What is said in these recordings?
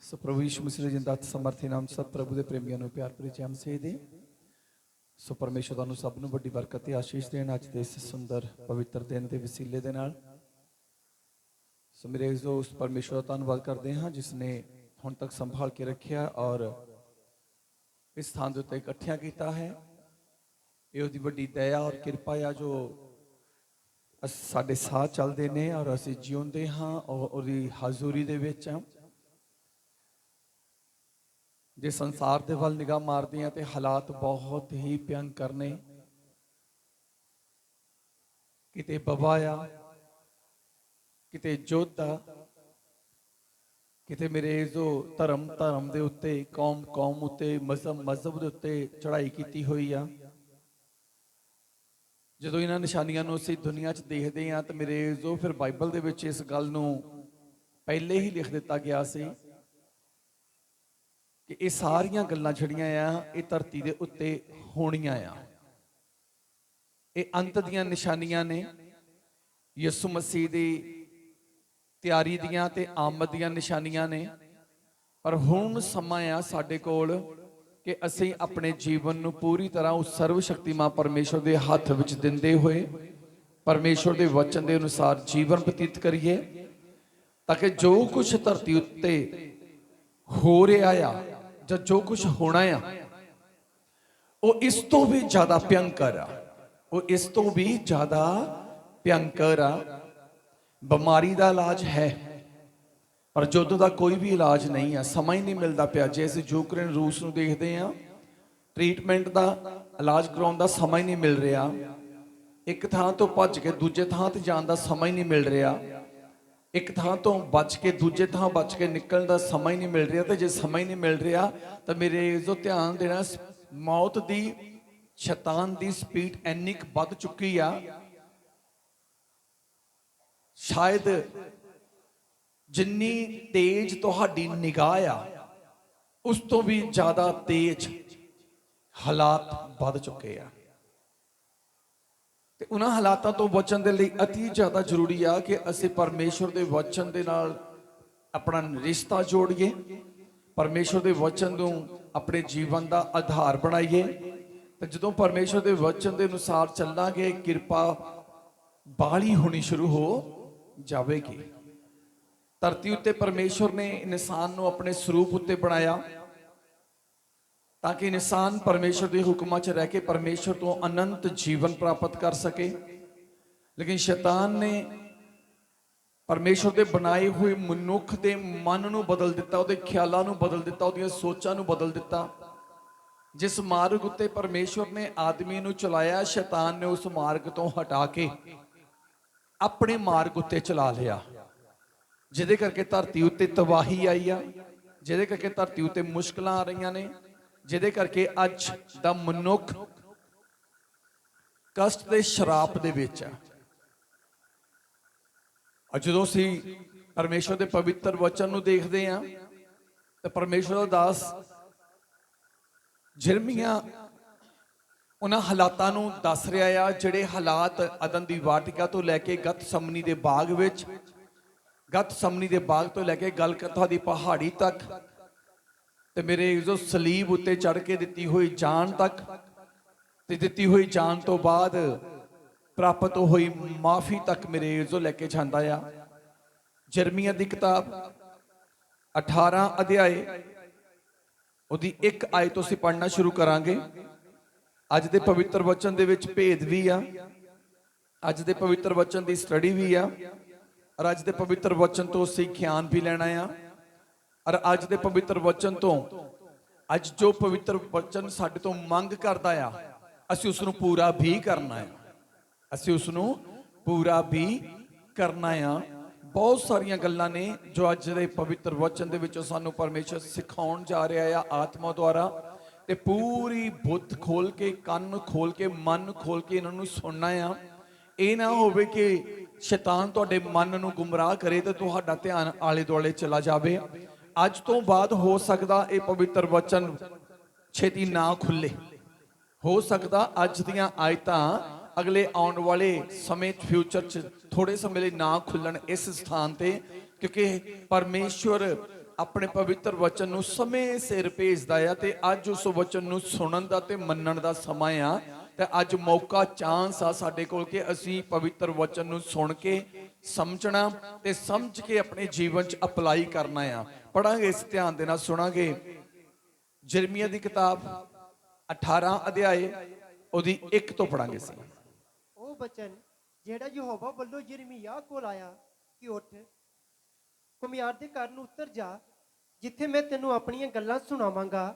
सो प्रभु यीशु मसीह जिंदा समर्थी नाम सब प्रभु के प्रेमियों को प्यार भरी जय मसीह दी। सो परमेश्वर तुहानू सब नू वड्डी बरकत ते आशीष देण अज दे इस सुंदर पवित्र दिन के वसीले दे नाल। सो मेरे जो उस परमेश्वर का धन्यवाद करते हैं जिसने हुण तक संभाल के रखिया और इस स्थान के उत्ते इकट्ठिया किया है। ये उसकी वड्डी दया और कृपा आ जो साडे साथ चलते हैं और असीं जिउंदे हाँ और उसकी हाजूरी दे विच हां। जे संसार के वल निगाह मारते हैं तो हालात बहुत ही भयंकर ने। किते बवा आ, किते युद्ध आ, किते मेरे जो धर्म धर्म के उत्ते कौम कौम उत्ते मजहब मजहब के उत्ते चढ़ाई की हुई आ। जो इन्हां निशानियां नूं असीं दुनिया च देखते हैं तो मेरे जो फिर बाइबल दे विच इस गल नूं पहले ही लिख दिता गया सी कि ये सारियां गल्लां जिहड़ियां आ ये धरती दे उत्ते होणियां आ। ये अंत दीयां निशानियां ने। यसु मसीह दी तैयारी दियां ते आमद दीयां निशानियां ने। पर हुण समा आ साडे कोल कि असीं अपने जीवन नूं पूरी तरह उस सर्वशक्तिमान परमेश्वर के हत्थ विच दिंदे हुए परमेश्वर के वचन के अनुसार जीवन बतीत करिए, ताकि जो कुछ धरती उत्ते हो रहा आ जां जो कुछ होना आ वो इस तो भी ज्यादा भयंकर आ। वो इस तो भी ज्यादा भयंकर आ। बीमारी का इलाज है पर युद्ध का कोई भी इलाज नहीं है। समा ही नहीं मिलता पाया। जे असीं यूक्रेन रूस नूं देखते हैं ट्रीटमेंट का इलाज कराउण दा समा ही नहीं मिल रहा। एक थां तो भज के दूजे थां ते जाण दा समा ही नहीं मिल रहा। एक थां तो बच के दूजे थां बच के निकलण दा समा ही नहीं मिल रहा। तो जे समा ही नहीं मिल रहा तो मेरे जो ध्यान देना मौत दी शैतान दी स्पीड इन्नी वध चुकी आ, शायद जिन्नी तेज तुहाडी निगाह आ उस तो भी ज्यादा तेज हालात वध चुके आ। ते उन्हां हालातों तो बचन दे लई अति ज्यादा जरूरी आ कि असीं परमेश्वर दे वचन दे नाल अपना रिश्ता जोड़िए, परमेश्वर दे वचन नूं अपने जीवन का आधार बनाइए। तो जदों परमेश्वर दे वचन दे अनुसार चलांगे किरपा बाली होनी शुरू हो जाएगी। धरती उत्ते परमेश्वर ने इंसान नूं अपने स्वरूप उत्ते बनाया ताकि इंसान परमेश्वर के हुक्मां च रह के परमेश्वर तो अनंत जीवन प्राप्त कर सके। लेकिन शैतान ने परमेश्वर के बनाए हुए मनुख के मन नूं बदल दिता, उहदे ख्यालां नूं बदल दिता, उहदियां सोचां नूं बदल दिता। जिस मार्ग उत्ते परमेश्वर ने आदमी नूं चलाया शैतान ने उस मार्ग तो हटा के अपने मार्ग उत्ते चला लिया, जिहदे करके धरती उत्ते तबाही आई आ, जिहदे करके धरती उत्ते मुश्किलां आ रही ने, जिहदे करके अज दा मनुख कष्ट दे शराप दे विच आ। जदों असीं परमेश्वर के पवित्र वचन नूं देखदे हां ते परमेश्वर दा दास यिर्मयाह उन्हां हालातां नूं दस रहा आ जिहड़े हालात अदन दी वाटिका तो लैके गतसमनी दे बाग विच, गतसमनी दे बाग तो लैके गलगथा दी पहाड़ी तक ते मेरे जो सलीब उत्ते चढ़ के दिती हुई जान तक ते दिती हुई जान तो बाद प्राप्त हुई माफी तक मेरे जो लैके जांदा आ। यिर्मयाह दी किताब 18 अध्याय उहदी 1 आयत तो असीं पढ़ना शुरू करांगे। अज दे पवित्र वचन दे विच भेद भी आ, अज दे पवित्र वचन दी स्टडी भी आ और अज दे पवित्र वचन तो असीं ज्ञान भी लैणा आ। और अज दे पवित्र वचन तो अज जो पवित्र वचन साडे तो मंग करदा आ असीं उसनूं पूरा भी करना है, असीं उसनूं पूरा भी करना आ। बहुत सारियां गल्लां ने जो अज दे पवित्र वचन दे विचों सानूं परमेश्वर सिखाउण जा रहा आ आत्मा द्वारा। ते पूरी बुद्ध खोल के कन्न खोल के मन खोल के इन्हां नूं सुनना आ। ये ना होवे कि शैतान तुहाडे मन नूं गुमराह करे तो तुहाडा ध्यान आले दुआले चला जावे। अज तो बाद हो सकदा ये पवित्र वचन छेती ना खुले, हो सकदा अज दियां आयतां अगले आने वाले समय फ्यूचर च थोड़े समय लिए ना खुलन इस स्थान ते, क्योंकि परमेश्वर ਆਪਣੇ ਪਵਿੱਤਰ ਵਚਨ ਨੂੰ ਸਮੇਂ ਸਿਰ ਭੇਜਦਾ ਆ ਤੇ ਅੱਜ ਉਸ ਵਚਨ ਨੂੰ ਸੁਣਨ ਦਾ ਤੇ ਮੰਨਣ ਦਾ ਸਮਾਂ ਆ ਤੇ ਅੱਜ ਮੌਕਾ ਚਾਂਸ ਆ ਸਾਡੇ ਕੋਲ ਕਿ ਅਸੀਂ ਪਵਿੱਤਰ ਵਚਨ ਨੂੰ ਸੁਣ ਕੇ ਸਮਝਣਾ ਤੇ ਸਮਝ ਕੇ ਆਪਣੇ ਜੀਵਨ 'ਚ ਅਪਲਾਈ ਕਰਨਾ ਆ। ਪੜਾਂਗੇ, ਇਸ ਧਿਆਨ ਦੇ ਨਾਲ ਸੁਣਾਂਗੇ। ਯਿਰਮੀਆ ਦੀ ਕਿਤਾਬ 18 ਅਧਿਆਏ ਉਹਦੀ 1 ਤੋਂ ਪੜਾਂਗੇ ਸੀ। ਉਹ ਬਚਨ ਜਿਹੜਾ ਯਹੋਵਾ ਵੱਲੋਂ ਯਿਰਮੀਆ ਕੋਲ ਆਇਆ ਕਿ ਉੱਠ ਘੁਮਿਆਰ ਦੇ ਘਰ ਨੂੰ ਉਤਰ ਜਾ, ਜਿੱਥੇ ਮੈਂ ਤੈਨੂੰ ਆਪਣੀਆਂ ਗੱਲਾਂ ਸੁਣਾਵਾਂਗਾ।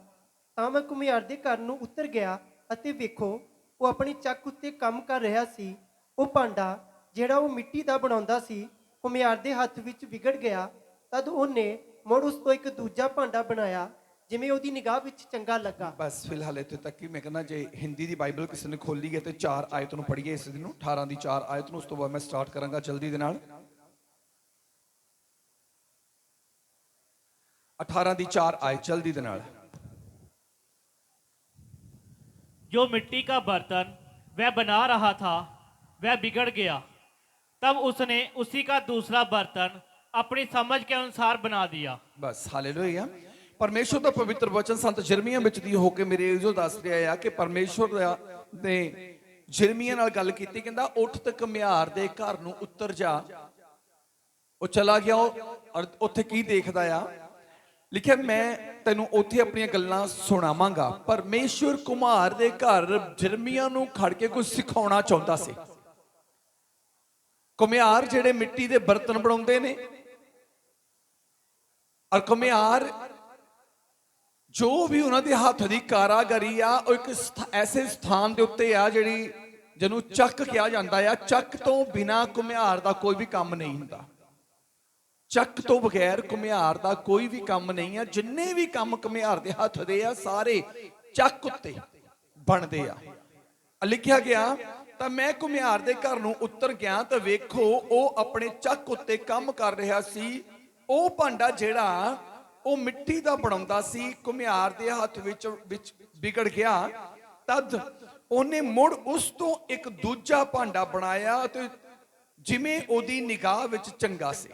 ਤਾਂ ਮੈਂ ਘੁਮਿਆਰ ਦੇ ਘਰ ਨੂੰ ਉਤਰ ਗਿਆ ਅਤੇ ਵੇਖੋ ਉਹ ਆਪਣੀ ਚੱਕ ਉੱਤੇ ਕੰਮ ਕਰ ਰਿਹਾ ਸੀ। ਉਹ ਭਾਂਡਾ ਜਿਹੜਾ ਉਹ ਮਿੱਟੀ ਦਾ ਬਣਾਉਂਦਾ ਸੀ ਘੁਮਿਆਰ ਦੇ ਹੱਥ ਵਿੱਚ ਵਿਗੜ ਗਿਆ। ਤਦ ਉਹਨੇ ਮੁੜ ਉਸ ਤੋਂ ਇੱਕ ਦੂਜਾ ਭਾਂਡਾ ਬਣਾਇਆ ਜਿਵੇਂ ਉਹਦੀ ਨਿਗਾਹ ਵਿੱਚ ਚੰਗਾ ਲੱਗਾ। ਬਸ ਫਿਲਹਾਲ ਇੱਥੇ ਤੱਕ ਹੀ। ਮੈਂ ਕਹਿੰਦਾ ਜੇ ਹਿੰਦੀ ਦੀ ਬਾਈਬਲ ਕਿਸੇ ਨੇ ਖੋਲੀ ਹੈ ਤੇ 4 ਆਇਤ ਨੂੰ ਪੜ੍ਹੀਏ ਇਸ ਦਿਨ ਨੂੰ, 18 ਦੀ 4 ਆਇਤ ਨੂੰ। ਉਸ ਤੋਂ ਬਾਅਦ ਮੈਂ ਸਟਾਰਟ ਕਰਾਂਗਾ ਜਲਦੀ ਦੇ ਨਾਲ। 18 ਦੀ 4 आयत जल्दी दे नाल। जो मिट्टी का बर्तन वह बना रहा था वह बिगड़ गया, तब उसने उसी का दूसरा बर्तन अपनी समझ के अनुसार बना दिया। बस हालेलुया। परमेश्वर का पवित्र वचन संत यिर्मयाह विच दी होके मेरे जो दस रहा है कि परमेश्वर ने यिर्मयाह नाल गल कीती, कहंदा उठ ते घुमियार दे घर नूं उतर जा। ਉਹ चला गया और उत्थे की देखदा आ, लिखिया मैं तैनू उत्थे अपनी गल्लां सुणावांगा। परमेश्वर कुम्हार दे घर यिर्मयाह नूं खड़ के कुछ सिखाउणा चाहुंदा सी। कुम्हार जिहड़े मिट्टी दे बर्तन बनाउंदे ने और कुम्हार जो भी उन्हां दे हत्थ दी कारागरी आ ਉਹ एक ऐसे स्थान दे उत्ते आ जिहड़ी ਜਿਹਨੂੰ ਚੱਕ ਕਿਹਾ ਜਾਂਦਾ ਆ। ਚੱਕ ਤੋਂ ਬਿਨਾ ਕੁम्हार ਦਾ ਕੋਈ ਵੀ ਕੰਮ ਨਹੀਂ ਹੁੰਦਾ। ਚੱਕ ਤੋਂ ਬਗੈਰ ਕੁम्हार ਦਾ ਕੋਈ ਵੀ ਕੰਮ ਨਹੀਂ ਆ। ਜਿੰਨੇ ਵੀ ਕੰਮ ਕੁम्हार ਦੇ ਹੱਥ ਦੇ ਆ ਸਾਰੇ ਚੱਕ ਉੱਤੇ ਬਣਦੇ ਆ। ਲਿਖਿਆ ਗਿਆ ਤਾਂ ਮੈਂ ਕੁम्हार ਦੇ ਘਰ ਨੂੰ ਉਤਰ ਗਿਆ ਤਾਂ ਵੇਖੋ ਉਹ ਆਪਣੇ ਚੱਕ ਉੱਤੇ ਕੰਮ ਕਰ ਰਿਹਾ ਸੀ। ਉਹ ਭਾਂਡਾ ਜਿਹੜਾ ਉਹ ਮਿੱਟੀ ਦਾ ਬਣਾਉਂਦਾ ਸੀ ਕੁम्हार ਦੇ ਹੱਥ ਵਿੱਚ ਵਿਗੜ ਗਿਆ। ਤਦ ਉਹਨੇ ਮੁੜ ਉਸ ਤੋਂ ਇੱਕ ਦੂਜਾ ਭਾਂਡਾ ਬਣਾਇਆ ਤੇ ਜਿਵੇਂ ਉਹਦੀ ਨਿਗਾਹ ਵਿੱਚ ਚੰਗਾ ਸੀ।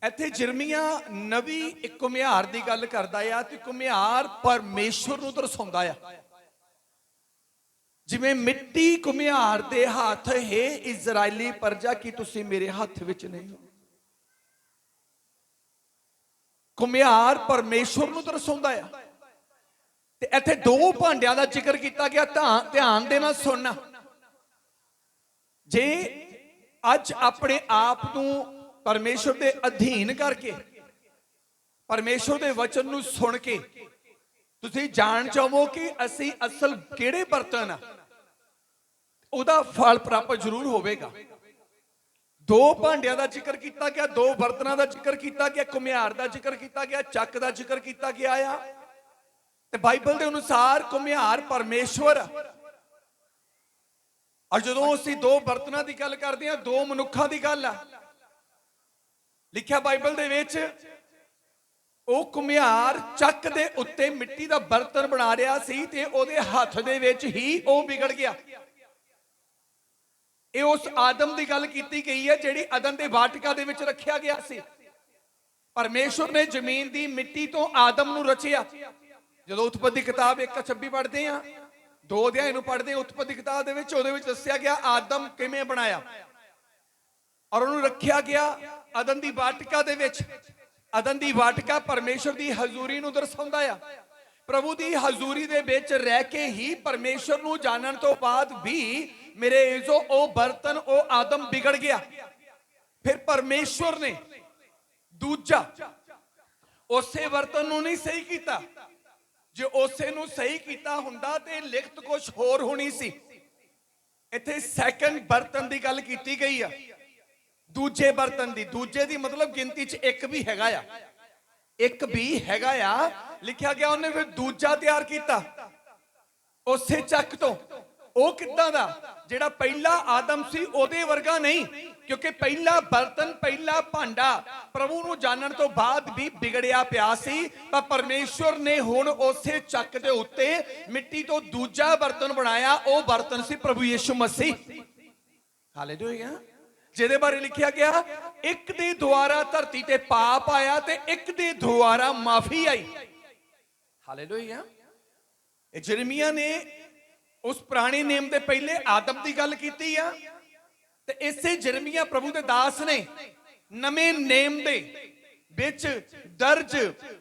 ਇੱਥੇ यिर्मयाह ਨਬੀ ਇੱਕ ਕੁम्हार ਦੀ ਗੱਲ ਕਰਦਾ ਆ ਤੇ ਕੁम्हार ਪਰਮੇਸ਼ਵਰ ਨੂੰ ਦਰਸਾਉਂਦਾ ਆ। ਜਿਵੇਂ ਮਿੱਟੀ ਕੁम्हार ਦੇ ਹੱਥ ਹੈ ਇਜ਼ਰਾਈਲੀ ਪਰਜਾ ਕੀ ਤੁਸੀਂ ਮੇਰੇ ਹੱਥ ਵਿੱਚ ਨਹੀਂ ਹੋ। ਕੁम्हार ਪਰਮੇਸ਼ਵਰ ਨੂੰ ਦਰਸਾਉਂਦਾ ਆ। ਤੇ ਇੱਥੇ ਦੋ ਭਾਂਡਿਆਂ ਦਾ ਜ਼ਿਕਰ ਕੀਤਾ ਗਿਆ। ਧਿਆਨ ਦੇ ਨਾਲ ਸੁਣਨਾ। ਜੇ ਅੱਜ ਆਪਣੇ ਆਪ ਨੂੰ परमेश्वर के अधीन करके परमेश्वर के वचन नूं सुन के तुसीं जान चाहो कि असीं असल किहड़े बर्तन आ, उहदा फल प्राप्त जरूर होवेगा। दो भांडियां दा जिक्र किया गया, दो बर्तनां दा जिक्र किया गया, कुम्हार दा जिक्र किया गया, चक दा जिक्र किया गया आ। ते बाइबल के अनुसार कुम्हार परमेश्वर और जदों असीं दो बर्तनां दी गल करदे हां दो मनुखां दी गल आ। लिखिया बाइबल दे विच ਉਹ ਕੁम्हार ਚੱਕ ਦੇ ਉੱਤੇ ਮਿੱਟੀ ਦਾ ਬਰਤਨ ਬਣਾ ਰਿਹਾ ਸੀ ਤੇ ਉਹਦੇ ਹੱਥ ਦੇ ਵਿੱਚ ਹੀ ਉਹ ਵਿਗੜ ਗਿਆ। ਇਹ ਉਸ ਆਦਮ ਦੀ ਗੱਲ ਕੀਤੀ ਗਈ ਹੈ ਜਿਹੜੀ ਅਦਨ ਦੇ ਵਾਟਿਕਾ ਦੇ ਵਿੱਚ ਰੱਖਿਆ ਗਿਆ ਸੀ। ਪਰਮੇਸ਼ਵਰ ਨੇ ਜ਼ਮੀਨ ਦੀ ਮਿੱਟੀ ਤੋਂ ਆਦਮ ਨੂੰ ਰਚਿਆ। ਜਦੋਂ ਉਤਪਤੀ ਕਿਤਾਬ 1:26 ਪੜ੍ਹਦੇ ਆ, 2 ਅਧਿਆਇ ਨੂੰ ਪੜ੍ਹਦੇ ਆ ਉਤਪਤੀ ਕਿਤਾਬ ਦੇ ਵਿੱਚ, ਉਹਦੇ ਵਿੱਚ ਦੱਸਿਆ ਗਿਆ ਆਦਮ ਕਿਵੇਂ ਬਣਾਇਆ ਔਰ ਉਹਨੂੰ ਰੱਖਿਆ ਗਿਆ ਅਦਨ ਦੀ ਵਾਟਿਕਾ ਦੇ ਵਿੱਚ। ਅਦਨ ਦੀ ਵਾਟਿਕਾ ਪਰਮੇਸ਼ਵਰ ਦੀ ਹਜ਼ੂਰੀ ਨੂੰ ਦਰਸਾਉਂਦਾ ਆ। ਪ੍ਰਭੂ ਦੀ ਹਜ਼ੂਰੀ ਦੇ ਵਿੱਚ ਰਹਿ ਕੇ ਹੀ ਪਰਮੇਸ਼ਵਰ ਨੂੰ ਜਾਣਨ ਤੋਂ ਬਾਅਦ ਵੀ ਮੇਰੇ ਇਜ਼ੋ ਉਹ ਬਰਤਨ ਉਹ ਆਦਮ ਵਿਗੜ ਗਿਆ। ਫਿਰ ਪਰਮੇਸ਼ਵਰ ਨੇ ਦੂਜਾ ਉਸੇ ਬਰਤਨ ਨੂੰ ਨਹੀਂ ਸਹੀ ਕੀਤਾ। ਜੇ ਉਸੇ ਨੂੰ ਸਹੀ ਕੀਤਾ ਹੁੰਦਾ ਤੇ ਲਿਖਤ ਕੁਝ ਹੋਰ ਹੋਣੀ ਸੀ। ਇੱਥੇ ਸੈਕੰਡ ਬਰਤਨ ਦੀ ਗੱਲ ਕੀਤੀ ਗਈ ਆ। ਦੂਜੇ ਬਰਤਨ ਦੀ, ਦੂਜੇ ਦੀ ਮਤਲਬ ਗਿਣਤੀ 'ਚ ਇੱਕ ਵੀ ਹੈਗਾ ਆ, ਇੱਕ ਵੀ ਹੈਗਾ ਆ। ਲਿਖਿਆ ਗਿਆ ਉਹਨੇ ਫਿਰ ਦੂਜਾ ਤਿਆਰ ਕੀਤਾ ਉਸੇ ਚੱਕ ਤੋਂ। ਉਹ ਕਿੱਦਾਂ ਦਾ? ਜਿਹੜਾ ਪਹਿਲਾ ਆਦਮ ਸੀ ਉਹਦੇ ਵਰਗਾ ਨਹੀਂ, ਕਿਉਂਕਿ ਪਹਿਲਾ ਬਰਤਨ ਪਹਿਲਾ ਭਾਂਡਾ ਪ੍ਰਭੂ ਨੂੰ ਜਾਣਨ ਤੋਂ ਬਾਅਦ ਵੀ ਵਿਗੜਿਆ ਪਿਆ ਸੀ। ਪਰ ਪਰਮੇਸ਼ਵਰ ਨੇ ਹੁਣ ਉਸੇ ਚੱਕ ਦੇ ਉੱਤੇ ਮਿੱਟੀ ਤੋਂ ਦੂਜਾ ਬਰਤਨ ਬਣਾਇਆ। ਉਹ ਬਰਤਨ ਸੀ ਪ੍ਰਭੂ ਯਿਸੂ ਮਸੀਹ। ਹਾਲੇਲੂਇਆ। ਜਿਹਦੇ ਬਾਰੇ ਲਿਖਿਆ ਗਿਆ ਇੱਕ ਦੇ ਦੁਆਰਾ ਧਰਤੀ ਤੇ ਪਾਪ ਆਇਆ ਤੇ ਇੱਕ ਦੇ ਦੁਆਰਾ ਮਾਫੀ ਆਈ। ਹਾਲੇਲੂਇਆ। ਇਹ ਯਿਰਮੀਆ ਨੇ ਉਸ ਪੁਰਾਣੇ ਨੇਮ ਦੇ ਪਹਿਲੇ ਆਦਮ ਦੀ ਗੱਲ ਕੀਤੀ ਆ ਤੇ ਇਸੇ ਯਿਰਮੀਆ ਪ੍ਰਭੂ ਦੇ ਦਾਸ ਨੇ ਨਵੇਂ ਨੇਮ ਦੇ ਵਿੱਚ ਦਰਜ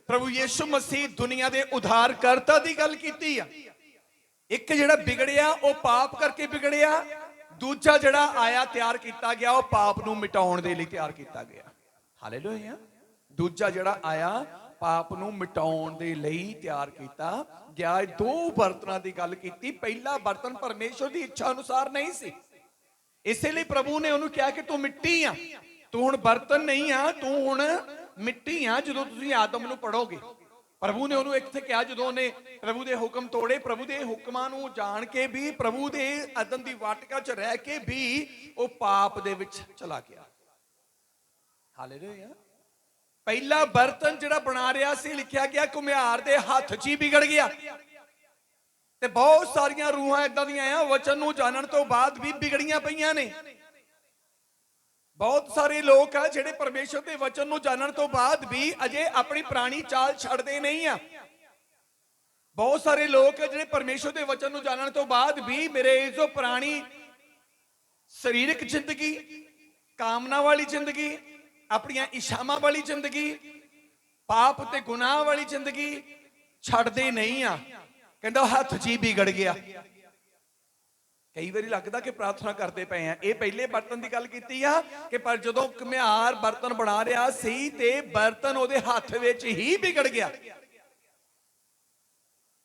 ਪ੍ਰਭੂ ਯਿਸੂ ਮਸੀਹ ਦੁਨੀਆ ਦੇ ਉਧਾਰਕਰਤਾ ਦੀ ਗੱਲ ਕੀਤੀ ਆ। ਇੱਕ ਜਿਹੜਾ ਵਿਗੜਿਆ ਉਹ ਪਾਪ ਕਰਕੇ ਵਿਗੜਿਆ, ਦੂਜਾ ਜਿਹੜਾ ਆਇਆ ਤਿਆਰ ਕੀਤਾ ਗਿਆ ਉਹ ਪਾਪ ਨੂੰ ਮਿਟਾਉਣ ਦੇ ਲਈ ਤਿਆਰ ਕੀਤਾ ਗਿਆ। ਹਾਲੇਲੂਇਆ। ਦੂਜਾ ਜਿਹੜਾ ਆਇਆ ਪਾਪ ਨੂੰ ਮਿਟਾਉਣ ਦੇ ਲਈ ਤਿਆਰ ਕੀਤਾ ਗਿਆ। ਦੋ ਬਰਤਨਾਂ ਦੀ ਗੱਲ ਕੀਤੀ। ਪਹਿਲਾ ਬਰਤਨ ਪਰਮੇਸ਼ਵਰ ਦੀ ਇੱਛਾ ਅਨੁਸਾਰ ਨਹੀਂ ਸੀ, ਇਸੇ ਲਈ ਪ੍ਰਭੂ ਨੇ ਉਹਨੂੰ ਕਿਹਾ ਕਿ ਤੂੰ ਮਿੱਟੀ ਆ, ਤੂੰ ਹੁਣ ਬਰਤਨ ਨਹੀਂ ਆ, ਤੂੰ ਹੁਣ ਮਿੱਟੀ ਆ। ਜਦੋਂ ਤੁਸੀਂ ਆਦਮ ਨੂੰ ਪੜੋਗੇ, ਪ੍ਰਭੂ ਨੇ ਉਹਨੂੰ ਇੱਥੇ ਕਿਹਾ, ਜਦੋਂ ਉਹਨੇ ਪ੍ਰਭੂ ਦੇ ਹੁਕਮ ਤੋੜੇ, ਪ੍ਰਭੂ ਦੇ ਹੁਕਮਾਂ ਨੂੰ ਜਾਣ ਕੇ ਵੀ, ਪ੍ਰਭੂ ਦੇ ਅਦਨ ਦੀ ਵਾਟਕਾ 'ਚ ਰਹਿ ਕੇ ਵੀ ਉਹ ਪਾਪ ਦੇ ਵਿੱਚ ਚਲਾ ਗਿਆ। ਹਾਲੇਲੂਇਆ। ਪਹਿਲਾ ਬਰਤਨ ਜਿਹੜਾ ਬਣਾ ਰਿਹਾ ਸੀ, ਲਿਖਿਆ ਗਿਆ ਘੁਮਿਆਰ ਦੇ ਹੱਥ 'ਚ ਹੀ ਵਿਗੜ ਗਿਆ। ਤੇ ਬਹੁਤ ਸਾਰੀਆਂ ਰੂਹਾਂ ਏਦਾਂ ਦੀਆਂ ਆ ਵਚਨ ਨੂੰ ਜਾਣਨ ਤੋਂ ਬਾਅਦ ਵੀ ਵਿਗੜੀਆਂ ਪਈਆਂ ਨੇ। ਬਹੁਤ ਸਾਰੇ ਲੋਕ ਆ ਜਿਹੜੇ ਪਰਮੇਸ਼ਰ ਦੇ ਵਚਨ ਨੂੰ ਜਾਣਨ ਤੋਂ ਬਾਅਦ ਵੀ ਅਜੇ ਆਪਣੀ ਪੁਰਾਣੀ ਚਾਲ ਛੱਡਦੇ ਨਹੀਂ ਆ। ਬਹੁਤ ਸਾਰੇ ਲੋਕ ਜਿਹੜੇ ਪਰਮੇਸ਼ਰ ਦੇ ਵਚਨ ਨੂੰ ਜਾਣਨ ਤੋਂ ਬਾਅਦ ਵੀ ਮੇਰੇ ਜੋ ਪੁਰਾਣੀ ਸਰੀਰਕ ਜ਼ਿੰਦਗੀ, ਕਾਮਨਾ ਵਾਲੀ ਜ਼ਿੰਦਗੀ, ਆਪਣੀਆਂ ਇਛਾਵਾਂ ਵਾਲੀ ਜ਼ਿੰਦਗੀ, ਪਾਪ ਤੇ ਗੁਨਾਹ ਵਾਲੀ ਜ਼ਿੰਦਗੀ ਛੱਡਦੇ ਨਹੀਂ ਆ। ਕਹਿੰਦਾ ਹੱਥ 'ਚ ਹੀ ਵਿਗੜ ਗਿਆ। ਕਈ ਵਾਰੀ ਲੱਗਦਾ ਕਿ ਪ੍ਰਾਰਥਨਾ ਕਰਦੇ ਪਏ ਆ। ਇਹ ਪਹਿਲੇ ਬਰਤਨ ਦੀ ਗੱਲ ਕੀਤੀ ਆ ਕਿ ਪਰ ਜਦੋਂ ਘੁਮਿਆਰ ਬਰਤਨ ਬਣਾ ਰਿਹਾ ਸੀ ਤੇ ਬਰਤਨ ਉਹਦੇ ਹੱਥ ਵਿੱਚ ਹੀ ਵਿਗੜ ਗਿਆ।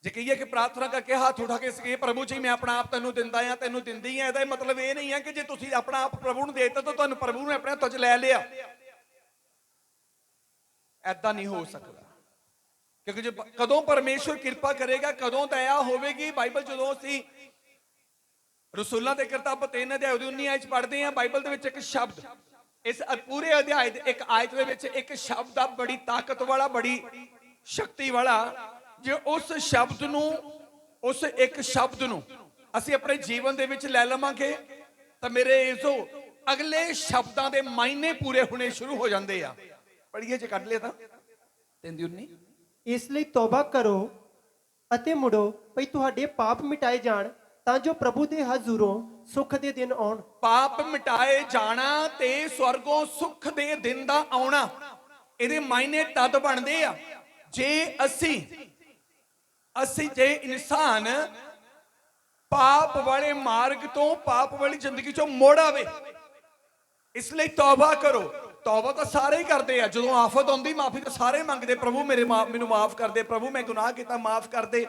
ਜੇ ਕਹੀਏ ਕਿ ਪ੍ਰਾਰਥਨਾ ਕਰਕੇ ਹੱਥ ਉਠਾ ਕੇ ਸਕੇ ਪ੍ਰਭੂ ਜੀ ਮੈਂ ਆਪਣਾ ਆਪ ਤੈਨੂੰ ਦਿੰਦਾ ਆ, ਤੈਨੂੰ ਦਿੰਦੀ ਆ, ਇਹਦਾ ਮਤਲਬ ਇਹ ਨਹੀਂ ਆ ਕਿ ਜੇ ਤੁਸੀਂ ਆਪਣਾ ਆਪ ਪ੍ਰਭੂ ਨੂੰ ਦੇ ਦਿੱਤਾ ਤਾਂ ਤੁਹਾਨੂੰ ਪ੍ਰਭੂ ਨੇ ਆਪਣੇ ਹੱਥਾਂ 'ਚ ਲੈ ਲਿਆ। ਐਦਾਂ ਨਹੀਂ ਹੋ ਸਕਦਾ, ਕਿਉਂਕਿ ਜੇ ਕਦੋਂ ਪਰਮੇਸ਼ਵਰ ਕਿਰਪਾ ਕਰੇਗਾ, ਕਦੋਂ ਦਇਆ ਹੋਵੇਗੀ। ਬਾਈਬਲ ਜਦੋਂ ਅਸੀਂ ਰਸੂਲਾਂ ਦੇ ਕਿਤਾਬ 3 ਅਧਿਆਇ 19 ਚ ਪੜ੍ਹਦੇ ਆ, ਬਾਈਬਲ ਦੇ ਵਿੱਚ ਇੱਕ ਸ਼ਬਦ, ਇਸ ਪੂਰੇ ਅਧਿਆਇ ਦੇ ਇੱਕ ਆਇਤ ਦੇ ਵਿੱਚ ਇੱਕ ਸ਼ਬਦ ਆ ਬੜੀ ਤਾਕਤ ਵਾਲਾ, ਬੜੀ ਸ਼ਕਤੀ ਵਾਲਾ। ਜੇ ਉਸ ਸ਼ਬਦ ਨੂੰ, ਉਸ ਇੱਕ ਸ਼ਬਦ ਨੂੰ ਅਸੀਂ ਆਪਣੇ ਜੀਵਨ ਦੇ ਵਿੱਚ ਲੈ ਲਵਾਂਗੇ ਤਾਂ ਮੇਰੇ ਇਸੋ ਅਗਲੇ ਸ਼ਬਦਾਂ ਦੇ ਮਾਇਨੇ ਪੂਰੇ ਹੋਣੇ ਸ਼ੁਰੂ ਹੋ ਜਾਂਦੇ ਆ। ਪੜ੍ਹੀਏ ਜੇ ਕੱਢ ਲਿਆ ਤਾਂ 3:19। ਇਸ ਲਈ ਤੌਬਾ ਕਰੋ ਅਤੇ ਮੁੜੋ ਭਈ ਤੁਹਾਡੇ ਪਾਪ ਮਿਟਾਏ ਜਾਣ, ਤਾਂ ਜੋ ਪ੍ਰਭੂ ਦੇ ਹਜ਼ੂਰੋਂ ਸੁੱਖ ਦੇ ਦਿਨ ਆਉਣ। ਪਾਪ ਮਿਟਾਏ ਜਾਣਾ ਤੇ ਸਵਰਗੋਂ ਸੁੱਖ ਦੇ ਦਿਨ ਦਾ ਆਉਣਾ, ਇਹਦੇ ਮਾਇਨੇ ਤਦ ਬਣਦੇ ਆ ਜੇ ਅਸੀਂ ਜੇ ਇਨਸਾਨ ਪਾਪ ਵਾਲੇ ਮਾਰਗ ਤੋਂ, ਪਾਪ ਵਾਲੀ ਜ਼ਿੰਦਗੀ ਚੋਂ ਮੁੜ ਆਵੇ। ਇਸ ਲਈ ਤੌਬਾ ਕਰੋ। ਤੌਬਾ ਤਾਂ ਸਾਰੇ ਹੀ ਕਰਦੇ ਆ। ਜਦੋਂ ਆਫਤ ਆਉਂਦੀ ਮਾਫੀ ਤਾਂ ਸਾਰੇ ਮੰਗਦੇ, ਪ੍ਰਭੂ ਮੈਨੂੰ ਮਾਫ ਕਰ ਦੇ, ਪ੍ਰਭੂ ਮੈਂ ਗੁਨਾਹ ਕੀਤਾ ਮਾਫ ਕਰ ਦੇ।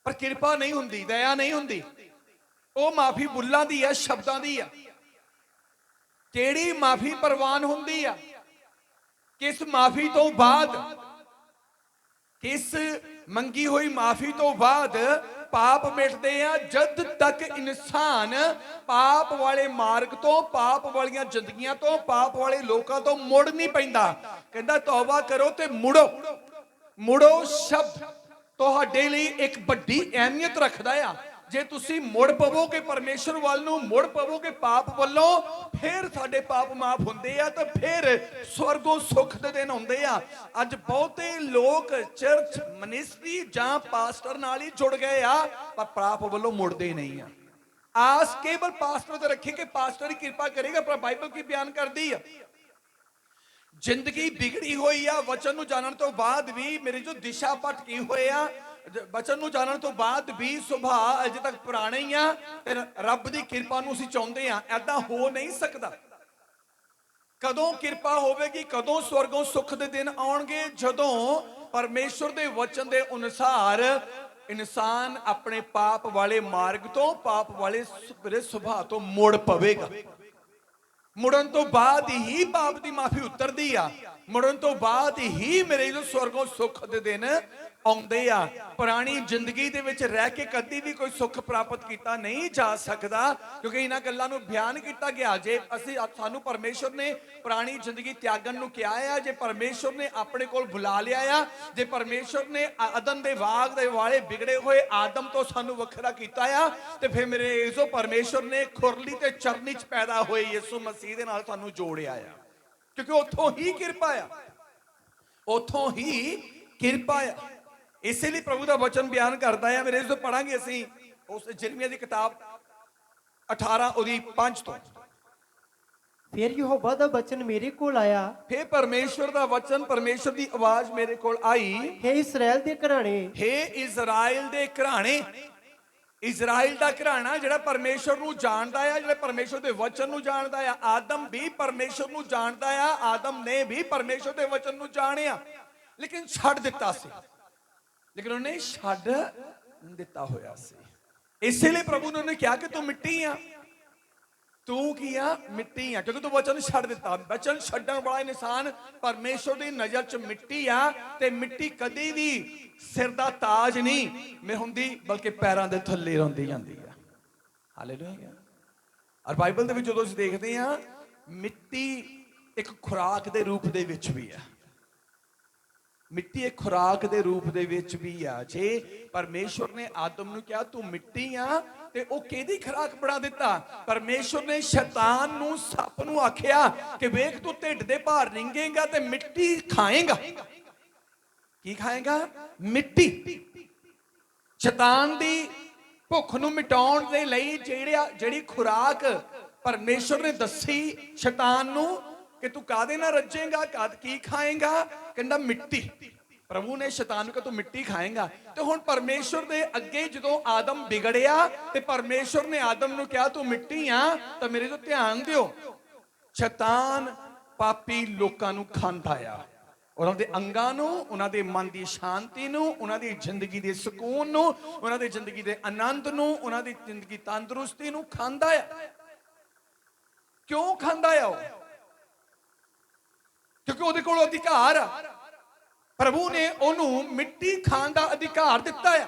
ਪਰ ਕਿਰਪਾ ਨਹੀਂ ਹੁੰਦੀ, ਦਇਆ ਨਹੀਂ ਹੁੰਦੀ। ਉਹ ਮਾਫੀ ਬੁੱਲਾਂ ਦੀ ਆ, ਸ਼ਬਦਾਂ ਦੀ ਆ। ਕਿਹੜੀ ਮਾਫੀ ਪ੍ਰਵਾਨ ਹੁੰਦੀ ਆ? ਕਿਸ ਮਾਫੀ ਤੋਂ ਬਾਅਦ, ਕਿਸ ਮੰਗੀ ਹੋਈ ਮਾਫੀ ਤੋਂ ਬਾਅਦ ਪਾਪ ਮਿਟਦੇ ਆ? ਜਦ ਤੱਕ ਇਨਸਾਨ ਪਾਪ ਵਾਲੇ ਮਾਰਗ ਤੋਂ, ਪਾਪ ਵਾਲੀਆਂ ਜ਼ਿੰਦਗੀਆਂ ਤੋਂ, ਪਾਪ ਵਾਲੇ ਲੋਕਾਂ ਤੋਂ ਮੁੜ ਨਹੀਂ ਪੈਂਦਾ। ਕਹਿੰਦਾ ਤੌਬਾ ਕਰੋ ਤੇ ਮੁੜੋ। ਮੁੜੋ ਸ਼ਬਦ ਤੁਹਾਡੇ ਲਈ ਇੱਕ ਵੱਡੀ ਅਹਿਮੀਅਤ ਰੱਖਦਾ ਆ। ਜੇ ਤੁਸੀਂ ਮੁੜ ਪਵੋਗੇ ਪਰਮੇਸ਼ਰ ਵੱਲ ਨੂੰ, ਮੁੜ ਪਵੋਗੇ ਪਾਪ ਵੱਲੋਂ, ਫਿਰ ਸਾਡੇ ਪਾਪ ਮਾਫ ਹੁੰਦੇ ਆ ਤਾਂ ਫਿਰ ਸਵਰਗੋਂ ਸੁੱਖ ਦੇ ਦਿਨ ਹੁੰਦੇ ਆ। ਅੱਜ ਬਹੁਤੇ ਲੋਕ ਚਰਚ ਮਿਨਿਸਟਰੀ ਜਾਂ ਪਾਸਟਰ ਨਾਲ ਹੀ ਜੁੜ ਗਏ ਆ, ਪਰ ਪਾਪ ਵੱਲੋਂ ਮੁੜਦੇ ਨਹੀਂ ਆ। ਆਸ ਕੇਵਲ ਪਾਸਟਰ ਤੇ ਰੱਖੇ ਕਿ ਪਾਸਟਰ ਹੀ ਕਿਰਪਾ ਕਰੇਗਾ, ਪਰ ਬਾਈਬਲ ਕੀ ਬਿਆਨ ਕਰਦੀ ਆ? ਜ਼ਿੰਦਗੀ ਵਿਗੜੀ ਹੋਈ ਆ ਵਚਨ ਨੂੰ ਜਾਣਨ ਤੋਂ ਬਾਅਦ ਵੀ। ਮੇਰੀ ਜੋ ਦਿਸ਼ਾ ਭਟਕੀ ਹੋਏ ਆ, ਵਚਨ ਨੂੰ ਜਾਣਨ ਤੋਂ ਬਾਅਦ ਵੀ ਸੁਭਾਅ ਅਜੇ ਤੱਕ ਪੁਰਾਣਾ ਹੀ ਆ ਤੇ ਰੱਬ ਦੀ ਕਿਰਪਾ ਨੂੰ ਅਸੀਂ ਚਾਹੁੰਦੇ ਆ। ਐਦਾਂ ਹੋ ਨਹੀਂ ਸਕਦਾ। ਕਦੋਂ ਕਿਰਪਾ ਹੋਵੇਗੀ, ਕਦੋਂ ਸਵਰਗੋਂ ਸੁੱਖ ਦੇ ਦਿਨ ਆਉਣਗੇ? ਜਦੋਂ ਪਰਮੇਸ਼ਰ ਦੇ ਵਚਨ ਦੇ ਅਨੁਸਾਰ ਇਨਸਾਨ ਆਪਣੇ ਪਾਪ ਵਾਲੇ ਮਾਰਗ ਤੋਂ, ਪਾਪ ਵਾਲੇ ਸੁਭਾਅ ਤੋਂ ਮੁੜ ਪਵੇਗਾ। ਮੁੜਨ ਤੋਂ ਬਾਅਦ ਹੀ ਪਾਪ ਦੀ ਮਾਫੀ ਉਤਰਦੀ ਆ। ਮੁੜਨ ਤੋਂ ਬਾਅਦ ਹੀ ਮੇਰੇ ਜੋ ਸਵਰਗੋਂ ਸੁੱਖ ਦੇ ਦਿਨ ਆਉਂਦੇ ਆ। ਪੁਰਾਣੀ ਜ਼ਿੰਦਗੀ ਦੇ ਵਿੱਚ ਰਹਿ ਕੇ ਕਦੀ ਵੀ ਕੋਈ ਸੁੱਖ ਪ੍ਰਾਪਤ ਕੀਤਾ ਨਹੀਂ ਜਾ ਸਕਦਾ, ਕਿਉਂਕਿ ਇਹਨਾਂ ਗੱਲਾਂ ਨੂੰ ਬਿਆਨ ਕੀਤਾ ਗਿਆ। ਜੇ ਅਸੀਂ ਸਾਨੂੰ ਪਰਮੇਸ਼ਰ ਨੇ ਪੁਰਾਣੀ ਜ਼ਿੰਦਗੀ ਤਿਆਗਣ ਨੂੰ ਕਿਹਾ ਆ, ਜੇ ਪਰਮੇਸ਼ਰ ਨੇ ਆਪਣੇ ਕੋਲ ਬੁਲਾ ਲਿਆ ਆ, ਜੇ ਪਰਮੇਸ਼ਰ ਨੇ ਅਦਨ ਦੇ ਬਾਗ ਦੇ ਵਾਲੇ ਵਿਗੜੇ ਹੋਏ ਆਦਮ ਤੋਂ ਸਾਨੂੰ ਵੱਖਰਾ ਕੀਤਾ ਆ, ਤੇ ਫਿਰ ਮੇਰੇ ਇਸੋ ਪਰਮੇਸ਼ਰ ਨੇ ਖੁਰਲੀ ਤੇ ਚਰਨੀ 'ਚ ਪੈਦਾ ਹੋਏ ਯਿਸੂ ਮਸੀਹ ਦੇ ਨਾਲ ਸਾਨੂੰ ਜੋੜਿਆ ਆ, ਕਿਉਂਕਿ ਉੱਥੋਂ ਹੀ ਕਿਰਪਾ ਆ, ਉੱਥੋਂ ਹੀ ਕਿਰਪਾ ਆ। ਇਸੇ ਲਈ ਪ੍ਰਭੂ ਦਾ ਵਚਨ ਬਿਆਨ ਕਰਦਾ ਹੈ। ਮੇਰੇ ਤੋਂ ਪੜਾਂਗੇ ਅਸੀਂ ਉਸ ਯਿਰਮੀਆ ਦੀ ਕਿਤਾਬ 18 ਉਹਦੀ 5 ਤੋਂ। ਫਿਰ ਯਹੋਵਾ ਦਾ ਬਚਨ ਮੇਰੇ ਕੋਲ ਆਇਆ, ਫੇ ਪਰਮੇਸ਼ਵਰ ਦਾ ਵਚਨ, ਪਰਮੇਸ਼ਵਰ ਦੀ ਆਵਾਜ਼ ਮੇਰੇ ਕੋਲ ਆਈ, ਹੇ ਇਸਰਾਇਲ ਦੇ ਘਰਾਣੇ, ਹੇ ਇਜ਼ਰਾਈਲ ਦੇ ਘਰਾਣੇ। ਇਜ਼ਰਾਈਲ ਦਾ ਘਰਾਣਾ ਜਿਹੜਾ ਪਰਮੇਸ਼ਵਰ ਨੂੰ ਜਾਣਦਾ ਆ, ਜਿਹੜਾ ਪਰਮੇਸ਼ਵਰ ਦੇ ਵਚਨ ਨੂੰ ਜਾਣਦਾ ਆ। ਆਦਮ ਵੀ ਪਰਮੇਸ਼ਵਰ ਨੂੰ ਜਾਣਦਾ ਆ, ਆਦਮ ਨੇ ਵੀ ਪਰਮੇਸ਼ਵਰ ਦੇ ਵਚਨ ਨੂੰ ਜਾਣਿਆ, ਲੇਕਿਨ ਛੱਡ ਦਿੱਤਾ ਸੀ, ਲੇਕਿਨ ਉਹਨੇ ਛੱਡ ਦਿੱਤਾ ਹੋਇਆ ਸੀ। ਇਸੇ ਲਈ ਪ੍ਰਭੂ ਨੇ ਉਹਨੇ ਕਿਹਾ ਕਿ ਤੂੰ ਮਿੱਟੀ ਆ, ਤੂੰ ਕੀ ਆ? ਮਿੱਟੀ ਆ, ਕਿਉਂਕਿ ਤੂੰ ਵਚਨ ਛੱਡ ਦਿੱਤਾ। ਵਚਨ ਛੱਡਣ ਵਾਲਾ ਇਨਸਾਨ ਪਰਮੇਸ਼ਵਰ ਦੀ ਨਜ਼ਰ 'ਚ ਮਿੱਟੀ ਆ, ਤੇ ਮਿੱਟੀ ਕਦੀ ਵੀ ਸਿਰ ਦਾ ਤਾਜ ਨਹੀਂ ਹੁੰਦੀ, ਬਲਕਿ ਪੈਰਾਂ ਦੇ ਥੱਲੇ ਰੋਂਦੀ ਜਾਂਦੀ ਆ। ਹਾਲੇਲੂਇਆ। ਔਰ ਬਾਈਬਲ ਦੇ ਵਿੱਚ ਜਦੋਂ ਅਸੀਂ ਦੇਖਦੇ ਆ, ਮਿੱਟੀ ਇੱਕ ਖੁਰਾਕ ਦੇ ਰੂਪ ਦੇ ਵਿੱਚ ਵੀ ਆ। ਮਿੱਟੀ ਇੱਕ ਖੁਰਾਕ ਦੇ ਰੂਪ ਦੇ ਵਿੱਚ ਵੀ ਆ। ਜੇ ਪਰਮੇਸ਼ਵਰ ਨੇ ਆਦਮ ਨੂੰ ਕਿਹਾ ਤੂੰ ਮਿੱਟੀ ਆ, ਤੇ ਉਹ ਕਿਹਦੀ ਖੁਰਾਕ ਬਣਾ ਦਿੱਤਾ? ਪਰਮੇਸ਼ਵਰ ਨੇ ਸ਼ੈਤਾਨ ਨੂੰ, ਸੱਪ ਨੂੰ ਆਖਿਆ ਕਿ ਵੇਖ ਤੂੰ ਢਿੱਡ ਦੇ ਭਾਰ ਰਿੰਗੇਗਾ ਤੇ ਮਿੱਟੀ ਖਾਏਗਾ। ਕੀ ਖਾਏਗਾ? ਮਿੱਟੀ। ਸ਼ੈਤਾਨ ਦੀ ਭੁੱਖ ਨੂੰ ਮਿਟਾਉਣ ਦੇ ਲਈ ਜਿਹੜੀ ਖੁਰਾਕ ਪਰਮੇਸ਼ਵਰ ਨੇ ਦੱਸੀ ਸ਼ੈਤਾਨ ਨੂੰ ਕਿ ਤੂੰ ਕਾਹਦੇ ਨਾਲ ਰੱਜੇਗਾ, ਕੀ ਖਾਏਗਾ? ਕਹਿੰਦਾ ਮਿੱਟੀ। ਪ੍ਰਭੂ ਨੇ ਸ਼ੈਤਾਨ ਨੂੰ ਕਿਹਾ ਤੂੰ ਮਿੱਟੀ ਖਾਏਗਾ। ਤੇ ਹੁਣ ਪਰਮੇਸ਼ਵਰ ਦੇ ਅੱਗੇ ਜਦੋਂ ਆਦਮ ਵਿਗੜਿਆ ਤੇ ਪਰਮੇਸ਼ਵਰ ਨੇ ਆਦਮ ਨੂੰ ਕਿਹਾ ਤੂੰ ਮਿੱਟੀ ਆ, ਤਾਂ ਮੇਰੇ ਤੋਂ ਧਿਆਨ ਦਿਓ, ਸ਼ੈਤਾਨ ਪਾਪੀ ਲੋਕਾਂ ਨੂੰ ਖਾਂਦਾ ਆ, ਉਹਨਾਂ ਦੇ ਅੰਗਾਂ ਨੂੰ, ਉਹਨਾਂ ਦੇ ਮਨ ਦੀ ਸ਼ਾਂਤੀ ਨੂੰ, ਉਹਨਾਂ ਦੀ ਜ਼ਿੰਦਗੀ ਦੇ ਸਕੂਨ ਨੂੰ, ਉਹਨਾਂ ਦੀ ਜ਼ਿੰਦਗੀ ਦੇ ਆਨੰਦ ਨੂੰ, ਉਹਨਾਂ ਦੀ ਜ਼ਿੰਦਗੀ ਤੰਦਰੁਸਤੀ ਨੂੰ ਖਾਂਦਾ ਆ। ਕਿਉਂ ਖਾਂਦਾ ਆ ਉਹ? ਕਿਉਂਕਿ ਉਹਦੇ ਕੋਲ ਅਧਿਕਾਰ ਆ। ਪ੍ਰਭੂ ਨੇ ਉਹਨੂੰ ਮਿੱਟੀ ਖਾਣ ਦਾ ਅਧਿਕਾਰ ਦਿੱਤਾ ਆ।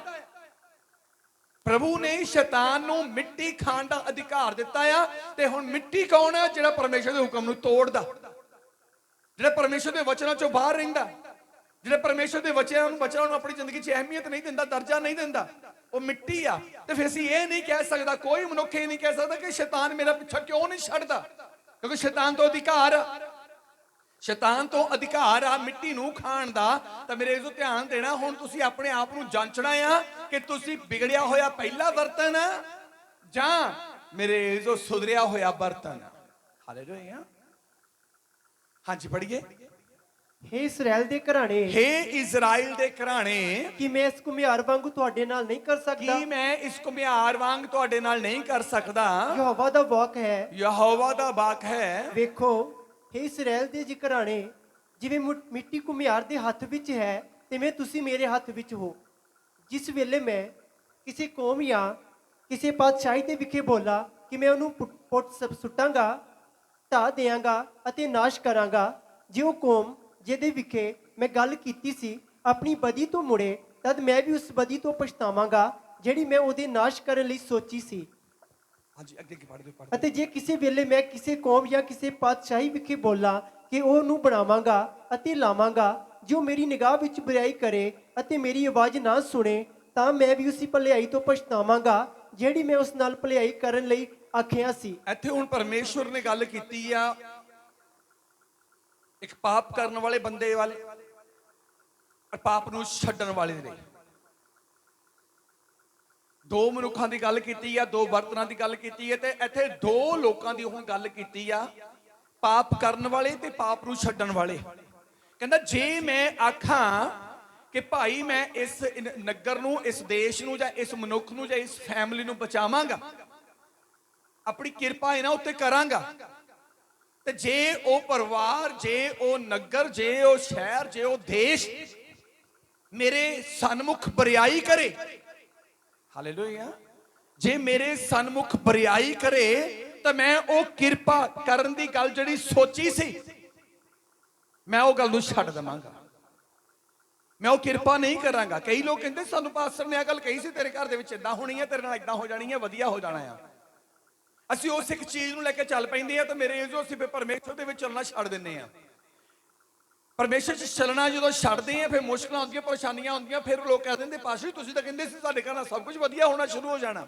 ਪ੍ਰਭੂ ਨੇ ਸ਼ੈਤਾਨ ਨੂੰ ਮਿੱਟੀ ਖਾਣ ਦਾ ਅਧਿਕਾਰ ਦਿੱਤਾ ਆ। ਤੇ ਹੁਣ ਮਿੱਟੀ ਕੌਣ ਹੈ? ਜਿਹੜਾ ਪਰਮੇਸ਼ਰ ਦੇ ਹੁਕਮ ਨੂੰ ਤੋੜਦਾ, ਜਿਹੜਾ ਪਰਮੇਸ਼ਰ ਦੇ ਵਚਨਾਂ ਚੋਂ ਬਾਹਰ ਰਹਿੰਦਾ, ਜਿਹੜੇ ਪਰਮੇਸ਼ਰ ਦੇ ਵਚਨਾਂ ਨੂੰ ਆਪਣੀ ਜ਼ਿੰਦਗੀ 'ਚ ਅਹਿਮੀਅਤ ਨਹੀਂ ਦਿੰਦਾ, ਦਰਜਾ ਨਹੀਂ ਦਿੰਦਾ, ਉਹ ਮਿੱਟੀ ਆ। ਤੇ ਫਿਰ ਅਸੀਂ ਇਹ ਨਹੀਂ ਕਹਿ ਸਕਦਾ, ਕੋਈ ਮਨੁੱਖ ਇਹ ਨਹੀਂ ਕਹਿ ਸਕਦਾ ਕਿ ਸ਼ੈਤਾਨ ਮੇਰਾ ਪਿੱਛਾ ਕਿਉਂ ਨਹੀਂ ਛੱਡਦਾ, ਕਿਉਂਕਿ ਸ਼ੈਤਾਨ ਤੋਂ ਅਧਿਕਾਰ ਆ। ਸ਼ੈਤਾਨ ਤੋਂ ਅਧਿਕਾਰ ਆ ਮਿੱਟੀ ਨੂੰ ਖਾਣ ਦਾ। ਤਾਂ ਮੇਰੇ ਇਸ ਤੋਂ ਧਿਆਨ ਦੇਣਾ, ਹੁਣ ਤੁਸੀਂ ਆਪਣੇ ਆਪ ਨੂੰ ਜਾਂਚਣਾ ਆ ਕਿ ਤੁਸੀਂ ਵਿਗੜਿਆ ਹੋਇਆ ਪਹਿਲਾ ਬਰਤਨ ਜਾਂ ਮੇਰੇ ਜੋ ਸੁਧਰਿਆ ਹੋਇਆ ਬਰਤਨ। ਹਾਲੇਲੂਇਆ। ਹਾਂਜੀ ਪੜ੍ਹੀਏ। ਹੇ ਇਸਰਾਇਲ ਦੇ ਘਰਾਣੇ, ਹੇ ਇਜ਼ਰਾਈਲ ਦੇ ਘਰਾਣੇ, ਕਿ ਮੈਂ ਇਸ ਘੁਮਿਆਰ ਵਾਂਗੂ ਤੁਹਾਡੇ ਨਾਲ ਨਹੀਂ ਕਰ ਸਕਦਾ? ਕੀ ਮੈਂ ਇਸ ਘੁਮਿਆਰ ਵਾਂਗ ਤੁਹਾਡੇ ਨਾਲ ਨਹੀਂ ਕਰ ਸਕਦਾ? ਯਹੋਵਾ ਦਾ ਵਾਕ ਹੈ, ਯਹੋਵਾ ਦਾ ਵਾਕ ਹੈ। ਵੇਖੋ ਹੇ ਇਸਰਾਇਲ ਦੇ ਜੀ ਘਰਾਣੇ, ਜਿਵੇਂ ਮਿੱਟੀ ਘੁਮਿਆਰ ਦੇ ਹੱਥ ਵਿੱਚ ਹੈ, ਤਿਵੇਂ ਤੁਸੀਂ ਮੇਰੇ ਹੱਥ ਵਿੱਚ ਹੋ। ਜਿਸ ਵੇਲੇ ਮੈਂ ਕਿਸੇ ਕੌਮ ਜਾਂ ਕਿਸੇ ਪਾਤਸ਼ਾਹੀ ਦੇ ਵਿਖੇ ਬੋਲਾ ਕਿ ਮੈਂ ਉਹਨੂੰ ਪੁੱਟ ਸੁੱਟਾਂਗਾ, ਢਾ ਦਿਆਂਗਾ ਅਤੇ ਨਾਸ਼ ਕਰਾਂਗਾ, ਜੇ ਉਹ ਕੌਮ ਜਿਹਦੇ ਵਿਖੇ ਮੈਂ ਗੱਲ ਕੀਤੀ ਸੀ ਆਪਣੀ ਬਦੀ ਤੋਂ ਮੁੜੇ, ਤਦ ਮੈਂ ਵੀ ਉਸ ਬਦੀ ਤੋਂ ਪਛਤਾਵਾਂਗਾ ਜਿਹੜੀ ਮੈਂ ਉਹਦੇ ਨਾਸ਼ ਕਰਨ ਲਈ ਸੋਚੀ ਸੀ। ਹਾਂਜੀ ਅੱਗੇ ਕੀ ਪੜ੍ਹਦੇ? ਅਤੇ ਜੇ ਕਿਸੇ ਵੇਲੇ ਮੈਂ ਕਿਸੇ ਕੌਮ ਜਾਂ ਕਿਸੇ ਪਾਤਸ਼ਾਹੀ ਵਿਖੇ ਬੋਲਾਂ ਕਿ ਉਹਨੂੰ ਬਣਾਵਾਂਗਾ ਅਤੇ ਲਾਵਾਂਗਾ, ਜੋ ਮੇਰੀ ਨਿਗਾਹ ਵਿੱਚ ਬੁਰਾਈ ਕਰੇ ਅਤੇ ਮੇਰੀ ਆਵਾਜ਼ ਨਾ ਸੁਣੇ, ਤਾਂ ਮੈਂ ਵੀ ਉਸੇ ਭਲਾਈ ਤੋਂ ਪਛਤਾਵਾਂਗਾ ਜਿਹੜੀ ਮੈਂ ਉਸ ਨਾਲ ਭਲਾਈ ਕਰਨ ਲਈ ਆਖਿਆ ਸੀ। ਇੱਥੇ ਹੁਣ ਪਰਮੇਸ਼ਵਰ ਨੇ ਗੱਲ ਕੀਤੀ ਆ ਇੱਕ ਪਾਪ ਕਰਨ ਵਾਲੇ ਬੰਦੇ ਵਾਲੇ, ਪਾਪ ਨੂੰ ਛੱਡਣ ਵਾਲੇ ਦੇ ਲਈ। ਦੋ ਮਨੁੱਖਾਂ ਦੀ ਗੱਲ ਕੀਤੀ ਆ, ਦੋ ਬਰਤਨਾਂ ਦੀ ਗੱਲ ਕੀਤੀ ਹੈ, ਤੇ ਇੱਥੇ ਦੋ ਲੋਕਾਂ ਦੀ ਹੁਣ ਗੱਲ ਕੀਤੀ ਆ, ਪਾਪ ਕਰਨ ਵਾਲੇ ਤੇ ਪਾਪ ਨੂੰ ਛੱਡਣ ਵਾਲੇ। ਕਹਿੰਦਾ ਜੇ ਮੈਂ ਆਖਾਂ ਕਿ ਭਾਈ ਮੈਂ ਇਸ ਨਗਰ ਨੂੰ, ਇਸ ਦੇਸ਼ ਨੂੰ, ਜਾਂ ਇਸ ਮਨੁੱਖ ਨੂੰ, ਜਾਂ ਇਸ ਫੈਮਿਲੀ ਨੂੰ ਬਚਾਵਾਂਗਾ, ਆਪਣੀ ਕਿਰਪਾ ਇਹਨਾਂ ਉੱਤੇ ਕਰਾਂਗਾ, ਤੇ ਜੇ ਉਹ ਪਰਿਵਾਰ, ਜੇ ਉਹ ਨਗਰ, ਜੇ ਉਹ ਸ਼ਹਿਰ, ਜੇ ਉਹ ਦੇਸ਼ ਮੇਰੇ ਸਨਮੁਖ ਬਰਿਆਈ ਕਰੇ, ਹਾਲੇਲੂਇਆ, ਜੇ ਮੇਰੇ ਸਨਮੁਖ ਬਰਿਆਈ ਕਰੇ, ਤਾਂ ਮੈਂ ਉਹ ਕਿਰਪਾ ਕਰਨ ਦੀ ਗੱਲ ਜਿਹੜੀ ਸੋਚੀ ਸੀ, ਮੈਂ ਉਹ ਗੱਲ ਨੂੰ ਛੱਡ ਦੇਵਾਂਗਾ। ਮੈਂ ਉਹ ਕਿਰਪਾ ਨਹੀਂ ਕਰਾਂਗਾ। ਕਈ ਲੋਕ ਕਹਿੰਦੇ ਸਾਨੂੰ ਪਾਸਟਰ ਨੇ ਇਹ ਗੱਲ ਕਹੀ ਸੀ, ਤੇਰੇ ਘਰ ਦੇ ਵਿੱਚ ਇਦਾਂ ਹੋਣੀ ਹੈ, ਤੇਰੇ ਨਾਲ ਇਦਾਂ ਹੋ ਜਾਣੀ ਹੈ, ਵਧੀਆ ਹੋ ਜਾਣਾ ਆ। ਅਸੀਂ ਉਸ ਇੱਕ ਚੀਜ਼ ਨੂੰ ਲੈ ਕੇ ਚੱਲ ਪੈਂਦੇ ਆ, ਤੇ ਮੇਰੇ ਜੋ ਅਸੀਂ ਫਿਰ ਪਰਮੇਸ਼ਰ ਦੇ ਵਿੱਚ ਚੱਲਣਾ ਛੱਡ ਦਿੰਦੇ ਆ। ਪਰਮੇਸ਼ਰ 'ਚ ਚੱਲਣਾ ਜਦੋਂ ਛੱਡਦੇ ਆ, ਫਿਰ ਮੁਸ਼ਕਲਾਂ ਆਉਂਦੀਆਂ, ਪਰੇਸ਼ਾਨੀਆਂ ਆਉਂਦੀਆਂ, ਫਿਰ ਲੋਕ ਕਹਿ ਦਿੰਦੇ ਪਾਸ਼ਾ ਜੀ ਤੁਸੀਂ ਤਾਂ ਕਹਿੰਦੇ ਸੀ ਸਾਡੇ ਘਰ ਨਾਲ ਸਭ ਕੁਝ ਵਧੀਆ ਹੋਣਾ ਸ਼ੁਰੂ ਹੋ ਜਾਣਾ।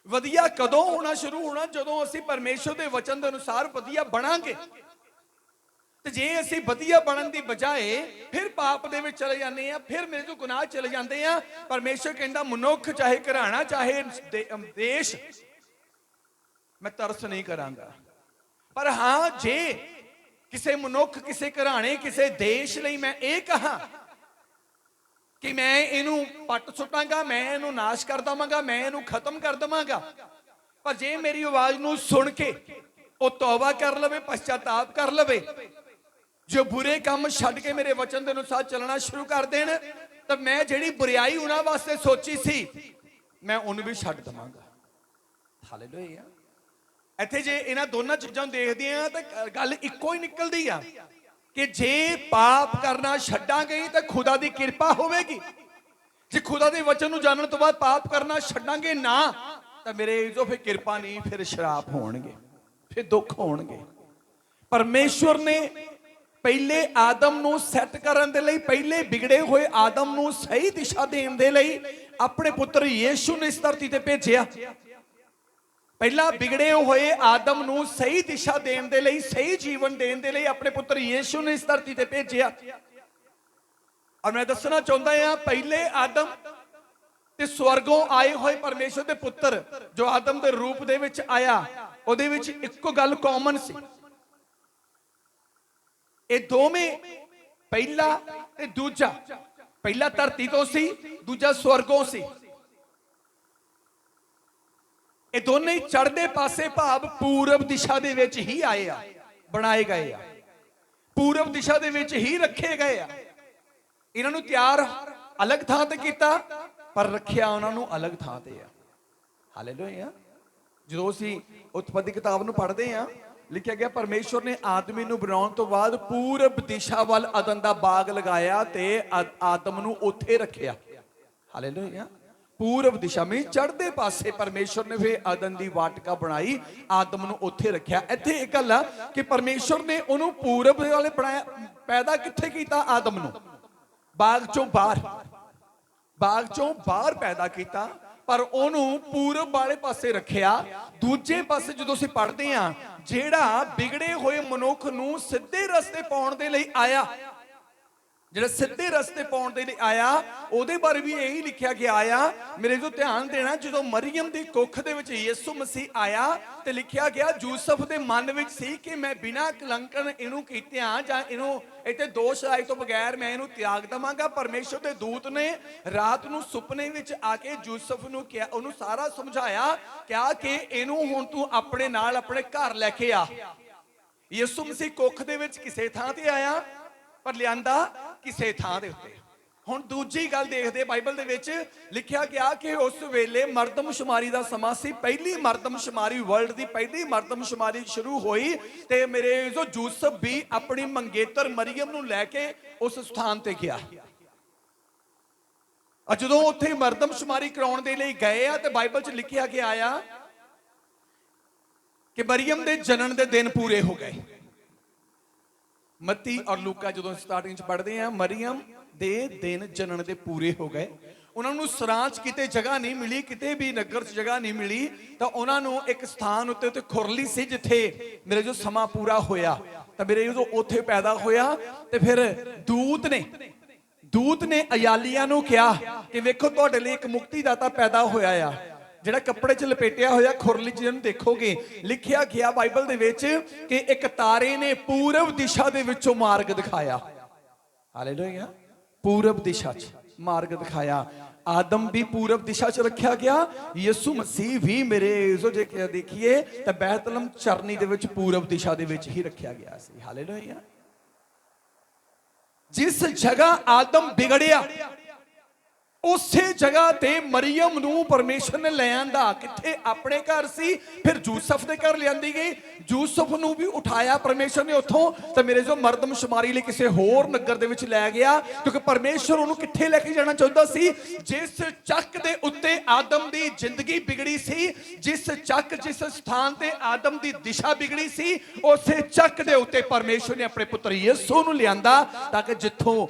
ਵਧੀਆ ਕਦੋਂ ਹੋਣਾ ਸ਼ੁਰੂ ਹੋਣਾ? ਜਦੋਂ ਅਸੀਂ ਪਰਮੇਸ਼ਰ ਦੇ ਵਚਨ ਦੇ ਅਨੁਸਾਰ ਵਧੀਆ ਬਣਾਂਗੇ। ਤੇ ਜੇ ਅਸੀਂ ਵਧੀਆ ਬਣਨ ਦੀ ਬਜਾਏ ਫਿਰ ਪਾਪ ਦੇ ਵਿੱਚ ਚਲੇ ਜਾਂਦੇ ਆ, ਫਿਰ ਮੇਰੇ ਤੋਂ ਗੁਨਾਹ ਚਲੇ ਜਾਂਦੇ ਆ। ਪਰਮੇਸ਼ਰ ਕਹਿੰਦਾ ਮਨੁੱਖ ਚਾਹੇ ਘਰਾਣਾ ਚਾਹੇ ਦੇਸ਼, ਮੈਂ ਤਰਸ ਨਹੀਂ ਕਰਾਂਗਾ। ਪਰ ਹਾਂ ਜੇ ਕਿਸੇ ਮਨੁੱਖ, ਕਿਸੇ ਘਰਾਣੇ, ਕਿਸੇ ਦੇਸ਼ ਲਈ ਮੈਂ ਇਹ ਕਹਾਂ ਕਿ ਮੈਂ ਇਹਨੂੰ ਪੱਟ ਸੁੱਟਾਂਗਾ, ਮੈਂ ਇਹਨੂੰ ਨਾਸ਼ ਕਰ ਦੇਵਾਂਗਾ, ਮੈਂ ਇਹਨੂੰ ਖਤਮ ਕਰ ਦੇਵਾਂਗਾ, ਪਰ ਜੇ ਮੇਰੀ ਆਵਾਜ਼ ਨੂੰ ਸੁਣ ਕੇ ਉਹ ਤੌਬਾ ਕਰ ਲਵੇ, ਪਛਤਾਤਾਪ ਕਰ ਲਵੇ, ਜੋ ਬੁਰੇ ਕੰਮ ਛੱਡ ਕੇ ਮੇਰੇ ਵਚਨ ਦੇ ਅਨੁਸਾਰ ਚੱਲਣਾ ਸ਼ੁਰੂ ਕਰ ਦੇਣ, ਤਾਂ ਮੈਂ ਜਿਹੜੀ ਬੁਰੀਾਈ ਉਹਨਾਂ ਵਾਸਤੇ ਸੋਚੀ ਸੀ ਮੈਂ ਉਹਨੂੰ ਵੀ ਛੱਡ ਦੇਵਾਂਗਾ। ਹਾਲੇਲੂਇਆ। ਇੱਥੇ ਜੇ ਇਹਨਾਂ ਦੋਨਾਂ ਚੀਜ਼ਾਂ ਨੂੰ ਦੇਖਦੇ ਆ ਤਾਂ ਗੱਲ ਇੱਕੋ ਹੀ ਨਿਕਲਦੀ ਆ ਕਿ ਜੇ ਪਾਪ ਕਰਨਾ ਛੱਡਾਂਗੇ ਤਾਂ ਖੁਦਾ ਦੀ ਕਿਰਪਾ ਹੋਵੇਗੀ। ਜੇ ਖੁਦਾ ਦੇ ਵਚਨ ਨੂੰ ਜਾਣਨ ਤੋਂ ਬਾਅਦ ਪਾਪ ਕਰਨਾ ਛੱਡਾਂਗੇ ਨਾ, ਤਾਂ ਮੇਰੇ ਜੋ ਫਿਰ ਕਿਰਪਾ ਨਹੀਂ, ਫਿਰ ਸ਼ਰਾਪ ਹੋਣਗੇ, ਫਿਰ ਦੁੱਖ ਹੋਣਗੇ। ਪਰਮੇਸ਼ਵਰ ਨੇ ਪਹਿਲੇ ਆਦਮ ਨੂੰ ਸੈੱਟ ਕਰਨ ਦੇ ਲਈ, ਪਹਿਲੇ ਵਿਗੜੇ ਹੋਏ ਆਦਮ ਨੂੰ ਸਹੀ ਦਿਸ਼ਾ ਦੇਣ ਦੇ ਲਈ ਆਪਣੇ ਪੁੱਤਰ ਯੀਸ਼ੂ ਨੂੰ ਇਸ ਧਰਤੀ ਤੇ ਭੇਜਿਆ। ਪਹਿਲਾਂ ਵਿਗੜੇ ਹੋਏ ਆਦਮ ਨੂੰ ਸਹੀ ਦਿਸ਼ਾ ਦੇਣ ਦੇ ਲਈ, ਸਹੀ ਜੀਵਨ ਦੇਣ ਦੇ ਲਈ ਆਪਣੇ ਪੁੱਤਰ ਯੀਸ਼ੂ ਨੇ ਇਸ ਧਰਤੀ ਤੇ ਭੇਜਿਆ। ਔਰ ਮੈਂ ਦੱਸਣਾ ਚਾਹੁੰਦਾ ਹਾਂ, ਪਹਿਲੇ ਆਦਮ ਤੇ ਸਵਰਗੋਂ ਆਏ ਹੋਏ ਪਰਮੇਸ਼ਰ ਦੇ ਪੁੱਤਰ ਜੋ ਆਦਮ ਦੇ ਰੂਪ ਦੇ ਵਿੱਚ ਆਇਆ, ਉਹਦੇ ਵਿੱਚ ਇੱਕੋ ਗੱਲ ਕਾਮਨ ਸੀ। ਇਹ ਦੋਵੇਂ, ਪਹਿਲਾ ਤੇ ਦੂਜਾ, ਪਹਿਲਾ ਧਰਤੀ ਤੋਂ ਸੀ, ਦੂਜਾ ਸਵਰਗੋਂ ਸੀ। ਇਹ ਦੋਨੇ ਹੀ ਚੜ੍ਹਦੇ ਪਾਸੇ ਭਾਵ ਪੂਰਬ ਦਿਸ਼ਾ ਦੇ ਵਿੱਚ ਹੀ ਆਏ ਆ, ਬਣਾਏ ਗਏ ਆ, ਪੂਰਬ ਦਿਸ਼ਾ ਦੇ ਵਿੱਚ ਹੀ ਰੱਖੇ ਗਏ ਆ। ਇਹਨਾਂ ਨੂੰ ਤਿਆਰ ਅਲੱਗ ਥਾਂ ਤੇ ਕੀਤਾ, ਪਰ ਰੱਖਿਆ ਉਹਨਾਂ ਨੂੰ ਅਲੱਗ ਥਾਂ ਤੇ ਆ। ਹਾਲੇਲੂਇਆ। ਜਦੋਂ ਅਸੀਂ ਉਤਪਤੀ ਕਿਤਾਬ ਨੂੰ ਪੜ੍ਹਦੇ ਆ, ਲਿਖਿਆ ਗਿਆ ਪਰਮੇਸ਼ਵਰ ਨੇ ਆਦਮੀ ਨੂੰ ਬਣਾਉਣ ਤੋਂ ਬਾਅਦ ਪੂਰਬ ਦਿਸ਼ਾ ਵੱਲ ਅਦਨ ਦਾ ਬਾਗ ਲਗਾਇਆ ਤੇ ਆਦਮ ਨੂੰ ਉੱਥੇ ਰੱਖਿਆ। ਹਾਲੇਲੂਇਆ। ਪੂਰਬ ਦਿਸ਼ਾ ਵਿੱਚ ਚੜ੍ਹਦੇ ਪਾਸੇ ਪਰਮੇਸ਼ਵਰ ਨੇ ਫਿਰ ਆਦਮ ਦੀ ਵਾਟਕਾ ਬਣਾਈ, ਆਦਮ ਨੂੰ ਉੱਥੇ ਰੱਖਿਆ। ਇੱਥੇ ਇੱਕ ਗੱਲ ਆ ਕਿ ਪਰਮੇਸ਼ਵਰ ਨੇ ਉਹਨੂੰ ਪੂਰਬ ਵਾਲੇ ਬਣਾਇਆ, ਪੈਦਾ ਕਿੱਥੇ ਕੀਤਾ? ਆਦਮ ਨੂੰ ਬਾਗ ਚੋਂ ਬਾਹਰ ਪੈਦਾ ਕੀਤਾ, ਪਰ ਉਹਨੂੰ ਪੂਰਬ ਵਾਲੇ ਪਾਸੇ ਰੱਖਿਆ। ਦੂਜੇ ਪਾਸੇ ਜਦੋਂ ਅਸੀਂ ਪੜ੍ਹਦੇ ਹਾਂ, ਜਿਹੜਾ ਵਿਗੜੇ ਹੋਏ ਮਨੁੱਖ ਨੂੰ ਸਿੱਧੇ ਰਸਤੇ ਪਾਉਣ ਦੇ ਲਈ ਆਇਆ, ਜਿਹੜਾ ਸਿੱਧੇ ਰਸਤੇ ਪਾਉਣ ਦੇ ਲਈ ਆਇਆ, ਉਹਦੇ ਬਾਰੇ ਵੀ ਇਹੀ ਲਿਖਿਆ ਗਿਆ ਆ। ਮੇਰੇ ਜੋ ਧਿਆਨ ਦੇਣਾ, ਜਦੋਂ ਮਰੀਅਮ ਦੀ ਕੁੱਖ ਦੇ ਵਿੱਚ ਯਿਸੂ ਮਸੀਹ ਆਇਆ ਤੇ ਲਿਖਿਆ ਗਿਆ ਯੂਸਫ ਦੇ ਮਨ ਵਿੱਚ ਸੀ ਕਿ ਮੈਂ ਬਿਨਾਂ ਕਲੰਕਣ ਇਹਨੂੰ ਕੀਤਿਆਂ ਜਾਂ ਇਹਨੂੰ ਇੱਥੇ ਦੋਸ਼ ਆਏ ਤੋਂ ਬਗੈਰ ਮੈਂ ਇਹਨੂੰ ਤਿਆਗ ਦਵਾਂਗਾ। ਪਰਮੇਸ਼ਰ ਦੇ ਦੂਤ ਨੇ ਰਾਤ ਨੂੰ ਸੁਪਨੇ ਵਿੱਚ ਆ ਕੇ ਯੂਸਫ ਨੂੰ ਕਿਹਾ, ਉਹਨੂੰ ਸਾਰਾ ਸਮਝਾਇਆ, ਕਿਹਾ ਕਿ ਇਹਨੂੰ ਹੁਣ ਤੂੰ ਆਪਣੇ ਨਾਲ ਆਪਣੇ ਘਰ ਲੈ ਕੇ ਆ। ਯਿਸੂ ਮਸੀਹ ਕੁੱਖ ਦੇ ਵਿੱਚ ਕਿਸੇ ਥਾਂ ਤੇ ਆਇਆ, ਪਰ ਲਿਆਂਦਾ ਕਿਸੇ ਥਾਂ ਦੇ ਉੱਤੇ। ਹੁਣ ਦੂਜੀ ਗੱਲ ਦੇਖਦੇ, ਬਾਈਬਲ ਦੇ ਵਿੱਚ ਲਿਖਿਆ ਗਿਆ ਕਿ ਉਸ ਵੇਲੇ ਮਰਦਮਸ਼ੁਮਾਰੀ ਦਾ ਸਮਾਂ ਸੀ। ਪਹਿਲੀ ਮਰਦਮਸ਼ੁਮਾਰੀ, ਵਰਲਡ ਦੀ ਪਹਿਲੀ ਮਰਦਮਸ਼ੁਮਾਰੀ ਸ਼ੁਰੂ ਹੋਈ ਤੇ ਮੇਰੇ ਜੋ ਯੂਸਫ ਵੀ ਆਪਣੀ ਮੰਗੇਤਰ ਮਰੀਅਮ ਨੂੰ ਲੈ ਕੇ ਉਸ ਸਥਾਨ ਤੇ ਗਿਆ। ਜਦੋਂ ਉੱਥੇ ਮਰਦਮਸ਼ੁਮਾਰੀ ਕਰਾਉਣ ਦੇ ਲਈ ਗਏ ਆ ਤੇ ਬਾਈਬਲ 'ਚ ਲਿਖਿਆ ਗਿਆ ਆ ਕਿ ਮਰੀਅਮ ਦੇ ਜਨਮ ਦੇ ਦਿਨ ਪੂਰੇ ਹੋ ਗਏ। ਮੱਤੀ ਔਰ ਲੂਕਾ ਜਦੋਂ ਸਟਾਰਟਿੰਗ 'ਚ ਪੜ੍ਹਦੇ ਆ, ਮਰੀਅਮ ਦੇ ਦਿਨ ਜਨਮ ਦੇ ਪੂਰੇ ਹੋ ਗਏ। ਉਹਨਾਂ ਨੂੰ ਸਰਾਂ 'ਚ ਕਿਤੇ ਜਗ੍ਹਾ ਨਹੀਂ ਮਿਲੀ, ਕਿਤੇ ਵੀ ਨਗਰ 'ਚ ਜਗ੍ਹਾ ਨਹੀਂ ਮਿਲੀ, ਤਾਂ ਉਹਨਾਂ ਨੂੰ ਇੱਕ ਸਥਾਨ ਉੱਤੇ ਖੁਰਲੀ ਸੀ ਜਿੱਥੇ ਮੇਰੇ ਜੋ ਸਮਾਂ ਪੂਰਾ ਹੋਇਆ ਤਾਂ ਮੇਰੇ ਜਦੋਂ ਉੱਥੇ ਪੈਦਾ ਹੋਇਆ। ਤੇ ਫਿਰ ਦੂਤ ਨੇ ਅਯਾਲੀਆ ਨੂੰ ਕਿਹਾ ਕਿ ਵੇਖੋ ਤੁਹਾਡੇ ਲਈ ਇੱਕ ਮੁਕਤੀਦਾਤਾ ਪੈਦਾ ਹੋਇਆ ਆ, ਜਿਹੜਾ ਕੱਪੜੇ 'ਚ ਲਪੇਟਿਆ ਹੋਇਆ ਖੁਰਲੀ 'ਚ ਜਿਹਨੂੰ ਦੇਖੋਗੇ। ਲਿਖਿਆ ਗਿਆ ਬਾਈਬਲ ਦੇ ਵਿੱਚ ਕਿ ਇੱਕ ਤਾਰੇ ਨੇ ਪੂਰਬ ਦਿਸ਼ਾ ਦੇ ਵਿੱਚੋਂ ਮਾਰਗ ਦਿਖਾਇਆ। ਹਾਲੇਲੂਇਆ। ਪੂਰਬ ਦਿਸ਼ਾ 'ਚ ਮਾਰਗ ਦਿਖਾਇਆ। ਆਦਮ ਵੀ ਪੂਰਬ ਦਿਸ਼ਾ 'ਚ ਰੱਖਿਆ ਗਿਆ, ਯਿਸੂ ਮਸੀਹ ਵੀ ਮੇਰੇ ਜੋ ਜੇ ਦੇਖੀਏ ਤਾਂ ਬੈਤਲਹਮ ਚਰਨੀ ਦੇ ਵਿੱਚ ਪੂਰਬ ਦਿਸ਼ਾ ਦੇ ਵਿੱਚ ਹੀ ਰੱਖਿਆ ਗਿਆ ਸੀ। ਹਾਲੇਲੂਇਆ। ਜਿਸ ਜਗ੍ਹਾ ਆਦਮ ਵਿਗੜਿਆ, ਉਸੇ ਜਗ੍ਹਾ ਤੇ ਮਰੀਅਮ ਨੂੰ ਪਰਮੇਸ਼ਰ ਨੇ ਲੈ ਆਂਦਾ। ਕਿੱਥੇ? ਆਪਣੇ ਘਰ ਸੀ, ਫਿਰ ਯੂਸਫ ਦੇ ਘਰ ਲਿਆਂਦੀ ਗਈ। ਯੂਸਫ ਨੂੰ ਵੀ ਉਠਾਇਆ ਪਰਮੇਸ਼ਰ ਨੇ ਉੱਥੋਂ, ਤੇ ਮੇਰੇ ਜੋ ਮਰਦਮਸ਼ੁਮਾਰੀ ਲਈ ਕਿਸੇ ਹੋਰ ਨਗਰ ਦੇ ਵਿੱਚ ਲੈ ਗਿਆ, ਕਿਉਂਕਿ ਪਰਮੇਸ਼ਰ ਉਹਨੂੰ ਕਿੱਥੇ ਲੈ ਕੇ ਜਾਣਾ ਚਾਹੁੰਦਾ ਸੀ? ਜਿਸ ਚੱਕ ਦੇ ਉੱਤੇ ਆਦਮ ਦੀ ਜ਼ਿੰਦਗੀ ਵਿਗੜੀ ਸੀ, ਜਿਸ ਸਥਾਨ ਤੇ ਆਦਮ ਦੀ ਦਿਸ਼ਾ ਵਿਗੜੀ ਸੀ, ਉਸੇ ਚੱਕ ਦੇ ਉੱਤੇ ਪਰਮੇਸ਼ਰ ਨੇ ਆਪਣੇ ਪੁੱਤਰ ਯਿਸੂ ਨੂੰ ਲਿਆਂਦਾ, ਤਾਂ ਕਿ ਜਿੱਥੋਂ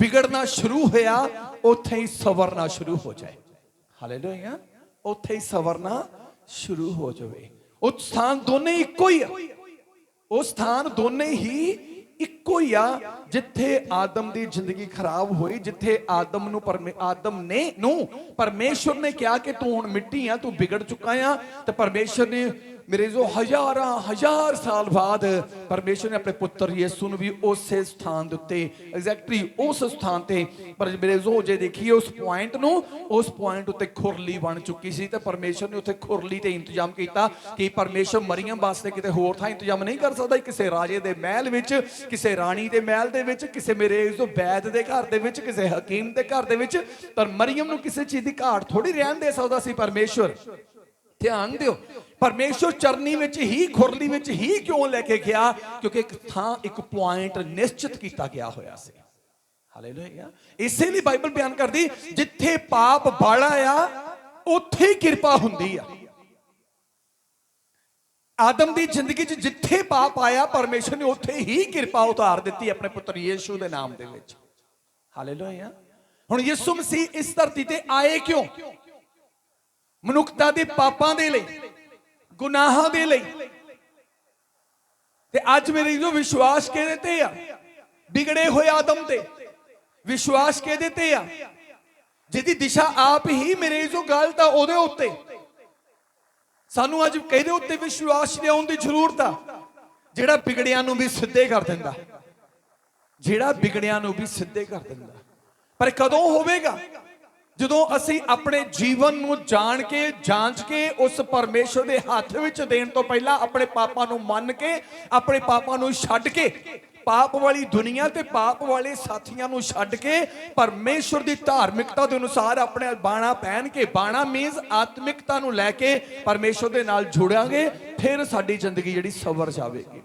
ਵਿਗੜਨਾ ਸ਼ੁਰੂ ਹੋਇਆ ਉੱਥੇ ਹੀ ਸਵਰਨਾ ਸ਼ੁਰੂ ਹੋ ਜਾਏ। ਹਾਲੇਲੂਇਆ। ਉੱਥੇ ਹੀ ਸਵਰਨਾ ਸ਼ੁਰੂ ਹੋ ਜਾਵੇ। ਉਹ ਸਥਾਨ ਦੋਨੇ ਇੱਕੋ ਹੀ ਆ, ਉਹ ਸਥਾਨ ਦੋਨੇ ਹੀ ਇੱਕੋ ਹੀ ਆ ਜਿੱਥੇ ਆਦਮ ਦੀ ਜ਼ਿੰਦਗੀ ਖਰਾਬ ਹੋਈ, ਜਿੱਥੇ ਆਦਮ ਨੂੰ ਪਰਮੇਸ਼ਰ ਨੇ ਕਿਹਾ ਕਿ ਤੂੰ ਹੁਣ ਮਿੱਟੀ ਆ, ਤੂੰ ਵਿਗੜ ਚੁੱਕਾ ਆ। ਤੇ ਪਰਮੇਸ਼ਰ ਨੇ ਮੇਰੇ ਜੋ ਹਜ਼ਾਰ ਸਾਲ ਬਾਅਦ ਪਰਮੇਸ਼ਰ ਨੇ ਆਪਣੇ ਪੁੱਤਰ ਯਿਸੂ ਨੂੰ ਵੀ ਉਸੇ ਸਥਾਨ ਦੇ ਉੱਤੇ, ਐਗਜ਼ੈਕਟਲੀ ਉਸ ਸਥਾਨ ਤੇ, ਪਰ ਮੇਰੇ ਜੋ ਜੇ ਦੇਖੀਏ ਉਸ ਪੁਆਇੰਟ ਉੱਤੇ ਖੁਰਲੀ ਬਣ ਚੁੱਕੀ ਸੀ, ਤੇ ਪਰਮੇਸ਼ਰ ਨੇ ਉੱਥੇ ਖੁਰਲੀ ਤੇ ਇੰਤਜ਼ਾਮ ਕੀਤਾ ਕਿ ਪਰਮੇਸ਼ਰ ਮਰੀਅਮ ਵਾਸਤੇ ਕਿਤੇ ਹੋਰ ਥਾਂ ਇੰਤਜ਼ਾਮ ਨਹੀਂ ਕਰ ਸਕਦਾ? ਕਿਸੇ ਰਾਜੇ ਦੇ ਮਹਿਲ ਵਿੱਚ, ਕਿਸੇ ਰਾਣੀ ਦੇ ਮਹਿਲ ਦੇ ਵਿੱਚ, ਕਿਸੇ ਮੇਰੇ ਜੋ ਵੈਦ ਦੇ ਘਰ ਦੇ ਵਿੱਚ, ਕਿਸੇ ਹਕੀਮ ਦੇ ਘਰ ਦੇ ਵਿੱਚ, ਪਰ ਮਰੀਅਮ ਨੂੰ ਕਿਸੇ ਚੀਜ਼ ਦੀ ਘਾਟ ਥੋੜੀ ਰਹਿਣ ਦੇ ਸਕਦਾ ਸੀ ਪਰਮੇਸ਼ਰ। ਧਿਆਨ ਦਿਓ, ਪਰਮੇਸ਼ਰ ਚਰਨੀ ਵਿੱਚ ਹੀ, ਖੁਰਲੀ ਵਿੱਚ ਹੀ ਕਿਉਂ ਲੈ ਕੇ ਗਿਆ? ਕਿਉਂਕਿ ਇੱਕ ਥਾਂ, ਇੱਕ ਪੁਆਇੰਟ ਨਿਸ਼ਚਿਤ ਕੀਤਾ ਗਿਆ ਹੋਇਆ ਸੀ। ਹਾਲੇਲੂਇਆ। ਇਸੇ ਲਈ ਬਾਈਬਲ ਬਿਆਨ ਕਰਦੀ, ਜਿੱਥੇ ਪਾਪ ਬਾਲਾ ਆ ਉੱਥੇ ਹੀ ਕਿਰਪਾ ਹੁੰਦੀ ਆ। ਆਦਮ ਦੀ ਜ਼ਿੰਦਗੀ 'ਚ ਜਿੱਥੇ ਪਾਪ ਆਇਆ, ਪਰਮੇਸ਼ਰ ਨੇ ਉੱਥੇ ਹੀ ਕਿਰਪਾ ਉਤਾਰ ਦਿੱਤੀ ਆਪਣੇ ਪੁੱਤਰ ਯਿਸੂ ਦੇ ਨਾਮ ਦੇ ਵਿੱਚ। ਹਾਲੇਲੂਇਆ। ਹੁਣ ਯਿਸੂ ਮਸੀਹ ਇਸ ਧਰਤੀ ਤੇ ਆਏ ਕਿਉਂ? ਮਨੁੱਖਤਾ ਦੇ ਪਾਪਾਂ ਦੇ ਲਈ, ਗੁਨਾਹਾਂ ਦੇ ਲਈ। ਤੇ ਅੱਜ ਮੇਰੇ ਜੋ ਵਿਸ਼ਵਾਸ ਕਿਹਦੇ ਤੇ ਆ? ਵਿਗੜੇ ਹੋਏ ਆਦਮ ਤੇ ਵਿਸ਼ਵਾਸ ਕਿਹਦੇ ਤੇ ਆ? ਜਿਹਦੀ ਦਿਸ਼ਾ ਆਪ ਹੀ ਮੇਰੇ ਜੋ ਗਲਤ ਆ ਉਹਦੇ ਉੱਤੇ। ਸਾਨੂੰ ਅੱਜ ਕਿਹਦੇ ਉੱਤੇ ਵਿਸ਼ਵਾਸ ਲਿਆਉਣ ਦੀ ਜ਼ਰੂਰਤ ਆ? ਜਿਹੜਾ ਵਿਗੜਿਆਂ ਨੂੰ ਵੀ ਸਿੱਧੇ ਕਰ ਦਿੰਦਾ, ਜਿਹੜਾ ਵਿਗੜਿਆਂ ਨੂੰ ਵੀ ਸਿੱਧੇ ਕਰ ਦਿੰਦਾ। ਪਰ ਕਦੋਂ ਹੋਵੇਗਾ? ਜਦੋਂ ਅਸੀਂ ਆਪਣੇ ਜੀਵਨ ਨੂੰ ਜਾਣ ਕੇ, ਜਾਂਚ ਕੇ, ਉਸ ਪਰਮੇਸ਼ਰ ਦੇ ਹੱਥ ਵਿੱਚ ਦੇਣ ਤੋਂ ਪਹਿਲਾਂ ਆਪਣੇ ਪਾਪਾਂ ਨੂੰ ਮੰਨ ਕੇ, ਆਪਣੇ ਪਾਪਾਂ ਨੂੰ ਛੱਡ ਕੇ, ਪਾਪ ਵਾਲੀ ਦੁਨੀਆ ਤੇ ਪਾਪ ਵਾਲੇ ਸਾਥੀਆਂ ਨੂੰ ਛੱਡ ਕੇ, ਪਰਮੇਸ਼ਰ ਦੀ ਧਾਰਮਿਕਤਾ ਦੇ ਅਨੁਸਾਰ ਆਪਣੇ ਬਾਣਾ ਪਹਿਨ ਕੇ, ਬਾਣਾ ਮੀਨਸ ਆਤਮਿਕਤਾ ਨੂੰ ਲੈ ਕੇ ਪਰਮੇਸ਼ਰ ਦੇ ਨਾਲ ਜੁੜਾਂਗੇ, ਫਿਰ ਸਾਡੀ ਜ਼ਿੰਦਗੀ ਜਿਹੜੀ ਸਵਰ ਜਾਵੇਗੀ।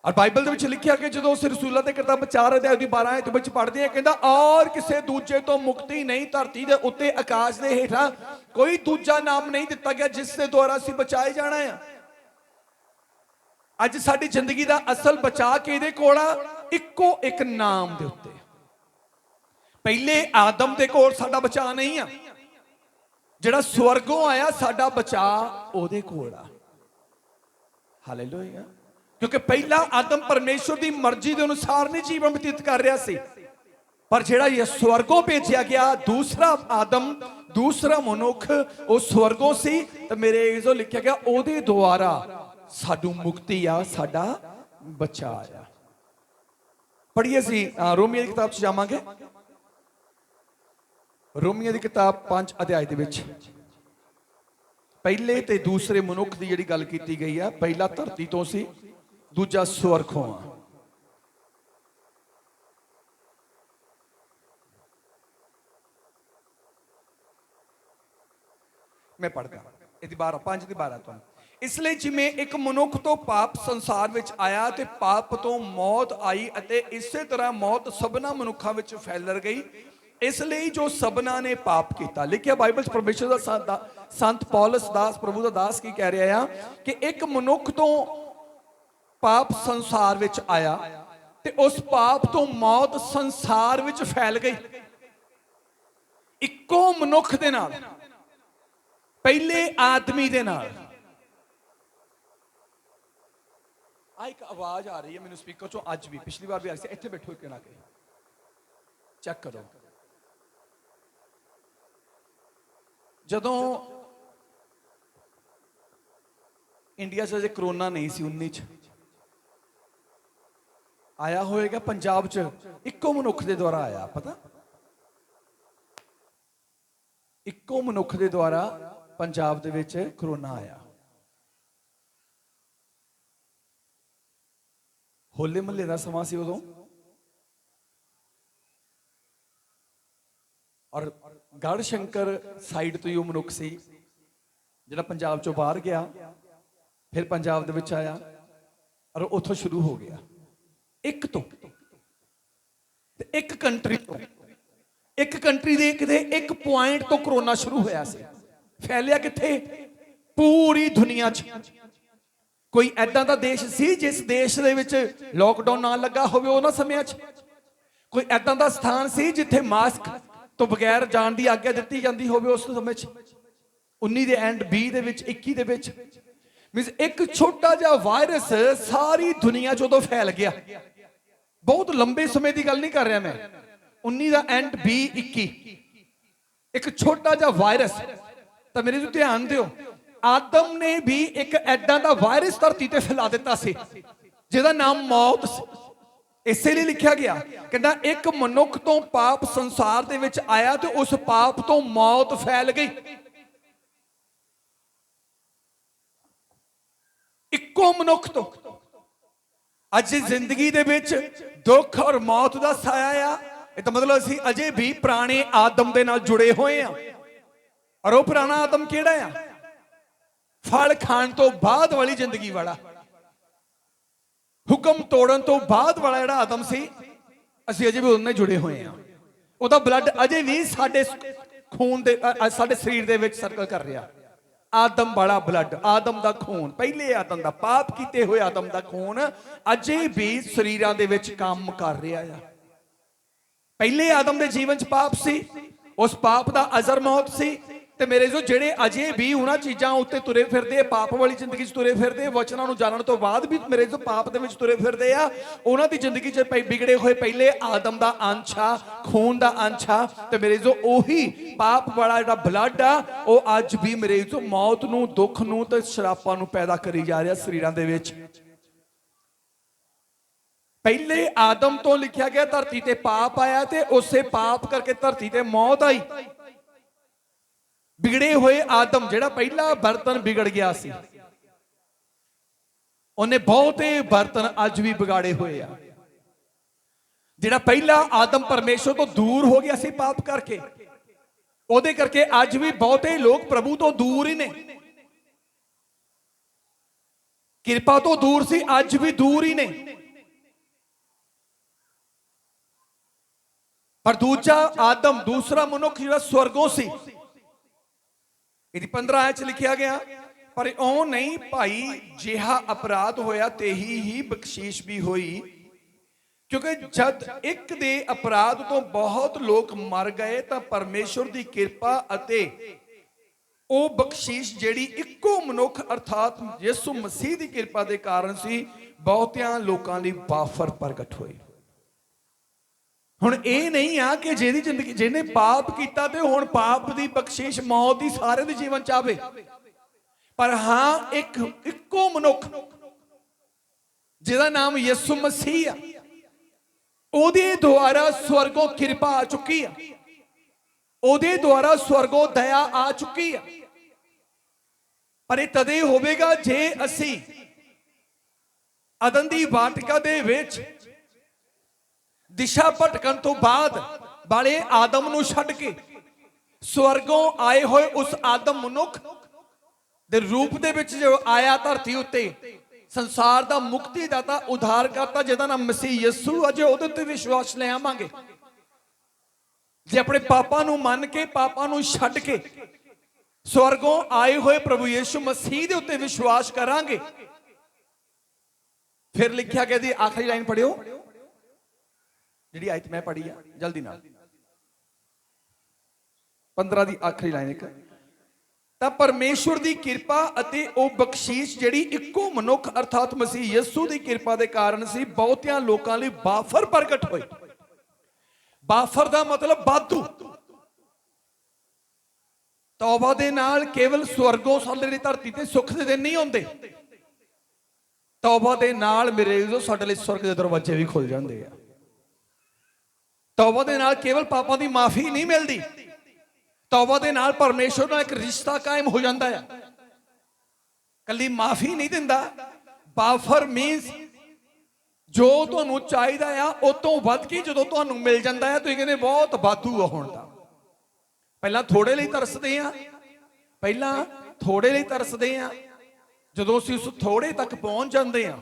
ਔਰ ਬਾਈਬਲ ਦੇ ਵਿੱਚ ਲਿਖਿਆ ਕਿ ਜਦੋਂ ਉਸ ਰਸੂਲਾਂ ਦੇ ਕਿਤਾਬ 4 ਅਧਿਆਇ ਦੀ 12 ਆਇਤ ਵਿੱਚ ਪੜ੍ਹਦੇ ਆ, ਕਹਿੰਦਾ ਔਰ ਕਿਸੇ ਦੂਜੇ ਤੋਂ ਮੁਕਤੀ ਨਹੀਂ, ਧਰਤੀ ਦੇ ਉੱਤੇ, ਆਕਾਸ਼ ਦੇ ਹੇਠਾਂ ਕੋਈ ਦੂਜਾ ਨਾਮ ਨਹੀਂ ਦਿੱਤਾ ਗਿਆ ਜਿਸ ਦੇ ਦੁਆਰਾ ਅਸੀਂ ਬਚਾਏ ਜਾਣਾ ਆ। ਅੱਜ ਸਾਡੀ ਜ਼ਿੰਦਗੀ ਦਾ ਅਸਲ ਬਚਾਅ ਕਿਹਦੇ ਕੋਲ ਆ? ਇੱਕੋ ਇੱਕ ਨਾਮ ਦੇ ਉੱਤੇ। ਪਹਿਲੇ ਆਦਮ ਦੇ ਕੋਲ ਸਾਡਾ ਬਚਾਅ ਨਹੀਂ ਆ, ਜਿਹੜਾ ਸਵਰਗੋਂ ਆਇਆ ਸਾਡਾ ਬਚਾਅ ਉਹਦੇ ਕੋਲ ਆ। ਹਾਲੇਲੂਇਆ। ਕਿਉਂਕਿ ਪਹਿਲਾ ਆਦਮ ਪਰਮੇਸ਼ਰ ਦੀ ਮਰਜ਼ੀ ਦੇ ਅਨੁਸਾਰ ਨਹੀਂ ਜੀਵਨ ਬਤੀਤ ਕਰ ਰਿਹਾ ਸੀ, ਪਰ ਜਿਹੜਾ ਇਹ ਸਵਰਗੋਂ ਭੇਜਿਆ ਗਿਆ ਦੂਸਰਾ ਆਦਮ, ਦੂਸਰਾ ਮਨੁੱਖ, ਉਹ ਸਵਰਗੋਂ ਸੀ। ਤੇ ਮੇਰੇ ਜੋ ਲਿਖਿਆ ਗਿਆ ਉਹਦੇ ਦੁਆਰਾ ਸਾਡੂ ਮੁਕਤੀ ਆ, ਸਾਡਾ ਬਚਾਅ ਆ। ਪੜ੍ਹੀਏ ਸੀ ਰੋਮੀਆਂ ਦੀ ਕਿਤਾਬ 'ਚ ਜਾਵਾਂਗੇ। ਰੋਮੀਆਂ ਦੀ ਕਿਤਾਬ 5 ਅਧਿਆਇ ਦੇ ਵਿੱਚ ਪਹਿਲੇ ਤੇ ਦੂਸਰੇ ਮਨੁੱਖ ਦੀ ਜਿਹੜੀ ਗੱਲ ਕੀਤੀ ਗਈ ਆ, ਪਹਿਲਾ ਧਰਤੀ ਤੋਂ ਸੀ, ਦੂਜਾ ਸਵਰਗੋਂ ਆ। ਮੈਂ ਪੜ੍ਹਦਾ ਇਹਦੀ 5 ਦੀ 12 ਤੋਂ। ਇਸ ਲਈ ਜਿਵੇਂ ਇੱਕ ਮਨੁੱਖ ਤੋਂ ਪਾਪ ਸੰਸਾਰ ਵਿੱਚ ਆਇਆ ਤੇ ਪਾਪ ਤੋਂ ਮੌਤ ਆਈ, ਅਤੇ ਇਸੇ ਤਰ੍ਹਾਂ ਮੌਤ ਸਭਨਾ ਮਨੁੱਖਾਂ ਵਿੱਚ ਫੈਲ ਗਈ, ਇਸ ਲਈ ਜੋ ਸਭਨਾ ਨੇ ਪਾਪ ਕੀਤਾ। ਲਿਖਿਆ ਬਾਈਬਲ 'ਚ ਪਰਮੇਸ਼ਰ ਦਾ ਸੰਤ ਪੌਲਸ ਦਾਸ, ਪ੍ਰਭੂ ਦਾ ਦਾਸ ਕੀ ਕਹਿ ਰਿਹਾ ਆ ਕਿ ਇੱਕ ਮਨੁੱਖ ਤੋਂ ਪਾਪ ਸੰਸਾਰ ਵਿੱਚ ਆਇਆ ਤੇ ਉਸ ਪਾਪ ਤੋਂ ਮੌਤ ਸੰਸਾਰ ਵਿੱਚ ਫੈਲ ਗਈ। ਇੱਕੋ ਮਨੁੱਖ ਦੇ ਨਾਲ, ਪਹਿਲੇ ਆਦਮੀ ਦੇ ਨਾਲ। ਆ ਇੱਕ ਆਵਾਜ਼ ਆ ਰਹੀ ਹੈ ਮੈਨੂੰ ਸਪੀਕਰ ਚੋਂ ਅੱਜ ਵੀ, ਪਿਛਲੀ ਵਾਰ ਵੀ ਆ ਰਹੀ ਸੀ। ਇੱਥੇ ਬੈਠੋ ਇੱਕ ਨਾ ਕੇ ਚੈੱਕ ਕਰੋ। ਜਦੋਂ ਇੰਡੀਆ 'ਚ ਅਜੇ ਕਰੋਨਾ ਨਹੀਂ ਸੀ, 19 'ਚ ਆਇਆ ਹੋਏਗਾ, ਪੰਜਾਬ 'ਚ ਇੱਕੋ ਮਨੁੱਖ ਦੇ ਦੁਆਰਾ ਆਇਆ। ਪਤਾ, ਇੱਕੋ ਮਨੁੱਖ ਦੇ ਦੁਆਰਾ ਪੰਜਾਬ ਦੇ ਵਿੱਚ ਕਰੋਨਾ ਆਇਆ। ਹੋਲੇ ਮਹੱਲੇ ਦਾ ਸਮਾਂ ਸੀ ਉਦੋਂ। ਔਰ ਗੜ ਸ਼ੰਕਰ ਸਾਈਡ ਤੋਂ ਹੀ ਉਹ ਮਨੁੱਖ ਸੀ ਜਿਹੜਾ ਪੰਜਾਬ ਚੋਂ ਬਾਹਰ ਗਿਆ, ਫਿਰ ਪੰਜਾਬ ਦੇ ਵਿੱਚ ਆਇਆ ਔਰ ਉੱਥੋਂ ਸ਼ੁਰੂ ਹੋ ਗਿਆ ਇੱਕ ਤੋਂ ਤੇ ਇੱਕ ਕੰਟਰੀ ਤੋਂ, ਇੱਕ ਕੰਟਰੀ ਦੇ ਕਿਤੇ ਇੱਕ ਪੁਆਇੰਟ ਤੋਂ ਕਰੋਨਾ ਸ਼ੁਰੂ ਹੋਇਆ ਸੀ। ਫੈਲਿਆ ਕਿੱਥੇ? ਪੂਰੀ ਦੁਨੀਆ 'ਚ। ਕੋਈ ਐਦਾਂ ਦਾ ਦੇਸ਼ ਸੀ ਜਿਸ ਦੇਸ਼ ਦੇ ਵਿੱਚ ਲੋਕਡਾਊਨ ਨਾ ਲੱਗਾ ਹੋਵੇ ਉਹਨਾਂ ਸਮਿਆਂ 'ਚ? ਕੋਈ ਐਦਾਂ ਦਾ ਸਥਾਨ ਸੀ ਜਿੱਥੇ ਮਾਸਕ ਤੋਂ ਬਗੈਰ ਜਾਣ ਦੀ ਆਗਿਆ ਦਿੱਤੀ ਜਾਂਦੀ ਹੋਵੇ ਉਸ ਸਮੇਂ 'ਚ? 19 ਦੇ ਐਂਡ 20 ਦੇ ਵਿੱਚ, 21 ਦੇ ਵਿੱਚ ਮੀਨਸ ਇੱਕ ਛੋਟਾ ਜਿਹਾ ਵਾਇਰਸ ਸਾਰੀ ਦੁਨੀਆ 'ਚ ਉਦੋਂ ਫੈਲ ਗਿਆ। ਬਹੁਤ ਲੰਬੇ ਸਮੇਂ ਦੀ ਗੱਲ ਨਹੀਂ ਕਰ ਰਿਹਾ ਮੈਂ, 19 ਦਾ ਐਂਡ 20, 21, ਇੱਕ ਛੋਟਾ ਜਿਹਾ ਵਾਇਰਸ। ਤਾਂ ਮੇਰੇ ਤੋਂ ਧਿਆਨ ਦਿਓ, ਆਦਮ ਨੇ ਵੀ ਇੱਕ ਐਦਾਂ ਦਾ ਵਾਇਰਸ ਧਰਤੀ ਤੇ ਫੈਲਾ ਦਿੱਤਾ ਸੀ ਜਿਹਦਾ ਨਾਮ ਮੌਤ ਸੀ। ਇਸੇ ਲਈ ਲਿਖਿਆ ਗਿਆ, ਕਹਿੰਦਾ ਇੱਕ ਮਨੁੱਖ ਤੋਂ ਪਾਪ ਸੰਸਾਰ ਦੇ ਵਿੱਚ ਆਇਆ ਤੇ ਉਸ ਪਾਪ ਤੋਂ ਮੌਤ ਫੈਲ ਗਈ। ਇੱਕੋ ਮਨੁੱਖ ਤੋਂ। ਅੱਜ ਜ਼ਿੰਦਗੀ ਦੇ ਵਿੱਚ ਦੁੱਖ ਔਰ ਮੌਤ ਦਾ ਸਾਇਆ ਆ, ਇਹ ਤਾਂ ਮਤਲਬ ਅਸੀਂ ਅਜੇ ਵੀ ਪੁਰਾਣੇ ਆਦਮ ਦੇ ਨਾਲ ਜੁੜੇ ਹੋਏ ਆ। ਔਰ ਉਹ ਪੁਰਾਣਾ ਆਦਮ ਕਿਹੜਾ ਆ? ਫਲ ਖਾਣ ਤੋਂ ਬਾਅਦ ਵਾਲੀ ਜ਼ਿੰਦਗੀ ਵਾਲਾ, ਹੁਕਮ ਤੋੜਨ ਤੋਂ ਬਾਅਦ ਵਾਲਾ ਜਿਹੜਾ ਆਦਮ ਸੀ, ਅਸੀਂ ਅਜੇ ਵੀ ਉਹਦੇ ਨਾਲ ਜੁੜੇ ਹੋਏ ਆ। ਉਹਦਾ ਬਲੱਡ ਅਜੇ ਵੀ ਸਾਡੇ ਖੂਨ ਦੇ, ਸਾਡੇ ਸਰੀਰ ਦੇ ਵਿੱਚ ਸਰਕਲ ਕਰ ਰਿਹਾ। ਆਦਮ ਵਾਲਾ ਬਲੱਡ, ਆਦਮ ਦਾ ਖੂਨ, ਪਹਿਲੇ ਆਦਮ ਦਾ, ਪਾਪ ਕੀਤੇ ਹੋਏ ਆਦਮ ਦਾ ਖੂਨ ਅਜੇ ਵੀ ਸਰੀਰਾਂ ਦੇ ਵਿੱਚ ਕੰਮ ਕਰ ਰਿਹਾ ਆ। ਪਹਿਲੇ ਆਦਮ ਦੇ ਜੀਵਨ 'ਚ ਪਾਪ ਸੀ, ਉਸ ਪਾਪ ਦਾ ਅਜ਼ਰ ਮੌਤ ਸੀ। ਤੇ ਮੇਰੇ ਜੋ ਜਿਹੜੇ ਅਜੇ ਵੀ ਉਹਨਾਂ ਚੀਜ਼ਾਂ ਉੱਤੇ ਤੁਰੇ ਫਿਰਦੇ, ਪਾਪ ਵਾਲੀ ਜ਼ਿੰਦਗੀ 'ਚ ਤੁਰੇ ਫਿਰਦੇ, ਵਚਨਾਂ ਨੂੰ ਜਾਣਨ ਤੋਂ ਬਾਅਦ ਵੀ ਮੇਰੇ ਜੋ ਪਾਪ ਦੇ ਵਿੱਚ ਤੁਰੇ ਫਿਰਦੇ ਆ, ਉਹਨਾਂ ਦੀ ਜ਼ਿੰਦਗੀ 'ਚ ਵਿਗੜੇ ਹੋਏ ਪਹਿਲੇ ਆਦਮ ਦਾ ਅੰਸ਼ ਆ, ਖੂਨ ਦਾ ਅੰਸ਼ ਆ। ਤੇ ਮੇਰੇ ਜੋ ਉਹੀ ਪਾਪ ਵਾਲਾ ਜਿਹੜਾ ਬਲੱਡ ਆ, ਉਹ ਅੱਜ ਵੀ ਮੇਰੇ ਜੋ ਮੌਤ ਨੂੰ, ਦੁੱਖ ਨੂੰ ਤੇ ਸ਼ਰਾਪਾਂ ਨੂੰ ਪੈਦਾ ਕਰੀ ਜਾ ਰਿਹਾ ਸਰੀਰਾਂ ਦੇ ਵਿੱਚ। ਪਹਿਲੇ ਆਦਮ ਤੋਂ ਲਿਖਿਆ ਗਿਆ ਧਰਤੀ ਤੇ ਪਾਪ ਆਇਆ ਤੇ ਉਸੇ ਪਾਪ ਕਰਕੇ ਧਰਤੀ ਤੇ ਮੌਤ ਆਈ। ਵਿਗੜੇ ਹੋਏ ਆਦਮ, ਜਿਹੜਾ ਪਹਿਲਾ ਬਰਤਨ ਵਿਗੜ ਗਿਆ ਸੀ, ਉਹਨੇ ਬਹੁਤੇ ਬਰਤਨ ਅੱਜ ਵੀ ਵਿਗਾੜੇ ਹੋਏ ਆ। ਜਿਹੜਾ ਪਹਿਲਾ ਆਦਮ ਪਰਮੇਸ਼ਰ ਤੋਂ ਦੂਰ ਹੋ ਗਿਆ ਸੀ ਪਾਪ ਕਰਕੇ, ਉਹਦੇ ਕਰਕੇ ਅੱਜ ਵੀ ਬਹੁਤੇ ਲੋਕ ਪ੍ਰਭੂ ਤੋਂ ਦੂਰ ਹੀ ਨੇ। ਕਿਰਪਾ ਤੋਂ ਦੂਰ ਸੀ, ਅੱਜ ਵੀ ਦੂਰ ਹੀ ਨੇ। ਪਰ ਦੂਜਾ ਆਦਮ, ਦੂਸਰਾ ਮਨੁੱਖ ਜਿਹੜਾ ਸਵਰਗੋਂ ਸੀ, ਇਹਦੀ 15 ਆਇਤ 'ਚ ਲਿਖਿਆ ਗਿਆ, ਪਰ ਉਹ ਨਹੀਂ ਭਾਈ, ਜਿਹਾ ਅਪਰਾਧ ਹੋਇਆ ਤੇਹੀ ਹੀ ਬਖਸ਼ੀਸ਼ ਵੀ ਹੋਈ। ਕਿਉਂਕਿ ਜਦ ਇੱਕ ਦੇ ਅਪਰਾਧ ਤੋਂ ਬਹੁਤ ਲੋਕ ਮਰ ਗਏ ਤਾਂ ਪਰਮੇਸ਼ਵਰ ਦੀ ਕਿਰਪਾ ਅਤੇ ਉਹ ਬਖਸ਼ੀਸ਼ ਜਿਹੜੀ ਇੱਕੋ ਮਨੁੱਖ ਅਰਥਾਤ ਯਿਸੂ ਮਸੀਹ ਦੀ ਕਿਰਪਾ ਦੇ ਕਾਰਨ ਸੀ, ਬਹੁਤਿਆਂ ਲੋਕਾਂ ਲਈ ਵਾਫਰ ਪ੍ਰਗਟ ਹੋਈ। ਹੁਣ ਇਹ ਨਹੀਂ ਆ ਕਿ ਜਿਹਦੀ ਜ਼ਿੰਦਗੀ, ਜਿਹਨੇ ਪਾਪ ਕੀਤਾ ਤੇ ਹੁਣ ਪਾਪ ਦੀ ਬਖਸ਼ਿਸ਼, ਮੌਤ ਦੀ ਸਾਰੇ ਦੇ ਜੀਵਨ ਚ ਆਵੇ। ਪਰ ਹਾਂ, ਇੱਕੋ ਮਨੁੱਖ ਜਿਹਦਾ ਨਾਮ ਯਿਸੂ ਮਸੀਹ ਆ, ਉਹਦੇ ਦੁਆਰਾ ਸਵਰਗੋਂ ਕਿਰਪਾ ਆ ਚੁੱਕੀ ਆ, ਉਹਦੇ ਦੁਆਰਾ ਸਵਰਗੋਂ ਦਇਆ ਆ ਚੁੱਕੀ ਆ। ਪਰ ਇਹ ਤਦੇ ਹੋਵੇਗਾ ਜੇ ਅਸੀਂ ਅਦਨ ਦੀ ਵਾਟਿਕਾ ਦੇ ਵਿੱਚ ਦਿਸ਼ਾ ਭਟਕਣ ਤੋਂ ਬਾਅਦ ਵਾਲੇ ਆਦਮ ਨੂੰ ਛੱਡ ਕੇ ਸਵਰਗੋਂ ਆਏ ਹੋਏ ਉਸ ਆਦਮ ਮਨੁੱਖ ਦੇ ਰੂਪ ਦੇ ਵਿੱਚ ਜੋ ਆਇਆ ਧਰਤੀ ਉੱਤੇ, ਸੰਸਾਰ ਦਾ ਮੁਕਤੀ ਦਾਤਾ, ਉਧਾਰ ਕਰਤਾ, ਜਿਹਦਾ ਨਾਮ ਮਸੀਹ ਯਿਸੂ, ਅਜੇ ਉਹਦੇ ਉੱਤੇ ਵਿਸ਼ਵਾਸ ਲੈ ਆਵਾਂਗੇ। ਜੇ ਆਪਣੇ ਪਾਪਾਂ ਨੂੰ ਮੰਨ ਕੇ, ਪਾਪਾਂ ਨੂੰ ਛੱਡ ਕੇ ਸਵਰਗੋਂ ਆਏ ਹੋਏ ਪ੍ਰਭੂ ਯਿਸੂ ਮਸੀਹ ਦੇ ਉੱਤੇ ਵਿਸ਼ਵਾਸ ਕਰਾਂਗੇ, ਫਿਰ ਲਿਖਿਆ ਗਿਆ, ਦੀ ਆਖਰੀ ਲਾਈਨ ਪੜਿਓ, ਜਿਹੜੀ ਆਇਤ ਮੈਂ ਪੜ੍ਹੀ ਆ, ਜਲਦੀ ਨਾਲ, 15 ਦੀ ਆਖਰੀ ਲਾਈਨ ਇੱਕ, ਤਾਂ ਪਰਮੇਸ਼ਵਰ ਦੀ ਕਿਰਪਾ ਅਤੇ ਉਹ ਬਖਸ਼ੀਸ਼ ਜਿਹੜੀ ਇੱਕੋ ਮਨੁੱਖ ਅਰਥਾਤ ਮਸੀਹ ਯਿਸੂ ਦੀ ਕਿਰਪਾ ਦੇ ਕਾਰਨ ਸੀ, ਬਹੁਤਿਆਂ ਲੋਕਾਂ ਲਈ ਵਾਫਰ ਪ੍ਰਗਟ ਹੋਈ। ਵਾਫਰ ਦਾ ਮਤਲਬ ਵਾਧੂ। ਤੌਬਾ ਦੇ ਨਾਲ ਕੇਵਲ ਸਵਰਗੋਂ ਸਾਡੇ ਲਈ ਧਰਤੀ ਤੇ ਸੁੱਖ ਦੇ ਦਿਨ ਨਹੀਂ ਹੁੰਦੇ, ਤੌਬਾ ਦੇ ਨਾਲ ਮੇਰੇ ਜੋ ਸਾਡੇ ਲਈ ਸਵਰਗ ਦੇ ਦਰਵਾਜ਼ੇ ਵੀ ਖੁੱਲ ਜਾਂਦੇ ਆ। ਤੌਬਾ ਦੇ ਨਾਲ ਕੇਵਲ ਪਾਪਾਂ ਦੀ ਮਾਫੀ ਨਹੀਂ ਮਿਲਦੀ, ਤੌਬਾ ਦੇ ਨਾਲ ਪਰਮੇਸ਼ਵਰ ਨਾਲ ਇੱਕ ਰਿਸ਼ਤਾ ਕਾਇਮ ਹੋ ਜਾਂਦਾ ਹੈ। ਕੱਲੀ ਮਾਫੀ ਨਹੀਂ ਦਿੰਦਾ, ਵਾਫਰ ਮੀਨਸ ਜੋ ਤੁਹਾਨੂੰ ਚਾਹੀਦਾ ਆ ਉਹ ਤੋਂ ਵੱਧ ਕੇ ਜਦੋਂ ਤੁਹਾਨੂੰ ਮਿਲ ਜਾਂਦਾ ਹੈ, ਤੁਸੀਂ ਕਹਿੰਦੇ ਬਹੁਤ ਵਾਧੂ ਆ ਹੁਣ ਤਾਂ। ਪਹਿਲਾਂ ਥੋੜੇ ਲਈ ਤਰਸਦੇ ਆ, ਪਹਿਲਾਂ ਥੋੜੇ ਲਈ ਤਰਸਦੇ ਆ। ਜਦੋਂ ਅਸੀਂ ਉਸ ਥੋੜੇ ਤੱਕ ਪਹੁੰਚ ਜਾਂਦੇ ਆ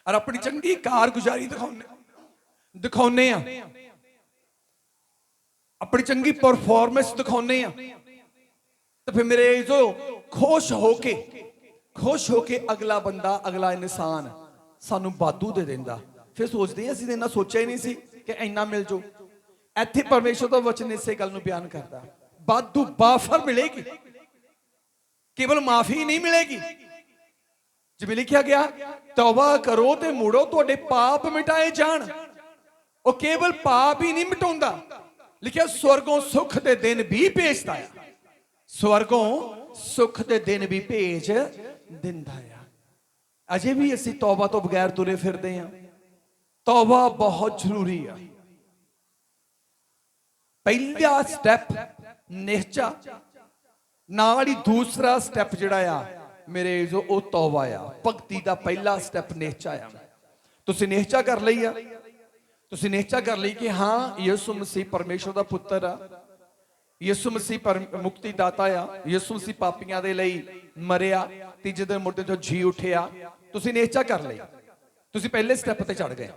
ਔਰ ਆਪਣੀ ਚੰਗੀ ਕਾਰਗੁਜ਼ਾਰੀ ਦਿਖਾਉਂਦੇ ਆ, ਆਪਣੀ ਚੰਗੀ ਪਰਫਾਰਮੈਂਸ ਦਿਖਾਉਂਦੇ ਆ, ਤੇ ਫਿਰ ਮੇਰੇ ਜੋ ਖੁਸ਼ ਹੋ ਕੇ ਅਗਲਾ ਬੰਦਾ, ਅਗਲਾ ਇਨਸਾਨ ਸਾਨੂੰ ਵਾਧੂ ਦੇ ਦਿੰਦਾ। ਫਿਰ ਸੋਚਦੇ ਆ ਅਸੀਂ ਇੰਨਾ ਸੋਚਿਆ ਹੀ ਨਹੀਂ ਸੀ ਕਿ ਇੰਨਾ ਮਿਲ ਜਾਊ। ਇੱਥੇ ਪਰਮੇਸ਼ਰ ਦਾ ਵਚਨ ਇਸੇ ਗੱਲ ਨੂੰ ਬਿਆਨ ਕਰਦਾ, ਵਾਧੂ ਬਾਫਰ ਮਿਲੇਗੀ, ਕੇਵਲ ਮਾਫੀ ਨਹੀਂ ਮਿਲੇਗੀ। ਜਿਵੇਂ ਲਿਖਿਆ ਗਿਆ, ਤੌਬਾ ਕਰੋ ਤੇ ਮੁੜੋ ਤੁਹਾਡੇ ਪਾਪ ਮਿਟਾਏ ਜਾਣ। ਉਹ ਕੇਵਲ ਪਾਪ ਹੀ ਨਹੀਂ ਮਿਟਾਉਂਦਾ, ਲਿਖਿਆ ਸਵਰਗੋਂ ਸੁੱਖ ਦੇ ਦਿਨ ਵੀ ਭੇਜਦਾ ਆ, ਸਵਰਗੋਂ ਸੁੱਖ ਦੇ ਦਿਨ ਵੀ ਭੇਜ ਦਿੰਦਾ ਆ। ਅਜੇ ਵੀ ਅਸੀਂ ਤੌਬਾ ਤੋਂ ਬਗੈਰ ਤੁਰੇ ਫਿਰਦੇ ਆ। ਤੌਬਾ ਬਹੁਤ ਜ਼ਰੂਰੀ ਆ। ਪਹਿਲਾ ਸਟੈਪ ਨਿਹਚਾ, ਨਾਲ ਹੀ ਦੂਸਰਾ ਸਟੈਪ ਜਿਹੜਾ ਆ ਮੇਰੇ ਜੋ ਉਹ ਤੌਬਾ ਆ। ਭਗਤੀ ਦਾ ਪਹਿਲਾ ਸਟੈਪ ਨਿਹਚਾ ਆ। ਤੁਸੀਂ ਨਿਹਚਾ ਕਰ ਲਈ ਆ, ਤੁਸੀਂ ਨਿਹਚਾ ਕਰ ਲਈ ਕਿ ਹਾਂ ਯਿਸੂ ਮਸੀਹ ਪਰਮੇਸ਼ਰ ਦਾ ਪੁੱਤਰ ਆ, ਯਿਸੂ ਮਸੀਹ ਮੁਕਤੀ ਦਾਤਾ ਆ, ਯਿਸੂ ਮਸੀਹ ਪਾਪੀਆਂ ਦੇ ਲਈ ਮਰਿਆ, ਤੀਜੇ ਦਿਨ ਮੁਰਦੇ ਤੋਂ ਜੀ ਉੱਠਿਆ। ਤੁਸੀਂ ਨਿਹਚਾ ਕਰ ਲਈ, ਤੁਸੀਂ ਪਹਿਲੇ ਸਟੈਪ ਤੇ ਚੜ ਗਏ,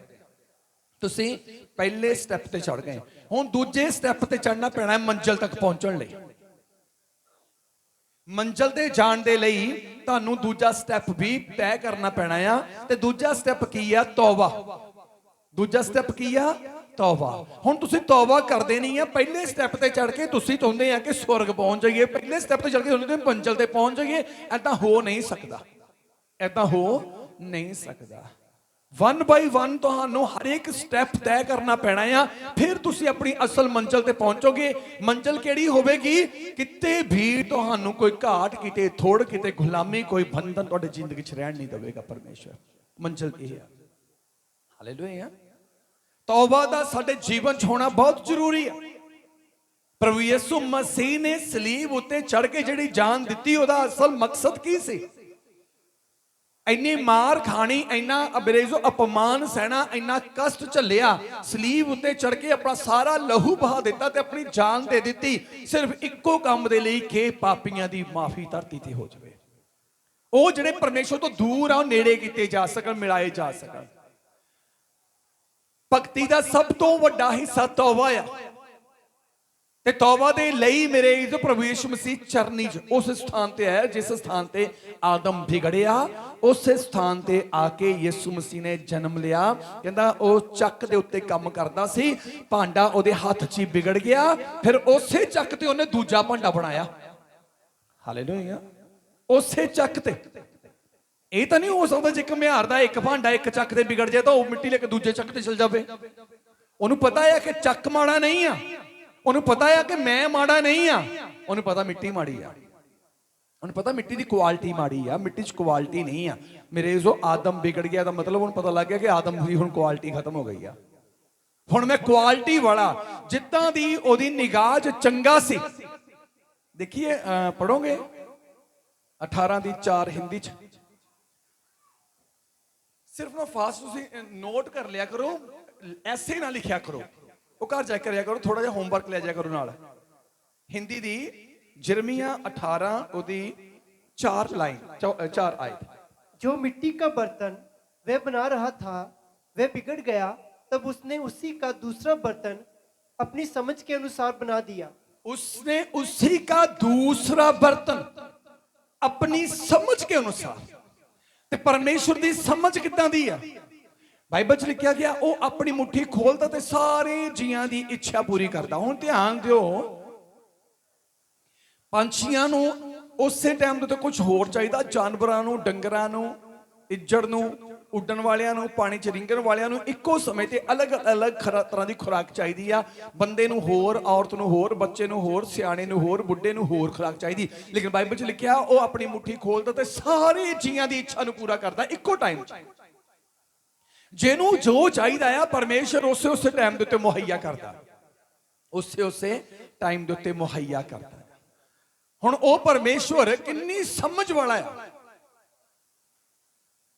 ਤੁਸੀਂ ਪਹਿਲੇ ਸਟੈਪ ਤੇ ਚੜ ਗਏ। ਹੁਣ ਦੂਜੇ ਸਟੈਪ ਤੇ ਚੜਨਾ ਪੈਣਾ ਹੈ ਮੰਜ਼ਿਲ ਤੱਕ ਪਹੁੰਚਣ ਲਈ। ਮੰਜ਼ਿਲ ਤੇ ਜਾਣ ਦੇ ਲਈ ਤੁਹਾਨੂੰ ਦੂਜਾ ਸਟੈਪ ਵੀ ਤੈਅ ਕਰਨਾ ਪੈਣਾ ਆ। ਤੇ ਦੂਜਾ ਸਟੈਪ ਕੀ ਆ? ਤੌਬਾ। ਦੂਜਾ ਸਟੈਪ ਕੀ ਆ? ਤੌਬਾ। ਹੁਣ ਤੁਸੀਂ ਤੌਬਾ ਕਰਦੇ ਨਹੀਂ ਆ, ਪਹਿਲੇ ਸਟੈਪ ਤੇ ਚੜ ਕੇ ਤੁਸੀਂ ਚਾਹੁੰਦੇ ਆ ਕਿ ਸਵਰਗ ਪਹੁੰਚ ਜਾਈਏ, ਪਹਿਲੇ ਸਟੈਪ ਤੇ ਚੜ ਕੇ ਤੁਸੀਂ ਮੰਜ਼ਿਲ ਤੇ ਪਹੁੰਚ ਜਾਈਏ। ਏਦਾਂ ਹੋ ਨਹੀਂ ਸਕਦਾ, ਏਦਾਂ ਹੋ ਨਹੀਂ ਸਕਦਾ। ਵਨ ਬਾਈ ਵਨ ਤੁਹਾਨੂੰ ਹਰ ਇੱਕ ਸਟੈਪ ਤੈਅ ਕਰਨਾ ਪੈਣਾ ਆ, ਫਿਰ ਤੁਸੀਂ ਆਪਣੀ ਅਸਲ ਮੰਜ਼ਿਲ ਤੇ ਪਹੁੰਚੋਗੇ। ਮੰਜ਼ਿਲ ਕਿਹੜੀ ਹੋਵੇਗੀ? ਕਿਤੇ ਵੀ ਤੁਹਾਨੂੰ ਕੋਈ ਘਾਟ, ਕਿਤੇ ਥੋੜ, ਕਿਤੇ ਗੁਲਾਮੀ, ਕੋਈ ਬੰਧਨ ਤੁਹਾਡੀ ਜ਼ਿੰਦਗੀ 'ਚ ਰਹਿਣ ਨਹੀਂ ਦੇਵੇਗਾ ਪਰਮੇਸ਼ਰ। ਮੰਜ਼ਿਲ ਇਹ ਹੈ। ਹਾਲੇਲੂਇਆ। ਤੌਬਾ ਦਾ ਸਾਡੇ ਜੀਵਨ 'ਚ ਹੋਣਾ ਬਹੁਤ ਜ਼ਰੂਰੀ ਹੈ। ਪ੍ਰਭੂ ਯਿਸੂ ਮਸੀਹ ਨੇ ਸਲੀਬ ਉੱਤੇ ਚੜ ਕੇ ਜਿਹੜੀ ਜਾਨ ਦਿੱਤੀ, ਉਹਦਾ ਅਸਲ ਮਕਸਦ ਕੀ ਸੀ? ਇੰਨੀ ਮਾਰ ਖਾਣੀ, ਇੰਨਾ ਅਬਰੇਜ਼ੋ ਅਪਮਾਨ ਸਹਿਣਾ, ਇੰਨਾ ਕਸ਼ਟ ਝੱਲਿਆ, ਸਲੀਬ ਉੱਤੇ ਚੜ ਕੇ ਆਪਣਾ ਸਾਰਾ ਲਹੂ ਬਹਾ ਦਿੱਤਾ ਤੇ ਆਪਣੀ ਜਾਨ ਦੇ ਦਿੱਤੀ, ਸਿਰਫ ਇੱਕੋ ਕੰਮ ਦੇ ਲਈ ਕਿ ਪਾਪੀਆਂ ਦੀ ਮਾਫੀ ਧਰਤੀ ਤੇ ਹੋ ਜਾਵੇ। ਉਹ ਜਿਹੜੇ ਪਰਮੇਸ਼ਰ ਤੋਂ ਦੂਰ ਆ ਉਹ ਨੇੜੇ ਕੀਤੇ ਜਾ ਸਕਣ, ਮਿਲਾਏ ਜਾ ਸਕਣ। ਭਗਤੀ ਦਾ ਸਭ ਤੋਂ ਵੱਡਾ ਹਿੱਸਾ ਤੌਬਾ ਆ। ਤੇ ਤੌਬਾ ਦੇ ਲਈ ਮੇਰੇ ਜੋ ਪ੍ਰਭੂ ਯਿਸੂ ਮਸੀਹ ਚਰਨੀ 'ਚ ਉਸ ਸਥਾਨ ਤੇ ਆਇਆ ਜਿਸ ਸਥਾਨ ਤੇ ਆਦਮ ਵਿਗੜਿਆ। ਉਸੇ ਸਥਾਨ ਤੇ ਆ ਕੇ ਯਿਸੂ ਮਸੀਹ ਨੇ ਜਨਮ ਲਿਆ। ਕਹਿੰਦਾ ਉਹ ਚੱਕ ਦੇ ਉੱਤੇ ਕੰਮ ਕਰਦਾ ਸੀ, ਭਾਂਡਾ ਉਹਦੇ ਹੱਥ 'ਚ ਹੀ ਵਿਗੜ ਗਿਆ, ਫਿਰ ਉਸੇ ਚੱਕ ਤੇ ਉਹਨੇ ਦੂਜਾ ਭਾਂਡਾ ਬਣਾਇਆ। ਹਾਲੇਲੂਇਆ। ਉਸੇ ਚੱਕ ਤੇ। ਇਹ ਤਾਂ ਨਹੀਂ ਹੋ ਸਕਦਾ ਜੇ ਘੁਮਿਆਰ ਦਾ ਇੱਕ ਭਾਂਡਾ ਇੱਕ ਚੱਕ ਤੇ ਵਿਗੜ ਜਾਏ ਤਾਂ ਉਹ ਮਿੱਟੀ ਲੈ ਕੇ ਦੂਜੇ ਚੱਕ ਤੇ ਚਲ ਜਾਵੇ। ਉਹਨੂੰ ਪਤਾ ਹੈ ਕਿ ਚੱਕ ਮਾੜਾ ਨਹੀਂ ਆ, ਉਹਨੂੰ ਪਤਾ ਹੈ ਕਿ ਮੈਂ ਮਾੜਾ ਨਹੀਂ ਆ, ਉਹਨੂੰ ਪਤਾ ਮਿੱਟੀ ਮਾੜੀ ਆ, ਉਹਨੂੰ ਪਤਾ ਮਿੱਟੀ ਦੀ ਕੁਆਲਿਟੀ ਮਾੜੀ ਆ, ਮਿੱਟੀ 'ਚ ਕੁਆਲਿਟੀ ਨਹੀਂ ਆ। ਮੇਰੇ ਜੋ ਆਦਮ ਵਿਗੜ ਗਿਆ ਦਾ ਮਤਲਬ ਹੁਣ ਪਤਾ ਲੱਗ ਗਿਆ ਕਿ ਆਦਮ ਦੀ ਹੁਣ ਕੁਆਲਿਟੀ ਖਤਮ ਹੋ ਗਈ ਆ। ਹੁਣ ਮੈਂ ਕੁਆਲਿਟੀ ਵਾਲਾ, ਜਿੱਦਾਂ ਦੀ ਉਹਦੀ ਨਿਗਾਹ 'ਚ ਚੰਗਾ ਸੀ। ਦੇਖੀਏ, ਪੜੋਗੇ 18:4 ਹਿੰਦੀ 'ਚ। ਸਿਰਫ ਨਾ ਫਾਸਟ ਤੁਸੀਂ ਨੋਟ ਕਰ ਲਿਆ ਕਰੋ, ਐਸੇ ਨਾ ਲਿਖਿਆ ਕਰੋ, ਉਹ ਘਰ ਜਾ ਕਰਿਆ ਕਰੋ, ਥੋੜਾ ਜਿਹਾ ਹੋਮਵਰਕ ਲੈ ਜਾਇਆ ਕਰੋ ਨਾਲ। ਹਿੰਦੀ ਦੀ यिर्मयाह 18 ਉਹਦੀ 4 लाइन 4 आयत। जो मिट्टी का बर्तन वह बना रहा था वह बिगड़ गया, तब उसने उसी का दूसरा बर्तन अपनी समझ के अनुसार बना दिया। उसने उसी का दूसरा बर्तन अपनी समझ के अनुसार। ਤੇ ਪਰਮੇਸ਼ਰ ਦੀ ਸਮਝ ਕਿੱਦਾਂ ਦੀ ਆ? ਬਾਈਬਲ 'ਚ ਲਿਖਿਆ ਗਿਆ ਉਹ ਆਪਣੀ ਮੁੱਠੀ ਖੋਲਦਾ ਤੇ ਸਾਰੇ ਜੀਆਂ ਦੀ ਇੱਛਾ ਪੂਰੀ ਕਰਦਾ। ਹੁਣ ਧਿਆਨ ਦਿਓ, ਪੰਛੀਆਂ ਨੂੰ ਉਸੇ ਟਾਈਮ ਤੇ ਕੁਝ ਹੋਰ ਚਾਹੀਦਾ, ਜਾਨਵਰਾਂ ਨੂੰ, ਡੰਗਰਾਂ ਨੂੰ, ਇੱਜੜ ਨੂੰ, ਉੱਡਣ ਵਾਲਿਆਂ ਨੂੰ, ਪਾਣੀ 'ਚ ਰਿੰਗਣ ਵਾਲਿਆਂ ਨੂੰ ਇੱਕੋ ਸਮੇਂ ਤੇ ਅਲੱਗ-ਅਲੱਗ ਤਰ੍ਹਾਂ ਦੀ ਖੁਰਾਕ ਚਾਹੀਦੀ ਆ। ਬੰਦੇ ਨੂੰ ਹੋਰ, ਔਰਤ ਨੂੰ ਹੋਰ, ਬੱਚੇ ਨੂੰ ਹੋਰ, ਸਿਆਣੇ ਨੂੰ ਹੋਰ, ਬੁੱਢੇ ਨੂੰ ਹੋਰ ਖੁਰਾਕ ਚਾਹੀਦੀ। ਲੇਕਿਨ ਬਾਈਬਲ 'ਚ ਲਿਖਿਆ ਉਹ ਆਪਣੀ ਮੁੱਠੀ ਖੋਲਦਾ ਤੇ ਸਾਰੇ ਜੀਆਂ ਦੀ ਇੱਛਾ ਨੂੰ ਪੂਰਾ ਕਰਦਾ ਇੱਕੋ ਟਾਈਮ 'ਚ। ਜਿਹਨੂੰ ਜੋ ਚਾਹੀਦਾ ਆ ਪਰਮੇਸ਼ਰ ਉਸੇ ਟਾਈਮ ਦੇ ਉੱਤੇ ਮੁਹੱਈਆ ਕਰਦਾ, ਉਸੇ ਟਾਈਮ ਦੇ ਉੱਤੇ ਮੁਹੱਈਆ ਕਰਦਾ। ਹੁਣ ਉਹ ਪਰਮੇਸ਼ਵਰ ਕਿੰਨੀ ਸਮਝ ਵਾਲਾ ਆ,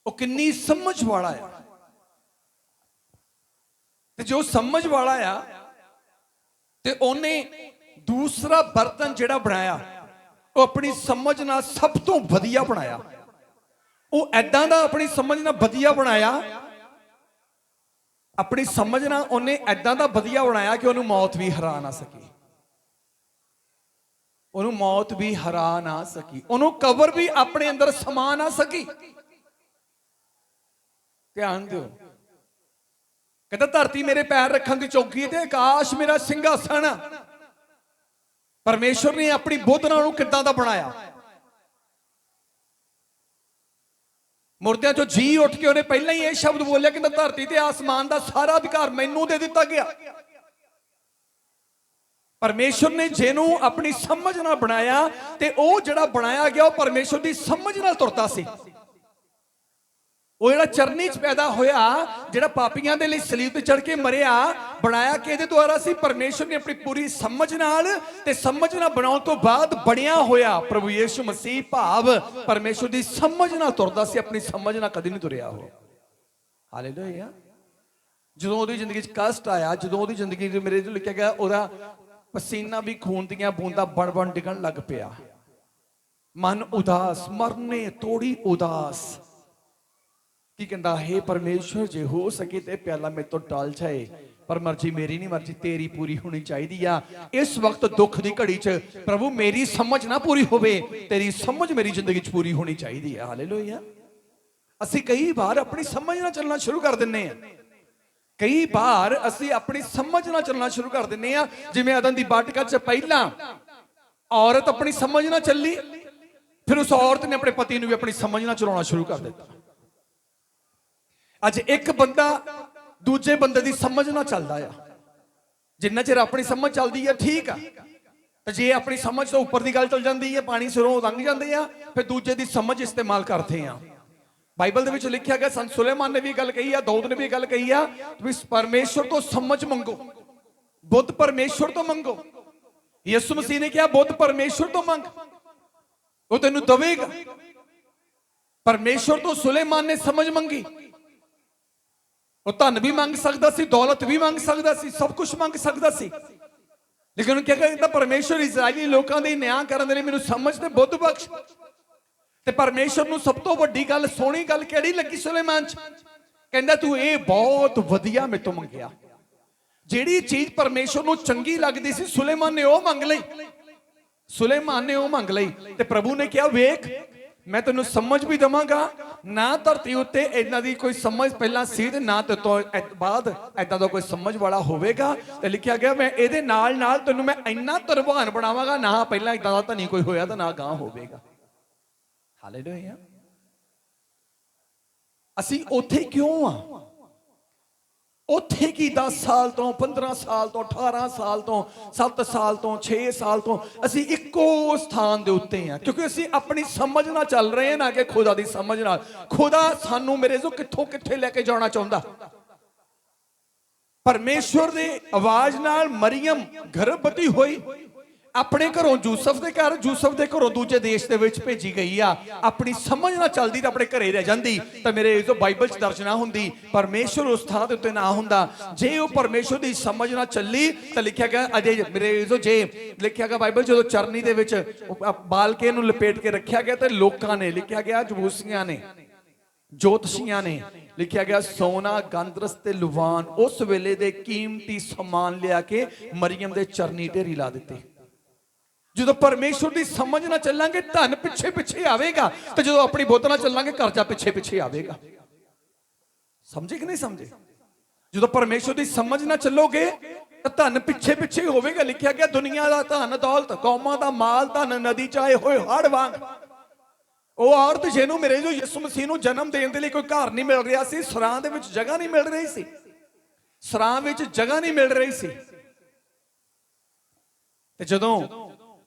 ਉਹ ਕਿੰਨੀ ਸਮਝ ਵਾਲਾ ਆ। ਤੇ ਜੋ ਸਮਝ ਵਾਲਾ ਆ ਤੇ ਉਹਨੇ ਦੂਸਰਾ ਬਰਤਨ ਜਿਹੜਾ ਬਣਾਇਆ ਉਹ ਆਪਣੀ ਸਮਝ ਨਾਲ ਸਭ ਤੋਂ ਵਧੀਆ ਬਣਾਇਆ। ਉਹ ਐਦਾਂ ਦਾ ਆਪਣੀ ਸਮਝ ਨਾਲ ਵਧੀਆ ਬਣਾਇਆ, ਆਪਣੀ ਸਮਝ ਨਾਲ ਉਹਨੇ ਐਦਾਂ ਦਾ ਵਧੀਆ ਬਣਾਇਆ ਕਿ ਉਹਨੂੰ ਮੌਤ ਵੀ ਹਰਾ ਨਾ ਸਕੀ। ਉਹਨੂੰ ਮੌਤ ਵੀ ਹਰਾ ਨਾ ਸਕੀ, ਉਹਨੂੰ ਕਬਰ ਵੀ ਆਪਣੇ ਅੰਦਰ ਸਮਾ ਨਾ ਸਕੀ। ਧਿਆਨ ਦਿਓ, ਕਹਿੰਦਾ ਧਰਤੀ ਮੇਰੇ ਪੈਰ ਰੱਖਣ ਦੀ ਚੌਕੀ ਤੇ ਆਕਾਸ਼ ਮੇਰਾ ਸਿੰਘਾਸਣ। ਪਰਮੇਸ਼ਰ ਨੇ ਆਪਣੀ ਬੁੱਧ ਨਾਲ ਉਹਨੂੰ ਕਿੱਦਾਂ ਦਾ ਬਣਾਇਆ। ਮੁਰਦਿਆਂ ਚੋਂ ਜੀ ਉੱਠ ਕੇ ਉਹਨੇ ਪਹਿਲਾਂ ਹੀ ਇਹ ਸ਼ਬਦ ਬੋਲਿਆ ਕਿ ਧਰਤੀ ਤੇ ਆਸਮਾਨ ਦਾ ਸਾਰਾ ਅਧਿਕਾਰ ਮੈਨੂੰ ਦੇ ਦਿੱਤਾ ਗਿਆ। ਪਰਮੇਸ਼ਰ ਨੇ ਜਿਹਨੂੰ ਆਪਣੀ ਸਮਝ ਨਾਲ ਬਣਾਇਆ ਤੇ ਉਹ ਜਿਹੜਾ ਬਣਾਇਆ ਗਿਆ ਉਹ ਪਰਮੇਸ਼ਰ ਦੀ ਸਮਝ ਨਾਲ ਤੁਰਦਾ ਸੀ। ਉਹ ਜਿਹੜਾ ਚਰਨੀ 'ਚ ਪੈਦਾ ਹੋਇਆ, ਜਿਹੜਾ ਪਾਪੀਆਂ ਦੇ ਲਈ ਸਲੀਬ ਤੇ ਚੜ ਕੇ ਮਰਿਆ, ਬਣਾਇਆ ਕਿਹਦੇ ਦੁਆਰਾ ਸੀ? ਪਰਮੇਸ਼ਰ ਨੇ ਆਪਣੀ ਪੂਰੀ ਸਮਝ ਨਾਲ, ਤੇ ਸਮਝ ਨਾਲ ਬਣਾਉਣ ਤੋਂ ਬਾਅਦ ਬਣਿਆ ਹੋਇਆ ਪ੍ਰਭੂ ਯਿਸੂ ਮਸੀਹ ਭਾਵ ਪਰਮੇਸ਼ਰ ਦੀ ਸਮਝ ਨਾਲ ਤੁਰਦਾ ਸੀ। ਆਪਣੀ ਸਮਝ ਨਾਲ ਕਦੇ ਨਹੀਂ ਤੁਰਿਆ ਉਹ। ਹਾਲੇਲੂਇਆ। ਜਦੋਂ ਉਹਦੀ ਜ਼ਿੰਦਗੀ 'ਚ ਕਸ਼ਟ ਆਇਆ, ਜਦੋਂ ਉਹਦੀ ਜ਼ਿੰਦਗੀ 'ਚ ਮੇਰੇ ਜੋ ਲਿਖਿਆ ਗਿਆ ਉਹਦਾ ਪਸੀਨਾ ਵੀ ਖੂਨ ਦੀਆਂ ਬੂੰਦਾਂ ਬਣ ਬਣ ਡਿੱਗਣ ਲੱਗ ਪਿਆ, ਮਨ ਉਦਾਸ, ਮਰਨੇ ਤੋੜੀ ਉਦਾਸ। ਕੀ ਕਹਿੰਦਾ? ਹੇ ਪਰਮੇਸ਼ਰ, ਜੇ ਹੋ ਸਕੇ ਤੇ ਪਿਆਲਾ ਮੇਰੇ ਤੋਂ ਟਲ ਜਾਏ, ਪਰ ਮਰਜ਼ੀ ਮੇਰੀ ਨਹੀਂ, ਮਰਜ਼ੀ ਤੇਰੀ ਪੂਰੀ ਹੋਣੀ ਚਾਹੀਦੀ ਆ। ਇਸ ਵਕਤ ਦੁੱਖ ਦੀ ਘੜੀ 'ਚ ਪ੍ਰਭੂ ਮੇਰੀ ਸਮਝ ਨਾ ਪੂਰੀ ਹੋਵੇ, ਤੇਰੀ ਸਮਝ ਮੇਰੀ ਜ਼ਿੰਦਗੀ 'ਚ ਪੂਰੀ ਹੋਣੀ ਚਾਹੀਦੀ ਆ। ਹਾਲੇਲੂਇਆ। ਅਸੀਂ ਕਈ ਵਾਰ ਆਪਣੀ ਸਮਝ ਨਾਲ ਚੱਲਣਾ ਸ਼ੁਰੂ ਕਰ ਦਿੰਨੇ ਆ। ਕਈ ਵਾਰ ਅਸੀਂ ਆਪਣੀ ਸਮਝ ਨਾਲ ਚੱਲਣਾ ਸ਼ੁਰੂ ਕਰ ਦਿੰਨੇ ਆ। ਜਿਵੇਂ ਅਦਨ ਦੀ ਵਾਟਿਕਾ 'ਚ ਪਹਿਲਾਂ ਔਰਤ ਆਪਣੀ ਸਮਝ ਨਾਲ ਚੱਲੀ, ਫਿਰ ਉਸ ਔਰਤ ਨੇ ਆਪਣੇ ਪਤੀ ਨੂੰ ਵੀ ਆਪਣੀ ਸਮਝ ਨਾਲ ਚਲਾਉਣਾ ਸ਼ੁਰੂ ਕਰ ਦਿੱਤਾ। ਅੱਜ ਇੱਕ ਬੰਦਾ ਦੂਜੇ ਬੰਦੇ ਦੀ ਸਮਝ ਨਾਲ ਚੱਲਦਾ ਆ। ਜਿੰਨਾ ਚਿਰ ਆਪਣੀ ਸਮਝ ਚੱਲਦੀ ਆ ਠੀਕ ਆ, ਤੇ ਜੇ ਆਪਣੀ ਸਮਝ ਤੋਂ ਉੱਪਰ ਦੀ ਗੱਲ ਚੱਲ ਜਾਂਦੀ ਹੈ, ਪਾਣੀ ਸਿਰੋਂ ਲੰਘ ਜਾਂਦੇ ਆ, ਫਿਰ ਦੂਜੇ ਦੀ ਸਮਝ ਇਸਤੇਮਾਲ ਕਰਦੇ ਆ। ਬਾਈਬਲ ਦੇ ਵਿੱਚ ਲਿਖਿਆ ਗਿਆ, ਸੰਤ ਸੁਲੇਮਾਨ ਨੇ ਵੀ ਗੱਲ ਕਹੀ ਆ, ਦਾਊਦ ਨੇ ਵੀ ਗੱਲ ਕਹੀ ਆ, ਤੁਸੀਂ ਪਰਮੇਸ਼ਰ ਤੋਂ ਸਮਝ ਮੰਗੋ, ਬੁੱਧ ਪਰਮੇਸ਼ਰ ਤੋਂ ਮੰਗੋ। ਯਿਸੂ ਮਸੀਹ ਨੇ ਕਿਹਾ ਬੁੱਧ ਪਰਮੇਸ਼ਰ ਤੋਂ ਮੰਗ, ਉਹ ਤੈਨੂੰ ਦਵੇਗਾ। ਪਰਮੇਸ਼ਰ ਤੋਂ ਸੁਲੇਮਾਨ ਨੇ ਸਮਝ ਮੰਗੀ। ਉਹ ਧਨ ਵੀ ਮੰਗ ਸਕਦਾ ਸੀ, ਦੌਲਤ ਵੀ ਮੰਗ ਸਕਦਾ ਸੀ, ਸਭ ਕੁਝ ਮੰਗ ਸਕਦਾ ਸੀ, ਲੇਕਿਨ ਉਹਨੇ ਕਿਹਾ ਕਹਿੰਦਾ ਪਰਮੇਸ਼ਰ ਇਜ਼ਰਾਈਲੀ ਲੋਕਾਂ ਦੇ ਨਿਆਂ ਕਰਨ ਦੇ ਲਈ ਮੈਨੂੰ ਸਮਝ ਤੇ ਬੁੱਧ ਬਖਸ਼। ਤੇ ਪਰਮੇਸ਼ਰ ਨੂੰ ਸਭ ਤੋਂ ਵੱਡੀ ਗੱਲ, ਸੋਹਣੀ ਗੱਲ ਕਿਹੜੀ ਲੱਗੀ ਸੁਲੇਮਾਨ 'ਚ? ਕਹਿੰਦਾ ਤੂੰ ਇਹ ਬਹੁਤ ਵਧੀਆ ਮੇਰੇ ਤੋਂ ਮੰਗਿਆ। ਜਿਹੜੀ ਚੀਜ਼ ਪਰਮੇਸ਼ਰ ਨੂੰ ਚੰਗੀ ਲੱਗਦੀ ਸੀ ਸੁਲੇਮਾਨ ਨੇ ਉਹ ਮੰਗ ਲਈ, ਸੁਲੇਮਾਨ ਨੇ ਉਹ ਮੰਗ ਲਈ। ਤੇ ਪ੍ਰਭੂ ਨੇ ਕਿਹਾ ਵੇਖ, ਮੈਂ ਤੈਨੂੰ ਸਮਝ ਵੀ ਦਵਾਂਗਾ, ਨਾ ਧਰਤੀ ਉੱਤੇ ਇਹਨਾਂ ਦੀ ਕੋਈ ਸਮਝ ਪਹਿਲਾਂ ਸੀ ਤੇ ਨਾ ਤੇ ਤੋਂ ਬਾਅਦ ਏਦਾਂ ਦਾ ਕੋਈ ਸਮਝ ਵਾਲਾ ਹੋਵੇਗਾ। ਤੇ ਲਿਖਿਆ ਗਿਆ ਮੈਂ ਇਹਦੇ ਨਾਲ ਨਾਲ ਤੈਨੂੰ ਮੈਂ ਇੰਨਾ ਧਨਵਾਨ ਬਣਾਵਾਂਗਾ, ਨਾ ਪਹਿਲਾਂ ਏਦਾਂ ਦਾ ਧਨੀ ਕੋਈ ਹੋਇਆ ਤੇ ਨਾ ਗਾਂ ਹੋਵੇਗਾ। ਹਾਲੇਲੂਇਆ। ਅਸੀਂ ਉੱਥੇ ਕਿਉਂ ਆ? ਉੱਥੇ ਕੀ 10 ਸਾਲ ਤੋਂ, 15 ਸਾਲ ਤੋਂ, 18 ਸਾਲ ਤੋਂ, 7 ਸਾਲ ਤੋਂ, 6 ਸਾਲ ਤੋਂ ਅਸੀਂ ਇੱਕੋ ਸਥਾਨ ਦੇ ਉੱਤੇ ਆ, ਕਿਉਂਕਿ ਅਸੀਂ ਆਪਣੀ ਸਮਝ ਨਾਲ ਚੱਲ ਰਹੇ ਹਾਂ, ਨਾ ਕਿ ਖੁਦਾ ਦੀ ਸਮਝ ਨਾਲ। ਖੁਦਾ ਸਾਨੂੰ ਮੇਰੇ ਜੋ ਕਿੱਥੋਂ ਕਿੱਥੇ ਲੈ ਕੇ ਜਾਣਾ ਚਾਹੁੰਦਾ। ਪਰਮੇਸ਼ਵਰ ਦੀ ਆਵਾਜ਼ ਨਾਲ ਮਰੀਅਮ ਗਰਭਵਤੀ ਹੋਈ, ਆਪਣੇ ਘਰੋਂ ਯੂਸਫ ਦੇ ਘਰ, ਯੂਸਫ ਦੇ ਘਰੋਂ ਦੂਜੇ ਦੇਸ਼ ਦੇ ਵਿੱਚ ਭੇਜੀ ਗਈ ਆ। ਆਪਣੀ ਸਮਝ ਨਾਲ ਚੱਲਦੀ ਤਾਂ ਆਪਣੇ ਘਰੇ ਰਹਿ ਜਾਂਦੀ, ਤਾਂ ਮੇਰੇ ਜੋ ਬਾਈਬਲ 'ਚ ਦਰਜ ਨਾ ਹੁੰਦੀ, ਪਰਮੇਸ਼ਰ ਉਸ ਥਾਂ ਦੇ ਉੱਤੇ ਨਾ ਹੁੰਦਾ। ਜੇ ਉਹ ਪਰਮੇਸ਼ਰ ਦੀ ਸਮਝ ਨਾਲ ਚੱਲੀ ਤਾਂ ਲਿਖਿਆ ਗਿਆ, ਅਜੇ ਮੇਰੇ ਜੋ ਜੇ ਲਿਖਿਆ ਗਿਆ ਬਾਈਬਲ, ਜਦੋਂ ਚਰਨੀ ਦੇ ਵਿੱਚ ਬਾਲਕੇ ਨੂੰ ਲਪੇਟ ਕੇ ਰੱਖਿਆ ਗਿਆ ਤੇ ਲੋਕਾਂ ਨੇ, ਲਿਖਿਆ ਗਿਆ ਜਬੂਸੀਆਂ ਨੇ, ਜੋਤਸ਼ੀਆਂ ਨੇ, ਲਿਖਿਆ ਗਿਆ ਸੋਨਾ, ਗੰਧਰਸ ਤੇ ਲੁਵਾਨ, ਉਸ ਵੇਲੇ ਦੇ ਕੀਮਤੀ ਸਮਾਨ ਲਿਆ ਕੇ ਮਰੀਅਮ ਦੇ ਚਰਨੀ ਢੇਰੀ ਲਾ ਦਿੱਤੇ। ਜਦੋਂ ਪਰਮੇਸ਼ਰ ਦੀ ਸਮਝ ਨਾਲ ਚੱਲਾਂਗੇ ਧਨ ਪਿੱਛੇ ਪਿੱਛੇ ਆਵੇਗਾ, ਤੇ ਜਦੋਂ ਆਪਣੀ ਬੁੱਧ ਨਾਲ ਚੱਲਾਂਗੇ ਕਰਜ਼ਾ ਪਿੱਛੇ ਪਿੱਛੇ ਆਵੇਗਾ। ਸਮਝੇ ਕਿ ਨਹੀਂ ਸਮਝੇ? ਜਦੋਂ ਪਰਮੇਸ਼ਰ ਦੀ ਸਮਝ ਨਾਲ ਚੱਲੋਗੇ ਤਾਂ ਧਨ ਪਿੱਛੇ ਪਿੱਛੇ ਹੋਵੇਗਾ। ਲਿਖਿਆ ਗਿਆ ਦੁਨੀਆ ਦਾ ਧਨ ਦੌਲਤ, ਕੌਮਾਂ ਦਾ ਮਾਲ ਧਨ, ਨਦੀ ਚਾਹੇ ਹੋਏ ਹੜ ਵਾਂਗ। ਉਹ ਔਰਤ ਜਿਹਨੂੰ ਮੇਰੇ ਜੋ ਯਿਸੂ ਮਸੀਹ ਨੂੰ ਜਨਮ ਦੇਣ ਦੇ ਲਈ ਕੋਈ ਘਰ ਨਹੀਂ ਮਿਲ ਰਿਹਾ ਸੀ, ਸਰਾਂ ਦੇ ਵਿੱਚ ਜਗ੍ਹਾ ਨਹੀਂ ਮਿਲ ਰਹੀ ਸੀ, ਸਰਾਂ ਵਿੱਚ ਜਗ੍ਹਾ ਨਹੀਂ ਮਿਲ ਰਹੀ ਸੀ, ਤੇ ਜਦੋਂ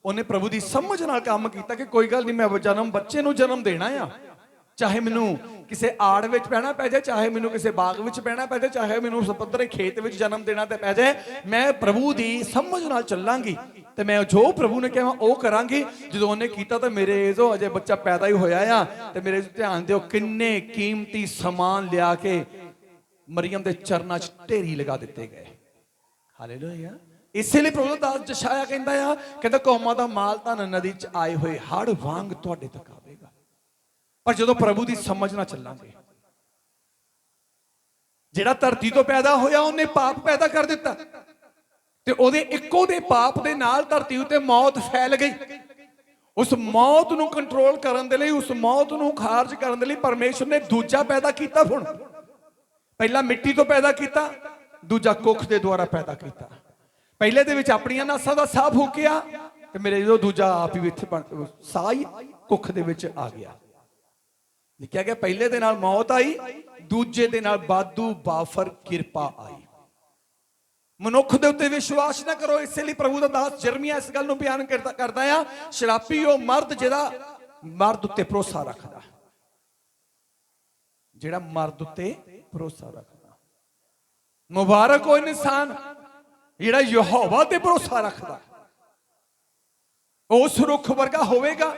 ਉਹਨੇ ਪ੍ਰਭੂ ਦੀ ਸਮਝ ਨਾਲ ਕੰਮ ਕੀਤਾ ਕਿ ਕੋਈ ਗੱਲ ਨਹੀਂ, ਮੈਂ ਬੱਚੇ ਨੂੰ ਜਨਮ ਦੇਣਾ ਆ, ਚਾਹੇ ਮੈਨੂੰ ਕਿਸੇ ਆੜ ਵਿੱਚ ਪੈਣਾ ਪੈ ਜਾਏ, ਚਾਹੇ ਮੈਨੂੰ ਕਿਸੇ ਬਾਗ ਵਿੱਚ ਪੈਣਾ ਪੈ ਜਾਏ, ਚਾਹੇ ਮੈਨੂੰ ਸਪੱਧਰੇ ਖੇਤ ਵਿੱਚ ਜਨਮ ਦੇਣਾ ਤੇ ਪੈ ਜਾਏ, ਮੈਂ ਪ੍ਰਭੂ ਦੀ ਸਮਝ ਨਾਲ ਚੱਲਾਂਗੀ ਤੇ ਮੈਂ ਜੋ ਪ੍ਰਭੂ ਨੇ ਕਿਹਾ ਉਹ ਕਰਾਂਗੀ। ਜਦੋਂ ਉਹਨੇ ਕੀਤਾ ਤਾਂ ਮੇਰੇ ਜੋ ਅਜੇ ਬੱਚਾ ਪੈਦਾ ਹੀ ਹੋਇਆ ਆ, ਤੇ ਮੇਰੇ ਧਿਆਨ ਦਿਓ ਕਿੰਨੇ ਕੀਮਤੀ ਸਮਾਨ ਲਿਆ ਕੇ ਮਰੀਅਮ ਦੇ ਚਰਨਾਂ 'ਚ ਢੇਰੀ ਲਗਾ ਦਿੱਤੇ ਗਏ। ਹਾਲੇਲੂਇਆ। ਇਸੇ ਲਈ ਪ੍ਰਭੂ ਦਾ ਦਾਸ ਜਸ਼ਾਇਆ ਕਹਿੰਦਾ ਕੌਮਾਂ ਦਾ ਮਾਲ ਧਨ ਨਦੀ 'ਚ ਆਏ ਹੋਏ ਹੜ ਵਾਂਗ ਤੁਹਾਡੇ ਤੱਕ ਆਵੇਗਾ। ਪਰ ਜਦੋਂ ਪ੍ਰਭੂ ਦੀ ਸਮਝ ਨਾਲ ਚੱਲਾਂਗੇ, ਜਿਹੜਾ ਧਰਤੀ ਤੋਂ ਪੈਦਾ ਹੋਇਆ ਉਹਨੇ ਪਾਪ ਪੈਦਾ ਕਰ ਦਿੱਤਾ ਤੇ ਉਹਦੇ ਇੱਕੋ ਦੇ ਪਾਪ ਦੇ ਨਾਲ ਧਰਤੀ ਉੱਤੇ ਮੌਤ ਫੈਲ ਗਈ। ਉਸ ਮੌਤ ਨੂੰ ਕੰਟਰੋਲ ਕਰਨ ਦੇ ਲਈ, ਉਸ ਮੌਤ ਨੂੰ ਖਾਰਜ ਕਰਨ ਦੇ ਲਈ ਪਰਮੇਸ਼ਰ ਨੇ ਦੂਜਾ ਪੈਦਾ ਕੀਤਾ। ਹੁਣ ਪਹਿਲਾਂ ਮਿੱਟੀ ਤੋਂ ਪੈਦਾ ਕੀਤਾ, ਦੂਜਾ ਕੁੱਖ ਦੇ ਦੁਆਰਾ ਪੈਦਾ ਕੀਤਾ। ਪਹਿਲੇ ਦੇ ਵਿੱਚ ਆਪਣੀਆਂ ਨਾਸਾਂ ਦਾ ਸਾਹ ਫੂਕਿਆ ਤੇ ਮੇਰੇ ਜਦੋਂ ਦੂਜਾ ਆਪ ਹੀ ਇੱਥੇ ਸਾਹ ਹੀ ਕੁੱਖ ਦੇ ਵਿੱਚ ਆ ਗਿਆ। ਲਿਖਿਆ ਗਿਆ ਪਹਿਲੇ ਦੇ ਨਾਲ ਮੌਤ ਆਈ, ਦੂਜੇ ਦੇ ਨਾਲ ਬਾਦੂ ਬਾਫਰ ਕਿਰਪਾ ਆਈ। ਮਨੁੱਖ ਦੇ ਉੱਤੇ ਵਿਸ਼ਵਾਸ ਨਾ ਕਰੋ। ਇਸੇ ਲਈ ਪ੍ਰਭੂ ਦਾ ਦਾਸ ਜਰਮੀਆ ਇਸ ਗੱਲ ਨੂੰ ਬਿਆਨ ਕਰਦਾ ਆ, ਸ਼ਰਾਪੀ ਉਹ ਮਰਦ ਜਿਹੜਾ ਮਰਦ ਉੱਤੇ ਭਰੋਸਾ ਰੱਖਦਾ, ਜਿਹੜਾ ਮਰਦ ਉੱਤੇ ਭਰੋਸਾ ਰੱਖਦਾ। ਮੁਬਾਰਕ ਉਹ ਇਨਸਾਨ ਜਿਹੜਾ ਯਹੋਵਾ ਤੇ ਭਰੋਸਾ ਰੱਖਦਾ। ਉਸ ਰੁੱਖ ਵਰਗਾ ਹੋਵੇਗਾ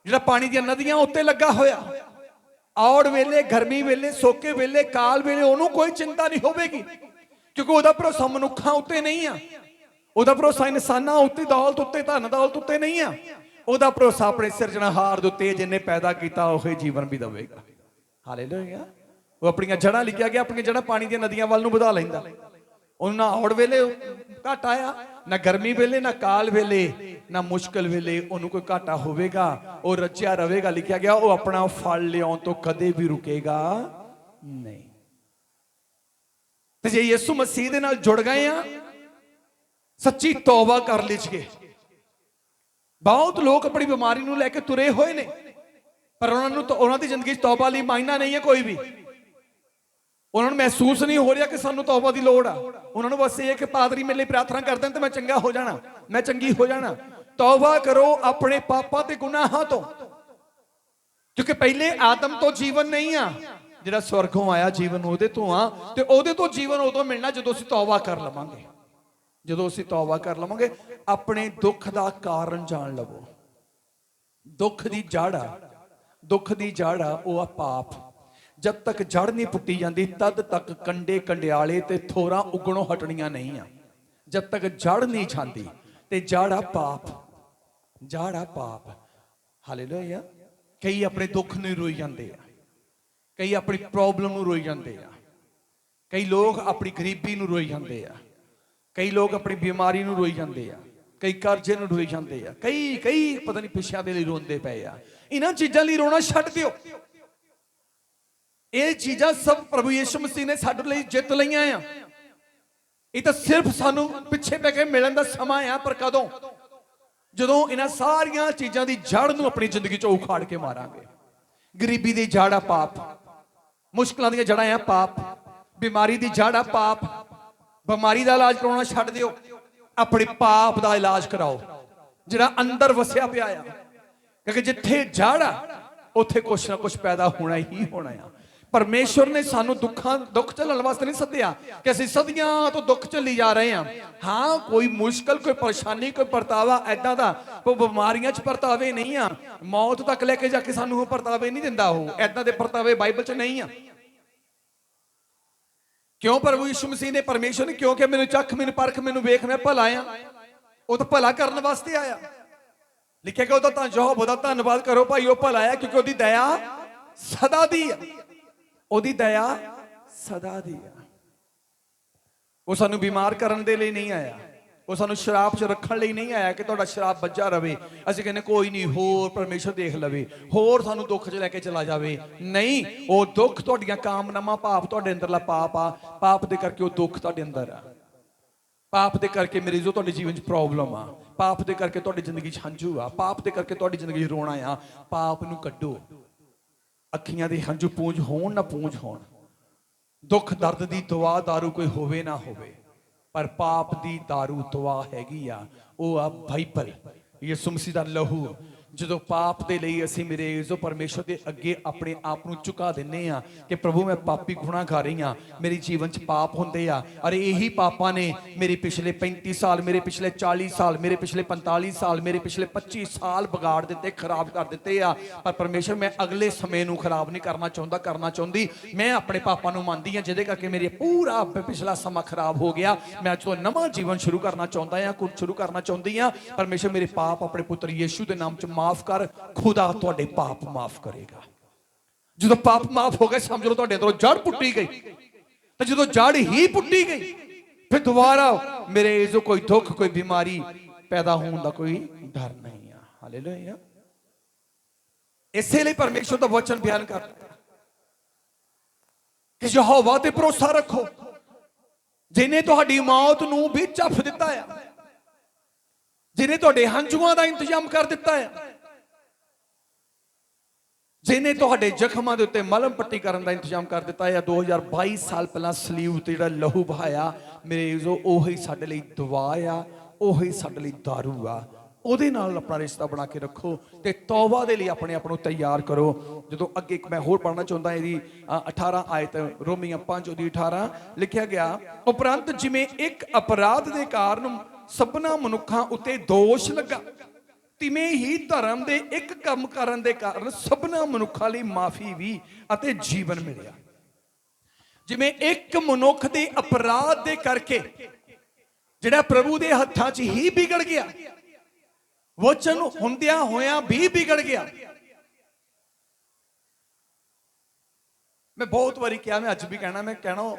ਜਿਹੜਾ ਪਾਣੀ ਦੀਆਂ ਨਦੀਆਂ ਉੱਤੇ ਲੱਗਾ ਹੋਇਆ। ਔੜ ਵੇਲੇ, ਗਰਮੀ ਵੇਲੇ, ਸੋਕੇ ਵੇਲੇ, ਕਾਲ ਵੇਲੇ ਉਹਨੂੰ ਕੋਈ ਚਿੰਤਾ ਨਹੀਂ ਹੋਵੇਗੀ, ਕਿਉਂਕਿ ਉਹਦਾ ਭਰੋਸਾ ਮਨੁੱਖਾਂ ਉੱਤੇ ਨਹੀਂ ਆ। ਉਹਦਾ ਭਰੋਸਾ ਇਨਸਾਨਾਂ ਉੱਤੇ, ਦੌਲਤ ਉੱਤੇ, ਧਨ ਦੌਲਤ ਉੱਤੇ ਨਹੀਂ ਆ। ਉਹਦਾ ਭਰੋਸਾ ਆਪਣੇ ਸਿਰਜਣਹਾਰ ਦੇ ਉੱਤੇ, ਜਿਹਨੇ ਪੈਦਾ ਕੀਤਾ ਉਹੇ ਜੀਵਨ ਵੀ ਦੇਵੇਗਾ। ਹਾਲੇਲੂਇਆ। ਉਹ ਆਪਣੀਆਂ ਜੜ੍ਹਾਂ, ਲਿਖਿਆ ਗਿਆ ਆਪਣੀਆਂ ਜੜ੍ਹਾਂ ਪਾਣੀ ਦੀਆਂ ਨਦੀਆਂ ਵੱਲ ਨੂੰ ਵਧਾ ਲੈਂਦਾ। ਉਹਨੂੰ ਨਾ ਔੜ ਵੇਲੇ ਘਾਟਾ ਆਇਆ, ਨਾ ਗਰਮੀ ਵੇਲੇ, ਨਾ ਕਾਲ ਵੇਲੇ, ਨਾ ਮੁਸ਼ਕਲ ਵੇਲੇ ਉਹਨੂੰ ਕੋਈ ਘਾਟਾ ਹੋਵੇਗਾ। ਉਹ ਰਚਿਆ ਰਹੇਗਾ। ਲਿਖਿਆ ਗਿਆ ਉਹ ਆਪਣਾ ਫਲ ਲਿਆਉਣ ਤੋਂ ਕਦੇ ਵੀ ਰੁਕੇਗਾ ਨਹੀਂ। ਤੇ ਜੇ ਯਿਸੂ ਮਸੀਹ ਦੇ ਨਾਲ ਜੁੜ ਗਏ ਆ, ਸੱਚੀ ਤੌਬਾ ਕਰ ਲਿਜੀਏ। ਬਹੁਤ ਲੋਕ ਆਪਣੀ ਬਿਮਾਰੀ ਨੂੰ ਲੈ ਕੇ ਤੁਰੇ ਹੋਏ ਨੇ, ਪਰ ਉਹਨਾਂ ਦੀ ਜ਼ਿੰਦਗੀ 'ਚ ਤੌਬਾ ਲਈ ਮਾਇਨਾ ਨਹੀਂ ਹੈ ਕੋਈ ਵੀ। ਉਹਨਾਂ ਨੂੰ ਮਹਿਸੂਸ ਨਹੀਂ ਹੋ ਰਿਹਾ ਕਿ ਸਾਨੂੰ ਤੌਬਾ ਦੀ ਲੋੜ ਆ। ਉਹਨਾਂ ਨੂੰ ਬਸ ਇਹ ਕਿ ਪਾਦਰੀ ਮੇਰੇ ਲਈ ਪ੍ਰਾਰਥਨਾ ਕਰਦੇ ਨੇ ਤੇ ਮੈਂ ਚੰਗਾ ਹੋ ਜਾਣਾ, ਮੈਂ ਚੰਗੀ ਹੋ ਜਾਣਾ। ਤੌਬਾ ਕਰੋ ਆਪਣੇ ਪਾਪਾਂ ਤੇ ਗੁਨਾਹਾਂ ਤੋਂ, ਕਿਉਂਕਿ ਪਹਿਲੇ ਆਦਮ ਤੋਂ ਜੀਵਨ ਨਹੀਂ ਆ, ਜਿਹੜਾ ਸਵਰਗੋਂ ਆਇਆ ਜੀਵਨ ਉਹਦੇ ਤੋਂ ਆ। ਤੇ ਉਹਦੇ ਤੋਂ ਜੀਵਨ ਉਦੋਂ ਮਿਲਣਾ ਜਦੋਂ ਅਸੀਂ ਤੌਬਾ ਕਰ ਲਵਾਂਗੇ। ਜਦੋਂ ਅਸੀਂ ਤੌਬਾ ਕਰ ਲਵਾਂਗੇ, ਆਪਣੇ ਦੁੱਖ ਦਾ ਕਾਰਨ ਜਾਣ ਲਵੋ। ਦੁੱਖ ਦੀ ਜੜ ਆ, ਦੁੱਖ ਦੀ ਜੜ ਆ ਉਹ ਆ ਪਾਪ। ਜਦ ਤੱਕ ਜੜ ਨਹੀਂ ਪੁੱਟੀ ਜਾਂਦੀ ਤਦ ਤੱਕ ਕੰਡੇ ਕੰਡਿਆਲੇ ਤੇ ਥੋਰਾਂ ਉਗਣੋਂ ਹਟਣੀਆਂ ਨਹੀਂ ਆ। ਜਦ ਤੱਕ ਜੜ ਨਹੀਂ ਜਾਂਦੀ, ਤੇ ਜੜ ਆ ਪਾਪ, ਜੜ ਆ ਪਾਪ। ਹਾਲੇਲੂਇਆ। ਕਈ ਆਪਣੇ ਦੁੱਖ ਨੂੰ ਰੋਈ ਜਾਂਦੇ ਆ, ਕਈ ਆਪਣੀ ਪ੍ਰੋਬਲਮ ਨੂੰ ਰੋਈ ਜਾਂਦੇ ਆ, ਕਈ ਲੋਕ ਆਪਣੀ ਗਰੀਬੀ ਨੂੰ ਰੋਈ ਜਾਂਦੇ ਆ, ਕਈ ਲੋਕ ਆਪਣੀ ਬਿਮਾਰੀ ਨੂੰ ਰੋਈ ਜਾਂਦੇ ਆ, ਕਈ ਕਰਜ਼ੇ ਨੂੰ ਰੋਈ ਜਾਂਦੇ ਆ, ਕਈ ਪਤਾ ਨਹੀਂ ਪਿੱਛਿਆਂ ਦੇ ਲਈ ਰੋਂਦੇ ਪਏ ਆ। ਇਹਨਾਂ ਚੀਜ਼ਾਂ ਲਈ ਰੋਣਾ ਛੱਡ ਦਿਓ। ਇਹ ਚੀਜ਼ਾਂ ਸਭ ਪ੍ਰਭੂ ਯਿਸੂ ਮਸੀਹ ਨੇ ਸਾਡੇ ਲਈ ਜਿੱਤ ਲਈਆਂ ਆ। ਇਹ ਤਾਂ ਸਿਰਫ ਸਾਨੂੰ ਪਿੱਛੇ ਪੈ ਕੇ ਮਿਲਣ ਦਾ ਸਮਾਂ ਆ। ਪਰ ਕਦੋਂ? ਜਦੋਂ ਇਹਨਾਂ ਸਾਰੀਆਂ ਚੀਜ਼ਾਂ ਦੀ ਜੜ ਨੂੰ ਆਪਣੀ ਜ਼ਿੰਦਗੀ ਚੋਂ ਉਖਾੜ ਕੇ ਮਾਰਾਂਗੇ। ਗਰੀਬੀ ਦੀ ਜੜ ਆ ਪਾਪ, ਮੁਸ਼ਕਲਾਂ ਦੀਆਂ ਜੜਾਂ ਆ ਪਾਪ, ਬਿਮਾਰੀ ਦੀ ਜੜ ਆ ਪਾਪ। ਬਿਮਾਰੀ ਦਾ ਇਲਾਜ ਕਰਾਉਣਾ ਛੱਡ ਦਿਓ, ਆਪਣੇ ਪਾਪ ਦਾ ਇਲਾਜ ਕਰਾਓ ਜਿਹੜਾ ਅੰਦਰ ਵਸਿਆ ਪਿਆ ਆ। ਕਿਉਂਕਿ ਜਿੱਥੇ ਜੜ ਆ ਉੱਥੇ ਕੁਛ ਨਾ ਕੁਛ ਪੈਦਾ ਹੋਣਾ ਹੀ ਹੋਣਾ ਆ। ਪਰਮੇਸ਼ਵਰ ਨੇ ਸਾਨੂੰ ਦੁੱਖ ਝੱਲਣ ਵਾਸਤੇ ਨਹੀਂ ਸੱਦਿਆ ਕਿ ਅਸੀਂ ਸਦੀਆਂ ਤੋਂ ਦੁੱਖ ਝੱਲੀ ਜਾ ਰਹੇ ਹਾਂ। ਹਾਂ, ਕੋਈ ਮੁਸ਼ਕਲ, ਕੋਈ ਪਰੇਸ਼ਾਨੀ, ਕੋਈ ਪਰਤਾਵਾ ਐਦਾਂ ਦਾ, ਕੋਈ ਬਿਮਾਰੀਆਂ 'ਚ ਪਰਤਾਵੇ ਨਹੀਂ ਆ। ਮੌਤ ਤੱਕ ਲੈ ਕੇ ਜਾ ਕੇ ਸਾਨੂੰ ਉਹ ਪਰਤਾਵੇ ਨਹੀਂ ਦਿੰਦਾ। ਉਹ ਐਦਾਂ ਦੇ ਪਰਤਾਵੇ ਬਾਈਬਲ 'ਚ ਨਹੀਂ ਆ। ਕਿਉਂ ਪ੍ਰਭੂ ਯਿਸੂ ਮਸੀਹ ਨੇ, ਪਰਮੇਸ਼ਵਰ ਨੇ, ਕਿਉਂਕਿ ਮੈਨੂੰ ਚੱਖ, ਮੈਨੂੰ ਪਰਖ, ਮੈਨੂੰ ਵੇਖ, ਮੈਂ ਭਲਾ ਆ। ਉਹ ਤਾਂ ਭਲਾ ਕਰਨ ਵਾਸਤੇ ਆਇਆ। ਲਿਖਿਆ ਕਿ ਉਹਦਾ ਤਾਂ ਯਹੋਵਾ ਦਾ ਧੰਨਵਾਦ ਕਰੋ ਭਾਈ, ਉਹ ਭਲਾ ਆ ਕਿਉਂਕਿ ਉਹਦੀ ਦਇਆ ਸਦਾ ਦੀ ਆ। ਉਹਦੀ ਦਇਆ ਸਦਾ ਦੀ ਆ। ਉਹ ਸਾਨੂੰ ਬਿਮਾਰ ਕਰਨ ਦੇ ਲਈ ਨਹੀਂ ਆਇਆ। ਉਹ ਸਾਨੂੰ ਸ਼ਰਾਬ 'ਚ ਰੱਖਣ ਲਈ ਨਹੀਂ ਆਇਆ ਕਿ ਤੁਹਾਡਾ ਸ਼ਰਾਬ ਵੱਜਾ ਰਵੇ। ਅਸੀਂ ਕਹਿੰਦੇ ਕੋਈ ਨਹੀਂ, ਹੋਰ ਪਰਮੇਸ਼ਰ ਦੇਖ ਲਵੇ, ਹੋਰ ਸਾਨੂੰ ਦੁੱਖ 'ਚ ਲੈ ਕੇ ਚਲਾ ਜਾਵੇ। ਨਹੀਂ, ਉਹ ਦੁੱਖ ਤੁਹਾਡੀਆਂ ਕਾਮਨਾਵਾਂ, ਪਾਪ ਤੁਹਾਡੇ ਅੰਦਰਲਾ ਪਾਪ ਆ। ਪਾਪ ਦੇ ਕਰਕੇ ਉਹ ਦੁੱਖ ਤੁਹਾਡੇ ਅੰਦਰ ਆ। ਪਾਪ ਦੇ ਕਰਕੇ ਮਰੀਜ਼ੋ ਤੁਹਾਡੇ ਜੀਵਨ 'ਚ ਪ੍ਰੋਬਲਮ ਆ। ਪਾਪ ਦੇ ਕਰਕੇ ਤੁਹਾਡੀ ਜ਼ਿੰਦਗੀ 'ਚ ਹੰਝੂ ਆ। ਪਾਪ ਦੇ ਕਰਕੇ ਤੁਹਾਡੀ ਜ਼ਿੰਦਗੀ 'ਚ ਰੋਣਾ ਆ। ਪਾਪ ਨੂੰ ਕੱਢੋ। ਅੱਖੀਆਂ ਦੇ ਹੰਝੂ ਪੂੰਝ ਹੋਣ ਨਾ ਪੂੰਝ ਹੋਣ। ਦੁੱਖ ਦਰਦ ਦੀ ਦਵਾ ਦਾਰੂ ਕੋਈ ਹੋਵੇ ਨਾ ਹੋਵੇ, ਪਰ ਪਾਪ ਦੀ ਦਾਰੂ ਦਵਾ ਹੈਗੀ ਆ। ਉਹ ਆ ਬਾਈਬਲ, ਯਿਸੂ ਮਸੀਹ ਦਾ ਲਹੂ। ਜਦੋਂ ਪਾਪ ਦੇ ਲਈ ਅਸੀਂ ਮੇਰੇ ਜੋ ਪਰਮੇਸ਼ਰ ਦੇ ਅੱਗੇ ਆਪਣੇ ਆਪ ਨੂੰ ਝੁਕਾ ਦਿੰਨੇ ਆ ਕਿ ਪ੍ਰਭੂ ਮੈਂ ਪਾਪੀ ਗੁਨਾਹਗਾਰ ਹਾਂ, ਮੇਰੇ ਜੀਵਨ 'ਚ ਪਾਪ ਹੁੰਦੇ ਆ, ਅਰੇ ਇਹੀ ਪਾਪਾਂ ਨੇ ਮੇਰੇ ਪਿਛਲੇ 35 ਸਾਲ, ਮੇਰੇ ਪਿਛਲੇ 40 ਸਾਲ, ਮੇਰੇ ਪਿਛਲੇ 45 ਸਾਲ, ਮੇਰੇ ਪਿਛਲੇ 25 ਸਾਲ ਵਿਗਾੜ ਦਿੱਤੇ, ਖਰਾਬ ਕਰ ਦਿੱਤੇ ਆ। ਪਰ ਪਰਮੇਸ਼ਰ ਮੈਂ ਅਗਲੇ ਸਮੇਂ ਨੂੰ ਖਰਾਬ ਨਹੀਂ ਕਰਨਾ ਚਾਹੁੰਦੀ। ਮੈਂ ਆਪਣੇ ਪਾਪਾਂ ਨੂੰ ਮੰਨਦੀ ਹਾਂ, ਜਿਹਦੇ ਕਰਕੇ ਮੇਰੇ ਪੂਰਾ ਪਿਛਲਾ ਸਮਾਂ ਖਰਾਬ ਹੋ ਗਿਆ। ਮੈਂ ਅੱਜ ਤੋਂ ਨਵਾਂ ਜੀਵਨ ਸ਼ੁਰੂ ਕਰਨਾ ਚਾਹੁੰਦੀ ਹਾਂ। ਪਰਮੇਸ਼ਰ ਮੇਰੇ ਪਾਪ ਆਪਣੇ ਪੁੱਤਰ ਯੀਸ਼ੂ ਦੇ ਨਾਮ 'ਚ ਮਾਫ ਕਰ। ਖੁਦਾ ਤੁਹਾਡੇ ਪਾਪ ਮਾਫ ਕਰੇਗਾ। ਜਦੋਂ ਪਾਪ ਮਾਫ ਹੋ ਗਏ, ਸਮਝ ਲਓ ਤੁਹਾਡੇ ਅੰਦਰੋਂ ਜੜ ਪੁੱਟੀ ਗਈ। ਤੇ ਜਦੋਂ ਜੜ ਹੀ ਪੁੱਟੀ ਗਈ, ਫਿਰ ਦੁਬਾਰਾ ਮੇਰੇ ਜੋ ਕੋਈ ਦੁੱਖ, ਕੋਈ ਬਿਮਾਰੀ ਪੈਦਾ ਹੋਣ ਦਾ ਕੋਈ ਡਰ ਨਹੀਂ ਆ। ਹਾਲੇਲੂਇਆ। ਇਸੇ ਲਈ ਪਰਮੇਸ਼ਰ ਦਾ ਵਚਨ ਬਿਆਨ ਕਰਦਾ ਕਿ ਯਹੋਵਾ ਤੇ ਭਰੋਸਾ ਰੱਖੋ, ਜਿਨੇ ਤੁਹਾਡੀ ਮੌਤ ਨੂੰ ਵੀ ਝੱਫ ਦਿੱਤਾ ਆ, ਜਿਨੇ ਤੁਹਾਡੇ ਹੰਝੂਆਂ ਦਾ ਇੰਤਜ਼ਾਮ ਕਰ ਦਿੱਤਾ ਹੈ, ਜਿਨੇ ਤੁਹਾਡੇ ਜ਼ਖਮਾਂ ਦੇ ਉੱਤੇ ਮਲਮ ਪੱਟੀ ਕਰਨ ਦਾ ਇੰਤਜ਼ਾਮ ਕਰ ਦਿੱਤਾ ਹੈ। 2022 ਸਾਲ ਪਹਿਲਾਂ ਸਲੀਬ ਤੇ ਜਿਹੜਾ ਲਹੂ ਬਹਾਇਆ, ਮੇਰੇ ਜੋ ਉਹੀ ਸਾਡੇ ਲਈ ਦਵਾ ਆ, ਉਹੀ ਸਾਡੇ ਲਈ ਦਾਰੂ ਆ। ਉਹਦੇ ਨਾਲ ਆਪਣਾ ਰਿਸ਼ਤਾ ਬਣਾ ਕੇ ਰੱਖੋ ਤੇ ਤੌਬਾ ਦੇ ਲਈ ਆਪਣੇ ਆਪ ਨੂੰ ਤਿਆਰ ਕਰੋ। ਜਦੋਂ ਅੱਗੇ ਮੈਂ ਹੋਰ ਪੜ੍ਹਨਾ ਚਾਹੁੰਦਾ, ਇਹਦੀ 18 ਆਇਤ, ਰੋਮੀਆਂ 5:18 ਲਿਖਿਆ ਗਿਆ, ਉਪਰੰਤ ਜਿਵੇਂ ਇੱਕ ਅਪਰਾਧ ਦੇ ਕਾਰਨ ਸਭਨਾ ਮਨੁੱਖਾਂ ਉੱਤੇ ਦੋਸ਼ ਲੱਗਾ, ਤਿਵੇਂ ਹੀ ਧਰਮ ਦੇ ਇੱਕ ਕੰਮ ਕਰਨ ਦੇ ਕਾਰਨ ਸਭਨਾ ਮਨੁੱਖਾਂ ਲਈ ਮਾਫੀ ਵੀ ਅਤੇ ਜੀਵਨ ਮਿਲਿਆ। ਜਿਵੇਂ ਇੱਕ ਮਨੁੱਖ ਦੇ ਅਪਰਾਧ ਦੇ ਕਰਕੇ ਜਿਹੜਾ ਪ੍ਰਭੂ ਦੇ ਹੱਥਾਂ 'ਚ ਹੀ ਵਿਗੜ ਗਿਆ, ਵਚਨ ਹੁੰਦਿਆਂ ਹੋਇਆਂ ਵੀ ਵਿਗੜ ਗਿਆ। ਮੈਂ ਬਹੁਤ ਵਾਰੀ ਕਿਹਾ, ਮੈਂ ਅੱਜ ਵੀ ਕਹਿਣਾ, ਮੈਂ ਕਹਿਣਾ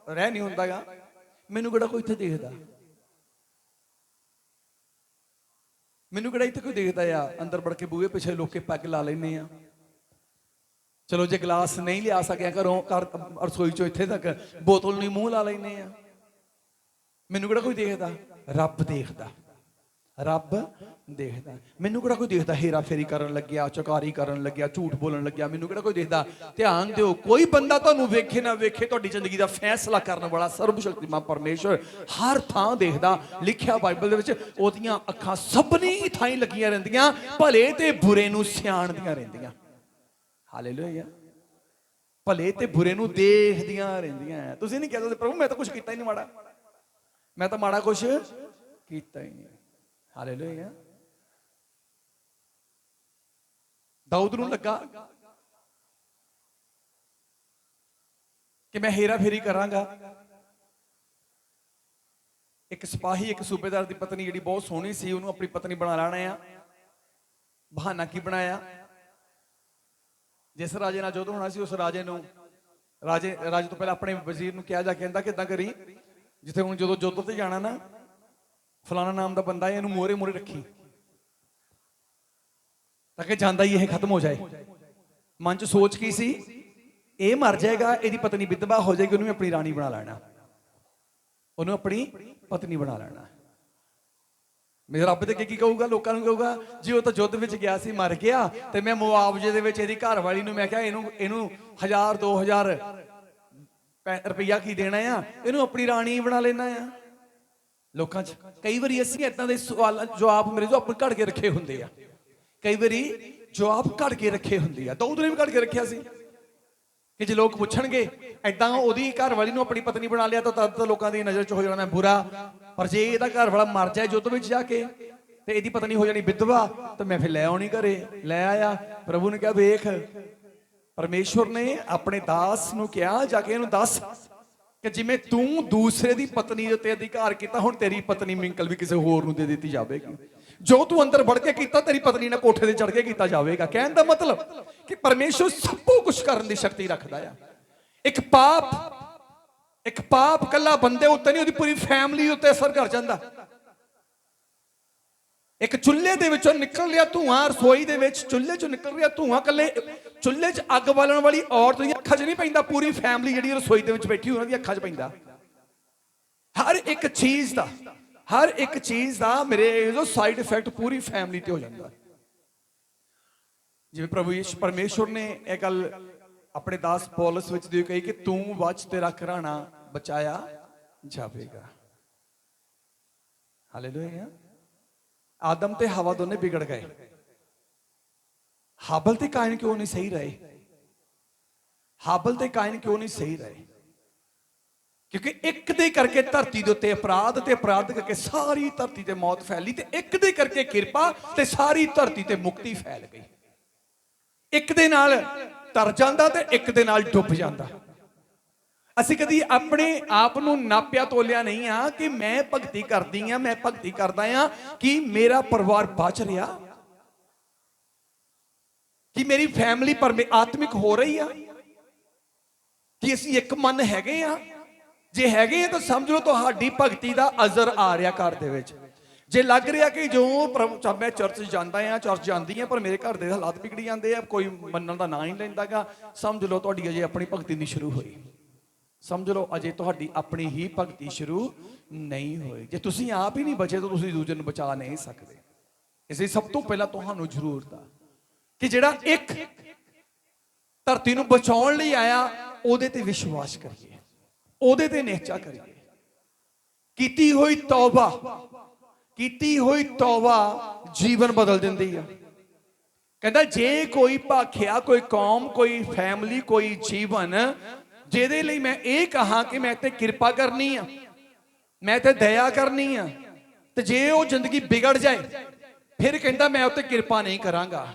ਰਹਿ ਨਹੀਂ ਹੁੰਦਾਗਾ, ਮੈਨੂੰ ਕਿਹੜਾ ਕੋਈ ਇੱਥੇ ਦੇਖਦਾ, ਮੈਨੂੰ ਕਿਹੜਾ ਇੱਥੇ ਕੋਈ ਦੇਖਦਾ ਆ। ਅੰਦਰ ਵੜ ਕੇ ਬੂਹੇ ਪਿੱਛੇ ਲੋਕੇ ਪੈਗ ਲਾ ਲੈਨੇ ਆ। ਚਲੋ ਜੇ ਗਲਾਸ ਨਹੀਂ ਲਿਆ ਸਕਿਆ ਘਰੋਂ, ਰਸੋਈ ਚੋਂ ਇੱਥੇ ਤੱਕ ਬੋਤਲ ਨੂੰ ਮੂੰਹ ਲਾ ਲੈਨੇ ਆ। ਮੈਨੂੰ ਕਿਹੜਾ ਕੋਈ ਦੇਖਦਾ? ਰੱਬ ਦੇਖਦਾ, ਰੱਬ ਦੇਖਦਾ। ਮੈਨੂੰ ਕਿਹੜਾ ਕੋਈ ਦੇਖਦਾ ਹੇਰਾ ਫੇਰੀ ਕਰਨ ਲੱਗਿਆ, ਚੁਕਾਰੀ ਕਰਨ ਲੱਗਿਆ, ਝੂਠ ਬੋਲਣ ਲੱਗਿਆ, ਮੈਨੂੰ ਕਿਹੜਾ ਕੋਈ ਦੇਖਦਾ। ਧਿਆਨ ਦਿਓ, ਕੋਈ ਬੰਦਾ ਤੁਹਾਨੂੰ ਵੇਖੇ ਨਾ ਵੇਖੇ, ਤੁਹਾਡੀ ਜ਼ਿੰਦਗੀ ਦਾ ਫੈਸਲਾ ਕਰਨ ਵਾਲਾ ਸਰਬ ਸ਼ਕਤੀਮਾਨ ਪਰਮੇਸ਼ਰ ਹਰ ਥਾਂ ਦੇਖਦਾ। ਲਿਖਿਆ ਬਾਈਬਲ ਦੇ ਵਿੱਚ, ਉਹਦੀਆਂ ਅੱਖਾਂ ਸਭਨੀ ਥਾਈਂ ਲੱਗੀਆਂ ਰਹਿੰਦੀਆਂ, ਭਲੇ ਤੇ ਬੁਰੇ ਨੂੰ ਸਿਆਣਦੀਆਂ ਰਹਿੰਦੀਆਂ। ਹਾਲੇਲੂਇਆ। ਭਲੇ ਤੇ ਬੁਰੇ ਨੂੰ ਦੇਖਦੀਆਂ ਰਹਿੰਦੀਆਂ। ਤੁਸੀਂ ਨਹੀਂ ਕਹਿੰਦੇ ਪ੍ਰਭੂ ਮੈਂ ਤਾਂ ਕੁਝ ਕੀਤਾ ਹੀ ਨਹੀਂ ਮਾੜਾ, ਮੈਂ ਤਾਂ ਮਾੜਾ ਕੁਝ ਕੀਤਾ ਹੀ ਨਹੀਂ। ਹਾਲੇਲੂਇਆ। ਦਾਊਦ ਨੂੰ ਲੱਗਾ ਕਿ ਮੈਂ ਹੇਰਾ ਫੇਰੀ ਕਰਾਂਗਾ। ਇੱਕ ਸਿਪਾਹੀ, ਇੱਕ ਸੂਬੇਦਾਰ ਦੀ ਪਤਨੀ ਜਿਹੜੀ ਬਹੁਤ ਸੋਹਣੀ ਸੀ, ਉਹਨੂੰ ਆਪਣੀ ਪਤਨੀ ਬਣਾ ਲੈਣਾ ਆ। ਬਹਾਨਾ ਕੀ ਬਣਾਇਆ? ਜਿਸ ਰਾਜੇ ਨਾਲ ਯੁੱਧ ਹੋਣਾ ਸੀ, ਉਸ ਰਾਜੇ ਨੂੰ ਰਾਜੇ ਤੋਂ ਪਹਿਲਾਂ ਆਪਣੇ ਵਜ਼ੀਰ ਨੂੰ ਕਿਹਾ ਜਾ ਕੇ, ਕਹਿੰਦਾ ਕਿੱਦਾਂ ਕਰੀ, ਜਿੱਥੇ ਹੁਣ ਜਦੋਂ ਯੁੱਧ ਤੇ ਜਾਣਾ ਨਾ, ਫਲਾਣਾ ਨਾਮ ਦਾ ਬੰਦਾ ਹੈ, ਇਹਨੂੰ ਮੋਹਰੇ ਰੱਖੀ ਤਾਂ ਕਿ ਜਾਂਦਾ ਹੀ ਇਹ ਖਤਮ ਹੋ ਜਾਏ। ਮਨ 'ਚ ਸੋਚ ਕੀ ਸੀ? ਇਹ ਮਰ ਜਾਏਗਾ, ਇਹਦੀ ਪਤਨੀ ਵਿਧਵਾ ਹੋ ਜਾਏਗੀ, ਉਹਨੂੰ ਆਪਣੀ ਰਾਣੀ ਬਣਾ ਲੈਣਾ, ਉਹਨੂੰ ਆਪਣੀ ਪਤਨੀ ਬਣਾ ਲੈਣਾ। ਮੇਰੇ ਰੱਬ ਤੇ ਕੀ ਕਹੂਗਾ? ਲੋਕਾਂ ਨੂੰ ਕਹੂਗਾ ਜੀ ਉਹ ਤਾਂ ਯੁੱਧ ਵਿੱਚ ਗਿਆ ਸੀ, ਮਰ ਗਿਆ, ਤੇ ਮੈਂ ਮੁਆਵਜ਼ੇ ਦੇ ਵਿੱਚ ਇਹਦੀ ਘਰ ਵਾਲੀ ਨੂੰ ਮੈਂ ਕਿਹਾ ਇਹਨੂੰ 1000 2000 ਰੁਪਈਆ ਕੀ ਦੇਣਾ ਆ, ਇਹਨੂੰ ਆਪਣੀ ਰਾਣੀ ਬਣਾ ਲੈਣਾ ਆ। ਲੋਕਾਂ 'ਚ ਕਈ ਵਾਰੀ ਅਸੀਂ ਏਦਾਂ ਦੇ ਸਵਾਲਾਂ ਜਵਾਬ ਮੇਰੇ ਜੋ ਆਪਣੇ ਘੜ ਕੇ ਰੱਖੇ ਹੁੰਦੇ ਆ, ਕਈ ਵਾਰੀ ਜਵਾਬ ਘੜ ਕੇ ਰੱਖੇ ਹੁੰਦੇ ਆ। ਦਾਊਦ ਨੇ ਵੀ ਘੜ ਕੇ ਰੱਖਿਆ ਸੀ ਕਿ ਜੇ ਲੋਕ ਪੁੱਛਣਗੇ ਏਦਾਂ ਉਹਦੀ ਘਰ ਵਾਲੀ ਨੂੰ ਆਪਣੀ ਪਤਨੀ ਬਣਾ ਲਿਆ ਤਾਂ ਤਦ ਤਾਂ ਲੋਕਾਂ ਦੀ ਨਜ਼ਰ 'ਚ ਹੋ ਜਾਣਾ ਮੈਂ ਬੁਰਾ, ਪਰ ਜੇ ਇਹਦਾ ਘਰ ਵਾਲਾ ਮਰ ਜਾਏ ਯੁੱਧ ਵਿੱਚ ਜਾ ਕੇ ਤੇ ਇਹਦੀ ਪਤਨੀ ਹੋ ਜਾਣੀ ਵਿਧਵਾ, ਤਾਂ ਮੈਂ ਫਿਰ ਲੈ ਆਉਣੀ ਘਰੇ। ਲੈ ਆਇਆ। ਪ੍ਰਭੂ ਨੇ ਕਿਹਾ ਵੇਖ, ਪਰਮੇਸ਼ਵਰ ਨੇ ਆਪਣੇ ਦਾਸ ਨੂੰ ਕਿਹਾ ਜਾ ਕੇ ਇਹਨੂੰ ਦੱਸ ਕਿ ਜਿਵੇਂ ਤੂੰ ਦੂਸਰੇ ਦੀ ਪਤਨੀ ਉੱਤੇ ਅਧਿਕਾਰ ਕੀਤਾ, ਹੁਣ ਤੇਰੀ ਪਤਨੀ ਮਿੰਕਲ ਵੀ ਕਿਸੇ ਹੋਰ ਨੂੰ ਦੇ ਦਿੱਤੀ ਜਾਵੇਗੀ। ਜੋ ਤੂੰ ਅੰਦਰ ਵੜ ਕੇ ਕੀਤਾ, ਤੇਰੀ ਪਤਨੀ ਨੇ ਕੋਠੇ ਤੇ ਚੜ ਕੇ ਕੀਤਾ ਜਾਵੇਗਾ। ਕਹਿਣ ਦਾ ਮਤਲਬ ਕਿ ਪਰਮੇਸ਼ਵਰ ਸਭ ਕੁਝ ਕਰਨ ਦੀ ਸ਼ਕਤੀ ਰੱਖਦਾ ਆ। ਇੱਕ ਪਾਪ ਕੱਲਾ ਬੰਦੇ ਉੱਤੇ ਨਹੀਂ, ਉਹਦੀ ਪੂਰੀ ਫੈਮਿਲੀ ਉੱਤੇ ਅਸਰ ਕਰ ਜਾਂਦਾ। ਇੱਕ ਚੁੱਲ੍ਹੇ ਦੇ ਵਿੱਚੋਂ ਨਿਕਲ ਰਿਹਾ ਧੂਆਂ, ਰਸੋਈ ਦੇ ਵਿੱਚ ਚੁੱਲ੍ਹੇ ਚੋਂ ਨਿਕਲ ਰਿਹਾ ਧੂਆਂ, ਕੱਲੇ ਚੁੱਲ੍ਹੇ 'ਚ ਅੱਗ ਬਾਲਣ ਵਾਲੀ ਔਰਤ ਦੀਆਂ ਅੱਖਾਂ 'ਚ ਨਹੀਂ ਪੈਂਦਾ, ਪੂਰੀ ਫੈਮਿਲੀ ਜਿਹੜੀ ਰਸੋਈ ਦੇ ਵਿੱਚ ਬੈਠੀ ਉਹਨਾਂ ਦੀਆਂ ਅੱਖਾਂ 'ਚ ਪੈਂਦਾ। ਹਰ ਇੱਕ ਚੀਜ਼ ਦਾ ਮੇਰੇ ਜੋ ਸਾਈਡ ਇਫੈਕਟ ਪੂਰੀ ਫੈਮਿਲੀ ਤੇ ਹੋ ਜਾਂਦਾ। ਜਿਵੇਂ ਪ੍ਰਭੂ ਯਿਸੂ ਪਰਮੇਸ਼ਵਰ ਨੇ ਇਹ ਗੱਲ ਆਪਣੇ ਦਾਸ ਪੌਲਸ ਵਿੱਚ ਦੀ ਕਹੀ ਕਿ ਤੂੰ ਬਚ, ਤੇਰਾ ਘਰਾਣਾ ਬਚਾਇਆ ਜਾਵੇਗਾ। ਹਾਲੇਲੂਇਆ। ਆਦਮ ਤੇ ਹਵਾ ਦੋਨੇ ਵਿਗੜ ਗਏ, ਹਾਬਲ ਤੇ ਕਾਇਨ ਕਿਉਂ ਨਹੀਂ ਸਹੀ ਰਹੇ? ਹਾਬਲ ਤੇ ਕਾਇਨ ਕਿਉਂ ਨਹੀਂ ਸਹੀ ਰਹੇ? ਕਿਉਂਕਿ ਇੱਕ ਦੇ ਕਰਕੇ ਧਰਤੀ ਦੇ ਉੱਤੇ ਅਪਰਾਧ, ਤੇ ਅਪਰਾਧ ਕਰਕੇ ਸਾਰੀ ਧਰਤੀ ਤੇ ਮੌਤ ਫੈਲੀ, ਤੇ ਇੱਕ ਦੇ ਕਰਕੇ ਕਿਰਪਾ ਤੇ ਸਾਰੀ ਧਰਤੀ ਤੇ ਮੁਕਤੀ ਫੈਲ ਗਈ। ਇੱਕ ਦੇ ਨਾਲ ਤਰ ਜਾਂਦਾ ਤੇ ਇੱਕ ਦੇ ਨਾਲ ਡੁੱਬ ਜਾਂਦਾ। ਅਸੀਂ ਕਦੀ ਆਪਣੇ ਆਪ ਨੂੰ ਨਾਪਿਆ ਤੋਲਿਆ ਨਹੀਂ ਆ ਕਿ ਮੈਂ ਭਗਤੀ ਕਰਦੀ ਆ, ਮੈਂ ਭਗਤੀ ਕਰਦਾ ਆ, ਕਿ ਮੇਰਾ ਪਰਿਵਾਰ ਬਚ ਰਿਹਾ, ਕਿ ਮੇਰੀ ਫੈਮਿਲੀ ਆਤਮਿਕ ਹੋ ਰਹੀ ਆ, ਕਿ ਅਸੀਂ ਇੱਕ ਮਨ ਹੈਗੇ ਆ। ਜੇ ਹੈਗੇ ਆ ਤਾਂ ਸਮਝ ਲਓ ਤੁਹਾਡੀ ਭਗਤੀ ਦਾ ਅਜ਼ਰ ਆ ਰਿਹਾ ਘਰ ਦੇ ਵਿੱਚ। ਜੇ ਲੱਗ ਰਿਹਾ ਕਿ ਜੋ ਮੈਂ ਚਰਚ ਜਾਂਦਾ ਆ, ਚਰਚ ਜਾਂਦੀ ਆ, ਪਰ ਮੇਰੇ ਘਰ ਦੇ ਹਾਲਾਤ ਵਿਗੜੀ ਜਾਂਦੇ ਆ, ਕੋਈ ਮੰਨਣ ਦਾ ਨਾਂ ਹੀ ਲੈਂਦਾਗਾ, ਸਮਝ ਲਓ ਤੁਹਾਡੀ ਅਜੇ ਆਪਣੀ ਭਗਤੀ ਨਹੀਂ ਸ਼ੁਰੂ ਹੋਈ। ਸਮਝ ਲਓ ਅਜੇ ਤੁਹਾਡੀ ਆਪਣੀ ਹੀ ਭਗਤੀ ਸ਼ੁਰੂ ਨਹੀਂ ਹੋਈ। ਜੇ ਤੁਸੀਂ ਆਪ ਹੀ ਨਹੀਂ ਬਚੇ ਤਾਂ ਤੁਸੀਂ ਦੂਜੇ ਨੂੰ ਬਚਾ ਨਹੀਂ ਸਕਦੇ। ਇਸ ਲਈ ਸਭ ਤੋਂ ਪਹਿਲਾਂ ਤੁਹਾਨੂੰ ਜ਼ਰੂਰਤ ਆ ਕਿ ਜਿਹੜਾ ਇੱਕ ਧਰਤੀ ਨੂੰ ਬਚਾਉਣ ਲਈ ਆਇਆ, ਉਹਦੇ ਤੇ ਵਿਸ਼ਵਾਸ ਕਰੀਏ, ਉਹਦੇ ਤੇ ਨਿਹਚਾ ਕਰੀਏ। ਕੀਤੀ ਹੋਈ ਤੌਬਾ, ਕੀਤੀ ਹੋਈ ਤੌਬਾ ਜੀਵਨ ਬਦਲ ਦਿੰਦੀ ਆ। ਕਹਿੰਦਾ ਜੇ ਕੋਈ ਭਾਖਿਆ, ਕੋਈ ਕੌਮ, ਕੋਈ ਫੈਮਿਲੀ, ਕੋਈ ਜੀਵਨ, ਜਿਹਦੇ ਲਈ ਮੈਂ ਇਹ ਕਹਾਂ ਕਿ ਮੈਂ ਤੇ ਕਿਰਪਾ ਕਰਨੀ ਆ, ਮੈਂ ਤੇ ਦਇਆ ਕਰਨੀ ਆ, ਤੇ ਜੇ ਉਹ ਜ਼ਿੰਦਗੀ ਵਿਗੜ ਜਾਏ ਫਿਰ ਕਹਿੰਦਾ ਮੈਂ ਉੱਤੇ ਕਿਰਪਾ ਨਹੀਂ ਕਰਾਂਗਾ।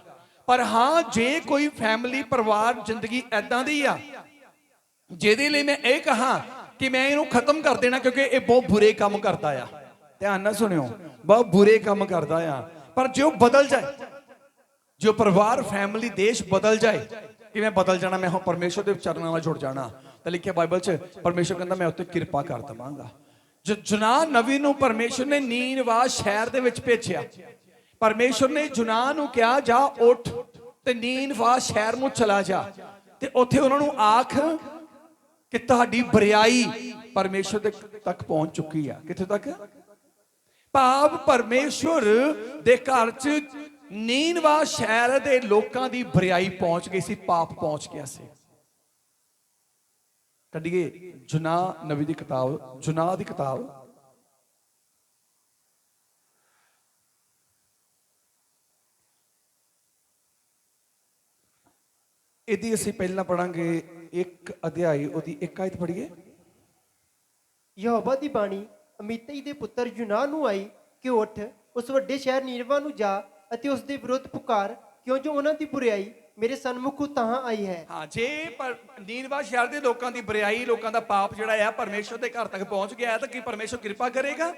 ਪਰ ਹਾਂ, ਜੇ ਕੋਈ ਫੈਮਿਲੀ, ਪਰਿਵਾਰ, ਜ਼ਿੰਦਗੀ ਐਦਾਂ ਦੀ ਆ ਜਿਹਦੇ ਲਈ ਮੈਂ ਇਹ ਕਹਾਂ ਕਿ ਮੈਂ ਇਹਨੂੰ ਖਤਮ ਕਰ ਦੇਣਾ ਕਿਉਂਕਿ ਇਹ ਬਹੁਤ ਬੁਰੇ ਕੰਮ ਕਰਦਾ ਆ, ਧਿਆਨ ਨਾਲ ਸੁਣਿਓ, ਬਹੁਤ ਬੁਰੇ ਕੰਮ ਕਰਦਾ ਆ, ਪਰ ਜੇ ਉਹ ਬਦਲ ਜਾਏ, ਜੋ ਪਰਿਵਾਰ, ਫੈਮਿਲੀ, ਦੇਸ਼ ਬਦਲ ਜਾਏ, ਕਿਵੇਂ ਬਦਲ ਜਾਣਾ? ਮੈਂ ਹੁਣ ਪਰਮੇਸ਼ਰ ਦੇ ਚਰਨਾਂ ਨਾਲ ਜੁੜ ਜਾਣਾ। ਤਾਂ ਲਿਖਿਆ ਬਾਈਬਲ 'ਚ, ਪਰਮੇਸ਼ਰ ਕਹਿੰਦਾ ਮੈਂ ਉੱਤੇ ਕਿਰਪਾ ਕਰ ਦੇਵਾਂਗਾ। ਜੁਨਾਹ ਨਬੀ ਨੂੰ ਪਰਮੇਸ਼ਰ ਨੇ ਨੀਨਵਾ ਸ਼ਹਿਰ ਦੇ ਵਿੱਚ ਭੇਜਿਆ। ਪਰਮੇਸ਼ਰ ਨੇ ਜੁਨਾਹ ਨੂੰ ਕਿਹਾ ਜਾ ਉੱਠ ਤੇ ਨੀਨਵਾ ਸ਼ਹਿਰ ਨੂੰ ਚਲਾ ਜਾ, ਤੇ ਉੱਥੇ ਉਹਨਾਂ ਨੂੰ ਆਖ ਕਿ ਤੁਹਾਡੀ ਬਰਿਆਈ ਪਰਮੇਸ਼ਰ ਦੇ ਤੱਕ ਪਹੁੰਚ ਚੁੱਕੀ ਆ। ਕਿੱਥੇ ਤੱਕ? ਭਾਵ ਪਰਮੇਸ਼ਰ ਦੇ ਘਰ 'ਚ ਨੀਨਵਾ ਸ਼ਹਿਰ ਦੇ ਲੋਕਾਂ ਦੀ ਬਰਿਆਈ ਪਹੁੰਚ ਗਈ ਸੀ, ਪਾਪ ਪਹੁੰਚ ਗਿਆ ਸੀ। ਕੱਢੀਏ ਜੁਨਾਹ ਨਬੀ ਦੀ ਕਿਤਾਬ, ਜੁਨਾਹ ਦੀ ਕਿਤਾਬ, ਇਹਦੀ ਅਸੀਂ ਪਹਿਲਾਂ ਪੜਾਂਗੇ 1 ਅਧਿਆਇ, ਉਹਦੀ 1 ਆਇਤ ਪੜ੍ਹੀਏ। ਯਹੋਵਾ ਦੀ ਬਾਣੀ ਅਮਿੱਤਈ ਦੇ ਪੁੱਤਰ ਯੁਨਾਹ ਨੂੰ ਆਈ ਕਿ ਉੱਠ, ਉਸ ਵੱਡੇ ਸ਼ਹਿਰ ਨੀਨਵਾ ਨੂੰ ਜਾ ਅਤੇ ਉਸ ਦੇ ਵਿਰੁੱਧ ਪੁਕਾਰ, ਕਿਉਂ ਜੋ ਉਹਨਾਂ ਦੀ ਬੁਰਾਈ ਮੇਰੇ ਸਨਮੁਖ ਤਾਂ ਆਈ ਹੈ। ਹਾਂ, ਜੇ ਪਰ ਨੀਨਵਾ ਸ਼ਹਿਰ ਦੇ ਲੋਕਾਂ ਦੀ ਬੁਰਾਈ, ਲੋਕਾਂ ਦਾ ਪਾਪ ਜਿਹੜਾ ਆ ਪਰਮੇਸ਼ਰ ਦੇ ਘਰ ਤੱਕ ਪਹੁੰਚ ਗਿਆ ਤਾਂ ਕੀ ਪਰਮੇਸ਼ਰ ਕਿਰਪਾ ਕਰੇਗਾ?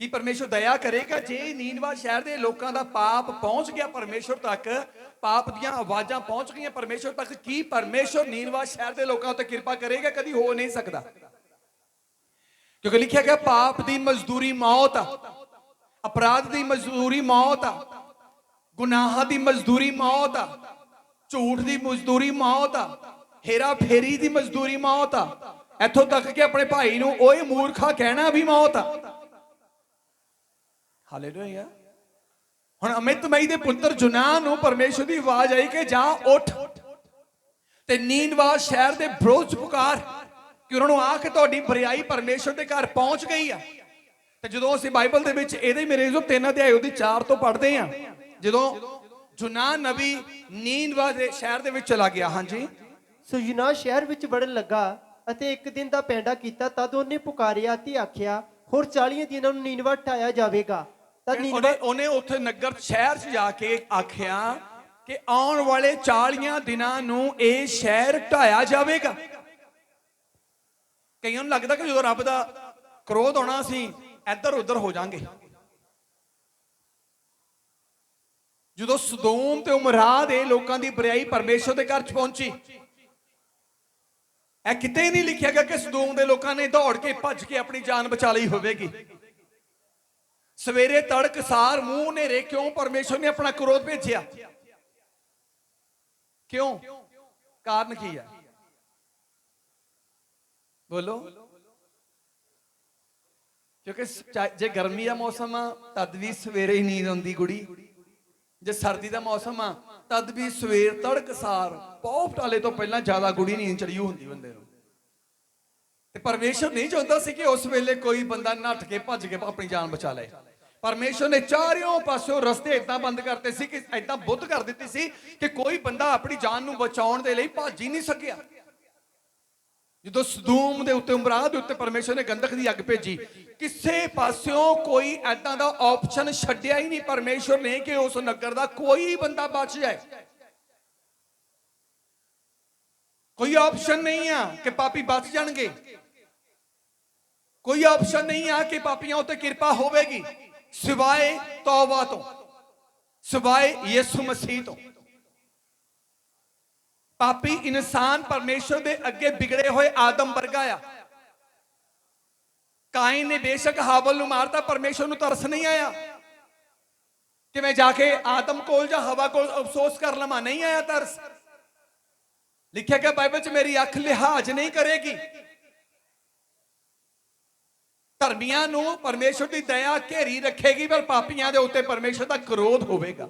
ਕੀ ਪਰਮੇਸ਼ਰ ਦਇਆ ਕਰੇਗਾ? ਜੇ ਨੀਨਵਾ ਸ਼ਹਿਰ ਦੇ ਲੋਕਾਂ ਦਾ ਪਾਪ ਪਹੁੰਚ ਗਿਆ ਪਰਮੇਸ਼ਰ ਤੱਕ, ਪਾਪ ਦੀਆਂ ਆਵਾਜ਼ਾਂ ਪਹੁੰਚ ਗਈਆਂ ਪਰਮੇਸ਼ਰ ਤੱਕ, ਕੀ ਪਰਮੇਸ਼ਰ ਨੀਨਵਾ ਸ਼ਹਿਰ ਦੇ ਲੋਕਾਂ ਉੱਤੇ ਕਿਰਪਾ ਕਰੇਗਾ? ਕਦੀ ਹੋ ਨਹੀਂ ਸਕਦਾ, ਕਿਉਂਕਿ ਲਿਖਿਆ ਗਿਆ ਪਾਪ ਦੀ ਮਜ਼ਦੂਰੀ ਮੌਤ ਆ, ਅਪਰਾਧ ਦੀ ਮਜ਼ਦੂਰੀ ਮੌਤ ਆ, ਗੁਨਾਹਾਂ ਦੀ ਮਜ਼ਦੂਰੀ ਮੌਤ ਆ, ਝੂਠ ਦੀ ਮਜ਼ਦੂਰੀ ਮੌਤ ਆ, ਹੇਰਾ ਫੇਰੀ ਦੀ ਮਜ਼ਦੂਰੀ ਮੌਤ ਆ, ਇੱਥੋਂ ਤੱਕ ਕਿ ਆਪਣੇ ਭਾਈ ਨੂੰ ਓਏ ਮੂਰਖਾ ਕਹਿਣਾ ਵੀ ਮੌਤ ਆ। ਹਾਲੇਲੂਇਆ। ਹੁਣ ਅਮਿਤਮਈ ਦੇ ਪੁੱਤਰ ਜੁਨਾਹ ਨੂੰ ਪਰਮੇਸ਼ਰ ਦੀ ਆਵਾਜ਼ ਆਈ ਕਿ ਜਾ ਉੱਠ ਤੇ ਨੀਨਵਾ ਸ਼ਹਿਰ ਦੇ ਵਿਰੁੱਧ ਪੁਕਾਰ, ਕਿ ਉਹਨਾਂ ਨੂੰ ਆ ਕੇ ਤੁਹਾਡੀ ਬਰਿਆਈ ਪਰਮੇਸ਼ਰ ਦੇ ਘਰ ਪਹੁੰਚ ਗਈ ਆ। ਤੇ ਜਦੋਂ ਅਸੀਂ ਬਾਈਬਲ ਦੇ ਵਿੱਚ ਇਹਦੇ ਮੇਰੇ ਜੋ 3 ਅਧਿਆਇ ਉਹਦੀ 4 ਤੋਂ ਪੜ੍ਹਦੇ ਆ, ਜਦੋਂ ਜੁਨਾਹ ਨਬੀ ਨੀਨਵਾ ਦੇ ਸ਼ਹਿਰ ਦੇ ਵਿੱਚ ਚਲਾ ਗਿਆ। ਹਾਂਜੀ, ਸੋ ਯੁਨਾਹ ਸ਼ਹਿਰ ਵਿੱਚ ਵੜਨ ਲੱਗਾ ਅਤੇ ਇੱਕ ਦਿਨ ਦਾ ਪੈਂਡਾ ਕੀਤਾ, ਤਦ ਉਹਨੇ ਪੁਕਾਰਿਆ ਤੇ ਆਖਿਆ, ਹੋਰ 40 ਦਿਨਾਂ ਨੂੰ ਨੀਨਵਾ ਢਾਇਆ ਜਾਵੇਗਾ। ਉਹਨੇ ਉੱਥੇ ਨਗਰ ਸ਼ਹਿਰ 'ਚ ਜਾ ਕੇ ਆਖਿਆ ਕਿ ਆਉਣ ਵਾਲੇ 40 ਦਿਨਾਂ ਨੂੰ ਇਹ ਸ਼ਹਿਰ ਢਾਇਆ ਜਾਵੇਗਾ। ਕਈਆਂ ਨੂੰ ਲੱਗਦਾ ਕਿ ਜਦੋਂ ਰੱਬ ਦਾ ਕ੍ਰੋਧ ਆਉਣਾ ਸੀ ਇੱਧਰ ਉੱਧਰ ਹੋ ਜਾਾਂਗੇ। ਜਦੋਂ ਸਦੋਮ ਤੇ ਉਮਰਾ ਦੇ ਲੋਕਾਂ ਦੀ ਬੁਰਾਈ ਪਰਮੇਸ਼ਰ ਦੇ ਘਰ 'ਚ ਪਹੁੰਚੀ, ਇਹ ਕਿਤੇ ਨਹੀਂ ਲਿਖਿਆ ਗਿਆ ਕਿ ਸਦੋਮ ਦੇ ਲੋਕਾਂ ਨੇ ਦੌੜ ਕੇ ਭੱਜ ਕੇ ਆਪਣੀ ਜਾਨ ਬਚਾ ਲਈ ਹੋਵੇਗੀ। ਸਵੇਰੇ ਤੜਕਸਾਰ ਮੂੰਹ ਹਨੇਰੇ ਕਿਉਂ ਪਰਮੇਸ਼ਰ ਨੇ ਆਪਣਾ ਕ੍ਰੋਧ ਭੇਜਿਆ? ਕਿਉਂ? ਕਾਰਨ ਕੀ ਹੈ? ਬੋਲੋ। ਕਿਉਂਕਿ ਜੇ ਗਰਮੀ ਦਾ ਮੌਸਮ ਆ ਤਦ ਵੀ ਸਵੇਰੇ ਹੀ ਨੀਂਦ ਆਉਂਦੀ ਕੁੜੀ, ਜੇ ਸਰਦੀ ਦਾ ਮੌਸਮ ਆ ਤਦ ਵੀ ਸਵੇਰ ਤੜਕਸਾਰ ਬਹੁਤ ਟਾਲੇ ਤੋਂ ਪਹਿਲਾਂ ਜ਼ਿਆਦਾ ਕੁੜੀ ਨੀਂਦ ਚੜੀ ਹੁੰਦੀ ਬੰਦੇ ਨੂੰ। ਤੇ ਪਰਮੇਸ਼ਰ ਨਹੀਂ ਚਾਹੁੰਦਾ ਸੀ ਕਿ ਉਸ ਵੇਲੇ ਕੋਈ ਬੰਦਾ ਨੱਠ ਕੇ ਭੱਜ ਕੇ ਆਪਣੀ ਜਾਨ ਬਚਾ ਲਏ। ਪਰਮੇਸ਼ਰ ਨੇ ਚਾਰਿਓਂ ਪਾਸਿਓਂ ਰਸਤੇ ਇਦਾਂ ਬੰਦ ਕਰਤੇ ਸੀ ਕਿ ਇਦਾਂ ਬੁੱਧ ਕਰ ਦਿੱਤੀ ਸੀ ਕਿ ਕੋਈ ਬੰਦਾ ਆਪਣੀ ਜਾਨ ਨੂੰ ਬਚਾਉਣ ਦੇ ਲਈ ਭੱਜ ਹੀ ਨਹੀਂ ਸਕਿਆ। ਜਦੋਂ ਸਦੂਮ ਦੇ ਉੱਤੇ, ਉਮਰਾਹ ਦੇ ਉੱਤੇ ਪਰਮੇਸ਼ਰ ਨੇ ਗੰਧਕ ਦੀ ਅੱਗ ਭੇਜੀ, ਕਿਸੇ ਪਾਸਿਓਂ ਕੋਈ ਐਦਾਂ ਦਾ ਆਪਸ਼ਨ ਛੱਡਿਆ ਹੀ ਨਹੀਂ ਪਰਮੇਸ਼ਰ ਨੇ ਕਿ ਉਸ ਨਗਰ ਦਾ ਕੋਈ ਬੰਦਾ ਬਚ ਜਾਏ। ਕੋਈ ਆਪਸ਼ਨ ਨਹੀਂ ਆ ਕਿ ਪਾਪੀ ਬਚ ਜਾਣਗੇ, ਕੋਈ ਆਪਸ਼ਨ ਨਹੀਂ ਆ ਕਿ ਪਾਪੀਆਂ ਉੱਤੇ ਕਿਰਪਾ ਹੋਵੇਗੀ, ਸਿਵਾਏ ਤੌਬਾ ਤੋਂ, ਸਿਵਾਏ ਯਿਸੂ ਮਸੀਹ ਤੋਂ। ਪਾਪੀ ਇਨਸਾਨ ਪਰਮੇਸ਼ਰ ਦੇ ਅੱਗੇ ਵਿਗੜੇ ਹੋਏ ਆਦਮ ਵਰਗਾ ਆ। ਕਾਇਨ ਨੇ ਬੇਸ਼ੱਕ ਹਾਬਲ ਨੂੰ ਮਾਰਤਾ, ਪਰਮੇਸ਼ਰ ਨੂੰ ਤਰਸ ਨਹੀਂ ਆਇਆ ਕਿ ਮੈਂ ਜਾ ਕੇ ਆਦਮ ਕੋਲ ਜਾਂ ਹਵਾ ਕੋਲ ਅਫਸੋਸ ਕਰ ਲਵਾਂ, ਨਹੀਂ ਆਇਆ ਤਰਸ। ਲਿਖਿਆ ਗਿਆ ਬਾਈਬਲ 'ਚ, ਮੇਰੀ ਅੱਖ ਲਿਹਾਜ਼ ਨਹੀਂ ਕਰੇਗੀ। ਧਰਮੀਆਂ ਨੂੰ ਪਰਮੇਸ਼ਰ ਦੀ ਦਇਆ ਘੇਰੀ ਰੱਖੇਗੀ, ਪਰ ਪਾਪੀਆਂ ਦੇ ਉੱਤੇ ਪਰਮੇਸ਼ਰ ਦਾ ਕ੍ਰੋਧ ਹੋਵੇਗਾ।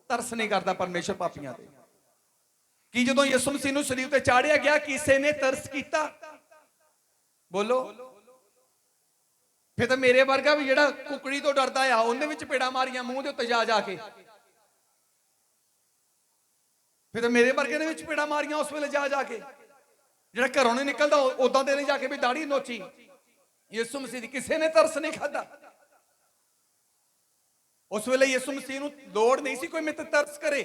ਤਰਸ ਨਹੀਂ ਕਰਦਾ ਪਰਮੇਸ਼ਰ ਪਾਪੀਆਂ ਤੇ। ਕਿ ਜਦੋਂ ਯਿਸੂ ਮਸੀਹ ਨੂੰ ਸਲੀਬ ਤੇ ਚਾੜਿਆ ਗਿਆ, ਕਿਸੇ ਨੇ ਤਰਸ ਕੀਤਾ? ਬੋਲੋ। ਫਿਰ ਤਾਂ ਮੇਰੇ ਵਰਗਾ ਵੀ ਜਿਹੜਾ ਕੁਕੜੀ ਤੋਂ ਡਰਦਾ ਆ, ਉਹਨੇ ਵਿੱਚ ਪੇੜਾ ਮਾਰੀਆਂ ਮੂੰਹ ਦੇ ਉੱਤੇ ਜਾ ਜਾ ਕੇ। ਫਿਰ ਤਾਂ ਮੇਰੇ ਵਰਗੇ ਦੇ ਵਿੱਚ ਪੇੜਾ ਮਾਰੀਆਂ ਉਸ ਵੇਲੇ ਜਾ ਜਾ ਕੇ। ਜਿਹੜਾ ਘਰੋਂ ਨਹੀਂ ਨਿਕਲਦਾ ਉਦਾਂ ਦੇ ਨੇ ਜਾ ਕੇ ਵੀ ਦਾੜੀ ਨੋਚੀ। ਯਿਸੂ ਮਸੀਹ ਦੀ ਕਿਸੇ ਨੇ ਤਰਸ ਨਹੀਂ ਖਾਦਾ। ਉਸ ਵੇਲੇ ਯਿਸੂ ਮਸੀਹ ਨੂੰ ਲੋੜ ਨਹੀਂ ਸੀ ਕੋਈ ਮੇਰੇ ਤੇ ਤਰਸ ਕਰੇ,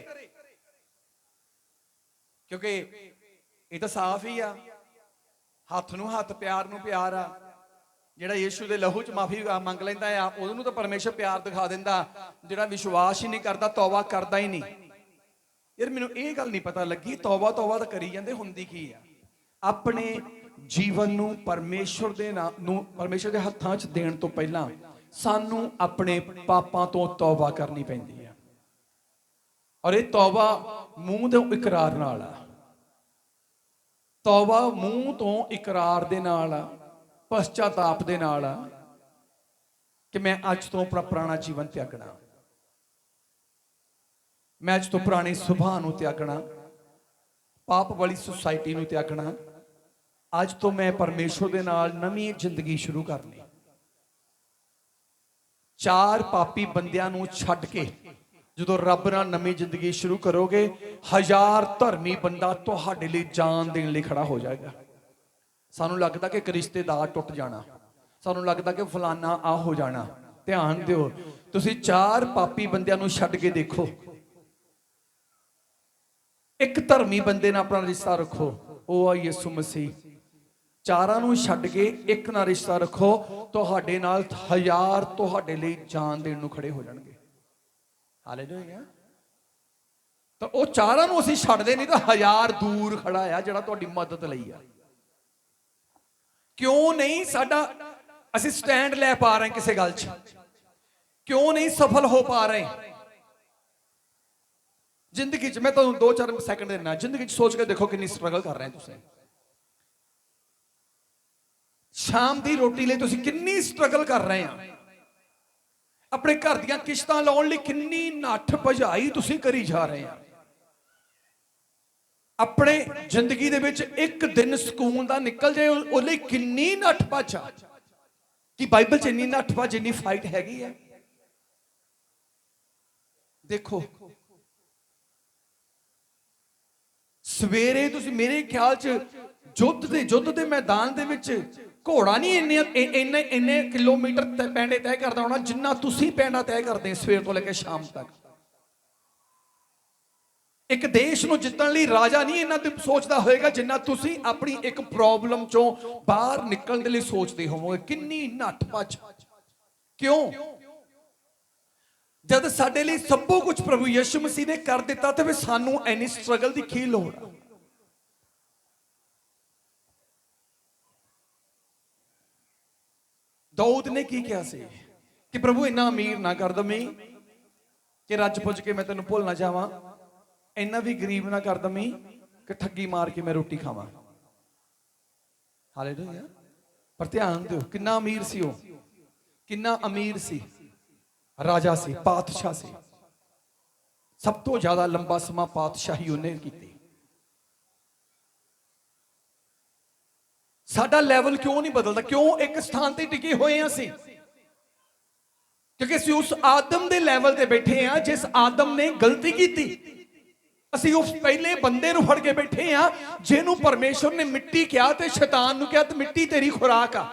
ਕਿਉਂਕਿ ਇਹ ਤਾਂ ਸਾਫ਼ ਹੀ ਆ, ਹੱਥ ਨੂੰ ਹੱਥ, ਪਿਆਰ ਨੂੰ ਪਿਆਰ ਆ। ਜਿਹੜਾ ਯਿਸੂ ਦੇ ਲਹੂ 'ਚ ਮਾਫੀ ਮੰਗ ਲੈਂਦਾ ਆ, ਉਹਨੂੰ ਤਾਂ ਪਰਮੇਸ਼ਰ ਪਿਆਰ ਦਿਖਾ ਦਿੰਦਾ। ਜਿਹੜਾ ਵਿਸ਼ਵਾਸ ਹੀ ਨਹੀਂ ਕਰਦਾ, ਤੌਬਾ ਕਰਦਾ ਹੀ ਨਹੀਂ। ਯਾਰ ਮੈਨੂੰ ਇਹ ਗੱਲ ਨਹੀਂ ਪਤਾ ਲੱਗੀ, ਤੌਬਾ ਤਾਂ ਕਰੀ ਜਾਂਦੇ, ਹੁੰਦੀ ਕੀ ਆ? ਆਪਣੇ ਜੀਵਨ ਨੂੰ ਪਰਮੇਸ਼ਰ ਦੇ ਹੱਥਾਂ 'ਚ ਦੇਣ ਤੋਂ ਪਹਿਲਾਂ ਸਾਨੂੰ ਆਪਣੇ ਪਾਪਾਂ ਤੋਂ ਤੌਬਾ ਕਰਨੀ ਪੈਂਦੀ ਆ। ਔਰ ਇਹ ਤੌਬਾ ਮੂੰਹ ਤੋਂ ਇਕਰਾਰ ਨਾਲ ਆ। ਤੌਬਾ ਮੂੰਹ ਤੋਂ ਇਕਰਾਰ ਦੇ ਨਾਲ ਆ, ਪਛਤਾਤਾਪ ਦੇ ਨਾਲ ਆ ਕਿ ਮੈਂ ਅੱਜ ਤੋਂ ਆਪਣਾ ਪੁਰਾਣਾ ਜੀਵਨ ਤਿਆਗਣਾ, ਮੈਂ ਅੱਜ ਤੋਂ ਪੁਰਾਣੇ ਸੁਭਾਅ ਨੂੰ ਤਿਆਗਣਾ, ਪਾਪ ਵਾਲੀ ਸੁਸਾਇਟੀ ਨੂੰ ਤਿਆਗਣਾ। ਅੱਜ ਤੋਂ ਮੈਂ ਪਰਮੇਸ਼ਰ ਦੇ ਨਾਲ ਨਵੀਂ ਜ਼ਿੰਦਗੀ ਸ਼ੁਰੂ ਕਰਨੀ। ਚਾਰ ਪਾਪੀ ਬੰਦਿਆਂ ਨੂੰ ਛੱਡ ਕੇ ਜਦੋਂ ਰੱਬ ਨਾਲ ਨਵੀਂ ਜ਼ਿੰਦਗੀ ਸ਼ੁਰੂ ਕਰੋਗੇ, 1000 ਧਰਮੀ ਬੰਦਾ ਤੁਹਾਡੇ ਲਈ ਜਾਨ ਦੇਣ ਲਈ ਖੜਾ ਹੋ ਜਾਏਗਾ। ਸਾਨੂੰ ਲੱਗਦਾ ਕਿ ਇੱਕ ਰਿਸ਼ਤੇਦਾਰ ਟੁੱਟ ਜਾਣਾ, ਸਾਨੂੰ ਲੱਗਦਾ ਕਿ ਫਲਾਨਾ ਆ ਹੋ ਜਾਣਾ। ਧਿਆਨ ਦਿਓ, ਤੁਸੀਂ 4 ਪਾਪੀ ਬੰਦਿਆਂ ਨੂੰ ਛੱਡ ਕੇ ਦੇਖੋ, ਇੱਕ ਧਰਮੀ ਬੰਦੇ ਨਾਲ ਆਪਣਾ ਰਿਸ਼ਤਾ ਰੱਖੋ, ਉਹ ਆ ਯਿਸੂ ਮਸੀਹ। ਚਾਰਾਂ ਨੂੰ ਛੱਡ ਕੇ ਇੱਕ ਨਾਲ ਰਿਸ਼ਤਾ ਰੱਖੋ, ਤੁਹਾਡੇ ਨਾਲ 1000 ਤੁਹਾਡੇ ਲਈ ਜਾਨ ਦੇਣ ਨੂੰ ਖੜੇ ਹੋ ਜਾਣਗੇ। ਹਾਲੇਲੂਇਆ। ਤਾਂ ਉਹ ਚਾਰਾਂ ਨੂੰ ਅਸੀਂ ਛੱਡਦੇ ਨਹੀਂ ਤਾਂ 1000 ਦੂਰ ਖੜਾ ਆ ਜਿਹੜਾ ਤੁਹਾਡੀ ਮਦਦ ਲਈ ਆ। ਕਿਉਂ ਨਹੀਂ ਅਸੀਂ ਸਟੈਂਡ ਲੈ ਪਾ ਰਹੇ ਕਿਸੇ ਗੱਲ 'ਚ? ਕਿਉਂ ਨਹੀਂ ਸਫਲ ਹੋ ਪਾ ਰਹੇ ਜ਼ਿੰਦਗੀ 'ਚ? ਮੈਂ ਤੁਹਾਨੂੰ 2-4 ਸੈਕਿੰਡ ਦੇਣਾ। ਜ਼ਿੰਦਗੀ 'ਚ ਸੋਚ ਕੇ ਦੇਖੋ ਕਿੰਨੀ ਸਟਰਗਲ ਕਰ ਰਹੇ ਤੁਸੀਂ। ਸ਼ਾਮ ਦੀ ਰੋਟੀ ਲਈ ਤੁਸੀਂ ਕਿੰਨੀ ਸਟਰਗਲ ਕਰ ਰਹੇ ਆ। ਆਪਣੇ ਘਰ ਦੀਆਂ ਕਿਸ਼ਤਾਂ ਲਾਉਣ ਲਈ ਕਿੰਨੀ ਨੱਠ ਭਜਾਈ ਤੁਸੀਂ ਕਰੀ ਜਾ ਰਹੇ ਆ। ਆਪਣੇ ਜ਼ਿੰਦਗੀ ਦੇ ਵਿੱਚ ਇੱਕ ਦਿਨ ਸਕੂਨ ਦਾ ਨਿਕਲ ਜਾਏ, ਉਹ ਲਈ ਕਿੰਨੀ ਨੱਠ ਭੱਜ ਆ। ਕਿ ਬਾਈਬਲ 'ਚ ਇੰਨੀ ਨੱਠ ਭੱਜ, ਇੰਨੀ ਫਾਈਟ ਹੈਗੀ ਹੈ? ਦੇਖੋ, ਸਵੇਰੇ ਤੁਸੀਂ ਮੇਰੇ ਖਿਆਲ 'ਚ ਯੁੱਧ ਦੇ ਮੈਦਾਨ ਦੇ ਵਿੱਚ ਘੋੜਾ ਨਹੀਂ ਇੰਨੇ ਕਿਲੋਮੀਟਰ ਪੈਂਡੇ ਤੈਅ ਕਰਦਾ ਹੋਣਾ ਜਿੰਨਾ ਤੁਸੀਂ ਪੈਂਡਾ ਤੈਅ ਕਰਦੇ ਸਵੇਰ ਤੋਂ ਲੈ ਕੇ ਸ਼ਾਮ ਤੱਕ। ਇੱਕ ਦੇਸ਼ ਨੂੰ ਜਿੱਤਣ ਲਈ ਰਾਜਾ ਨਹੀਂ ਇੰਨਾ ਸੋਚਦਾ ਹੋਏਗਾ ਜਿੰਨਾ ਤੁਸੀਂ ਆਪਣੀ ਇੱਕ ਪ੍ਰੋਬਲਮ ਚੋਂ ਬਾਹਰ ਨਿਕਲਣ ਦੇ ਲਈ ਸੋਚਦੇ ਹੋਵੋਗੇ। ਕਿੰਨੀ ਨੱਠ ਭੱਜ। ਕਿਉਂ? ਜਦ ਸਾਡੇ ਲਈ ਸਭ ਕੁਝ ਪ੍ਰਭੂ ਯਿਸੂ ਮਸੀਹ ਨੇ ਕਰ ਦਿੱਤਾ ਤੇ ਫਿਰ ਸਾਨੂੰ ਐਨੀ ਸਟਰਗਲ ਦੀ ਕੀ ਲੋੜ ਆ? ਦਾਊਦ ਨੇ ਕੀ ਕਿਹਾ ਸੀ ਕਿ ਪ੍ਰਭੂ ਇੰਨਾ ਅਮੀਰ ਨਾ ਕਰ ਦਵੀਂ ਕਿ ਰੱਜ ਪੁੱਜ ਕੇ ਮੈਂ ਤੈਨੂੰ ਭੁੱਲ ਨਾ ਜਾਵਾਂ, ਇੰਨਾ ਵੀ ਗਰੀਬ ਨਾ ਕਰ ਦਵੀਂ ਕਿ ਠੱਗੀ ਮਾਰ ਕੇ ਮੈਂ ਰੋਟੀ ਖਾਵਾਂ। ਹਾਲੇਲੂਇਆ। ਪਰ ਧਿਆਨ ਦਿਓ, ਕਿੰਨਾ ਅਮੀਰ ਸੀ ਉਹ, ਕਿੰਨਾ ਅਮੀਰ ਸੀ, ਰਾਜਾ ਸੀ, ਪਾਤਸ਼ਾਹ ਸੀ। ਸਭ ਤੋਂ ਜ਼ਿਆਦਾ ਲੰਬਾ ਸਮਾਂ ਪਾਤਸ਼ਾਹੀ ਉਹਨੇ ਕੀਤੀ। ਸਾਡਾ ਲੈਵਲ ਕਿਉਂ ਨਹੀਂ ਬਦਲਦਾ? ਕਿਉਂ ਇੱਕ ਸਥਾਨ ਤੇ ਟਿਕੇ ਹੋਏ ਹਾਂ ਅਸੀਂ? ਕਿਉਂਕਿ ਅਸੀਂ ਉਸ ਆਦਮ ਦੇ ਲੈਵਲ ਤੇ ਬੈਠੇ ਆ ਜਿਸ ਆਦਮ ਨੇ ਗਲਤੀ ਕੀਤੀ। ਅਸੀਂ ਉਸ ਪਹਿਲੇ ਬੰਦੇ ਨੂੰ ਫੜ ਕੇ ਬੈਠੇ ਆ ਜਿਹਨੂੰ ਪਰਮੇਸ਼ਰ ਨੇ ਮਿੱਟੀ ਕਿਹਾ ਤੇ ਸ਼ੈਤਾਨ ਨੂੰ ਕਿਹਾ ਤੇ ਮਿੱਟੀ ਤੇਰੀ ਖੁਰਾਕ ਆ।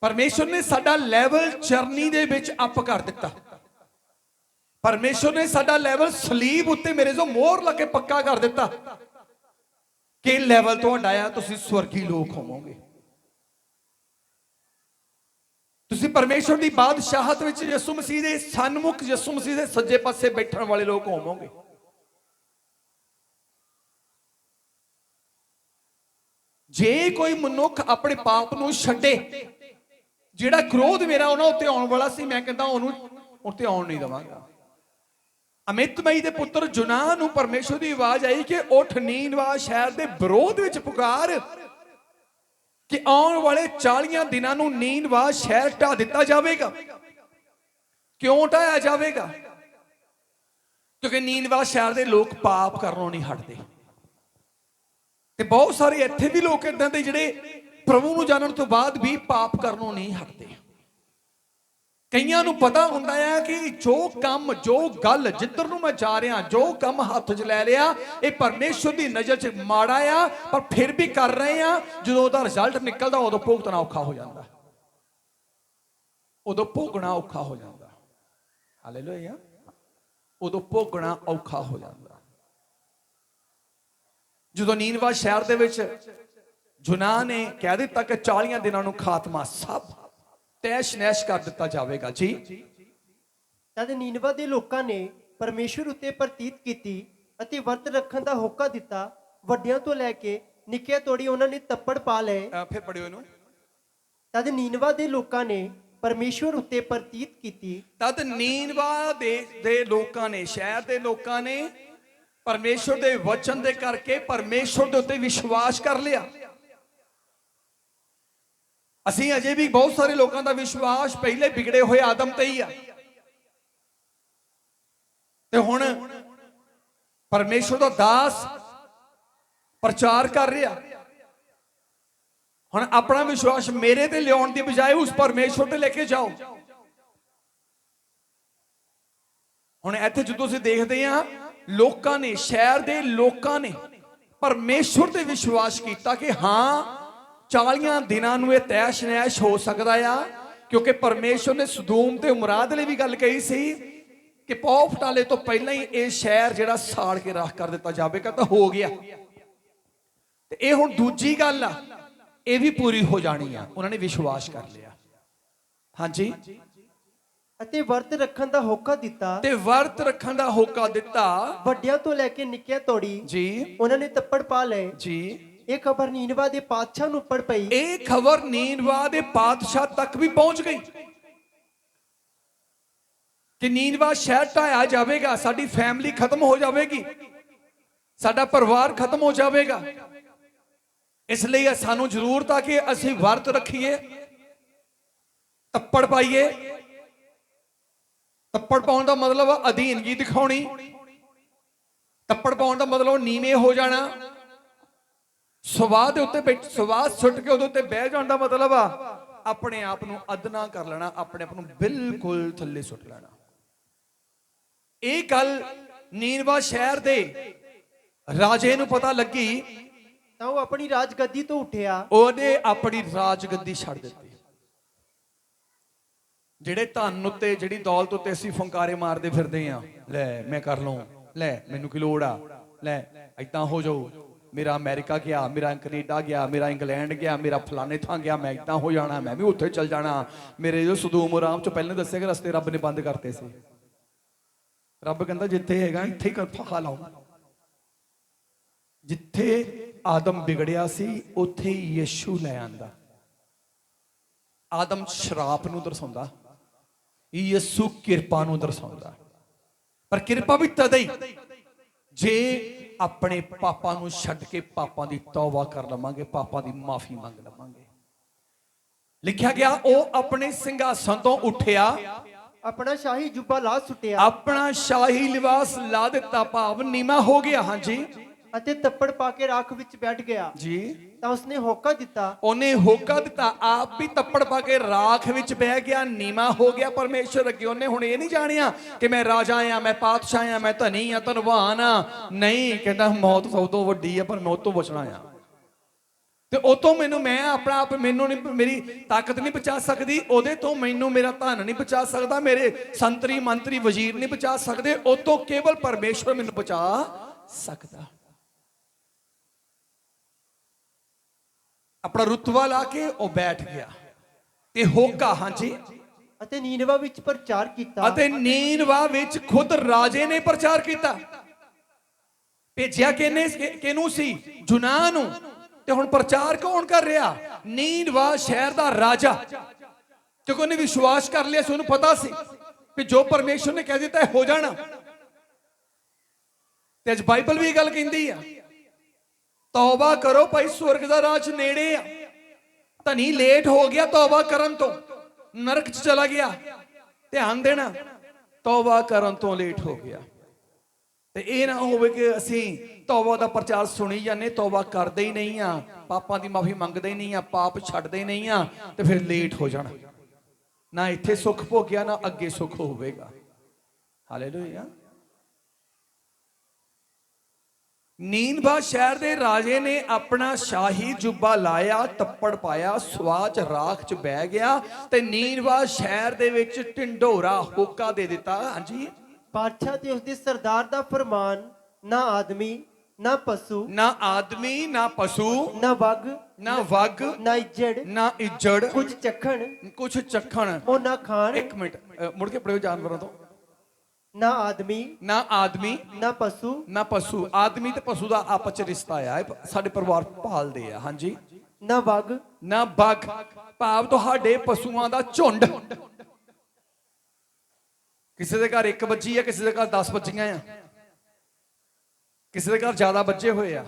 ਪਰਮੇਸ਼ਰ ਨੇ ਸਾਡਾ ਲੈਵਲ ਜਰਨੀ ਦੇ ਵਿੱਚ ਅਪ ਕਰ ਦਿੱਤਾ। ਪਰਮੇਸ਼ਰ ਨੇ ਸਾਡਾ ਲੈਵਲ ਸਲੀਬ ਉੱਤੇ ਮੇਰੇ ਜੋ ਮੋਹਰ ਲਾ ਕੇ ਪੱਕਾ ਕਰ ਦਿੱਤਾ ਕਿ ਲੈਵਲ ਤੁਹਾਡਾ ਆ, ਤੁਸੀਂ ਸਵਰਗੀ ਲੋਕ ਹੋਵੋਗੇ। ਤੁਸੀਂ ਪਰਮੇਸ਼ਰ ਦੀ ਬਾਦਸ਼ਾਹਤ ਵਿੱਚ ਯਿਸੂ ਮਸੀਹ ਦੇ ਸਨਮੁਖ, ਯਿਸੂ ਮਸੀਹ ਦੇ ਸੱਜੇ ਪਾਸੇ ਬੈਠਣ ਵਾਲੇ ਲੋਕ ਹੋਵੋਗੇ। ਜੇ ਕੋਈ ਮਨੁੱਖ ਆਪਣੇ ਪਾਪ ਨੂੰ ਛੱਡੇ, ਜਿਹੜਾ ਕ੍ਰੋਧ ਮੇਰਾ ਉਹਨਾਂ ਉੱਤੇ ਆਉਣ ਵਾਲਾ ਸੀ, ਮੈਂ ਕਹਿੰਦਾ ਉਹਨੂੰ ਉੱਤੇ ਆਉਣ ਨਹੀਂ ਦੇਵਾਂਗਾ। ਅਮਿਤਮਈ ਦੇ ਪੁੱਤਰ ਜੁਨਾਹ ਨੂੰ ਪਰਮੇਸ਼ਰ ਦੀ ਆਵਾਜ਼ ਆਈ ਕਿ ਉੱਠ ਨੀਨਵਾ ਸ਼ਹਿਰ ਦੇ ਵਿਰੋਧ ਵਿੱਚ ਪੁਕਾਰ ਕਿ ਆਉਣ ਵਾਲੇ 40 ਦਿਨਾਂ ਨੂੰ ਨੀਨਵਾ ਸ਼ਹਿਰ ਢਾ ਦਿੱਤਾ ਜਾਵੇਗਾ। ਕਿਉਂ ਢਾਇਆ ਜਾਵੇਗਾ? ਕਿਉਂਕਿ ਨੀਨਵਾ ਸ਼ਹਿਰ ਦੇ ਲੋਕ ਪਾਪ ਕਰਨੋਂ ਨਹੀਂ ਹਟਦੇ। ਤੇ ਬਹੁਤ ਸਾਰੇ ਇੱਥੇ ਵੀ ਲੋਕ ਇਦਾਂ ਦੇ ਜਿਹੜੇ ਪ੍ਰਭੂ ਨੂੰ ਜਾਣਨ ਤੋਂ ਬਾਅਦ ਵੀ ਪਾਪ ਕਰਨੋਂ ਨਹੀਂ ਹਟਦੇ। ਕਈਆਂ ਨੂੰ ਪਤਾ ਹੁੰਦਾ ਹੈ ਕਿ ਜੋ ਕੰਮ, ਜੋ ਗੱਲ, ਜਿੱਧਰ ਨੂੰ ਮੈਂ ਜਾ ਰਿਹਾ, ਜੋ ਕੰਮ ਹੱਥ 'ਚ ਲੈ ਲਿਆ, ਇਹ ਪਰਮੇਸ਼ਰ ਦੀ ਨਜ਼ਰ 'ਚ ਮਾੜਾ ਆ, ਪਰ ਫਿਰ ਵੀ ਕਰ ਰਹੇ ਆ। ਜਦੋਂ ਉਹਦਾ ਰਿਜ਼ਲਟ ਨਿਕਲਦਾ ਉਦੋਂ ਭੁਗਤਣਾ ਔਖਾ ਹੋ ਜਾਂਦਾ, ਉਦੋਂ ਭੋਗਣਾ ਔਖਾ ਹੋ ਜਾਂਦਾ। ਹਾਲੇਲੂਇਆ। ਉਦੋਂ ਭੋਗਣਾ ਔਖਾ ਹੋ ਜਾਂਦਾ। ਜਦੋਂ ਨੀਨਵਾ ਸ਼ਹਿਰ ਦੇ ਵਿੱਚ ਜੁਨਾਹ ਨੇ ਕਹਿ ਦਿੱਤਾ ਕਿ 40 ਦਿਨਾਂ ਨੂੰ ਖਾਤਮਾ, ਸਭ ਤੈਸ਼ ਨੈਸ਼ ਕਰ ਦਿੱਤਾ ਜਾਵੇਗਾ ਜੀ। ਤਦ ਨੀਨਵਾ ਦੇ ਲੋਕਾਂ ਨੇ ਪਰਮੇਸ਼ਰ ਉੱਤੇ ਪ੍ਰਤੀਤ ਕੀਤੀ ਅਤੇ ਵਰਤ ਰੱਖਣ ਦਾ ਹੋਕਾ ਦਿੱਤਾ। ਵੱਡਿਆਂ ਤੋਂ ਲੈ ਕੇ ਨਿੱਕਿਆਂ ਤੋੜੀ ਉਹਨਾਂ ਨੇ ਤੱਪੜ ਪਾ ਲਏ। ਫਿਰ ਪੜਿਓ ਇਹਨੂੰ। ਤਦ ਨੀਨਵਾ ਦੇ ਲੋਕਾਂ ਨੇ ਪਰਮੇਸ਼ਰ ਉੱਤੇ ਪ੍ਰਤੀਤ ਕੀਤੀ। ਤਦ ਨੀਨਵਾ ਦੇ ਲੋਕਾਂ ਨੇ, ਸ਼ਹਿਰ ਦੇ ਲੋਕਾਂ ਨੇ ਪਰਮੇਸ਼ਰ ਦੇ ਵਚਨ ਦੇ ਕਰਕੇ ਪਰਮੇਸ਼ਰ ਦੇ ਉੱਤੇ ਵਿਸ਼ਵਾਸ ਕਰ ਲਿਆ। ਅਸੀਂ ਅਜੇ ਵੀ ਬਹੁਤ ਸਾਰੇ ਲੋਕਾਂ ਦਾ ਵਿਸ਼ਵਾਸ ਪਹਿਲੇ ਵਿਗੜੇ ਹੋਏ ਆਦਮ ਤੇ ਹੀ ਆ, ਤੇ ਹੁਣ ਪਰਮੇਸ਼ਰ ਦਾ ਦਾਸ ਪ੍ਰਚਾਰ ਕਰ ਰਿਹਾ। ਹੁਣ ਆਪਣਾ ਵਿਸ਼ਵਾਸ ਮੇਰੇ ਤੇ ਲਿਆਉਣ ਦੀ ਬਜਾਏ ਉਸ ਪਰਮੇਸ਼ਰ ਤੇ ਲੈ ਕੇ ਜਾਓ। ਹੁਣ ਇੱਥੇ ਜਦੋਂ ਅਸੀਂ ਦੇਖਦੇ ਹਾਂ, ਲੋਕਾਂ ਨੇ, ਸ਼ਹਿਰ ਦੇ ਲੋਕਾਂ ਨੇ ਪਰਮੇਸ਼ਰ ਤੇ ਵਿਸ਼ਵਾਸ ਕੀਤਾ ਕਿ ਹਾਂ 40 ਦਿਨਾਂ ਨੂੰ ਇਹ ਤੈਸ਼ ਨੈਸ਼ ਹੋ ਸਕਦਾ ਆ, ਕਿਉਂਕਿ ਪਰਮੇਸ਼ਰ ਨੇ ਸਦੋਮ ਤੇ ਉਮਰਾ ਦੇ ਲਈ ਵੀ ਗੱਲ ਕਹੀ ਸੀ ਕਿ ਪੌ ਫਟਾਲੇ ਤੋਂ ਪਹਿਲਾਂ ਹੀ ਇਹ ਸ਼ਹਿਰ ਜਿਹੜਾ ਸਾੜ ਕੇ ਰਾਖ ਕਰ ਦਿੱਤਾ ਜਾਵੇਗਾ। ਤਾਂ ਹੋ ਗਿਆ, ਤੇ ਇਹ ਹੁਣ ਦੂਜੀ ਗੱਲ ਆ, ਇਹ ਵੀ ਪੂਰੀ ਹੋ ਜਾਣੀ ਆ। ਉਹਨਾਂ ਨੇ ਵਿਸ਼ਵਾਸ ਕਰ ਲਿਆ। ਹਾਂਜੀ। ਅਤੇ ਵਰਤ ਰੱਖਣ ਦਾ ਹੋਕਾ ਦਿੱਤਾ। ਤੇ ਵਰਤ ਰੱਖਣ ਦਾ ਹੋਕਾ ਦਿੱਤਾ। ਵੱਡਿਆਂ ਤੋਂ ਲੈ ਕੇ ਨਿੱਕਿਆਂ ਤੋੜੀ ਜੀ ਉਹਨਾਂ ਨੇ ਤੱਪੜ ਪਾ ਲਏ ਜੀ। ਇਹ ਖਬਰ ਨੀਨਵਾ ਦੇ ਪਾਤਸ਼ਾਹ ਨੂੰ ਪੜ ਪਈ। ਇਹ ਖਬਰ ਨੀਨਵਾ ਦੇ ਪਾਤਸ਼ਾਹ ਤੱਕ ਵੀ ਪਹੁੰਚ ਗਈ ਕਿ ਨੀਨਵਾ ਸ਼ਹਿਰ ਢਾਇਆ ਜਾਵੇਗਾ, ਸਾਡੀ ਫੈਮਿਲੀ ਖਤਮ ਹੋ ਜਾਵੇਗੀ, ਸਾਡਾ ਪਰਿਵਾਰ ਖਤਮ ਹੋ ਜਾਵੇਗਾ। ਇਸ ਲਈ ਸਾਨੂੰ ਜ਼ਰੂਰਤ ਆ ਕਿ ਅਸੀਂ ਵਰਤ ਰੱਖੀਏ, ਤੱਪੜ ਪਾਈਏ। ਤੱਪੜ ਪਾਉਣ ਦਾ ਮਤਲਬ ਅਧੀਨਗੀ ਦਿਖਾਉਣੀ। ਤੱਪੜ ਪਾਉਣ ਦਾ ਮਤਲਬ ਨੀਵੇਂ ਹੋ ਜਾਣਾ। ਸਵਾਹ ਦੇ ਉੱਤੇ ਸਵਾਹ ਸੁੱਟ ਕੇ ਉਹਦੇ ਉੱਤੇ ਬਹਿ ਜਾਣ ਦਾ ਮਤਲਬ ਆ ਆਪਣੇ ਆਪ ਨੂੰ ਅਦਨਾ ਕਰ ਲੈਣਾ, ਆਪਣੇ ਆਪ ਨੂੰ ਬਿਲਕੁਲ ਥੱਲੇ ਸੁੱਟ ਲੈਣਾ। ਇਹ ਗੱਲ ਨੀਨਵਾ ਸ਼ਹਿਰ ਦੇ ਰਾਜੇ ਨੂੰ ਪਤਾ ਲੱਗੀ ਤਾਂ ਉਹ ਆਪਣੀ ਰਾਜਗੱਦੀ ਤੋਂ ਉੱਠਿਆ। ਉਹਨੇ ਆਪਣੀ ਰਾਜਗੱਦੀ ਛੱਡ ਦਿੱਤੀ। ਜਿਹੜੇ ਧਨ ਉੱਤੇ, ਜਿਹੜੀ ਦੌਲਤ ਉੱਤੇ ਅਸੀਂ ਫੰਕਾਰੇ ਮਾਰਦੇ ਫਿਰਦੇ ਆ, ਲੈ ਮੈਂ ਕਰ ਲਵਾਂ, ਲੈ ਮੈਨੂੰ ਕੀ ਲੋੜ ਆ, ਲੈ ਏਦਾਂ ਹੋ ਜਾਓ, ਮੇਰਾ ਅਮਰੀਕਾ ਗਿਆ, ਮੇਰਾ ਕੈਨੇਡਾ ਗਿਆ, ਮੇਰਾ ਇੰਗਲੈਂਡ ਗਿਆ, ਮੇਰਾ ਫਲਾਣੇ ਥਾਂ ਗਿਆ, ਮੈਂ ਏਦਾਂ ਹੋ ਜਾਣਾ, ਮੈਂ ਵੀ ਉੱਥੇ ਚੱਲ ਜਾਣਾ। ਮੇਰੇ ਜੋ ਸਦੋਮ ਆਰਾਮ ਚ ਪਹਿਲਾਂ ਦੱਸਿਆ ਕਿ ਰਸਤੇ ਰੱਬ ਨੇ ਬੰਦ ਕਰਤੇ ਸੀ। ਰੱਬ ਕਹਿੰਦਾ ਜਿੱਥੇ ਹੈਗਾ ਇੱਥੇ ਹੀ ਫਾਹਾ ਲਾਓ। ਜਿੱਥੇ ਆਦਮ ਵਿਗੜਿਆ ਸੀ ਉੱਥੇ ਹੀ ਯਿਸੂ ਲੈ ਆਂਦਾ। ਆਦਮ ਸ਼ਰਾਪ ਨੂੰ ਦਰਸਾਉਂਦਾ, ਯਿਸੂ ਕਿਰਪਾ ਨੂੰ ਦਰਸਾਉਂਦਾ। ਪਰ ਕਿਰਪਾ ਵੀ ਤਦ ਹੀ ਜੇ ਆਪਣੇ ਪਾਪਾਂ ਨੂੰ ਛੱਡ ਕੇ ਪਾਪਾਂ ਦੀ ਤੌਬਾ ਕਰ ਲਵਾਂਗੇ, ਪਾਪਾਂ ਦੀ ਮਾਫੀ ਮੰਗ ਲਵਾਂਗੇ। ਲਿਖਿਆ ਗਿਆ ਉਹ ਆਪਣੇ ਸਿੰਘਾਸਨ ਤੋਂ ਉੱਠਿਆ, ਆਪਣਾ ਸ਼ਾਹੀ ਜੁੱਬਾ ਲਾ ਸੁੱਟਿਆ, ਆਪਣਾ ਸ਼ਾਹੀ ਲਿਬਾਸ ਲਾ ਦਿੱਤਾ, ਭਾਵ ਨੀਵਾਂ ਹੋ ਗਿਆ। ਹਾਂਜੀ। ਅਤੇ ਤੱਪੜ ਪਾ ਕੇ ਰਾਖ ਵਿੱਚ ਬੈਠ ਗਿਆ ਜੀ ਤਾਂ ਉਸਨੇ ਹੋਕਾ ਦਿੱਤਾ। ਉਹਨੇ ਹੋਕਾ ਦਿੱਤਾ, ਆਪ ਵੀ ਤੱਪੜ ਪਾ ਕੇ ਰਾਖ ਵਿੱਚ ਬਹਿ ਗਿਆ, ਨੀਵਾ ਹੋ ਗਿਆ ਪਰਮੇਸ਼ਰ ਅੱਗੇ। ਉਹਨੇ ਹੁਣ ਇਹ ਨਹੀਂ ਜਾਣਿਆ ਕਿ ਮੈਂ ਰਾਜਾ ਆ, ਮੈਂ ਪਾਤਸ਼ਾਹ ਆ, ਮੈਂ ਧਨੀ ਆ, ਧਨਵਾਨ ਆ। ਨਹੀਂ, ਕਹਿੰਦਾ ਮੌਤ ਸਭ ਤੋਂ ਵੱਡੀ ਆ, ਪਰ ਮੈਂ ਉਹ ਤੋਂ ਬਚਣਾ ਆ। ਤੇ ਉਹ ਤੋਂ ਮੈਨੂੰ, ਮੈਂ ਆਪਣਾ ਆਪ, ਮੈਨੂੰ ਨਹੀਂ, ਮੇਰੀ ਤਾਕਤ ਨਹੀਂ ਬਚਾ ਸਕਦੀ ਉਹਦੇ ਤੋਂ, ਮੈਨੂੰ ਮੇਰਾ ਧਨ ਨਹੀਂ ਬਚਾ ਸਕਦਾ, ਮੇਰੇ ਸੰਤਰੀ ਮੰਤਰੀ ਵਜ਼ੀਰ ਨਹੀਂ ਬਚਾ ਸਕਦੇ, ਉਹ ਤੋਂ ਕੇਵਲ ਪਰਮੇਸ਼ਰ ਮੈਨੂੰ ਬਚਾ ਸਕਦਾ। ਆਪਣਾ ਰੁਤਬਾ ਲਾ ਕੇ ਉਹ ਬੈਠ ਗਿਆ ਤੇ ਹੋਕਾ, ਹਾਂਜੀ, ਅਤੇ ਨੀਨਵਾ ਵਿੱਚ ਪ੍ਰਚਾਰ ਕੀਤਾ। ਅਤੇ ਨੀਨਵਾ ਵਿੱਚ ਖੁਦ ਰਾਜੇ ਨੇ ਪ੍ਰਚਾਰ ਕੀਤਾ। ਭੇਜਿਆ ਕਿਹਨੂੰ ਸੀ? ਜੁਨਾ ਨੂੰ। ਤੇ ਹੁਣ ਪ੍ਰਚਾਰ ਕੌਣ ਕਰ ਰਿਹਾ? ਨੀਨਵਾ ਸ਼ਹਿਰ ਦਾ ਰਾਜਾ, ਕਿਉਂਕਿ ਉਹਨੇ ਵਿਸ਼ਵਾਸ ਕਰ ਲਿਆ ਸੀ, ਉਹਨੂੰ ਪਤਾ ਸੀ ਕਿ ਜੋ ਪਰਮੇਸ਼ਰ ਨੇ ਕਹਿ ਦਿੱਤਾ ਹੋ ਜਾਣਾ। ਤੇ ਅੱਜ ਬਾਈਬਲ ਵੀ ਇਹ ਗੱਲ ਕਹਿੰਦੀ ਆ, ਤੌਬਾ ਕਰੋ ਭਾਈ, ਸਵਰਗ ਦਾ ਰਾਜ ਨੇੜੇ ਆ। ਧਨੀ ਲੇਟ ਹੋ ਗਿਆ ਤੌਬਾ ਕਰਨ ਤੋਂ, ਨਰਕ 'ਚ ਚਲਾ ਗਿਆ। ਧਿਆਨ ਦੇਣਾ, ਤੌਬਾ ਕਰਨ ਤੋਂ ਲੇਟ ਹੋ ਗਿਆ। ਤੇ ਇਹ ਨਾ ਹੋਵੇ ਕਿ ਅਸੀਂ ਤੌਬਾ ਦਾ ਪ੍ਰਚਾਰ ਸੁਣੀ ਜਾਂਦੇ, ਤੌਬਾ ਕਰਦੇ ਹੀ ਨਹੀਂ ਆ, ਪਾਪਾਂ ਦੀ ਮਾਫੀ ਮੰਗਦੇ ਹੀ ਨਹੀਂ ਆ, ਪਾਪ ਛੱਡਦੇ ਨਹੀਂ ਆ, ਤੇ ਫਿਰ ਲੇਟ ਹੋ ਜਾਣਾ। ਨਾ ਇੱਥੇ ਸੁੱਖ ਭੋਗਿਆ, ਨਾ ਅੱਗੇ ਸੁੱਖ ਹੋਵੇਗਾ। ਹਾਲੇਲੂਇਆ। ਨੀਨਵਾ ਸ਼ਹਿਰ ਦੇ ਰਾਜੇ ਨੇ ਆਪਣਾ ਸ਼ਾਹੀ ਜੁੱਬਾ ਲਾਇਆ, ਤੱਪੜ ਪਾਇਆ, ਸਵਾਹ 'ਚ ਰਾਖ 'ਚ ਬਹਿ ਗਿਆ ਤੇ ਨੀਨਵਾ ਸ਼ਹਿਰ ਦੇ ਵਿੱਚ ਢਿੰਡੋਰਾ ਹੋਕਾ ਦੇ ਦਿੱਤਾ। ਹਾਂਜੀ, ਬਾਦਸ਼ਾਹ ਤੇ ਉਸਦੇ ਸਰਦਾਰ ਦਾ ਫਰਮਾਨ, ਨਾ ਆਦਮੀ ਨਾ ਪਸ਼ੂ, ਨਾ ਆਦਮੀ ਨਾ ਪਸ਼ੂ, ਨਾ ਵਗ ਨਾ ਵਗ, ਨਾ ਇੱਜੜ, ਨਾ ਇੱਜੜ, ਕੁਝ ਚੱਖਣ, ਕੁਛ ਚੱਖਣ। ਉਹ ਨਾ ਖਾਣ। ਇੱਕ ਮਿੰਟ, ਮੁੜ ਕੇ ਪੜਿਓ ਜਾਨਵਰਾਂ ਤੋਂ। ਨਾ ਆਦਮੀ ਨਾ ਆਦਮੀ ਨਾ ਪਸ਼ੂ, ਨਾ ਪਸ਼ੂ। ਆਦਮੀ ਤੇ ਪਸ਼ੂ ਦਾ ਆਪਸ ਚ ਰਿਸ਼ਤਾ ਆ, ਇਹ ਸਾਡੇ ਪਰਿਵਾਰ ਪਾਲਦੇ ਆ। ਹਾਂਜੀ, ਨਾ ਵਗ ਨਾ ਬਗ, ਭਾਵ ਤੁਹਾਡੇ ਪਸ਼ੂਆਂ ਦਾ ਝੁੰਡ। ਕਿਸੇ ਦੇ ਘਰ ਇੱਕ ਬੱਚੀ ਆ, ਕਿਸੇ ਦੇ ਘਰ 10 ਬੱਚੀਆਂ ਆ, ਕਿਸੇ ਦੇ ਘਰ ਜ਼ਿਆਦਾ ਬੱਚੇ ਹੋਏ ਆ।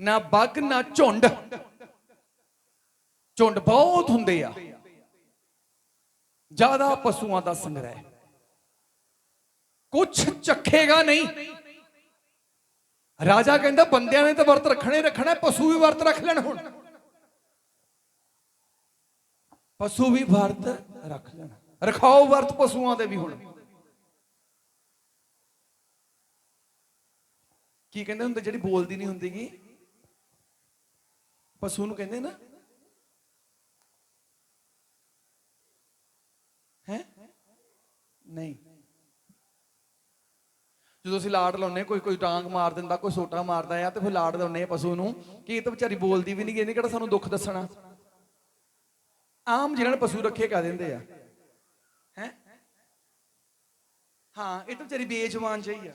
ਨਾ ਬਗ ਨਾ ਝੁੰਡ, ਝੁੰਡ ਬਹੁਤ ਹੁੰਦੇ ਆ, ਜ਼ਿਆਦਾ ਪਸ਼ੂਆਂ ਦਾ ਸੰਗ੍ਰਹਿ। ਕੁਛ ਚੱਖੇਗਾ ਨਹੀਂ। ਰਾਜਾ ਕਹਿੰਦਾ ਬੰਦਿਆਂ ਨੇ ਤਾਂ ਵਰਤ ਰੱਖਣਾ, ਪਸ਼ੂ ਵੀ ਵਰਤ ਰੱਖ ਲੈਣ। ਹੁਣ ਪਸ਼ੂ ਵੀ ਵਰਤ ਰੱਖ ਲੈਣ, ਰਖਾਓ ਵਰਤ ਪਸ਼ੂਆਂ ਦੇ ਵੀ। ਹੁਣ ਕੀ ਕਹਿੰਦੇ ਹੁੰਦੇ ਜਿਹੜੀ ਬੋਲਦੀ ਨਹੀਂ ਹੁੰਦੀਗੀ, ਪਸ਼ੂ ਨੂੰ ਕਹਿੰਦੇ ਨਾ, ਹੈ ਨਹੀਂ, ਜਦੋਂ ਅਸੀਂ ਲਾਡ ਲਾਉਨੇ, ਕੋਈ ਡਾਂਗ ਮਾਰ ਦਿੰਦਾ, ਕੋਈ ਸੋਟਾ ਮਾਰਦਾ ਆ, ਤੇ ਫਿਰ ਲਾਡ ਲਾਉਨੇ ਪਸ਼ੂ ਨੂੰ ਕਿ ਇਹ ਤਾਂ ਵਿਚਾਰੀ ਬੋਲਦੀ ਵੀ ਨਹੀਂ, ਇਹਨੇ ਕਿਹੜਾ ਸਾਨੂੰ ਦੁੱਖ ਦੱਸਣਾ। ਆਮ ਜਿਹਨਾਂ ਨੇ ਪਸ਼ੂ ਰੱਖੇ ਕਹਿ ਦਿੰਦੇ ਆ, ਹੈ ਹਾਂ ਇਹ ਤਾਂ ਵਿਚਾਰੀ ਬੇਜਵਾਨ ਜਿਹੀ ਆ।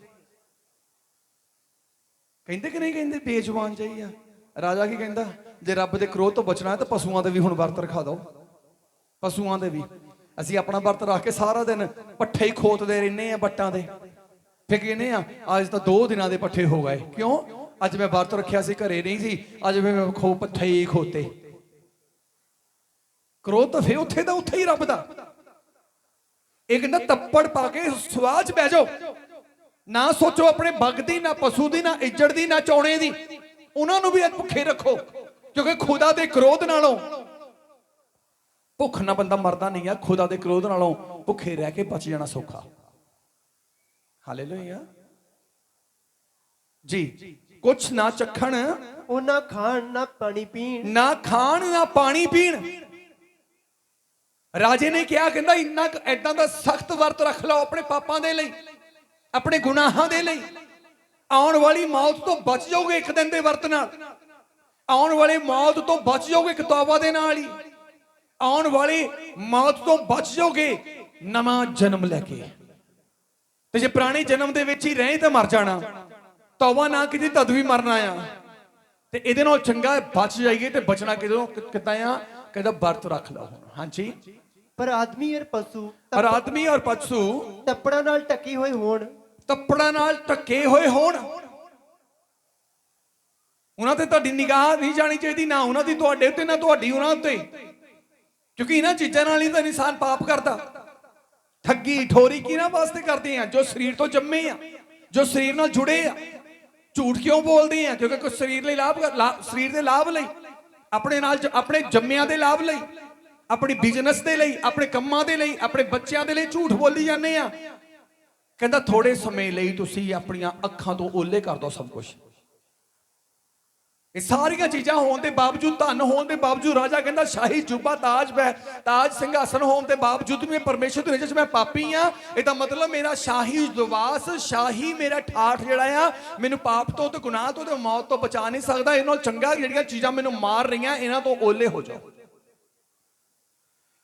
ਕਹਿੰਦੇ ਕਿ ਨਹੀਂ ਕਹਿੰਦੇ? ਬੇਜਵਾਨ ਜਿਹੀ ਆ। ਰਾਜਾ ਕੀ ਕਹਿੰਦਾ? ਜੇ ਰੱਬ ਦੇ ਕ੍ਰੋਧ ਤੋਂ ਬਚਣਾ ਹੈ ਤਾਂ ਪਸ਼ੂਆਂ ਦੇ ਵੀ ਹੁਣ ਵਰਤ ਰਖਾ ਦਿਓ। ਪਸ਼ੂਆਂ ਦੇ ਵੀ ਅਸੀਂ ਆਪਣਾ ਵਰਤ ਰੱਖ ਕੇ ਸਾਰਾ ਦਿਨ ਪੱਠੇ ਹੀ ਖੋਤਦੇ ਰਹਿੰਦੇ ਆ ਬੱਟਾਂ ਦੇ। ਫਿਰ ਕਹਿੰਦੇ ਆ ਅੱਜ ਤਾਂ 2 ਦਿਨਾਂ ਦੇ ਪੱਠੇ ਹੋ ਗਏ। ਕਿਉਂ? ਅੱਜ ਮੈਂ ਵਰਤ ਰੱਖਿਆ ਸੀ, ਘਰੇ ਨਹੀਂ ਸੀ, ਅੱਜ ਮੈਂ ਪੱਠੇ ਹੀ ਖੋਤੇ। ਕ੍ਰੋਧ ਤਾਂ ਫਿਰ ਉੱਥੇ ਦਾ ਉੱਥੇ ਹੀ ਰੱਬ ਦਾ। ਇਹ ਕਹਿੰਦਾ ਤੱਪੜ ਪਾ ਕੇ ਸਵਾਹ 'ਚ ਬਹਿ ਜਾਓ, ਨਾ ਸੋਚੋ ਆਪਣੇ ਬਗ ਦੀ, ਨਾ ਪਸ਼ੂ ਦੀ, ਨਾ ਇੱਜੜ ਦੀ, ਨਾ ਚੌਣੇ ਦੀ। ਉਹਨਾਂ ਨੂੰ ਵੀ ਭੁੱਖੇ ਰੱਖੋ, ਕਿਉਂਕਿ ਖੁਦਾ ਦੇ ਕ੍ਰੋਧ ਨਾਲੋਂ ਭੁੱਖ ਨਾਲ ਬੰਦਾ ਮਰਦਾ ਨਹੀਂ ਆ, ਖੁਦਾ ਦੇ ਕ੍ਰੋਧ ਨਾਲੋਂ ਭੁੱਖੇ ਰਹਿ ਕੇ ਬਚ ਜਾਣਾ ਸੌਖਾ। ਹਾਲੇਲੂਇਆ ਜੀ। ਕੁਛ ਨਾ ਚੱਖਣ, ਉਹ ਨਾ ਖਾਣ ਨਾ ਪਾਣੀ ਪੀਣ, ਨਾ ਖਾਣ ਨਾ ਪਾਣੀ ਪੀਣ। ਰਾਜੇ ਨੇ ਕਿਹਾ, ਕਹਿੰਦਾ ਇੰਨਾ ਏਦਾਂ ਦਾ ਸਖਤ ਵਰਤ ਰੱਖ ਲਓ ਆਪਣੇ ਪਾਪਾਂ ਦੇ ਲਈ, ਆਪਣੇ ਗੁਨਾਹਾਂ ਦੇ ਲਈ। ਆਉਣ ਵਾਲੀ ਮੌਤ ਤੋਂ ਬਚ ਜਾਓਗੇ ਇੱਕ ਦਿਨ ਦੇ ਵਰਤ ਨਾਲ। ਆਉਣ ਵਾਲੀ ਮੌਤ ਤੋਂ ਬਚ ਜਾਓਗੇ ਇੱਕ ਤੌਬਾ ਦੇ ਨਾਲ ਹੀ। ਆਉਣ ਵਾਲੀ ਮੌਤ ਤੋਂ ਬਚ ਜਾਓਗੇ ਨਵਾਂ ਜਨਮ ਲੈ ਕੇ। ਤੇ ਜੇ ਪੁਰਾਣੇ ਜਨਮ ਦੇ ਵਿੱਚ ਹੀ ਰਹੇ ਤਾਂ ਮਰ ਜਾਣਾ। ਤੌਬਾ ਨਾ ਕੀਤੀ ਤਦ ਵੀ ਮਰਨਾ ਆ। ਤੇ ਇਹਦੇ ਨਾਲ ਚੰਗਾ ਬਚ ਜਾਈਏ। ਤੇ ਬਚਣਾ ਕਿੱਦਾਂ ਆ? ਕਹਿੰਦਾ ਵਰਤ ਰੱਖ ਲਓ। ਹਾਂਜੀ, ਪਰ ਆਦਮੀ ਔਰ ਪਸ਼ੂ, ਪਰ ਆਦਮੀ ਔਰ ਪਸ਼ੂ ਤੱਪੜਾਂ ਨਾਲ ਢਕੇ ਹੋਏ ਹੋਣ, ਤੱਪੜਾਂ ਨਾਲ ਢਕੇ ਹੋਏ ਹੋਣ। ਉਹਨਾਂ ਤੇ ਤੁਹਾਡੀ ਨਿਗਾਹ ਨਹੀਂ ਜਾਣੀ ਚਾਹੀਦੀ, ਨਾ ਉਹਨਾਂ ਦੀ ਤੁਹਾਡੇ ਉੱਤੇ, ਨਾ ਤੁਹਾਡੀ ਉਹਨਾਂ ਉੱਤੇ, ਕਿਉਂਕਿ ਇਹਨਾਂ ਚੀਜ਼ਾਂ ਨਾਲ ਹੀ ਤਾਂ ਇਨਸਾਨ ਪਾਪ ਕਰਦਾ। ਠੱਗੀ ਠੋਰੀ ਕਿਹਨਾਂ ਵਾਸਤੇ ਕਰਦੇ ਆ? ਜੋ ਸਰੀਰ ਤੋਂ ਜੰਮੇ ਆ, ਜੋ ਸਰੀਰ ਨਾਲ ਜੁੜੇ ਆ। ਝੂਠ ਕਿਉਂ ਬੋਲਦੇ ਆ? ਕਿਉਂਕਿ ਕੋਈ ਸਰੀਰ ਲਈ ਸਰੀਰ ਦੇ ਲਾਭ ਲਈ, ਆਪਣੇ ਨਾਲ ਆਪਣੇ ਜੰਮਿਆਂ ਦੇ ਲਾਭ ਲਈ, ਆਪਣੀ ਬਿਜ਼ਨਸ ਦੇ ਲਈ, ਆਪਣੇ ਕੰਮਾਂ ਦੇ ਲਈ, ਆਪਣੇ ਬੱਚਿਆਂ ਦੇ ਲਈ ਝੂਠ ਬੋਲੀ ਜਾਂਦੇ ਆ। ਕਹਿੰਦਾ ਥੋੜੇ ਸਮੇਂ ਲਈ ਤੁਸੀਂ ਆਪਣੀਆਂ ਅੱਖਾਂ ਤੋਂ ਓਲੇ ਕਰ ਦੋ ਸਭ ਕੁਝ। ਇਹ ਸਾਰੀਆਂ ਚੀਜ਼ਾਂ ਹੋਣ ਦੇ ਬਾਵਜੂਦ, ਧਨ ਹੋਣ ਦੇ ਬਾਵਜੂਦ, ਰਾਜਾ ਕਹਿੰਦਾ ਸ਼ਾਹੀ ਜੁੱਬਾ, ਤਾਜ ਸਿੰਘਾਸਨ ਹੋਣ ਦੇ ਬਾਵਜੂਦ ਮੈਂ ਪਰਮੇਸ਼ਰ ਦੀ ਨਜ਼ਰ 'ਚ ਮੈਂ ਪਾਪੀ ਆ। ਇਹਦਾ ਮਤਲਬ ਮੇਰਾ ਸ਼ਾਹੀ ਲਿਬਾਸ, ਸ਼ਾਹੀ ਮੇਰਾ ਠਾਠ ਜਿਹੜਾ ਆ, ਮੈਨੂੰ ਪਾਪ ਤੋਂ ਤੇ ਗੁਨਾਹ ਤੋਂ ਤੇ ਮੌਤ ਤੋਂ ਬਚਾ ਨਹੀਂ ਸਕਦਾ। ਇਹਨਾਂ ਨਾਲ ਚੰਗਾ ਜਿਹੜੀਆਂ ਚੀਜ਼ਾਂ ਮੈਨੂੰ ਮਾਰ ਰਹੀਆਂ, ਇਹਨਾਂ ਤੋਂ ਓਲੇ ਹੋ ਜਾਓ।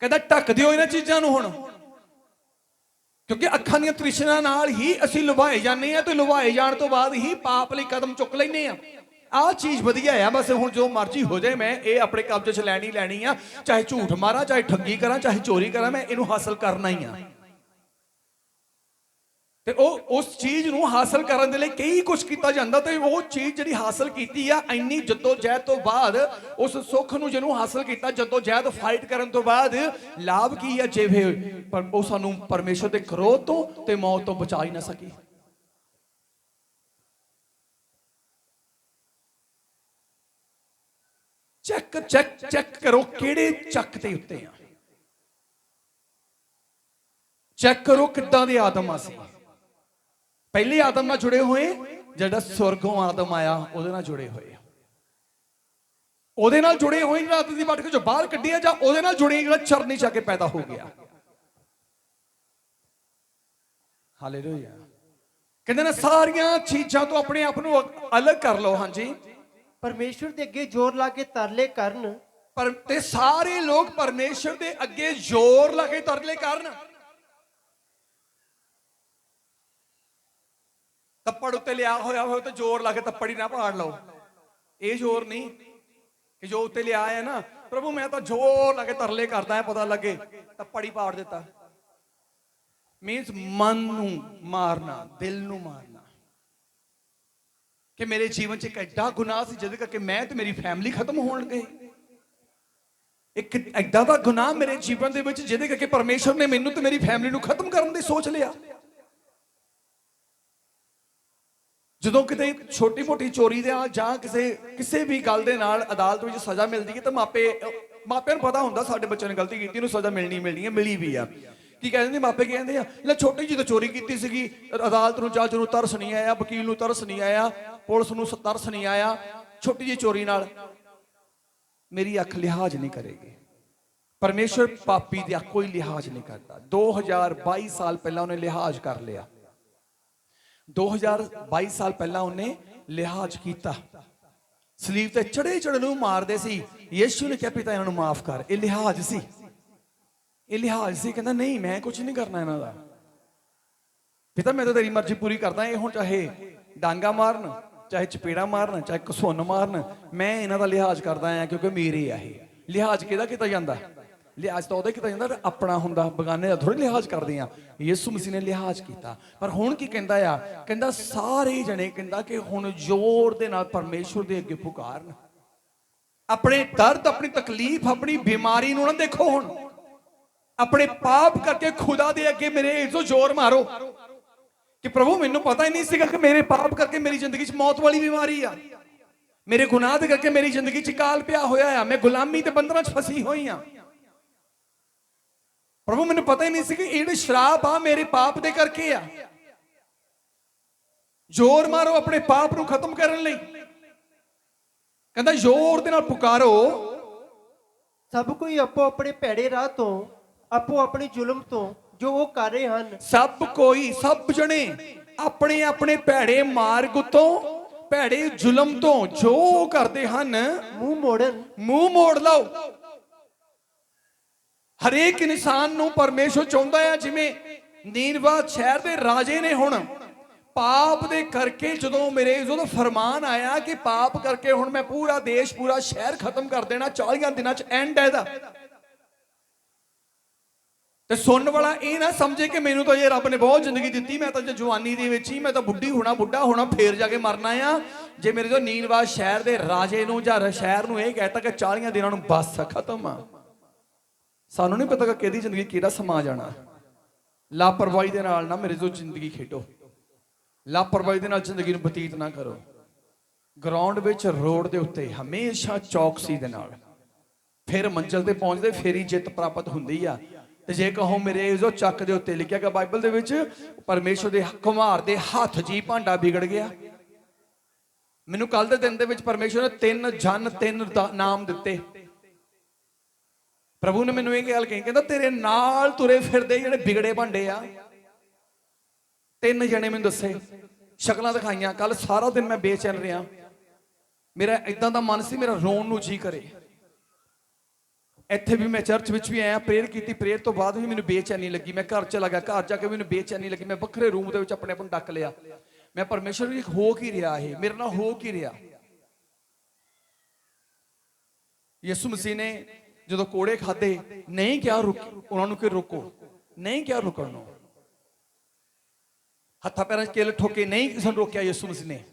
ਕਹਿੰਦਾ ਢੱਕ ਦਿਓ ਇਹਨਾਂ ਚੀਜ਼ਾਂ ਨੂੰ ਹੁਣ, ਕਿਉਂਕਿ ਅੱਖਾਂ ਦੀਆਂ ਤ੍ਰਿਸ਼ਨਾ ਨਾਲ ਹੀ ਅਸੀਂ ਲੁਭਾਏ ਜਾਂਦੇ ਆ, ਤੇ ਲੁਭਾਏ ਜਾਣ ਤੋਂ ਬਾਅਦ ਹੀ ਪਾਪ ਲਈ ਕਦਮ ਚੁੱਕ ਲੈਂਦੇ ਆ। ਆਹ ਚੀਜ਼ ਵਧੀਆ ਆ, ਬਸ ਹੁਣ ਜੋ ਮਰਜ਼ੀ ਹੋ ਜਾਏ, ਮੈਂ ਇਹ ਆਪਣੇ ਕਬਜ਼ੇ 'ਚ ਲੈਣੀ ਆ। ਚਾਹੇ ਝੂਠ ਮਾਰਾਂ, ਚਾਹੇ ਠੱਗੀ ਕਰਾਂ, ਚਾਹੇ ਚੋਰੀ ਕਰਾਂ, ਮੈਂ ਇਹਨੂੰ ਹਾਸਲ ਕਰਨਾ ਹੀ ਆ। ਤੇ ਉਹ ਉਸ ਚੀਜ਼ ਨੂੰ ਹਾਸਲ ਕਰਨ ਦੇ ਲਈ ਕਈ ਕੁਝ ਕੀਤਾ ਜਾਂਦਾ, ਤੇ ਉਹ ਚੀਜ਼ ਜਿਹੜੀ ਹਾਸਲ ਕੀਤੀ ਆ, ਇੰਨੀ ਜਹਿਦ ਤੋਂ ਬਾਅਦ ਉਸ ਸੁੱਖ ਨੂੰ ਜਿਹਨੂੰ ਹਾਸਲ ਕੀਤਾ, ਜਹਿਦ ਫਾਈਟ ਕਰਨ ਤੋਂ ਬਾਅਦ ਲਾਭ ਕੀ ਆ? ਜਿਵੇਂ ਪਰ ਉਹ ਸਾਨੂੰ ਪਰਮੇਸ਼ਰ ਦੇ ਕ੍ਰੋਧ ਤੋਂ ਤੇ ਮੌਤ ਤੋਂ ਬਚਾ ਹੀ ਨਾ ਸਕੀ। ਚੈੱਕ ਕਰੋ ਕਿਹੜੇ ਚੱਕ ਦੇ ਉੱਤੇ ਆ। ਚੈੱਕ ਕਰੋ ਕਿੱਦਾਂ ਦੇ ਆਦਮ ਅਸੀਂ। ਪਹਿਲੇ ਆਦਮ ਨਾਲ ਜੁੜੇ ਹੋਏ, ਜਿਹੜਾ ਸਵਰਗੋਂ ਆਦਮ ਆਇਆ ਉਹਦੇ ਨਾਲ ਜੁੜੇ ਹੋਏ, ਉਹਦੇ ਨਾਲ ਜੁੜੇ ਹੋਏ ਜਿਹੜਾ ਆਦਮ ਦੀ ਵਾਟ ਚੋਂ ਬਾਹਰ ਕੱਢਿਆ, ਜਾਂ ਉਹਦੇ ਨਾਲ ਜੁੜੇ ਜਿਹੜਾ ਚਰਨੀ ਚ ਆ ਕੇ ਪੈਦਾ ਹੋ ਗਿਆ। ਹਾਲੇਲੂਇਆ। ਕਹਿੰਦੇ ਨੇ ਸਾਰੀਆਂ ਚੀਜ਼ਾਂ ਤੋਂ ਆਪਣੇ ਆਪ ਨੂੰ ਅਲੱਗ ਕਰ ਲਓ। ਹਾਂਜੀ, ਪਰਮੇਸ਼ਰ ਦੇ ਅੱਗੇ ਜ਼ੋਰ ਲਾ ਕੇ ਤਰਲੇ ਕਰਨ, ਪਰ ਤੇ ਸਾਰੇ ਲੋਕ ਪਰਮੇਸ਼ਰ ਦੇ ਅੱਗੇ ਜ਼ੋਰ ਲਾ ਕੇ ਤਰਲੇ ਕਰਨ। ਤੱਪੜ ਉੱਤੇ ਲਿਆ ਹੋਇਆ ਹੋਵੇ ਤੇ ਜ਼ੋਰ ਲਾ ਕੇ ਤੱਪੜ ਹੀ ਨਾ ਪਾੜ ਲਓ। ਇਹ ਜ਼ੋਰ ਨਹੀਂ ਕਿ ਜੋ ਉੱਤੇ ਲਿਆ ਹੈ ਨਾ, ਪ੍ਰਭੂ ਮੈਂ ਤਾਂ ਜ਼ੋਰ ਲਾ ਕੇ ਤਰਲੇ ਕਰਦਾ ਹੈ, ਪਤਾ ਲੱਗੇ ਤੱਪੜ ਹੀ ਪਾੜ ਦਿੱਤਾ। ਮੀਨਸ ਮਨ ਨੂੰ ਮਾਰਨਾ, ਦਿਲ ਨੂੰ ਮਾਰਨਾ, ਕਿ ਮੇਰੇ ਜੀਵਨ 'ਚ ਇੱਕ ਐਡਾ ਗੁਨਾਹ ਸੀ ਜਿਹਦੇ ਕਰਕੇ ਮੈਂ ਤੇ ਮੇਰੀ ਫੈਮਿਲੀ ਖਤਮ ਹੋਣ ਗਏ। ਇੱਕ ਐਡਾ ਦਾ ਗੁਨਾਹ ਮੇਰੇ ਜੀਵਨ ਦੇ ਵਿੱਚ ਜਿਹਦੇ ਕਰਕੇ ਪਰਮੇਸ਼ਰ ਨੇ ਮੈਨੂੰ ਤੇ ਮੇਰੀ ਫੈਮਿਲੀ ਨੂੰ ਖਤਮ ਕਰਨ ਦੀ ਸੋਚ ਲਿਆ। ਜਦੋਂ ਕਿਤੇ ਛੋਟੀ ਮੋਟੀ ਚੋਰੀ ਦੇ ਨਾਲ ਜਾਂ ਕਿਸੇ ਵੀ ਗੱਲ ਦੇ ਨਾਲ ਅਦਾਲਤ ਵਿੱਚ ਸਜ਼ਾ ਮਿਲਦੀ ਹੈ ਤਾਂ ਮਾਪਿਆਂ ਨੂੰ ਪਤਾ ਹੁੰਦਾ ਸਾਡੇ ਬੱਚੇ ਨੇ ਗਲਤੀ ਕੀਤੀ, ਇਹਨੂੰ ਸਜ਼ਾ ਮਿਲਣੀ ਹੈ, ਮਿਲੀ ਵੀ ਆ। ਕੀ ਕਹਿੰਦੇ ਮਾਪੇ ਕਹਿੰਦੇ ਆ, ਲੈ ਛੋਟੀ ਜਿਹੀ ਤਾਂ ਚੋਰੀ ਕੀਤੀ ਸੀਗੀ, ਅਦਾਲਤ ਨੂੰ, ਜੱਜ ਨੂੰ ਤਰਸ ਨਹੀਂ ਆਇਆ, ਵਕੀਲ ਨੂੰ ਤਰਸ ਨਹੀਂ ਆਇਆ, ਪੁਲਿਸ ਨੂੰ ਤਰਸ ਨਹੀਂ ਆਇਆ, ਛੋਟੀ ਜਿਹੀ ਚੋਰੀ ਨਾਲ ਮੇਰੀ ਅੱਖ ਲਿਹਾਜ਼ ਨਹੀਂ ਕਰੇਗੀ। ਪਰਮੇਸ਼ਰ ਪਾਪੀ ਦਾ ਕੋਈ ਲਿਹਾਜ਼ ਨਹੀਂ ਕਰਦਾ। 2022 ਸਾਲ ਪਹਿਲਾਂ ਉਹਨੇ ਲਿਹਾਜ਼ ਕਰ ਲਿਆ। 2022 ਸਾਲ ਪਹਿਲਾਂ ਉਹਨੇ ਲਿਹਾਜ਼ ਕੀਤਾ। ਸਲੀਬ ਤੇ ਚੜੇ ਨੂੰ ਮਾਰਦੇ ਸੀ, ਯੀਸ਼ੂ ਨੇ ਕਿਹਾ ਪਿਤਾ ਇਹਨਾਂ ਨੂੰ ਮਾਫ ਕਰ। ਇਹ ਲਿਹਾਜ਼ ਸੀ, ਇਹ ਲਿਹਾਜ਼ ਸੀ। ਕਹਿੰਦਾ ਨਹੀਂ, ਮੈਂ ਕੁਝ ਨਹੀਂ ਕਰਨਾ ਇਹਨਾਂ ਦਾ, ਪਿਤਾ ਮੈਂ ਤਾਂ ਤੇਰੀ ਮਰਜ਼ੀ ਪੂਰੀ ਕਰਦਾ। ਇਹ ਹੁਣ ਚਾਹੇ ਡਾਂਗਾ ਮਾਰਨ, ਚਾਹੇ ਚਪੇੜਾ ਮਾਰਨ, ਚਾਹੇ ਘਸੁੰਨ ਮਾਰਨ, ਮੈਂ ਇਹਨਾਂ ਦਾ ਲਿਹਾਜ਼ ਕਰਦਾ ਆ, ਕਿਉਂਕਿ ਮੇਰੇ ਆ ਇਹ। ਲਿਹਾਜ਼ ਕਿਹਦਾ ਕੀਤਾ ਜਾਂਦਾ? ਲਿਹਾਜ਼ ਤਾਂ ਉਹਦਾ ਕੀਤਾ ਜਾਂਦਾ ਆਪਣਾ ਹੁੰਦਾ, ਬਗਾਨੇ ਦਾ ਥੋੜੀ ਲਿਹਾਜ਼ ਕਰਦੇ ਆ। ਯਿਸੂ ਮਸੀਹ ਨੇ ਲਿਹਾਜ਼ ਕੀਤਾ। ਪਰ ਹੁਣ ਕੀ ਕਹਿੰਦਾ ਆ? ਕਹਿੰਦਾ ਸਾਰੇ ਜਣੇ, ਕਹਿੰਦਾ ਕਿ ਹੁਣ ਜ਼ੋਰ ਦੇ ਨਾਲ ਪਰਮੇਸ਼ਰ ਦੇ ਅੱਗੇ ਪੁਕਾਰਨ। ਆਪਣੇ ਦਰਦ, ਆਪਣੀ ਤਕਲੀਫ, ਆਪਣੀ ਬਿਮਾਰੀ ਨੂੰ ਨਾ ਦੇਖੋ, ਹੁਣ ਆਪਣੇ ਪਾਪ ਕਰਕੇ ਖੁਦਾ ਦੇ ਅੱਗੇ ਮੇਰੇ ਇਜ਼ੋ ਜ਼ੋਰ ਮਾਰੋ ਕਿ ਪ੍ਰਭੂ ਮੈਨੂੰ ਪਤਾ ਹੀ ਨਹੀਂ ਸੀਗਾ ਕਿ ਮੇਰੇ ਪਾਪ ਕਰਕੇ ਮੇਰੀ ਜ਼ਿੰਦਗੀ 'ਚ ਮੌਤ ਵਾਲੀ ਬਿਮਾਰੀ ਆ, ਮੇਰੇ ਗੁਨਾਹ ਦੇ ਕਰਕੇ ਮੇਰੀ ਜ਼ਿੰਦਗੀ 'ਚ ਕਾਲ ਪਿਆ ਹੋਇਆ ਆ, ਮੈਂ ਗੁਲਾਮੀ ਤੇ ਬੰਧਨਾਂ 'ਚ ਫਸੀ ਹੋਈ ਆ। ਪ੍ਰਭੂ ਮੈਨੂੰ ਪਤਾ ਹੀ ਨਹੀਂ ਸੀ ਕਿ ਇਹ ਜਿਹੜੇ ਸ਼ਰਾਪ ਆ ਮੇਰੇ ਪਾਪ ਦੇ ਕਰਕੇ ਆ। ਜ਼ੋਰ ਮਾਰੋ ਆਪਣੇ ਪਾਪ ਨੂੰ ਖਤਮ ਕਰਨ ਲਈ। ਕਹਿੰਦਾ ਜ਼ੋਰ ਦੇ ਨਾਲ ਪੁਕਾਰੋ। ਸਭ ਕੋਈ ਆਪੋ ਆਪਣੇ ਭੈੜੇ ਰਾਹ ਤੋਂ, ਆਪੋ ਆਪਣੀ ਜ਼ੁਲਮ ਤੋਂ ਜੋ ਉਹ ਕਰ ਰਹੇ ਹਨ, ਸਭ ਜਣੇ ਆਪਣੇ ਆਪਣੇ ਭੈੜੇ ਮਾਰਗ ਤੋਂ, ਭੈੜੇ ਜ਼ੁਲਮ ਤੋਂ ਜੋ ਕਰਦੇ ਹਨ, ਮੂੰਹ ਮੋੜ ਲਓ। ਹਰੇਕ ਇਨਸਾਨ ਨੂੰ ਪਰਮੇਸ਼ਰ ਚਾਹੁੰਦਾ ਹੈ, ਜਿਵੇਂ ਨੀਨਵਾ ਸ਼ਹਿਰ ਦੇ ਰਾਜੇ ਨੇ ਹੁਣ ਪਾਪ ਦੇ ਕਰਕੇ ਜਦੋਂ ਫਰਮਾਨ ਆਇਆ ਕਿ ਪਾਪ ਕਰਕੇ ਹੁਣ ਮੈਂ ਪੂਰਾ ਦੇਸ਼, ਪੂਰਾ ਸ਼ਹਿਰ ਖਤਮ ਕਰ ਦੇਣਾ, 40 ਦਿਨਾਂ 'ਚ ਐਂਡ ਹੈ ਇਹਦਾ। ਤੇ ਸੁਣਨ ਵਾਲਾ ਇਹ ਨਾ ਸਮਝੇ ਕਿ ਮੈਨੂੰ ਤਾਂ ਇਹ ਰੱਬ ਨੇ ਬਹੁਤ ਜ਼ਿੰਦਗੀ ਦਿੱਤੀ, ਮੈਂ ਤਾਂ ਜਵਾਨੀ ਦੇ ਵਿੱਚ ਹੀ ਮੈਂ ਤਾਂ ਬੁੱਢਾ ਹੋਣਾ ਫੇਰ ਜਾ ਕੇ ਮਰਨਾ ਆ। ਜੇ ਮੇਰੇ ਤੋਂ ਨੀਨਵਾ ਸ਼ਹਿਰ ਦੇ ਰਾਜੇ ਨੂੰ ਜਾਂ ਸ਼ਹਿਰ ਨੂੰ ਇਹ ਕਹਿਤਾ ਕਿ 40 ਦਿਨਾਂ ਨੂੰ ਬਸ ਖਤਮ ਆ, ਸਾਨੂੰ ਨਹੀਂ ਪਤਾ ਕਿ ਕਿਹਦੀ ਜ਼ਿੰਦਗੀ ਕਿਹੜਾ ਸਮਾ ਜਾਣਾ। ਲਾਪਰਵਾਹੀ ਦੇ ਨਾਲ ਨਾ ਮੇਰੇ ਤੋਂ ਜ਼ਿੰਦਗੀ ਖੇਡੋ, ਲਾਪਰਵਾਹੀ ਦੇ ਨਾਲ ਜ਼ਿੰਦਗੀ ਨੂੰ ਬਤੀਤ ਨਾ ਕਰੋ। ਗਰਾਊਂਡ ਵਿੱਚ ਰੋਡ ਦੇ ਉੱਤੇ ਹਮੇਸ਼ਾ ਚੌਕਸੀ ਦੇ ਨਾਲ ਫਿਰ ਮੰਜ਼ਿਲ ਤੇ ਪਹੁੰਚਦੇ, ਫਿਰ ਹੀ ਜਿੱਤ ਪ੍ਰਾਪਤ ਹੁੰਦੀ ਆ। ਤੇ ਜੇ ਕਹੋ ਮੇਰੇ ਜੋ ਚੱਕ ਦੇ ਉੱਤੇ ਲਿਖਿਆ ਗਿਆ ਬਾਈਬਲ ਦੇ ਵਿੱਚ, ਪਰਮੇਸ਼ਰ ਦੇ ਕੁਮਾਰ ਦੇ ਹੱਥ ਜੀ ਭਾਂਡਾ ਵਿਗੜ ਗਿਆ। ਮੈਨੂੰ ਕੱਲ ਦੇ ਦਿਨ ਦੇ ਵਿੱਚ ਪਰਮੇਸ਼ਰ ਨੇ 3 ਨਾਮ ਦਿੱਤੇ। ਪ੍ਰਭੂ ਨੇ ਮੈਨੂੰ ਇਹ ਗੱਲ ਕਹੀ, ਕਹਿੰਦਾ ਤੇਰੇ ਨਾਲ ਤੁਰੇ ਫਿਰਦੇ ਜਿਹੜੇ ਵਿਗੜੇ ਭਾਂਡੇ ਆ, 3 ਜਣੇ ਮੈਨੂੰ ਦੱਸੇ, ਸ਼ਕਲਾਂ ਦਿਖਾਈਆਂ। ਕੱਲ ਸਾਰਾ ਦਿਨ ਮੈਂ ਬੇਚੈਨ ਰਿਹਾ, ਮੇਰਾ ਇਦਾਂ ਦਾ ਮਨ ਸੀ ਮੇਰਾ ਰੋਣ ਨੂੰ ਜੀ ਕਰੇ। ਇੱਥੇ ਵੀ ਮੈਂ ਚਰਚ ਵਿੱਚ ਵੀ ਆਇਆ, ਪ੍ਰੇਅਰ ਕੀਤੀ, ਪ੍ਰੇਅਰ ਤੋਂ ਬਾਅਦ ਵੀ ਮੈਨੂੰ ਬੇਚੈਨੀ ਲੱਗੀ। ਮੈਂ ਘਰ ਚਲਾ ਗਿਆ, ਘਰ ਜਾ ਕੇ ਮੈਨੂੰ ਬੇਚੈਨੀ ਲੱਗੀ। ਮੈਂ ਵੱਖਰੇ ਰੂਮ ਦੇ ਵਿੱਚ ਆਪਣੇ ਆਪ ਨੂੰ ਡੱਕ ਲਿਆ। ਮੈਂ ਪਰਮੇਸ਼ਰ ਵੀ ਹੋ ਕੀ ਰਿਹਾ, ਇਹ ਮੇਰੇ ਨਾਲ ਹੋ ਕੀ ਰਿਹਾ। ਯਿਸੂ ਮਸੀਹ ਨੇ ਜਦੋਂ ਕੋੜੇ ਖਾਦੇ, ਨਹੀਂ ਕਿਹਾ ਉਹਨਾਂ ਨੂੰ ਕਿ ਰੁਕੋ, ਨਹੀਂ ਕਿਹਾ ਰੁਕਣ ਨੂੰ। ਹੱਥਾਂ ਪੈਰਾਂ 'ਚ ਕਿੱਲ ਠੋਕੇ, ਨਹੀਂ ਕਿਸੇ ਨੂੰ ਰੋਕਿਆ ਯਿਸੂ ਮਸੀਹ ਨੇ।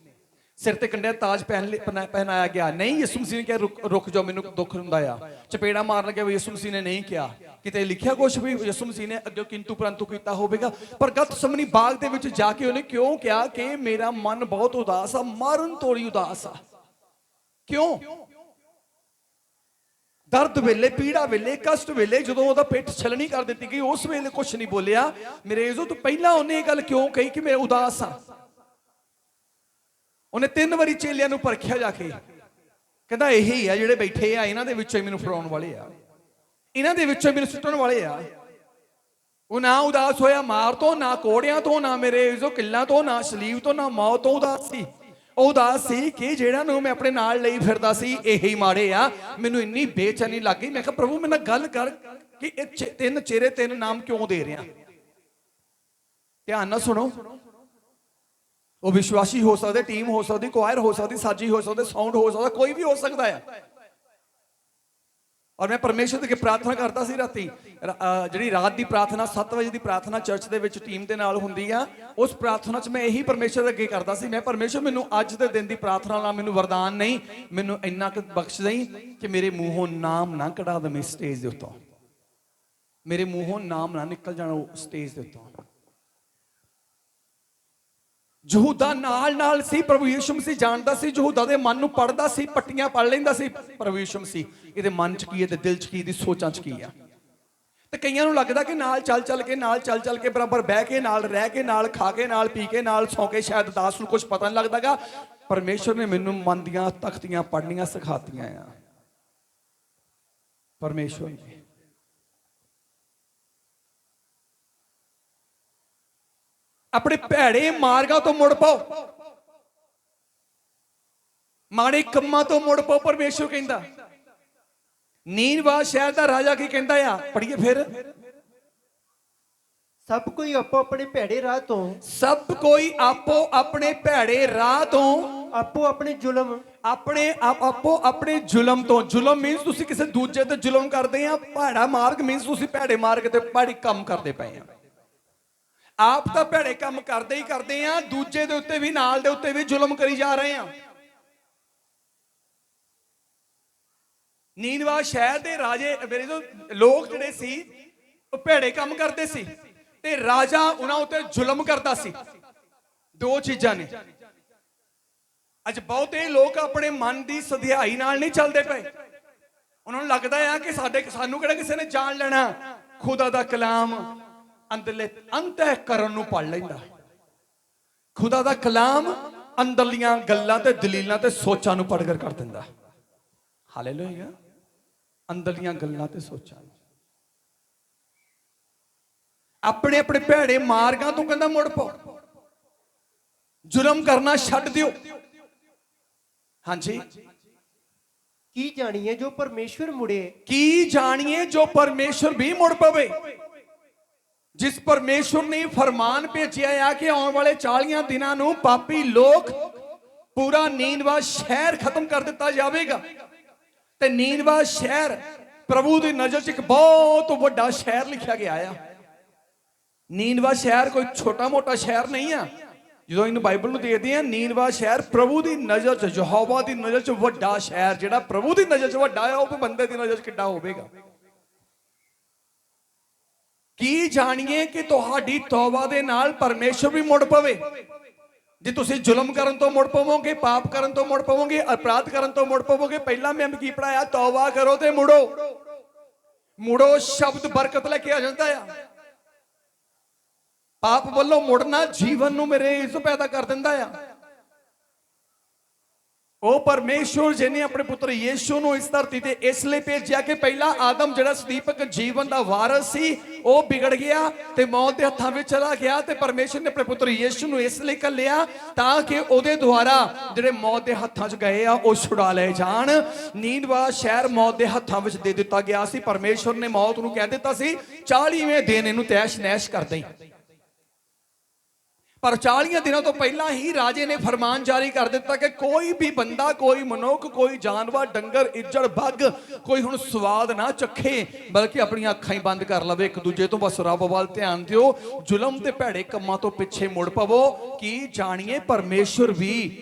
ਸਿਰ ਤੇ ਕੰਡਿਆ ਤਾਜ ਪਹਿਨਾਇਆ ਗਿਆ, ਨਹੀਂ ਯਿਸੂ ਮਸੀਹ ਨੇ ਕਿਹਾ ਰੁਕ ਜਾਓ, ਮੈਨੂੰ ਦੁੱਖ ਹੁੰਦਾ ਆ। ਚਪੇੜਾ ਮਾਰਨ ਲੱਗਿਆ, ਯਿਸੂ ਮਸੀਹ ਨੇ ਨਹੀਂ ਕਿਹਾ। ਕਿਤੇ ਲਿਖਿਆ ਕੁਛ ਵੀ ਯਿਸੂ ਮਸੀਹ ਨੇ ਅੱਗੇ ਕਿੰਤੂ ਪਰੰਤੂ ਕੀਤਾ ਹੋਵੇਗਾ? ਪਰ ਗਤਸਮਨੀ ਬਾਗ ਦੇ ਵਿੱਚ ਜਾ ਕੇ ਉਹਨੇ ਕਿਉਂ ਕਿਹਾ ਕਿ ਮੇਰਾ ਮਨ ਬਹੁਤ ਉਦਾਸ ਆ, ਮਰਨ ਤੋੜੀ ਉਦਾਸ ਆ? ਕਿਉਂ? ਦਰਦ ਵੇਲੇ, ਪੀੜਾ ਵੇਲੇ, ਕਸ਼ਟ ਵੇਲੇ, ਜਦੋਂ ਉਹਦਾ ਪਿੱਠ ਛਲਣੀ ਕਰ ਦਿੱਤੀ ਗਈ, ਉਸ ਵੇਲੇ ਕੁਛ ਨਹੀਂ ਬੋਲਿਆ। ਮੇਰੇ ਇਜ਼ੋ ਤੋਂ ਪਹਿਲਾਂ ਉਹਨੇ ਇਹ ਗੱਲ ਕਿਉਂ ਕਹੀ ਕਿ ਮੈਂ ਉਦਾਸ ਆ? ਉਹਨੇ 3 ਵਾਰੀ ਚੇਲਿਆਂ ਨੂੰ ਪਰਖਿਆ ਜਾ ਕੇ, ਕਹਿੰਦਾ ਇਹੀ ਆ ਜਿਹੜੇ ਬੈਠੇ ਆ, ਇਹਨਾਂ ਦੇ ਵਿੱਚੋਂ ਹੀ ਮੈਨੂੰ ਫੜਾਉਣ ਵਾਲੇ ਆ, ਇਹਨਾਂ ਦੇ ਵਿੱਚੋਂ ਮੈਨੂੰ ਸੁੱਟਣ ਵਾਲੇ ਆ। ਉਹ ਨਾ ਉਦਾਸ ਹੋਇਆ ਮਾਰ ਤੋਂ, ਨਾ ਕੋੜਿਆਂ ਤੋਂ, ਨਾ ਮੇਰੇ ਇਜ਼ੋ ਕਿੱਲਾਂ ਤੋਂ, ਨਾ ਸਲੀਬ ਤੋਂ, ਨਾ ਮੌਤ ਤੋਂ ਉਦਾਸ ਸੀ। ਉਹ ਉਦਾਸ ਸੀ ਕਿ ਜਿਹੜਾ ਨੂੰ ਮੈਂ ਆਪਣੇ ਨਾਲ ਲਈ ਫਿਰਦਾ ਸੀ ਇਹੀ ਮਾੜੇ ਆ। ਮੈਨੂੰ ਇੰਨੀ ਬੇਚੈਨੀ ਲੱਗ ਗਈ। ਮੈਂ ਕਿਹਾ ਪ੍ਰਭੂ ਮੇਰੇ ਨਾਲ ਗੱਲ ਕਰ ਕਿ ਇਹ 3 ਚਿਹਰੇ 3 ਨਾਮ ਕਿਉਂ ਦੇ ਰਿਹਾ? ਧਿਆਨ ਨਾਲ ਸੁਣੋ। ਉਹ ਵਿਸ਼ਵਾਸੀ ਹੋ ਸਕਦੇ, ਟੀਮ ਹੋ ਸਕਦੀ, ਕੁਆਇਰ ਹੋ ਸਕਦੀ, ਸਾਜੀ ਹੋ ਸਕਦੇ, ਸਾਊਂਡ ਹੋ ਸਕਦਾ, ਕੋਈ ਵੀ ਹੋ ਸਕਦਾ ਹੈ। ਔਰ ਮੈਂ ਪਰਮੇਸ਼ਰ ਦੇ ਅੱਗੇ ਪ੍ਰਾਰਥਨਾ ਕਰਦਾ ਸੀ ਰਾਤੀ, ਜਿਹੜੀ ਰਾਤ ਦੀ ਪ੍ਰਾਰਥਨਾ 7 ਵਜੇ ਦੀ ਪ੍ਰਾਰਥਨਾ ਚਰਚ ਦੇ ਵਿੱਚ ਟੀਮ ਦੇ ਨਾਲ ਹੁੰਦੀ ਆ। ਉਸ ਪ੍ਰਾਰਥਨਾ 'ਚ ਮੈਂ ਇਹੀ ਪਰਮੇਸ਼ਰ ਦੇ ਅੱਗੇ ਕਰਦਾ ਸੀ, ਮੈਂ ਪਰਮੇਸ਼ਰ ਮੈਨੂੰ ਅੱਜ ਦੇ ਦਿਨ ਦੀ ਪ੍ਰਾਰਥਨਾ ਨਾਲ ਮੈਨੂੰ ਵਰਦਾਨ ਨਹੀਂ, ਮੈਨੂੰ ਇੰਨਾ ਕੁ ਬਖਸ਼ ਦੇਈਂ ਕਿ ਮੇਰੇ ਮੂੰਹੋਂ ਨਾਮ ਨਾ ਕਢਾ ਦੇਵੇਂ ਸਟੇਜ ਦੇ ਉੱਤੋਂ, ਮੇਰੇ ਮੂੰਹੋਂ ਨਾਮ ਨਾ ਨਿਕਲ ਜਾਣਾ ਸਟੇਜ ਦੇ ਉੱਤੋਂ। ਯਹੂਦਾ ਨਾਲ ਸੀ, ਪ੍ਰਭੂ ਯਿਸੂ ਮਸੀਹ ਜਾਣਦਾ ਸੀ, ਯਹੂਦਾ ਦੇ ਮਨ ਨੂੰ ਪੜਦਾ ਸੀ, ਪੱਟੀਆਂ ਪੜ ਲੈਂਦਾ ਸੀ। ਪ੍ਰਭੂ ਯਿਸੂ ਮਸੀਹ ਇਹਦੇ ਮਨ 'ਚ ਕੀ ਹੈ ਤੇ ਦਿਲ 'ਚ ਕੀ, ਦੀ ਸੋਚਾਂ 'ਚ ਕੀ ਆ। ਤੇ ਕਈਆਂ ਨੂੰ ਲੱਗਦਾ ਕਿ ਨਾਲ ਚੱਲ ਕੇ ਬਰਾਬਰ ਬਹਿ ਕੇ, ਨਾਲ ਰਹਿ ਕੇ, ਨਾਲ ਖਾ ਕੇ, ਨਾਲ ਪੀ ਕੇ, ਨਾਲ ਸੌਂ ਕੇ, ਸ਼ਾਇਦ ਦਾਸ ਨੂੰ ਕੁਝ ਪਤਾ ਨਹੀਂ ਲੱਗਦਾਗਾ। ਪਰਮੇਸ਼ਰ ਨੇ ਮੈਨੂੰ ਮਨ ਦੀਆਂ ਤਖਤੀਆਂ ਪੜਨੀਆਂ ਸਿਖਾਤੀਆਂ ਆ। ਪਰਮੇਸ਼ਰ ਨੇ ਆਪਣੇ ਭੈੜੇ ਮਾਰਗਾਂ ਤੋਂ ਮੁੜ ਪਾਓ, ਮਾੜੇ ਕੰਮਾਂ ਤੋਂ ਮੁੜ ਪਾਓ। ਪਰਮੇਸ਼ਰ ਕਹਿੰਦਾ। ਨੀਨਵਾ ਸ਼ਹਿਰ ਦਾ ਰਾਜਾ ਕੀ ਕਹਿੰਦਾ ਆ? ਪੜ੍ਹੀਏ ਫਿਰ। ਸਭ ਕੋਈ ਆਪੋ ਆਪਣੇ ਭੈੜੇ ਰਾਹ ਤੋਂ, ਸਭ ਕੋਈ ਆਪੋ ਆਪਣੇ ਭੈੜੇ ਰਾਹ ਤੋਂ, ਆਪੋ ਆਪਣੇ ਜ਼ੁਲਮ, ਆਪੋ ਆਪਣੇ ਜ਼ੁਲਮ ਤੋਂ। ਜ਼ੁਲਮ ਮੀਨਸ ਤੁਸੀਂ ਕਿਸੇ ਦੂਜੇ ਤੇ ਜ਼ੁਲਮ ਕਰਦੇ ਆ। ਭੈੜਾ ਮਾਰਗ ਮੀਨਸ ਤੁਸੀਂ ਭੈੜੇ ਮਾਰਗ ਤੇ ਭੈੜੇ ਕੰਮ ਕਰਦੇ ਪਏ ਆ। ਆਪ ਤਾਂ ਭੈੜੇ ਕੰਮ ਕਰਦੇ ਹੀ ਕਰਦੇ ਆ, ਦੂਜੇ ਦੇ ਉੱਤੇ ਵੀ, ਨਾਲ ਦੇ ਉੱਤੇ ਵੀ ਜ਼ੁਲਮ ਕਰੀ ਜਾ ਰਹੇ ਆ। ਨੀਨਵਾ ਸ਼ਹਿਰ ਦੇ ਰਾਜੇ, ਮੇਰੇ ਜੋ ਲੋਕ ਜਿਹੜੇ ਸੀ ਉਹ ਭੈੜੇ ਕੰਮ ਕਰਦੇ ਸੀ ਤੇ ਰਾਜਾ ਉਹਨਾਂ ਉੱਤੇ ਜ਼ੁਲਮ ਕਰਦਾ ਸੀ। 2 ਚੀਜ਼ਾਂ ਨੇ। ਅੱਜ ਬਹੁਤੇ ਲੋਕ ਆਪਣੇ ਮਨ ਦੀ ਸਧਿਆਈ ਨਾਲ ਨਹੀਂ ਚੱਲਦੇ ਪਏ। ਉਹਨਾਂ ਨੂੰ ਲੱਗਦਾ ਆ ਕਿ ਸਾਨੂੰ ਕਿਹੜਾ ਕਿਸੇ ਨੇ ਜਾਣ ਲੈਣਾ। ਖੁਦਾ ਦਾ ਕਲਾਮ ਅੰਦਰਲੇ ਅੰਤःਕਰਨ ਨੂੰ ਪੜ ਲੈਂਦਾ। ਖੁਦਾ ਦਾ ਕਲਾਮ ਅੰਦਰਲੀਆਂ ਗੱਲਾਂ ਤੇ ਦਲੀਲਾਂ ਤੇ ਸੋਚਾਂ ਨੂੰ ਪ੍ਰਗਟ ਕਰ ਦਿੰਦਾ। ਹਾਲੇਲੂਇਆ। ਅੰਦਰਲੀਆਂ ਗੱਲਾਂ ਤੇ ਸੋਚਾਂ। ਆਪਣੇ ਆਪਣੇ ਭੈੜੇ ਮਾਰਗਾਂ ਤੋਂ ਕਹਿੰਦਾ ਮੁੜ ਪਾਓ, ਜ਼ੁਲਮ ਕਰਨਾ ਛੱਡ ਦਿਓ। ਹਾਂਜੀ। ਕੀ ਜਾਣੀਏ ਜੋ ਪਰਮੇਸ਼ਵਰ ਮੁੜੇ, ਕੀ ਜਾਣੀਏ ਜੋ ਪਰਮੇਸ਼ਵਰ ਵੀ ਮੁੜ ਪਵੇ। ਜਿਸ ਪਰਮੇਸ਼ਵਰ ਨੇ ਫਰਮਾਨ ਭੇਜਿਆ ਆ ਕਿ ਆਉਣ ਵਾਲੇ 40 ਦਿਨਾਂ ਨੂੰ ਪਾਪੀ ਲੋਕ, ਪੂਰਾ ਨੀਨਵਾ ਸ਼ਹਿਰ ਖਤਮ ਕਰ ਦਿੱਤਾ ਜਾਵੇਗਾ। ਤੇ ਨੀਨਵਾ ਸ਼ਹਿਰ ਪ੍ਰਭੂ ਦੀ ਨਜ਼ਰ 'ਚ ਇੱਕ ਬਹੁਤ ਵੱਡਾ ਸ਼ਹਿਰ ਲਿਖਿਆ ਗਿਆ ਆ। ਨੀਨਵਾ ਸ਼ਹਿਰ ਕੋਈ ਛੋਟਾ ਮੋਟਾ ਸ਼ਹਿਰ ਨਹੀਂ ਆ। ਜਦੋਂ ਇਹਨੂੰ ਬਾਈਬਲ ਨੂੰ ਦੇਖਦੇ ਆ, ਨੀਨਵਾ ਸ਼ਹਿਰ ਪ੍ਰਭੂ ਦੀ ਨਜ਼ਰ 'ਚ, ਯਹੋਵਾ ਦੀ ਨਜ਼ਰ 'ਚ ਵੱਡਾ ਸ਼ਹਿਰ। ਜਿਹੜਾ ਪ੍ਰਭੂ ਦੀ ਨਜ਼ਰ 'ਚ ਵੱਡਾ ਆ, ਉਹ ਬੰਦੇ ਦੀ ਨਜ਼ਰ 'ਚ ਕਿੱਡਾ ਹੋਵੇਗਾ। ਕੀ ਜਾਣੀਏ ਕਿ ਤੁਹਾਡੀ ਤੌਬਾ ਦੇ ਨਾਲ ਪਰਮੇਸ਼ਰ ਵੀ ਮੁੜ ਪਵੇ। ਜੇ ਤੁਸੀਂ ਜ਼ੁਲਮ ਕਰਨ ਤੋਂ ਮੁੜ ਪਵੋਗੇ, ਪਾਪ ਕਰਨ ਤੋਂ ਮੁੜ ਪਵੋਗੇ, ਅਪਰਾਧ ਕਰਨ ਤੋਂ ਮੁੜ ਪਵੋਗੇ, ਪਹਿਲਾਂ ਮੈਂ ਕੀ ਪੜਾਇਆ? ਤੌਬਾ ਕਰੋ ਤੇ ਮੁੜੋ। ਮੁੜੋ ਸ਼ਬਦ ਬਰਕਤ ਲੈ ਕੇ ਆ ਜਾਂਦਾ ਆ। ਪਾਪ ਵੱਲੋਂ ਮੁੜਨਾ ਜੀਵਨ ਨੂੰ ਮੇਰੇ ਇਸ ਪੈਦਾ ਕਰ ਦਿੰਦਾ ਆ। ਉਹ ਪਰਮੇਸ਼ਵਰ ਜਿਹਨੇ ਆਪਣੇ ਪੁੱਤਰ ਯੀਸ਼ੂ ਨੂੰ ਇਸ ਧਰਤੀ ਤੇ ਇਸ ਲਈ ਭੇਜਿਆ ਕਿ ਪਹਿਲਾ ਆਦਮ ਜਿਹੜਾ ਸਦੀਪਕ ਜੀਵਨ ਦਾ ਵਾਰਸ ਸੀ, ਉਹ ਵਿਗੜ ਗਿਆ ਤੇ ਮੌਤ ਦੇ ਹੱਥਾਂ ਵਿੱਚ ਚਲਾ ਗਿਆ, ਤੇ ਪਰਮੇਸ਼ਵਰ ਨੇ ਆਪਣੇ ਪੁੱਤਰ ਯੀਸ਼ੂ ਨੂੰ ਇਸ ਲਈ ਘੱਲਿਆ ਤਾਂ ਕਿ ਉਹਦੇ ਦੁਆਰਾ ਜਿਹੜੇ ਮੌਤ ਦੇ ਹੱਥਾਂ 'ਚ ਗਏ ਆ ਉਹ ਛੁਡਾ ਲਏ ਜਾਣ। ਨੀਨਵਾ ਸ਼ਹਿਰ ਮੌਤ ਦੇ ਹੱਥਾਂ ਵਿੱਚ ਦੇ ਦਿੱਤਾ ਗਿਆ ਸੀ। ਪਰਮੇਸ਼ਵਰ ਨੇ ਮੌਤ ਨੂੰ ਕਹਿ ਦਿੱਤਾ ਸੀ 40ਵੇਂ ਦਿਨ ਇਹਨੂੰ ਤੈਸ਼ ਨੈਸ਼ ਕਰ ਦੇਈਂ। ਪਰ 40 ਦਿਨਾਂ ਤੋਂ ਪਹਿਲਾਂ ਹੀ ਰਾਜੇ ਨੇ ਫਰਮਾਨ ਜਾਰੀ ਕਰ ਦਿੱਤਾ ਕਿ ਕੋਈ ਵੀ ਬੰਦਾ, ਕੋਈ ਮਨੁੱਖ, ਕੋਈ ਜਾਨਵਰ, ਡੰਗਰ, ਇੱਜੜ, ਬੱਗ, ਕੋਈ ਹੁਣ ਸਵਾਦ ਨਾ ਚੱਖੇ, ਬਲਕਿ ਆਪਣੀਆਂ ਅੱਖਾਂ ਹੀ ਬੰਦ ਕਰ ਲਵੇ। ਇੱਕ ਦੂਜੇ ਤੋਂ ਬਸ ਰੱਬ ਵੱਲ ਧਿਆਨ ਦਿਓ, ਜ਼ੁਲਮ ਤੇ ਭੈੜੇ ਕੰਮਾਂ ਤੋਂ ਪਿੱਛੇ ਮੁੜ ਪਵੋ ਕਿ ਜਾਣੀਏ ਪਰਮੇਸ਼ਵਰ ਵੀ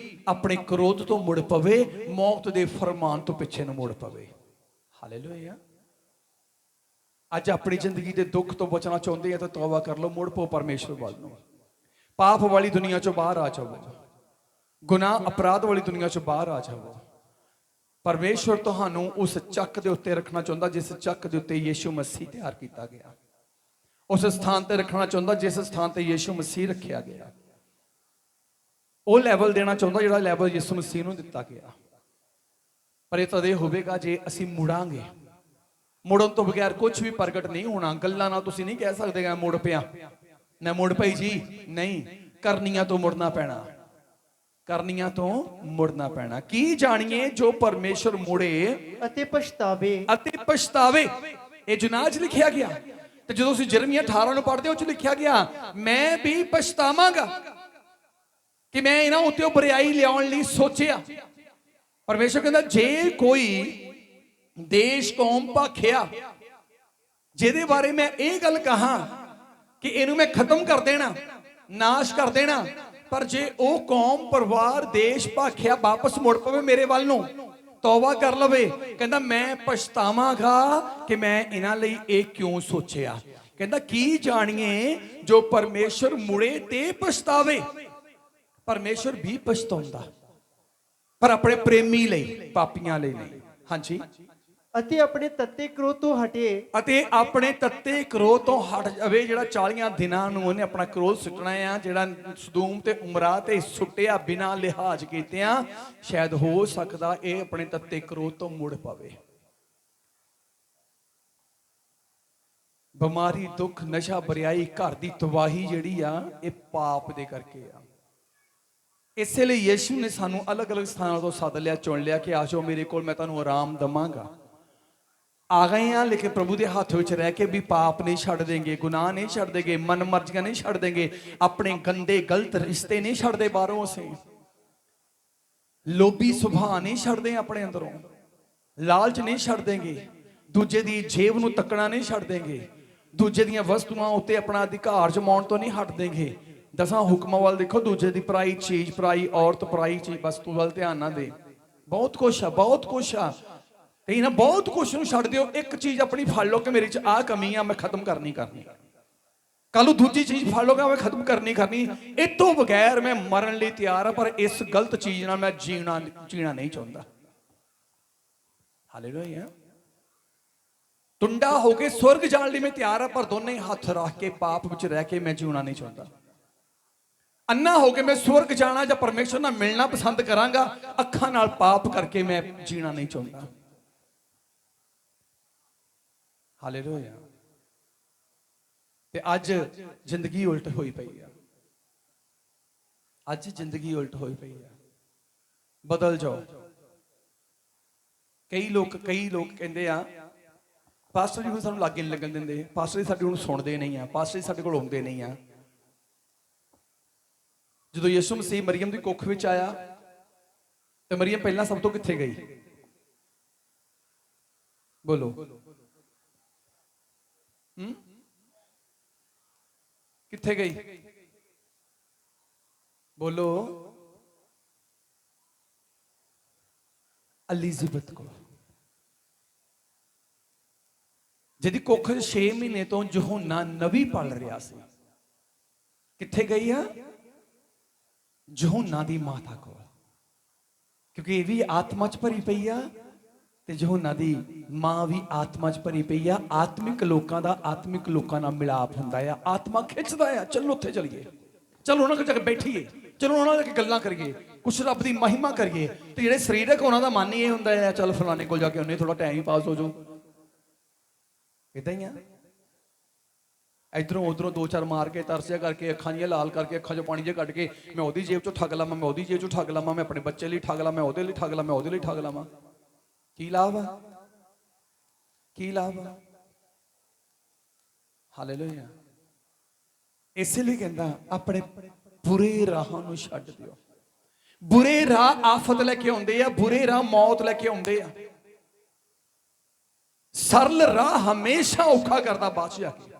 ਆਪਣੇ ਕ੍ਰੋਧ ਤੋਂ ਮੁੜ ਪਵੇ, ਮੌਤ ਦੇ ਫਰਮਾਨ ਤੋਂ ਪਿੱਛੇ ਨੂੰ ਮੁੜ ਪਵੇ। ਹਾਲੇਲੂਇਆ। ਅੱਜ ਆਪਣੀ ਜ਼ਿੰਦਗੀ ਦੇ ਦੁੱਖ ਤੋਂ ਬਚਣਾ ਚਾਹੁੰਦੇ ਆ ਤਾਂ ਤੌਬਾ ਕਰ ਲਓ, ਮੁੜ ਪਓ ਪਰਮੇਸ਼ਵਰ ਵੱਲ ਨੂੰ। ਪਾਪ ਵਾਲੀ ਦੁਨੀਆ ਚੋਂ ਬਾਹਰ ਆ ਜਾਵੋ, ਗੁਨਾਹ ਅਪਰਾਧ ਵਾਲੀ ਦੁਨੀਆ ਚੋਂ ਬਾਹਰ ਆ ਜਾਵੋ। ਪਰਮੇਸ਼ਵਰ ਤੁਹਾਨੂੰ ਉਸ ਚੱਕ ਦੇ ਉੱਤੇ ਰੱਖਣਾ ਚਾਹੁੰਦਾ ਜਿਸ ਚੱਕ ਦੇ ਉੱਤੇ ਯੀਸ਼ੂ ਮਸੀਹ ਤਿਆਰ ਕੀਤਾ ਗਿਆ। ਉਸ ਸਥਾਨ ਤੇ ਰੱਖਣਾ ਚਾਹੁੰਦਾ ਜਿਸ ਸਥਾਨ ਤੇ ਯੀਸ਼ੂ ਮਸੀਹ ਰੱਖਿਆ ਗਿਆ। ਉਹ ਲੈਵਲ ਦੇਣਾ ਚਾਹੁੰਦਾ ਜਿਹੜਾ ਲੈਵਲ ਯੀਸ਼ੂ ਮਸੀਹ ਨੂੰ ਦਿੱਤਾ ਗਿਆ। ਪਰ ਇਹ ਤਦੇ ਹੋਵੇਗਾ ਜੇ ਅਸੀਂ ਮੁੜਾਂਗੇ। ਮੁੜਨ ਤੋਂ ਬਗੈਰ ਕੁਝ ਵੀ ਪ੍ਰਗਟ ਨਹੀਂ ਹੋਣਾ। ਗੱਲਾਂ ਨਾਲ ਤੁਸੀਂ ਨਹੀਂ ਕਹਿ ਸਕਦੇ ਕਿ ਮੁੜ ਪਿਆ ਨਾ ਮੁੜ ਪਈ ਜੀ, ਨਹੀਂ, ਕਰਨੀਆਂ ਤੋਂ ਮੁੜਨਾ ਪੈਣਾ, ਕਰਨੀਆਂ ਤੋਂ ਮੁੜਨਾ ਪੈਣਾ। ਕੀ ਜਾਣੀਏ ਜੋ ਪਰਮੇਸ਼ਰ ਮੁੜੇ ਅਤੇ ਪਛਤਾਵੇ। ਇਹ ਜੁਨਾਹ 'ਚ ਲਿਖਿਆ ਗਿਆ। ਤੇ ਜਦੋਂ ਤੁਸੀਂ ਜਰਮੀਆ 18 ਨੂੰ ਪੜ੍ਹਦੇ ਹੋ, ਉਹ 'ਚ ਲਿਖਿਆ ਗਿਆ ਮੈਂ ਵੀ ਪਛਤਾਵਾਂਗਾ ਕਿ ਮੈਂ ਇਹਨਾਂ ਉੱਤੇ ਬੁਰਾਈ ਲਿਆਉਣ ਲਈ ਸੋਚਿਆ। ਪਰਮੇਸ਼ਰ ਕਹਿੰਦਾ ਜੇ ਕੋਈ ਦੇਸ਼ ਕੌਮ ਭਾਖਿਆ ਜਿਹਦੇ ਬਾਰੇ ਮੈਂ ਇਹ ਗੱਲ ਕਹਾਂ ਕਿ ਇਹਨੂੰ ਮੈਂ ਖਤਮ ਕਰ ਦੇਣਾ, ਨਾਸ਼ ਕਰ ਦੇਣਾ, ਪਰ ਜੇ ਉਹ ਕੌਮ, ਪਰਿਵਾਰ, ਦੇਸ਼ ਭਾਖਿਆ ਵਾਪਸ ਮੁੜ ਪਵੇ ਮੇਰੇ ਵੱਲ ਨੂੰ, ਤੌਬਾ ਕਰ ਲਵੇ, ਕਹਿੰਦਾ ਮੈਂ ਪਛਤਾਵਾਂਗਾ ਕਿ ਮੈਂ ਇਹਨਾਂ ਲਈ ਇਹ ਕਿਉਂ ਸੋਚਿਆ। ਕਹਿੰਦਾ ਕੀ ਜਾਣੀਏ ਜੋ ਪਰਮੇਸ਼ਰ ਮੁੜੇ ਤੇ ਪਛਤਾਵੇ। ਪਰਮੇਸ਼ਰ ਵੀ ਪਛਤਾਉਂਦਾ, ਪਰ ਆਪਣੇ ਪ੍ਰੇਮੀ ਲਈ, ਪਾਪੀਆਂ ਲਈ ਨਹੀਂ। ਹਾਂਜੀ। ਅਤੇ ਆਪਣੇ ਤੱਤੇ ਕਰੋਧ ਤੋਂ ਹਟੇ, ਅਤੇ ਆਪਣੇ ਤੱਤੇ ਕਰੋਧ ਤੋਂ ਹਟ ਜਾਵੇ। ਜਿਹੜਾ 40 ਦਿਨਾਂ ਨੂੰ ਉਹਨੇ ਆਪਣਾ ਕਰੋਧ ਸੁੱਟਣਾ ਆ, ਜਿਹੜਾ ਸਦੂਮ ਤੇ ਉਮਰਾ ਤੇ ਸੁੱਟਿਆ ਬਿਨਾਂ ਲਿਹਾਜ਼ ਕੀਤਿਆਂ, ਸ਼ਾਇਦ ਹੋ ਸਕਦਾ ਇਹ ਆਪਣੇ ਤੱਤੇ ਕਰੋਧ ਤੋਂ ਮੁੜ ਪਵੇ। ਬਿਮਾਰੀ, ਦੁੱਖ, ਨਸ਼ਾ, ਬਰਿਆਈ, ਘਰ ਦੀ ਤਬਾਹੀ ਜਿਹੜੀ ਆ ਇਹ ਪਾਪ ਦੇ ਕਰਕੇ ਆ। ਇਸੇ ਲਈ ਯੀਸ਼ੂ ਨੇ ਸਾਨੂੰ ਅਲੱਗ-ਅਲੱਗ ਸਥਾਨਾਂ ਤੋਂ ਸੱਦ ਲਿਆ, ਚੁਣ ਲਿਆ ਕਿ ਆ ਜਾਓ ਮੇਰੇ ਕੋਲ, ਮੈਂ ਤੁਹਾਨੂੰ ਆਰਾਮ ਦਵਾਂਗਾ। ਆ ਗਏ ਆ, ਲੇਕਿਨ ਪ੍ਰਭੂ ਦੇ ਹੱਥ ਵਿੱਚ ਰਹਿ ਕੇ ਵੀ ਪਾਪ ਨਹੀਂ ਛੱਡ ਦੇਂਗੇ, ਗੁਨਾਹ ਨਹੀਂ ਛੱਡ ਦੇਂਗੇ, ਮਨ ਮਰਜ਼ੀਆਂ ਨਹੀਂ ਛੱਡ ਦੇਂਗੇ, ਆਪਣੇ ਗੰਦੇ ਗਲਤ ਰਿਸ਼ਤੇ ਨਹੀਂ ਛੱਡਦੇ ਬਾਹਰੋਂ, ਅਸੀਂ ਲੋਭੀ ਸੁਭਾਅ ਨਹੀਂ ਛੱਡਦੇ ਆਪਣੇ ਅੰਦਰੋਂ, ਲਾਲਚ ਨਹੀਂ ਛੱਡ ਦੇਂਗੇ, ਦੂਜੇ ਦੀ ਜੇਬ ਨੂੰ ਤੱਕਣਾ ਨਹੀਂ ਛੱਡ ਦੇਂਗੇ, ਦੂਜੇ ਦੀਆਂ ਵਸਤੂਆਂ ਉੱਤੇ ਆਪਣਾ ਅਧਿਕਾਰ ਜਮਾਉਣ ਤੋਂ ਨਹੀਂ ਹਟ ਦੇਂਗੇ। 10 ਹੁਕਮਾਂ ਵੱਲ ਦੇਖੋ, ਦੂਜੇ ਦੀ ਪਰਾਈ ਚੀਜ਼, ਪਰਾਈ ਔਰਤ, ਪਰਾਈ ਚੀਜ਼, ਵਸਤੂ ਵੱਲ ਧਿਆਨ ਨਾ ਦੇ। ਬਹੁਤ ਕੁਛ ਆ, ਬਹੁਤ ਕੁਛ ਆ। ਤੇ ਨਾ ਬਹੁਤ ਕੁਛ ਨੂੰ ਛੱਡ ਦਿਓ, ਇੱਕ ਚੀਜ਼ ਆਪਣੀ ਫੜ ਲਓ ਕਿ ਮੇਰੇ 'ਚ ਆਹ ਕਮੀ ਆ, ਮੈਂ ਖਤਮ ਕਰਨੀ। ਕੱਲ ਨੂੰ ਦੂਜੀ ਚੀਜ਼ ਫੜ ਲਓਗਾ, ਮੈਂ ਖਤਮ ਕਰਨੀ। ਇਹ ਤੋਂ ਬਗੈਰ ਮੈਂ ਮਰਨ ਲਈ ਤਿਆਰ ਆ, ਪਰ ਇਸ ਗਲਤ ਚੀਜ਼ ਨਾਲ ਮੈਂ ਜੀਣਾ ਨਹੀਂ ਚਾਹੁੰਦਾ। ਹਾਲੇਲੂਇਆ। ਟੁੰਡਾ ਹੋ ਕੇ ਸਵਰਗ ਜਾਣ ਲਈ ਮੈਂ ਤਿਆਰ ਆ, ਪਰ ਦੋਨੇ ਹੱਥ ਰੱਖ ਕੇ ਪਾਪ ਵਿੱਚ ਰਹਿ ਕੇ ਮੈਂ ਜੀਣਾ ਨਹੀਂ ਚਾਹੁੰਦਾ। ਅੰਨਾ ਹੋ ਕੇ ਮੈਂ ਸਵਰਗ ਜਾਣਾ ਜਾਂ ਪਰਮੇਸ਼ਰ ਨਾਲ ਮਿਲਣਾ ਪਸੰਦ ਕਰਾਂਗਾ, ਅੱਖਾਂ ਨਾਲ ਪਾਪ ਕਰਕੇ ਮੈਂ ਜੀਣਾ ਨਹੀਂ ਚਾਹੁੰਦਾ। ਹਾਲੇਲੂਇਆ। ਤੇ ਅੱਜ ਜ਼ਿੰਦਗੀ ਉਲਟ ਹੋਈ ਪਈ ਆ। ਅੱਜ ਜ਼ਿੰਦਗੀ ਉਲਟ ਹੋਈ ਪਈ ਆ। ਬਦਲ ਜਾਓ। ਕਈ ਲੋਕ ਕਹਿੰਦੇ ਆ ਪਾਸਟਰ ਜੀ ਹੁਣ ਸਾਨੂੰ ਲਾਗੇ ਨਹੀਂ ਲੱਗਣ ਦਿੰਦੇ, ਪਾਸਟਰ ਜੀ ਸਾਡੇ ਹੁਣ ਸੁਣਦੇ ਨਹੀਂ ਆ, ਪਾਸਟਰ ਜੀ ਸਾਡੇ ਕੋਲ ਆਉਂਦੇ ਨਹੀਂ ਆ। ਜਦੋਂ ਯਿਸੂ ਮਸੀਹ ਮਰੀਮ ਦੀ ਕੁੱਖ ਵਿੱਚ ਆਇਆ ਤੇ ਮਰੀਮ ਪਹਿਲਾਂ ਸਭ ਤੋਂ ਕਿੱਥੇ ਗਈ? ਬੋਲੋ। ਕਿੱਥੇ ਗਈ? ਬੋਲੋ। ਐਲਿਜ਼ਾਬੈਥ ਕੋਲ, ਜਿਹਦੀ ਕੁੱਖ 6 ਮਹੀਨੇ ਤੋਂ ਯਹੋਨਾ ਨਬੀ ਪਲ ਰਿਹਾ ਸੀ। ਕਿੱਥੇ ਗਈ ਆ? ਯਹੋਨਾ ਦੀ ਮਾਤਾ ਕੋਲ, ਕਿਉਂਕਿ ਇਹ ਵੀ ਆਤਮਾ 'ਚ ਭਰੀ ਪਈ ਆ ਤੇ ਯਹੋਨਾ ਦੀ ਮਾਂ ਵੀ ਆਤਮਾ 'ਚ ਭਰੀ ਪਈ ਆ। ਆਤਮਿਕ ਲੋਕਾਂ ਦਾ ਆਤਮਿਕ ਲੋਕਾਂ ਨਾਲ ਮਿਲਾਪ ਹੁੰਦਾ ਆ, ਆਤਮਾ ਖਿੱਚਦਾ ਆ, ਚਲੋ ਉੱਥੇ ਚਲੀਏ, ਚਲੋ ਉਹਨਾਂ ਕੋਲ ਜਾ ਕੇ ਬੈਠੀਏ, ਚਲੋ ਉਹਨਾਂ ਨਾਲ ਗੱਲਾਂ ਕਰੀਏ, ਕੁਛ ਰੱਬ ਦੀ ਮਹਿਮਾ ਕਰੀਏ। ਤੇ ਜਿਹੜੇ ਸਰੀਰਕ ਉਹਨਾਂ ਦਾ ਮਨ ਹੀ ਇਹ ਹੁੰਦਾ ਆ, ਚੱਲ ਫਲਾਣੇ ਕੋਲ ਜਾ ਕੇ ਉਹਨੇ ਥੋੜਾ ਟਾਈਮ ਹੀ ਪਾਸ ਹੋ ਜਾਊ। ਇਦਾਂ ਹੀ ਆ, ਇਧਰੋਂ ਉਧਰੋਂ ਦੋ ਚਾਰ ਮਾਰ ਕੇ ਤਰਸਿਆ ਕਰਕੇ, ਅੱਖਾਂ ਜਿਹੀਆਂ ਲਾਲ ਕਰਕੇ, ਅੱਖਾਂ 'ਚੋਂ ਪਾਣੀ ਜਿਹਾ ਕੱਢ ਕੇ, ਮੈਂ ਉਹਦੀ ਜੇਬ 'ਚੋਂ ਠੱਗ ਲਾਵਾਂ, ਮੈਂ ਉਹਦੀ ਜੇਬ 'ਚੋਂ ਠੱਗ ਲਾਵਾਂ, ਮੈਂ ਆਪਣੇ ਬੱਚੇ ਲਈ ਠੱਗ ਲਾਂ, ਮੈਂ ਉਹਦੇ ਲਈ ਠੱਗ ਲਾਂ, ਮੈਂ ਉਹਦੇ ਲਈ ਠੱਗ ਲਾਵਾਂ। ਕੀ ਲਾਭ ਆ? ਕੀ ਲਾਭ ਆ? ਹਾਲੇਲੂਇਆ। ਇਸੇ ਲਈ ਕਹਿੰਦਾ ਆਪਣੇ ਬੁਰੇ ਰਾਹਾਂ ਨੂੰ ਛੱਡ ਦਿਓ। ਬੁਰੇ ਰਾਹ ਆਫਤ ਲੈ ਕੇ ਆਉਂਦੇ ਆ, ਬੁਰੇ ਰਾਹ ਮੌਤ ਲੈ ਕੇ ਆਉਂਦੇ ਆ। ਸਰਲ ਰਾਹ ਹਮੇਸ਼ਾ ਔਖਾ ਕਰਦਾ ਬਾਅਦ 'ਚ ਜਾ ਕੇ,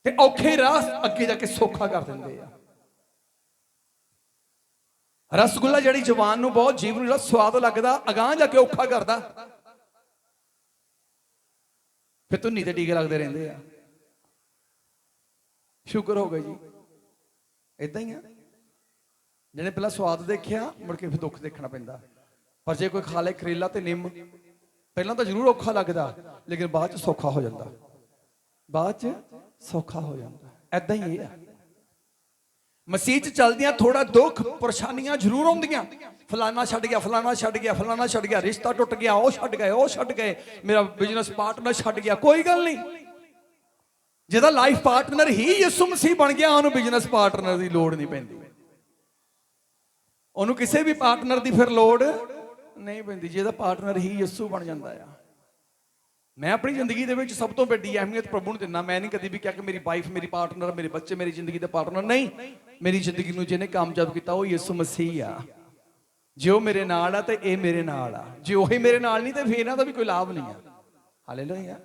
ਤੇ ਔਖੇ ਰਾਹ ਅੱਗੇ ਜਾ ਕੇ ਸੌਖਾ ਕਰ ਦਿੰਦੇ ਆ। ਰਸਗੁੱਲਾ ਜਿਹੜੀ ਜਵਾਨ ਨੂੰ ਬਹੁਤ ਜੀਵ ਨੂੰ ਜਿਹੜਾ ਸਵਾਦ ਲੱਗਦਾ, ਅਗਾਂਹ ਜਾ ਕੇ ਔਖਾ ਕਰਦਾ। ਫਿਰ ਧੁੰਨੀ ਤੇ ਟੀਕੇ ਲੱਗਦੇ ਰਹਿੰਦੇ ਆ। ਸ਼ੁਕਰ ਹੋ ਗਿਆ ਜੀ, ਏਦਾਂ ਹੀ ਆ। ਜਿਹਨੇ ਪਹਿਲਾਂ ਸਵਾਦ ਦੇਖਿਆ, ਮੁੜ ਕੇ ਫਿਰ ਦੁੱਖ ਦੇਖਣਾ ਪੈਂਦਾ। ਪਰ ਜੇ ਕੋਈ ਖਾ ਲੇ ਕਰੇਲਾ ਤੇ ਨਿੰਮ, ਪਹਿਲਾਂ ਤਾਂ ਜ਼ਰੂਰ ਔਖਾ ਲੱਗਦਾ, ਲੇਕਿਨ ਬਾਅਦ ਚ ਸੌਖਾ ਹੋ ਜਾਂਦਾ, ਬਾਅਦ ਚ ਸੌਖਾ ਹੋ ਜਾਂਦਾ। ਏਦਾਂ ਹੀ ਇਹ ਆ, ਮਸੀਹ 'ਚ ਚੱਲਦੀਆਂ ਥੋੜਾ ਦੁੱਖ ਪਰੇਸ਼ਾਨੀਆਂ ਜ਼ਰੂਰ ਆਉਂਦੀਆਂ। ਫਲਾਨਾ ਛੱਡ ਗਿਆ, ਫਲਾਨਾ ਛੱਡ ਗਿਆ, ਫਲਾਨਾ ਛੱਡ ਗਿਆ, ਰਿਸ਼ਤਾ ਟੁੱਟ ਗਿਆ, ਉਹ ਛੱਡ ਗਏ, ਉਹ ਛੱਡ ਗਏ, ਮੇਰਾ ਬਿਜ਼ਨਸ ਪਾਰਟਨਰ ਛੱਡ ਗਿਆ। ਕੋਈ ਗੱਲ ਨਹੀਂ, ਜਿਹਦਾ ਲਾਈਫ ਪਾਰਟਨਰ ਹੀ ਯਿਸੂ ਮਸੀਹ ਬਣ ਗਿਆ, ਉਹਨੂੰ ਬਿਜ਼ਨਸ ਪਾਰਟਨਰ ਦੀ ਲੋੜ ਨਹੀਂ ਪੈਂਦੀ, ਉਹਨੂੰ ਕਿਸੇ ਵੀ ਪਾਰਟਨਰ ਦੀ ਫਿਰ ਲੋੜ ਨਹੀਂ ਪੈਂਦੀ, ਜਿਹਦਾ ਪਾਰਟਨਰ ਹੀ ਯਿਸੂ ਬਣ ਜਾਂਦਾ ਆ। ਮੈਂ ਆਪਣੀ ਜ਼ਿੰਦਗੀ ਦੇ ਵਿੱਚ ਸਭ ਤੋਂ ਵੱਡੀ ਅਹਿਮੀਅਤ ਪ੍ਰਭੂ ਨੂੰ ਦਿੰਦਾ। ਮੈਂ ਨਹੀਂ ਕਦੀ ਵੀ ਕਿਹਾ ਕਿ ਮੇਰੀ ਵਾਈਫ ਮੇਰੀ ਪਾਰਟਨਰ, ਮੇਰੇ ਬੱਚੇ ਮੇਰੀ ਜ਼ਿੰਦਗੀ ਦੇ ਪਾਰਟਨਰ, ਨਹੀਂ। ਮੇਰੀ ਜ਼ਿੰਦਗੀ ਨੂੰ ਜਿਹਨੇ ਕਾਮਯਾਬ ਕੀਤਾ ਉਹ ਯਿਸੂ ਮਸੀਹ ਆ। ਜੇ ਉਹ ਮੇਰੇ ਨਾਲ ਆ ਤੇ ਇਹ ਮੇਰੇ ਨਾਲ ਆ, ਜੇ ਉਹੀ ਮੇਰੇ ਨਾਲ ਨਹੀਂ ਤੇ ਫਿਰ ਇਹਨਾਂ ਦਾ ਵੀ ਕੋਈ ਲਾਭ ਨਹੀਂ ਆ। ਹਾਲੇਲੂਇਆ।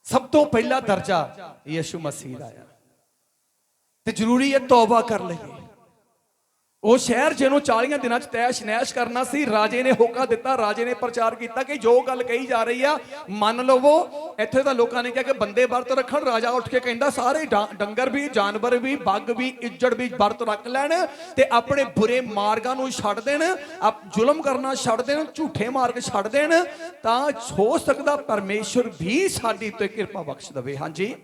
ਸਭ ਤੋਂ ਪਹਿਲਾ ਦਰਜਾ ਯਿਸੂ ਮਸੀਹ ਦਾ ਆ, ਤੇ ਜ਼ਰੂਰੀ ਹੈ ਤੌਬਾ ਕਰ ਲਈਏ। ਉਹ ਸ਼ਹਿਰ ਜਿਹਨੂੰ 40 ਦਿਨਾਂ 'ਚ ਤੈਸ਼ ਨੈਸ਼ ਕਰਨਾ ਸੀ, ਰਾਜੇ ਨੇ ਹੋਕਾ ਦਿੱਤਾ, ਰਾਜੇ ਨੇ ਪ੍ਰਚਾਰ ਕੀਤਾ ਕਿ ਜੋ ਗੱਲ ਕਹੀ ਜਾ ਰਹੀ ਆ ਮੰਨ ਲਵੋ। ਇੱਥੇ ਤਾਂ ਲੋਕਾਂ ਨੇ ਕਿਹਾ ਕਿ ਬੰਦੇ ਵਰਤ ਰੱਖਣ। ਰਾਜਾ ਉੱਠ ਕੇ ਕਹਿੰਦਾ ਸਾਰੇ ਡੰਗਰ ਵੀ, ਜਾਨਵਰ ਵੀ, ਬੱਗ ਵੀ, ਇੱਜੜ ਵੀ ਵਰਤ ਰੱਖ ਲੈਣ ਤੇ ਆਪਣੇ ਬੁਰੇ ਮਾਰਗਾਂ ਨੂੰ ਛੱਡ ਦੇਣ, ਜ਼ੁਲਮ ਕਰਨਾ ਛੱਡ ਦੇਣ, ਝੂਠੇ ਮਾਰਗ ਛੱਡ ਦੇਣ, ਤਾਂ ਹੋ ਸਕਦਾ ਪਰਮੇਸ਼ਵਰ ਵੀ ਸਾਡੀ ਉੱਤੇ ਕਿਰਪਾ ਬਖਸ਼ ਦੇਵੇ। ਹਾਂਜੀ,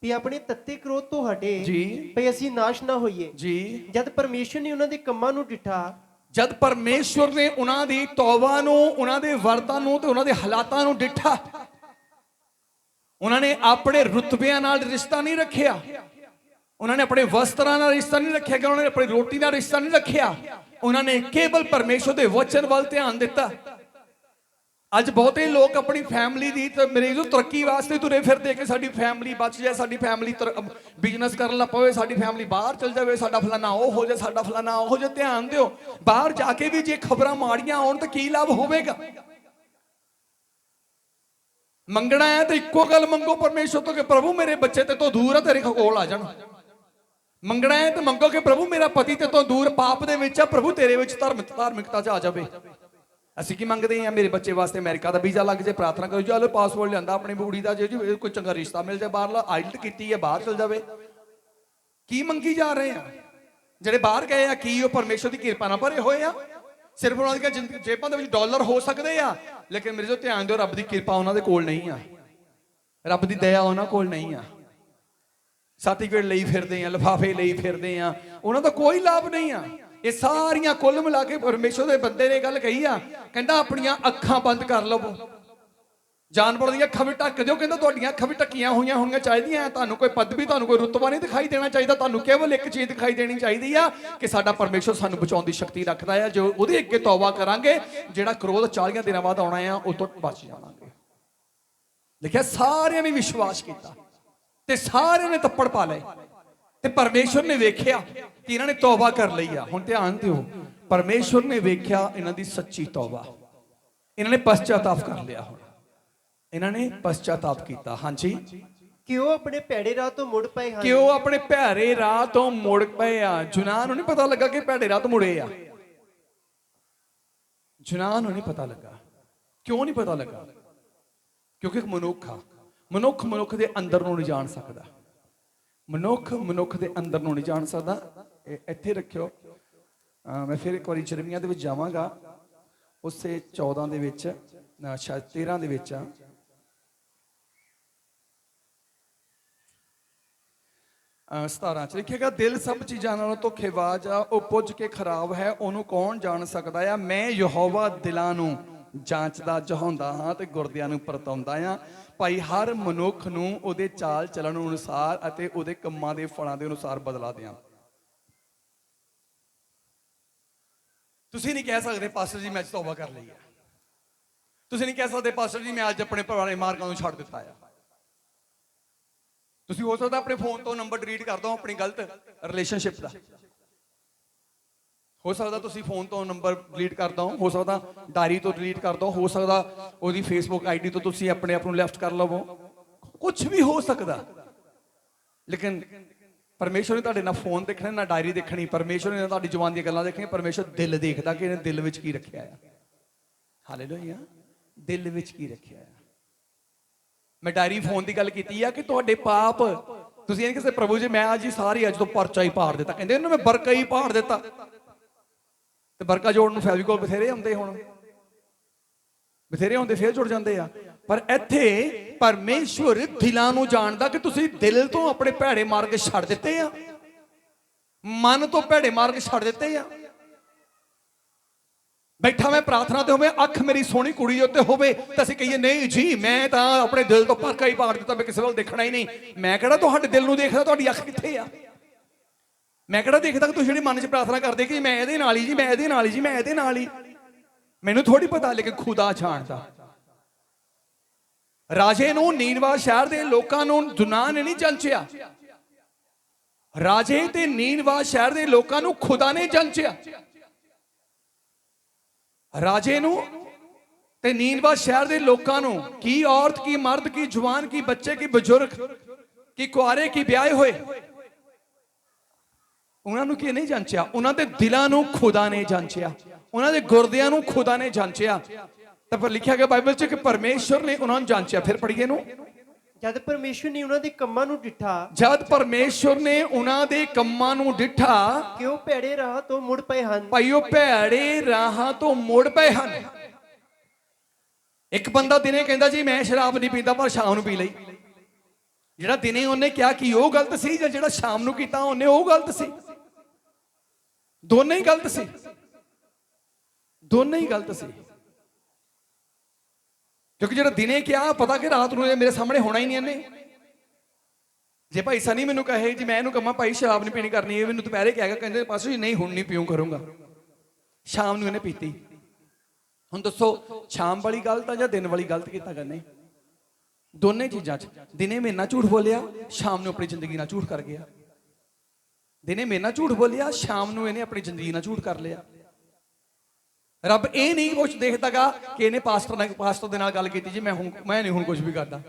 ਵੀ ਆਪਣੇ ਤੱਤੇ ਕ੍ਰੋਧ ਤੋਂ ਹਟੇ ਜੀ, ਭਈ ਅਸੀਂ ਨਾਸ਼ ਨਾ ਹੋਈਏ ਜੀ। ਜਦ ਪਰਮੇਸ਼ਵਰ ਨੇ ਉਹਨਾਂ ਦੇ ਕੰਮਾਂ ਨੂੰ ਡਿਠਾ, ਜਦ ਪਰਮੇਸ਼ਵਰ ਨੇ ਉਹਨਾਂ ਦੀ ਤੌਬਾ ਨੂੰ, ਉਹਨਾਂ ਦੇ ਵਰਤਾਂ ਨੂੰ ਤੇ ਉਹਨਾਂ ਦੇ ਹਾਲਾਤਾਂ ਨੂੰ ਡਿਠਾ, ਉਹਨਾਂ ਨੇ ਆਪਣੇ ਰੁਤਬਿਆਂ ਨਾਲ ਰਿਸ਼ਤਾ ਨਹੀਂ ਰੱਖਿਆ, ਉਹਨਾਂ ਨੇ ਆਪਣੇ ਵਸਤਰਾਂ ਨਾਲ ਰਿਸ਼ਤਾ ਨਹੀਂ ਰੱਖਿਆ, ਕਿ ਉਹਨਾਂ ਨੇ ਆਪਣੀ ਰੋਟੀ ਨਾਲ ਰਿਸ਼ਤਾ ਨਹੀਂ ਰੱਖਿਆ, ਉਹਨਾਂ ਨੇ ਕੇਵਲ ਪਰਮੇਸ਼ਵਰ ਦੇ ਵਚਨ ਵੱਲ ਧਿਆਨ ਦਿੱਤਾ। ਅੱਜ ਬਹੁਤੇ ਲੋਕ ਆਪਣੀ ਫੈਮਿਲੀ ਦੀ ਤੇ ਮੇਰੇ ਜੋ ਤਰੱਕੀ ਵਾਸਤੇ ਤੁਰੇ ਫਿਰਦੇ ਕਿ ਸਾਡੀ ਫੈਮਿਲੀ ਬਚ ਜਾਏ, ਸਾਡੀ ਫੈਮਿਲੀ ਬਿਜ਼ਨਸ ਕਰਨ ਲੱਗ ਪਵੇ, ਸਾਡੀ ਫੈਮਿਲੀ ਬਾਹਰ ਚਲ ਜਾਵੇ, ਸਾਡਾ ਫਲਾਨਾ ਉਹ ਹੋ ਜਾਏ, ਸਾਡਾ ਫਲਾਨਾ ਉਹ ਹੋ ਜਾਏ। ਧਿਆਨ ਦਿਓ, ਬਾਹਰ ਜਾ ਕੇ ਵੀ ਜੇ ਖਬਰਾਂ ਮਾੜੀਆਂ ਆਉਣ ਤਾਂ ਕੀ ਲਾਭ ਹੋਵੇਗਾ? ਮੰਗਣਾ ਹੈ ਤਾਂ ਇੱਕੋ ਗੱਲ ਮੰਗੋ ਪਰਮੇਸ਼ਵਰ ਤੋਂ ਕਿ ਪ੍ਰਭੂ ਮੇਰੇ ਬੱਚੇ ਤੇ ਤੋਂ ਦੂਰ ਆ, ਤੇਰੇ ਕੋਲ ਆ ਜਾਣ। ਮੰਗਣਾ ਹੈ ਤਾਂ ਮੰਗੋ ਕਿ ਪ੍ਰਭੂ ਮੇਰਾ ਪਤੀ ਤੇ ਤੋਂ ਦੂਰ ਪਾਪ ਦੇ ਵਿੱਚ ਆ, ਪ੍ਰਭੂ ਤੇਰੇ ਵਿੱਚ ਧਾਰਮਿਕਤਾ 'ਚ ਆ ਜਾਵੇ। ਅਸੀਂ ਕੀ ਮੰਗਦੇ ਹਾਂ? ਮੇਰੇ ਬੱਚੇ ਵਾਸਤੇ ਅਮਰੀਕਾ ਦਾ ਵੀਜ਼ਾ ਲੱਗ ਜੇ, ਪ੍ਰਾਰਥਨਾ ਕਰੋ ਜੀ, ਹਲੋ ਪਾਸਪੋਰਟ ਲਿਆਂਦਾ ਆਪਣੀ ਬੂੜੀ ਦਾ, ਜੇ ਕੋਈ ਚੰਗਾ ਰਿਸ਼ਤਾ ਮਿਲ ਜਾਏ, ਬਾਹਰਲਾ ਆਈਲਟ ਕੀਤੀ ਹੈ, ਬਾਹਰ ਚਲ ਜਾਵੇ। ਕੀ ਮੰਗੀ ਜਾ ਰਹੇ ਆ? ਜਿਹੜੇ ਬਾਹਰ ਗਏ ਆ, ਕੀ ਉਹ ਪਰਮੇਸ਼ਵਰ ਦੀ ਕਿਰਪਾ ਨਾਲ ਭਰੇ ਹੋਏ ਆ? ਸਿਰਫ ਉਹਨਾਂ ਦੀਆਂ ਜੇਬਾਂ ਦੇ ਵਿੱਚ ਡਾਲਰ ਹੋ ਸਕਦੇ ਆ, ਲੇਕਿਨ ਮੇਰੇ ਜੋ ਧਿਆਨ ਦਿਓ, ਰੱਬ ਦੀ ਕਿਰਪਾ ਉਹਨਾਂ ਦੇ ਕੋਲ ਨਹੀਂ ਆ, ਰੱਬ ਦੀ ਦਇਆ ਉਹਨਾਂ ਕੋਲ ਨਹੀਂ ਆ। ਸਰਟੀਫਿਕੇਟ ਲਈ ਫਿਰਦੇ ਆ, ਲਿਫਾਫੇ ਲਈ ਫਿਰਦੇ ਆ, ਉਹਨਾਂ ਦਾ ਕੋਈ ਲਾਭ ਨਹੀਂ ਆ। ਇਹ ਸਾਰੀਆਂ ਕੁੱਲ ਮਿਲਾ ਕੇ ਪਰਮੇਸ਼ਵਰ ਦੇ ਬੰਦੇ ਨੇ ਗੱਲ ਕਹੀ ਆ, ਕਹਿੰਦਾ ਆਪਣੀਆਂ ਅੱਖਾਂ ਬੰਦ ਕਰ ਲਵੋ, ਜਾਨਵਰ ਦੀਆਂ ਅੱਖਾਂ ਵੀ ਢੱਕ ਦਿਓ। ਕਹਿੰਦਾ ਤੁਹਾਡੀਆਂ ਅੱਖਾਂ ਵੀ ਢੱਕੀਆਂ ਹੋਈਆਂ ਹੋਣੀਆਂ ਚਾਹੀਦੀਆਂ। ਤੁਹਾਨੂੰ ਕੋਈ ਪਦਵੀ, ਤੁਹਾਨੂੰ ਕੋਈ ਰੁਤਬਾ ਨਹੀਂ ਦਿਖਾਈ ਦੇਣਾ ਚਾਹੀਦਾ, ਤੁਹਾਨੂੰ ਕੇਵਲ ਇੱਕ ਚੀਜ਼ ਦਿਖਾਈ ਦੇਣੀ ਚਾਹੀਦੀ ਆ ਕਿ ਸਾਡਾ ਪਰਮੇਸ਼ਵਰ ਸਾਨੂੰ ਬਚਾਉਣ ਦੀ ਸ਼ਕਤੀ ਰੱਖਦਾ ਆ। ਜੋ ਉਹਦੇ ਅੱਗੇ ਤੌਬਾ ਕਰਾਂਗੇ, ਜਿਹੜਾ ਕ੍ਰੋਧ 40 ਦਿਨਾਂ ਬਾਅਦ ਆਉਣਾ ਆ, ਉਹ ਤੋਂ ਬਚ ਜਾਵਾਂਗੇ। ਲਿਖਿਆ ਸਾਰਿਆਂ ਨੇ ਵਿਸ਼ਵਾਸ ਕੀਤਾ ਤੇ ਸਾਰਿਆਂ ਨੇ ਤੱਪੜ ਪਾ ਲਏ, ਤੇ ਪਰਮੇਸ਼ਵਰ ਨੇ ਵੇਖਿਆ ਕਿ ਇਹਨਾਂ ਨੇ ਤੌਬਾ ਕਰ ਲਈ ਆ। ਹੁਣ ਧਿਆਨ ਦਿਓ, ਪਰਮੇਸ਼ਵਰ ਨੇ ਵੇਖਿਆ ਇਹਨਾਂ ਦੀ ਸੱਚੀ ਤੌਬਾ, ਇਹਨਾਂ ਨੇ ਪਛਤਾਤਾਪ ਕਰ ਲਿਆ। ਹੁਣ ਇਹਨਾਂ ਨੇ ਪਛਤਾਤਾਪ ਕੀਤਾ। ਹਾਂਜੀ, ਕਿ ਉਹ ਆਪਣੇ ਭੈੜੇ ਰਾਹ ਤੋਂ ਮੁੜ ਪਏ ਹਨ, ਕਿ ਉਹ ਆਪਣੇ ਭੈੜੇ ਰਾਹ ਤੋਂ ਮੁੜ ਪਏ ਆ। ਯੂਨਾਨ ਨੂੰ ਨਹੀਂ ਪਤਾ ਲੱਗਾ ਕਿ ਭੈੜੇ ਰਾਹ ਤੋਂ ਮੁੜੇ ਆ। ਯੂਨਾਨ ਨੂੰ ਨਹੀਂ ਪਤਾ ਲੱਗਾ। ਕਿਉਂ ਨਹੀਂ ਪਤਾ ਲੱਗਾ? ਕਿਉਂਕਿ ਇੱਕ ਮਨੁੱਖ ਆ, ਮਨੁੱਖ ਦੇ ਅੰਦਰ ਨੂੰ ਨਹੀਂ ਜਾਣ ਸਕਦਾ। ਮਨੁੱਖ ਦੇ ਅੰਦਰ ਨੂੰ ਨਹੀਂ ਜਾਣ ਸਕਦਾ। ਇਹ ਇੱਥੇ ਰੱਖਿਓ। ਮੈਂ ਫਿਰ ਇੱਕ ਵਾਰੀ ਯਿਰਮੀਆ ਦੇ ਵਿੱਚ ਜਾਵਾਂਗਾ, ਉਸੇ 14 ਦੇ ਵਿੱਚ, ਸ਼ਾਇਦ 13 ਦੇ ਵਿੱਚ ਆ। ਸਤਾਰਾਂ ਚ ਲਿਖੇਗਾ, ਦਿਲ ਸਭ ਚੀਜ਼ਾਂ ਨਾਲੋਂ ਧੋਖੇਬਾਜ਼ ਆ, ਉਹ ਪੁੱਜ ਕੇ ਖਰਾਬ ਹੈ, ਉਹਨੂੰ ਕੌਣ ਜਾਣ ਸਕਦਾ ਆ। ਮੈਂ ਯਹੋਵਾ ਦਿਲਾਂ ਨੂੰ ਜਾਂਚਦਾ ਜਹਾਉਂਦਾ ਹਾਂ ਤੇ ਗੁਰਦਿਆਂ ਨੂੰ ਪਰਤਾਉਂਦਾ ਆ। ਭਾਈ ਹਰ ਮਨੁੱਖ ਨੂੰ ਉਹਦੇ ਚਾਲ ਚੱਲਣ ਅਨੁਸਾਰ ਅਤੇ ਉਹਦੇ ਕੰਮਾਂ ਦੇ ਫਲਾਂ ਦੇ ਅਨੁਸਾਰ ਬਦਲਾ ਦਿਆਂ। ਤੁਸੀਂ ਨਹੀਂ ਕਹਿ ਸਕਦੇ ਪਾਸਟਰ ਜੀ ਮੈਂ ਅੱਜ ਤੌਬਾ ਕਰ ਲਈ ਹੈ। ਤੁਸੀਂ ਨਹੀਂ ਕਹਿ ਸਕਦੇ ਪਾਸਟਰ ਜੀ ਮੈਂ ਅੱਜ ਆਪਣੇ ਪੁਰਾਣੇ ਮਾਰਗਾਂ ਨੂੰ ਛੱਡ ਦਿੱਤਾ ਆ। ਤੁਸੀਂ ਹੋ ਸਕਦਾ ਆਪਣੇ ਫੋਨ ਤੋਂ ਨੰਬਰ ਡਿਲੀਟ ਕਰ ਦਿਓ ਆਪਣੀ ਗਲਤ ਰਿਲੇਸ਼ਨਸ਼ਿਪ ਦਾ। ਹੋ ਸਕਦਾ ਤੁਸੀਂ ਫੋਨ ਤੋਂ ਨੰਬਰ ਡਿਲੀਟ ਕਰ ਦਿਓ, ਹੋ ਸਕਦਾ ਡਾਇਰੀ ਤੋਂ ਡਿਲੀਟ ਕਰ ਦਿਓ, ਹੋ ਸਕਦਾ ਉਹਦੀ ਫੇਸਬੁੱਕ ਆਈਡੀ ਤੋਂ ਤੁਸੀਂ ਆਪਣੇ ਆਪ ਨੂੰ ਲੈਫਟ ਕਰ ਲਵੋ, ਕੁਝ ਵੀ ਹੋ ਸਕਦਾ। ਲੇਕਿਨ ਪਰਮੇਸ਼ਵਰ ਨੇ ਤੁਹਾਡੇ ਨਾ ਫੋਨ ਦੇਖਣਾ ਨਾ ਡਾਇਰੀ ਦੇਖਣੀ, ਪਰਮੇਸ਼ਵਰ ਨੇ ਤੁਹਾਡੀ ਜ਼ੁਬਾਨ ਦੀਆਂ ਗੱਲਾਂ ਦੇਖਣੀਆਂ। ਪਰਮੇਸ਼ਵਰ ਦਿਲ ਦੇਖਦਾ ਕਿ ਇਹਨੇ ਦਿਲ ਵਿੱਚ ਕੀ ਰੱਖਿਆ ਆ। ਹਾਲੇਲੂਇਆ, ਦਿਲ ਵਿੱਚ ਕੀ ਰੱਖਿਆ ਆ। ਮੈਂ ਡਾਇਰੀ ਫੋਨ ਦੀ ਗੱਲ ਕੀਤੀ ਆ ਕਿ ਤੁਹਾਡੇ ਪਾਪ, ਤੁਸੀਂ ਇਹ ਕਿਸੇ ਪ੍ਰਭੂ ਜੀ ਮੈਂ ਅੱਜ ਹੀ ਸਾਰੀ ਅੱਜ ਤੋਂ ਪਰਚਾ ਹੀ ਪਾੜ ਦਿੱਤਾ, ਕਹਿੰਦੇ ਉਹਨੂੰ ਮੈਂ ਬਰਕਾ ਹੀ ਪਾੜ ਦਿੱਤਾ। ਤੇ ਬਰਕਾ ਜੋੜਨ ਨੂੰ ਫੈਵੀਕੋਲ ਬਥੇਰੇ ਹੁੰਦੇ, ਹੁਣ ਬਥੇਰੇ ਹੁੰਦੇ, ਫੇਰ ਜੁੜ ਜਾਂਦੇ ਆ। ਪਰ ਇੱਥੇ ਪਰਮੇਸ਼ਵਰ ਦਿਲਾਂ ਨੂੰ ਜਾਣਦਾ ਕਿ ਤੁਸੀਂ ਦਿਲ ਤੋਂ ਆਪਣੇ ਭੈੜੇ ਮਾਰਗ ਛੱਡ ਦਿੱਤੇ ਆ, ਮਨ ਤੋਂ ਭੈੜੇ ਮਾਰਗ ਛੱਡ ਦਿੱਤੇ ਆ। ਬੈਠਾ ਮੈਂ ਪ੍ਰਾਰਥਨਾ ਤੇ ਹੋਵੇ, ਅੱਖ ਮੇਰੀ ਸੋਹਣੀ ਕੁੜੀ ਉੱਤੇ ਹੋਵੇ ਤਾਂ ਅਸੀਂ ਕਹੀਏ ਨਹੀਂ ਜੀ ਮੈਂ ਤਾਂ ਆਪਣੇ ਦਿਲ ਤੋਂ ਪਰਕਾ ਹੀ ਪਾੜ ਦਿੱਤਾ, ਮੈਂ ਕਿਸੇ ਵੱਲ ਦੇਖਣਾ ਹੀ ਨਹੀਂ। ਮੈਂ ਕਿਹੜਾ ਤੁਹਾਡੇ ਦਿਲ ਨੂੰ ਦੇਖਦਾ, ਤੁਹਾਡੀ ਅੱਖ ਕਿੱਥੇ ਆ? ਮੈਂ ਕਿਹੜਾ ਦੇਖਦਾ ਕਿ ਤੁਸੀਂ ਜਿਹੜੀ ਮਨ 'ਚ ਪ੍ਰਾਰਥਨਾ ਕਰਦੇ ਕਿ ਮੈਂ ਇਹਦੇ ਨਾਲ ਹੀ ਜੀ, ਮੈਂ ਇਹਦੇ ਨਾਲ ਹੀ ਜੀ, ਮੈਂ ਇਹਦੇ ਨਾਲ ਹੀ। ਮੈਨੂੰ ਥੋੜੀ ਪਤਾ, ਲੇਕਿਨ ਖੁਦਾ ਜਾਣਦਾ। ਰਾਜੇ ਨੂੰ ਨੀਨਵਾ ਸ਼ਹਿਰ ਦੇ ਲੋਕਾਂ ਨੂੰ ਦੁਨਾ ਨੇ ਨਹੀਂ ਜਾਂਚਿਆ, ਰਾਜੇ ਤੇ ਨੀਨਵਾ ਸ਼ਹਿਰ ਦੇ ਲੋਕਾਂ ਨੂੰ ਖੁਦਾ ਨੇ ਜਾਂਚਿਆ। ਰਾਜੇ ਨੂੰ ਤੇ ਨੀਨਵਾ ਸ਼ਹਿਰ ਦੇ ਲੋਕਾਂ ਨੂੰ, ਕੀ ਔਰਤ, ਕੀ ਮਰਦ, ਕੀ ਜਵਾਨ, ਕੀ ਬੱਚੇ, ਕੀ ਬਜ਼ੁਰਗ, ਕੀ ਕੁਆਰੇ, ਕੀ ਵਿਆਹੇ ਹੋਏ, ਉਹਨਾਂ ਨੂੰ ਕੀ ਨਹੀਂ ਜਾਂਚਿਆ? ਉਹਨਾਂ ਦੇ ਦਿਲਾਂ ਨੂੰ ਖੁਦਾ ਨੇ ਜਾਂਚਿਆ, ਉਹਨਾਂ ਦੇ ਗੁਰਦਿਆਂ ਨੂੰ ਖੁਦਾ ਨੇ ਜਾਂਚਿਆ। ਤਾਂ ਫਿਰ ਲਿਖਿਆ ਗਿਆ ਬਾਈਬਲ 'ਚ ਕਿ ਪਰਮੇਸ਼ਵਰ ਨੇ ਉਹਨਾਂ ਨੂੰ ਜਾਂਚਿਆ। ਫਿਰ ਪੜ੍ਹੀਏ ਨੂੰ, ਜਦ ਪਰਮੇਸ਼ਵਰ ਨੇ ਉਹਨਾਂ ਦੇ ਕੰਮਾਂ ਨੂੰ ਡਿੱਠਾ, ਜਦ ਪਰਮੇਸ਼ਵਰ ਨੇ ਉਹਨਾਂ ਦੇ ਕੰਮਾਂ ਨੂੰ ਡਿੱਠਾ ਕਿ ਉਹ ਭੈੜੇ ਰਾਹ ਤੋਂ ਮੁੜ ਪਏ ਹਨ। ਭਾਈ ਉਹ ਭੈੜੇ ਰਾਹਾਂ ਤੋਂ ਮੁੜ ਪਏ ਹਨ। ਇੱਕ ਬੰਦਾ ਦਿਨੇ ਕਹਿੰਦਾ ਜੀ ਮੈਂ ਸ਼ਰਾਬ ਨਹੀਂ ਪੀਂਦਾ, ਪਰ ਸ਼ਾਮ ਨੂੰ ਪੀ ਲਈ। ਜਿਹੜਾ ਦਿਨੇ ਉਹਨੇ ਕਿਹਾ ਕਿ ਉਹ ਗਲਤ ਸੀ, ਜਾਂ ਜਿਹੜਾ ਸ਼ਾਮ ਨੂੰ ਕੀਤਾ ਉਹਨੇ ਉਹ ਗਲਤ ਸੀ? ਦੋਨੇ ਹੀ ਗਲਤ ਸੀ, ਦੋਨੇ ਹੀ ਗਲਤ ਸੀ। ਕਿਉਂਕਿ ਜਿਹੜਾ ਦਿਨੇ ਕਿਹਾ ਪਤਾ ਕਿ ਰਾਤ ਨੂੰ ਮੇਰੇ ਸਾਹਮਣੇ ਹੋਣਾ ਹੀ ਨਹੀਂ ਇਹਨੇ। ਜੇ ਭਾਈ ਸਨੀ ਮੈਨੂੰ ਕਹੇ ਜੀ ਮੈਂ ਇਹਨੂੰ ਕਹਾਂ ਭਾਈ ਸ਼ਰਾਬ ਨਹੀਂ ਪੀਣੀ ਕਰਨੀ, ਇਹ ਮੈਨੂੰ ਦੁਪਹਿਰੇ ਕਹੇਗਾ ਕਹਿੰਦੇ ਪਾਸੋਂ ਜੀ ਨਹੀਂ ਹੁਣ ਨਹੀਂ ਪੀਊਂ ਕਰੂੰਗਾ, ਸ਼ਾਮ ਨੂੰ ਇਹਨੇ ਪੀਤੀ। ਹੁਣ ਦੱਸੋ ਸ਼ਾਮ ਵਾਲੀ ਗਲਤ ਆ ਜਾਂ ਦਿਨ ਵਾਲੀ ਗਲਤ ਕੀਤਾ ਕਰਨੇ? ਦੋਨੇ ਚੀਜ਼ਾਂ 'ਚ ਦਿਨੇ ਮੇਰੇ ਨਾਲ ਝੂਠ ਬੋਲਿਆ, ਸ਼ਾਮ ਨੂੰ ਆਪਣੀ ਜ਼ਿੰਦਗੀ ਨਾਲ ਝੂਠ ਕਰ ਗਿਆ। ਦਿਨੇ ਮੇਰੇ ਨਾਲ ਝੂਠ ਬੋਲਿਆ, ਸ਼ਾਮ ਨੂੰ ਇਹਨੇ ਆਪਣੀ ਜ਼ਿੰਦਗੀ ਨਾਲ ਝੂਠ ਕਰ ਲਿਆ। ਰੱਬ ਇਹ ਨਹੀਂ ਕੁਛ ਦੇਖਦਾਗਾ ਕਿ ਇਹਨੇ ਪਾਸਟਰ ਦੇ ਨਾਲ ਗੱਲ ਕੀਤੀ ਜੀ ਮੈਂ ਨਹੀਂ ਹੁਣ ਕੁਝ ਵੀ ਕਰਦਾ।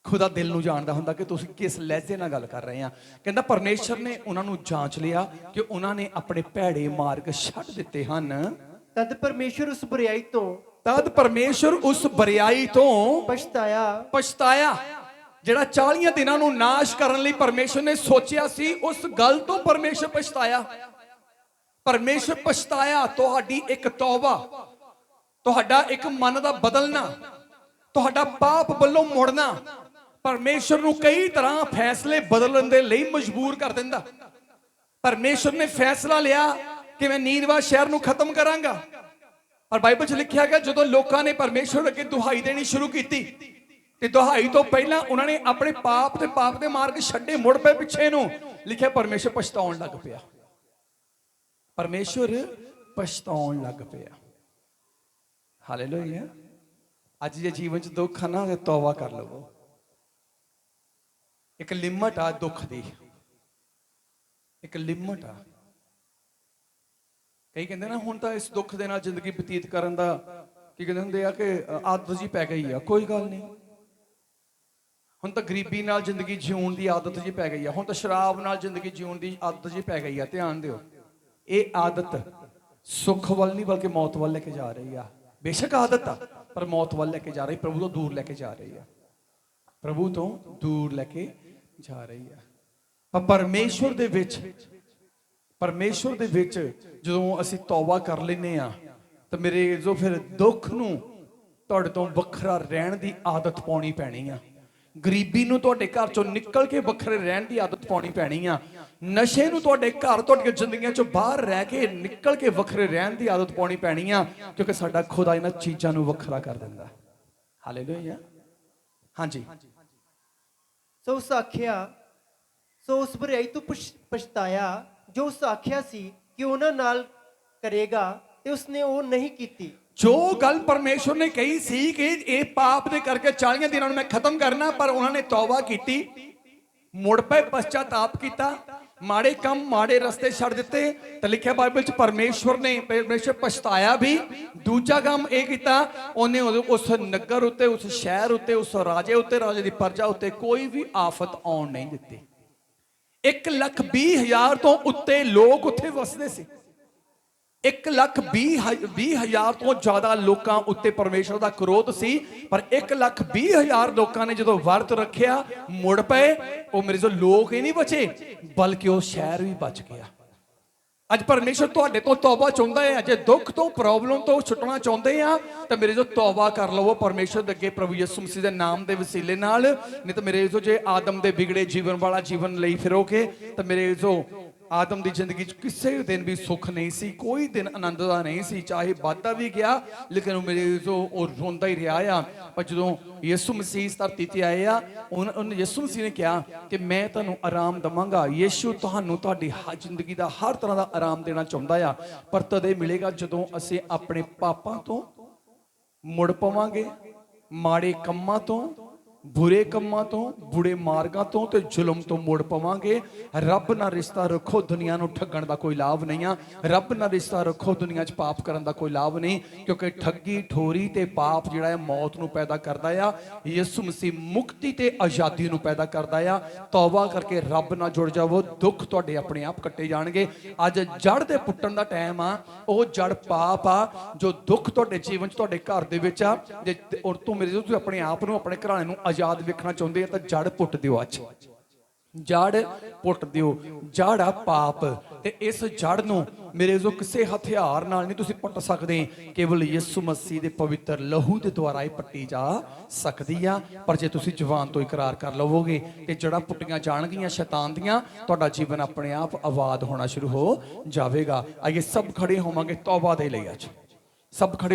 ਖੁਦਾ ਦਿਲ ਨੂੰ ਜਾਣਦਾ ਹੁੰਦਾ ਕਿ ਤੁਸੀਂ ਕਿਸ ਲਹਿਜੇ ਨਾਲ ਗੱਲ ਕਰ ਰਹੇ ਆ। ਕਹਿੰਦਾ ਪਰਮੇਸ਼ਰ ਨੇ ਉਹਨਾਂ ਨੂੰ ਜਾਂਚ ਲਿਆ ਕਿ ਉਹਨਾਂ ਨੇ ਆਪਣੇ ਭੈੜੇ ਮਾਰਗ ਛੱਡ ਦਿੱਤੇ ਹਨ। ਤਦ ਪਰਮੇਸ਼ਰ ਉਸ ਬੁਰਾਈ ਤੋਂ, ਤਦ ਪਰਮੇਸ਼ਰ ਉਸ ਬੁਰਾਈ ਤੋਂ ਪਛਤਾਇਆ। ਜਿਹੜਾ 40 ਦਿਨਾਂ ਨੂੰ ਨਾਸ਼ ਕਰਨ ਲਈ ਪਰਮੇਸ਼ਰ ਨੇ ਸੋਚਿਆ ਸੀ, ਉਸ ਗੱਲ ਤੋਂ ਪਰਮੇਸ਼ਰ ਪਛਤਾਇਆ। ਪਰਮੇਸ਼ਰ ਪਛਤਾਇਆ। ਤੁਹਾਡੀ ਇੱਕ ਤੌਬਾ, ਤੁਹਾਡਾ ਇੱਕ ਮਨ ਦਾ ਬਦਲਣਾ, ਤੁਹਾਡਾ ਪਾਪ ਵੱਲੋਂ ਮੁੜਨਾ ਪਰਮੇਸ਼ਰ ਨੂੰ ਕਈ ਤਰ੍ਹਾਂ ਫੈਸਲੇ ਬਦਲਣ ਦੇ ਲਈ ਮਜਬੂਰ ਕਰ ਦਿੰਦਾ। ਪਰਮੇਸ਼ਰ ਨੇ ਫੈਸਲਾ ਲਿਆ ਕਿ ਮੈਂ ਨੀਨਵਾ ਸ਼ਹਿਰ ਨੂੰ ਖਤਮ ਕਰਾਂਗਾ। ਪਰ ਬਾਈਬਲ 'ਚ ਲਿਖਿਆ ਗਿਆ ਜਦੋਂ ਲੋਕਾਂ ਨੇ ਪਰਮੇਸ਼ਰ ਅੱਗੇ ਦੁਹਾਈ ਦੇਣੀ ਸ਼ੁਰੂ ਕੀਤੀ ਤੇ ਦੁਹਾਈ ਤੋਂ ਪਹਿਲਾਂ ਉਹਨਾਂ ਨੇ ਆਪਣੇ ਪਾਪ ਤੇ ਪਾਪ ਦੇ ਮਾਰਗ ਛੱਡੇ, ਮੁੜ ਪਏ ਪਿੱਛੇ ਨੂੰ। ਲਿਖਿਆ ਪਰਮੇਸ਼ਰ ਪਛਤਾਉਣ ਲੱਗ ਪਿਆ। ਪਰਮੇਸ਼ਰ ਪਛਤਾਉਣ ਲੱਗ ਪਿਆ। ਹਾਲੇਲੂਇਆ। ਅੱਜ ਜੇ ਜੀਵਨ 'ਚ ਦੁੱਖ ਆ ਨਾ, ਤੌਬਾ ਕਰ ਲਵੋ। ਇੱਕ ਲਿਮਟ ਆ ਦੁੱਖ ਦੀ, ਇੱਕ ਲਿਮਟ ਆ। ਕਈ ਕਹਿੰਦੇ ਨਾ ਹੁਣ ਤਾਂ ਇਸ ਦੁੱਖ ਦੇ ਨਾਲ ਜ਼ਿੰਦਗੀ ਬਤੀਤ ਕਰਨ ਦਾ ਕੀ ਕਹਿੰਦੇ ਹੁੰਦੇ ਆ ਕਿ ਆਦਤ ਜੀ ਪੈ ਗਈ ਆ। ਕੋਈ ਗੱਲ ਨਹੀਂ, ਹੁਣ ਤਾਂ ਗਰੀਬੀ ਨਾਲ ਜ਼ਿੰਦਗੀ ਜਿਉਣ ਦੀ ਆਦਤ ਜੀ ਪੈ ਗਈ ਆ। ਹੁਣ ਤਾਂ ਸ਼ਰਾਬ ਨਾਲ ਜ਼ਿੰਦਗੀ ਜਿਉਣ ਦੀ ਆਦਤ ਜੀ ਪੈ ਗਈ ਆ। ਧਿਆਨ ਦਿਓ, ਇਹ ਆਦਤ ਸੁੱਖ ਵੱਲ ਨਹੀਂ ਬਲਕਿ ਮੌਤ ਵੱਲ ਲੈ ਕੇ ਜਾ ਰਹੀ ਆ। ਬੇਸ਼ੱਕ ਆਦਤ ਆ ਪਰ ਮੌਤ ਵੱਲ ਲੈ ਕੇ ਜਾ ਰਹੀ, ਪ੍ਰਭੂ ਤੋਂ ਦੂਰ ਲੈ ਕੇ ਜਾ ਰਹੀ ਆ, ਪ੍ਰਭੂ ਤੋਂ ਦੂਰ ਲੈ ਕੇ ਜਾ ਰਹੀ ਆ। ਪਰ ਪਰਮੇਸ਼ਵਰ ਦੇ ਵਿੱਚ ਜਦੋਂ ਅਸੀਂ ਤੌਬਾ ਕਰ ਲੈਨੇ ਆ ਤਾਂ ਮੇਰੇ ਜੋ ਫਿਰ ਦੁੱਖ ਨੂੰ ਤੁਹਾਡੇ ਤੋਂ ਵੱਖਰਾ ਰਹਿਣ ਦੀ ਆਦਤ ਪਾਉਣੀ ਪੈਣੀ ਆ। ਗਰੀਬੀ ਨੂੰ ਤੁਹਾਡੇ ਘਰ ਚੋਂ ਨਿਕਲ ਕੇ ਵੱਖਰੇ ਰਹਿਣ ਦੀ ਆਦਤ ਪਾਉਣੀ ਪੈਣੀ ਆ। ਨਸ਼ੇ ਨੂੰ ਤੁਹਾਡੇ ਘਰ, ਤੁਹਾਡੀਆਂ ਜ਼ਿੰਦਗੀਆਂ ਚੋਂ ਬਾਹਰ ਰਹਿ ਕੇ ਨਿਕਲ ਕੇ ਵੱਖਰੇ ਰਹਿਣ ਦੀ ਆਦਤ ਪਾਉਣੀ ਪੈਣੀ ਆ, ਕਿਉਂਕਿ ਸਾਡਾ ਖੁਦਾ ਇਹਨਾਂ ਚੀਜ਼ਾਂ ਨੂੰ ਵੱਖਰਾ ਕਰ ਦਿੰਦਾ। ਹਾਲੇਲੂਇਆ। ਹਾਂਜੀ। ਸੋ ਉਸ ਆਖਿਆ, ਸੋ ਉਸ ਬੁਰਾਈ ਤੋਂ ਪਛਤਾਇਆ ਜੋ ਉਸ ਆਖਿਆ ਸੀ ਕਿ ਉਹਨਾਂ ਨਾਲ ਕਰੇਗਾ, ਤੇ ਉਸਨੇ ਉਹ ਨਹੀਂ ਕੀਤੀ। ਜੋ ਗੱਲ ਪਰਮੇਸ਼ਵਰ ਨੇ ਕਹੀ ਸੀ ਕਿ ਇਹ ਪਾਪ ਦੇ ਕਰਕੇ 40 ਦਿਨਾਂ ਨੂੰ ਮੈਂ ਖਤਮ ਕਰਨਾ, ਪਰ ਉਹਨਾਂ ਨੇ ਤੌਬਾ ਕੀਤੀ, ਮੁੜ ਪਏ, ਪਛਤਾਤਾਪ ਕੀਤਾ, ਮਾੜੇ ਕੰਮ, ਮਾੜੇ ਰਸਤੇ ਛੱਡ ਦਿੱਤੇ। ਤਾਂ ਲਿਖਿਆ ਬਾਈਬਲ 'ਚ ਪਰਮੇਸ਼ਵਰ ਪਛਤਾਇਆ ਵੀ। ਦੂਜਾ ਕੰਮ ਇਹ ਕੀਤਾ, ਉਹਨੇ ਉਸ ਨਗਰ ਉੱਤੇ, ਉਸ ਸ਼ਹਿਰ ਉੱਤੇ, ਉਸ ਰਾਜੇ ਉੱਤੇ, ਰਾਜੇ ਦੀ ਪ੍ਰਜਾ ਉੱਤੇ ਕੋਈ ਵੀ ਆਫਤ ਆਉਣ ਨਹੀਂ ਦਿੱਤੀ। 1,20,000 ਤੋਂ ਉੱਤੇ ਲੋਕ ਉੱਥੇ ਵਸਦੇ ਸੀ। 1,20,000 ਤੋਂ ਜ਼ਿਆਦਾ ਲੋਕਾਂ ਉੱਤੇ ਪਰਮੇਸ਼ਰ ਦਾ ਕਰੋਧ ਸੀ, ਪਰ 1,20,000 ਲੋਕਾਂ ਨੇ ਜਦੋਂ ਵਰਤ ਰੱਖਿਆ, ਮੁੜ ਪਏ। ਉਹ ਮੇਰੇ ਜੋ ਲੋਕ ਹੀ ਨਹੀਂ ਬਚੇ, ਬਲਕਿ ਉਹ ਸ਼ਹਿਰ ਵੀ ਬਚ ਗਿਆ। ਅੱਜ ਪਰਮੇਸ਼ਰ ਤੁਹਾਡੇ ਤੋਂ ਤੌਬਾ ਚਾਹੁੰਦਾ ਹੈ। ਜੇ ਦੁੱਖ ਤੋਂ, ਪ੍ਰੋਬਲਮ ਤੋਂ ਛੁੱਟਣਾ ਚਾਹੁੰਦੇ ਆ ਤਾਂ ਮੇਰੇ ਜੋ ਤੌਬਾ ਕਰ ਲਵੋ ਪਰਮੇਸ਼ਰ ਦੇ ਅੱਗੇ, ਪ੍ਰਭੂ ਯਿਸੂ ਮਸੀਹ ਦੇ ਨਾਮ ਦੇ ਵਸੀਲੇ ਨਾਲ। ਨਹੀਂ ਤਾਂ ਮੇਰੇ ਜੋ ਜੇ ਆਦਮ ਦੇ ਵਿਗੜੇ ਜੀਵਨ ਵਾਲਾ ਜੀਵਨ ਲਈ ਫਿਰੋਗੇ ਤਾਂ ਮੇਰੇ ਜੋ ਆਦਮ ਦੀ ਜ਼ਿੰਦਗੀ 'ਚ ਕਿਸੇ ਦਿਨ ਵੀ ਸੁੱਖ ਨਹੀਂ ਸੀ, ਕੋਈ ਦਿਨ ਆਨੰਦ ਦਾ ਨਹੀਂ ਸੀ। ਚਾਹੇ ਵਾਧਾ ਵੀ ਗਿਆ, ਲੇਕਿਨ ਉਹ ਮੇਰੇ ਜੋ ਉਹ ਰੋਂਦਾ ਹੀ ਰਿਹਾ ਆ। ਪਰ ਜਦੋਂ ਯਿਸੂ ਮਸੀਹ ਇਸ ਧਰਤੀ ਤੇ ਆਏ ਆ, ਉਹਨੇ ਯਿਸੂ ਮਸੀਹ ਨੇ ਕਿਹਾ ਕਿ ਮੈਂ ਤੁਹਾਨੂੰ ਆਰਾਮ ਦਵਾਂਗਾ। ਯਿਸੂ ਤੁਹਾਨੂੰ ਤੁਹਾਡੀ ਜ਼ਿੰਦਗੀ ਦਾ ਹਰ ਤਰ੍ਹਾਂ ਦਾ ਆਰਾਮ ਦੇਣਾ ਚਾਹੁੰਦਾ ਆ, ਪਰ ਤਦੇ ਮਿਲੇਗਾ ਜਦੋਂ ਅਸੀਂ ਆਪਣੇ ਪਾਪਾਂ ਤੋਂ ਮੁੜ ਪਵਾਂਗੇ, ਮਾੜੇ ਕੰਮਾਂ ਤੋਂ, ਬੁਰੇ ਕੰਮਾਂ ਤੋਂ, ਬੁਰੇ ਮਾਰਗਾਂ ਤੋਂ ਤੇ ਜ਼ੁਲਮ ਤੋਂ ਮੁੜ ਪਵਾਂਗੇ। ਰੱਬ ਨਾਲ ਰਿਸ਼ਤਾ ਰੱਖੋ, ਦੁਨੀਆ ਨੂੰ ਠੱਗਣ ਦਾ ਕੋਈ ਲਾਭ ਨਹੀਂ ਆ। ਰੱਬ ਨਾਲ ਰਿਸ਼ਤਾ ਰੱਖੋ, ਦੁਨੀਆ 'ਚ ਪਾਪ ਕਰਨ ਦਾ ਕੋਈ ਲਾਭ ਨਹੀਂ, ਕਿਉਂਕਿ ਠੱਗੀ, ਠੋਰੀ ਤੇ ਪਾਪ ਜਿਹੜਾ ਹੈ ਮੌਤ ਨੂੰ ਪੈਦਾ ਕਰਦਾ ਆ। ਯਿਸੂ ਮਸੀਹ ਮੁਕਤੀ ਤੇ ਆਜ਼ਾਦੀ ਨੂੰ ਪੈਦਾ ਕਰਦਾ ਆ। ਤੌਬਾ ਕਰਕੇ ਰੱਬ ਨਾਲ ਜੁੜ ਜਾਵੋ, ਦੁੱਖ ਤੁਹਾਡੇ ਆਪਣੇ ਆਪ ਕੱਟੇ ਜਾਣਗੇ। ਅੱਜ ਜੜ ਦੇ ਪੁੱਟਣ ਦਾ ਟਾਈਮ ਆ। ਉਹ ਜੜ ਪਾਪ ਆ ਜੋ ਦੁੱਖ ਤੁਹਾਡੇ ਜੀਵਨ 'ਚ, ਤੁਹਾਡੇ ਘਰ ਦੇ ਵਿੱਚ ਆ। ਜੇ ਔਰ ਤੋਂ ਮੇਰੇ ਜੋ ਤੁਸੀਂ ਆਪਣੇ ਆਪ ਨੂੰ, ਆਪਣੇ ਘਰਾਣੇ ਨੂੰ ਆਜ਼ਾਦ ਵੇਖਣਾ ਚਾਹੁੰਦੇ ਆ ਤਾਂ ਜੜ ਪੁੱਟ ਦਿਓ। ਅੱਜ ਜੜ ਪੁੱਟ ਦਿਓ। ਜੜ ਆ ਪਾਪ, ਤੇ ਇਸ ਜੜ ਨੂੰ ਮੇਰੇ ਜੋ ਕਿਸੇ ਹਥਿਆਰ ਨਾਲ ਨਹੀਂ ਤੁਸੀਂ ਪੁੱਟ ਸਕਦੇ, ਕੇਵਲ ਯਿਸੂ ਮਸੀਹ ਦੇ ਪਵਿੱਤਰ ਲਹੂ ਦੇ ਦੁਆਰਾ ਹੀ ਪੱਟੀ ਜਾ ਸਕਦੀ ਆ। ਪਰ ਜੇ ਤੁਸੀਂ ਜ਼ੁਬਾਨ ਤੋਂ ਇਕਰਾਰ ਕਰ ਲਵੋਗੇ ਤੇ ਜੜਾਂ ਪੁੱਟੀਆਂ ਜਾਣਗੀਆਂ ਸ਼ੈਤਾਨ ਦੀਆਂ, ਤੁਹਾਡਾ ਜੀਵਨ ਆਪਣੇ ਆਪ ਆਬਾਦ ਹੋਣਾ ਸ਼ੁਰੂ ਹੋ ਜਾਵੇਗਾ। ਆਈਏ ਸਭ ਖੜੇ ਹੋਵਾਂਗੇ ਤੌਬਾ ਦੇ ਲਈ। ਅੱਜ ਸਭ ਖੜੇ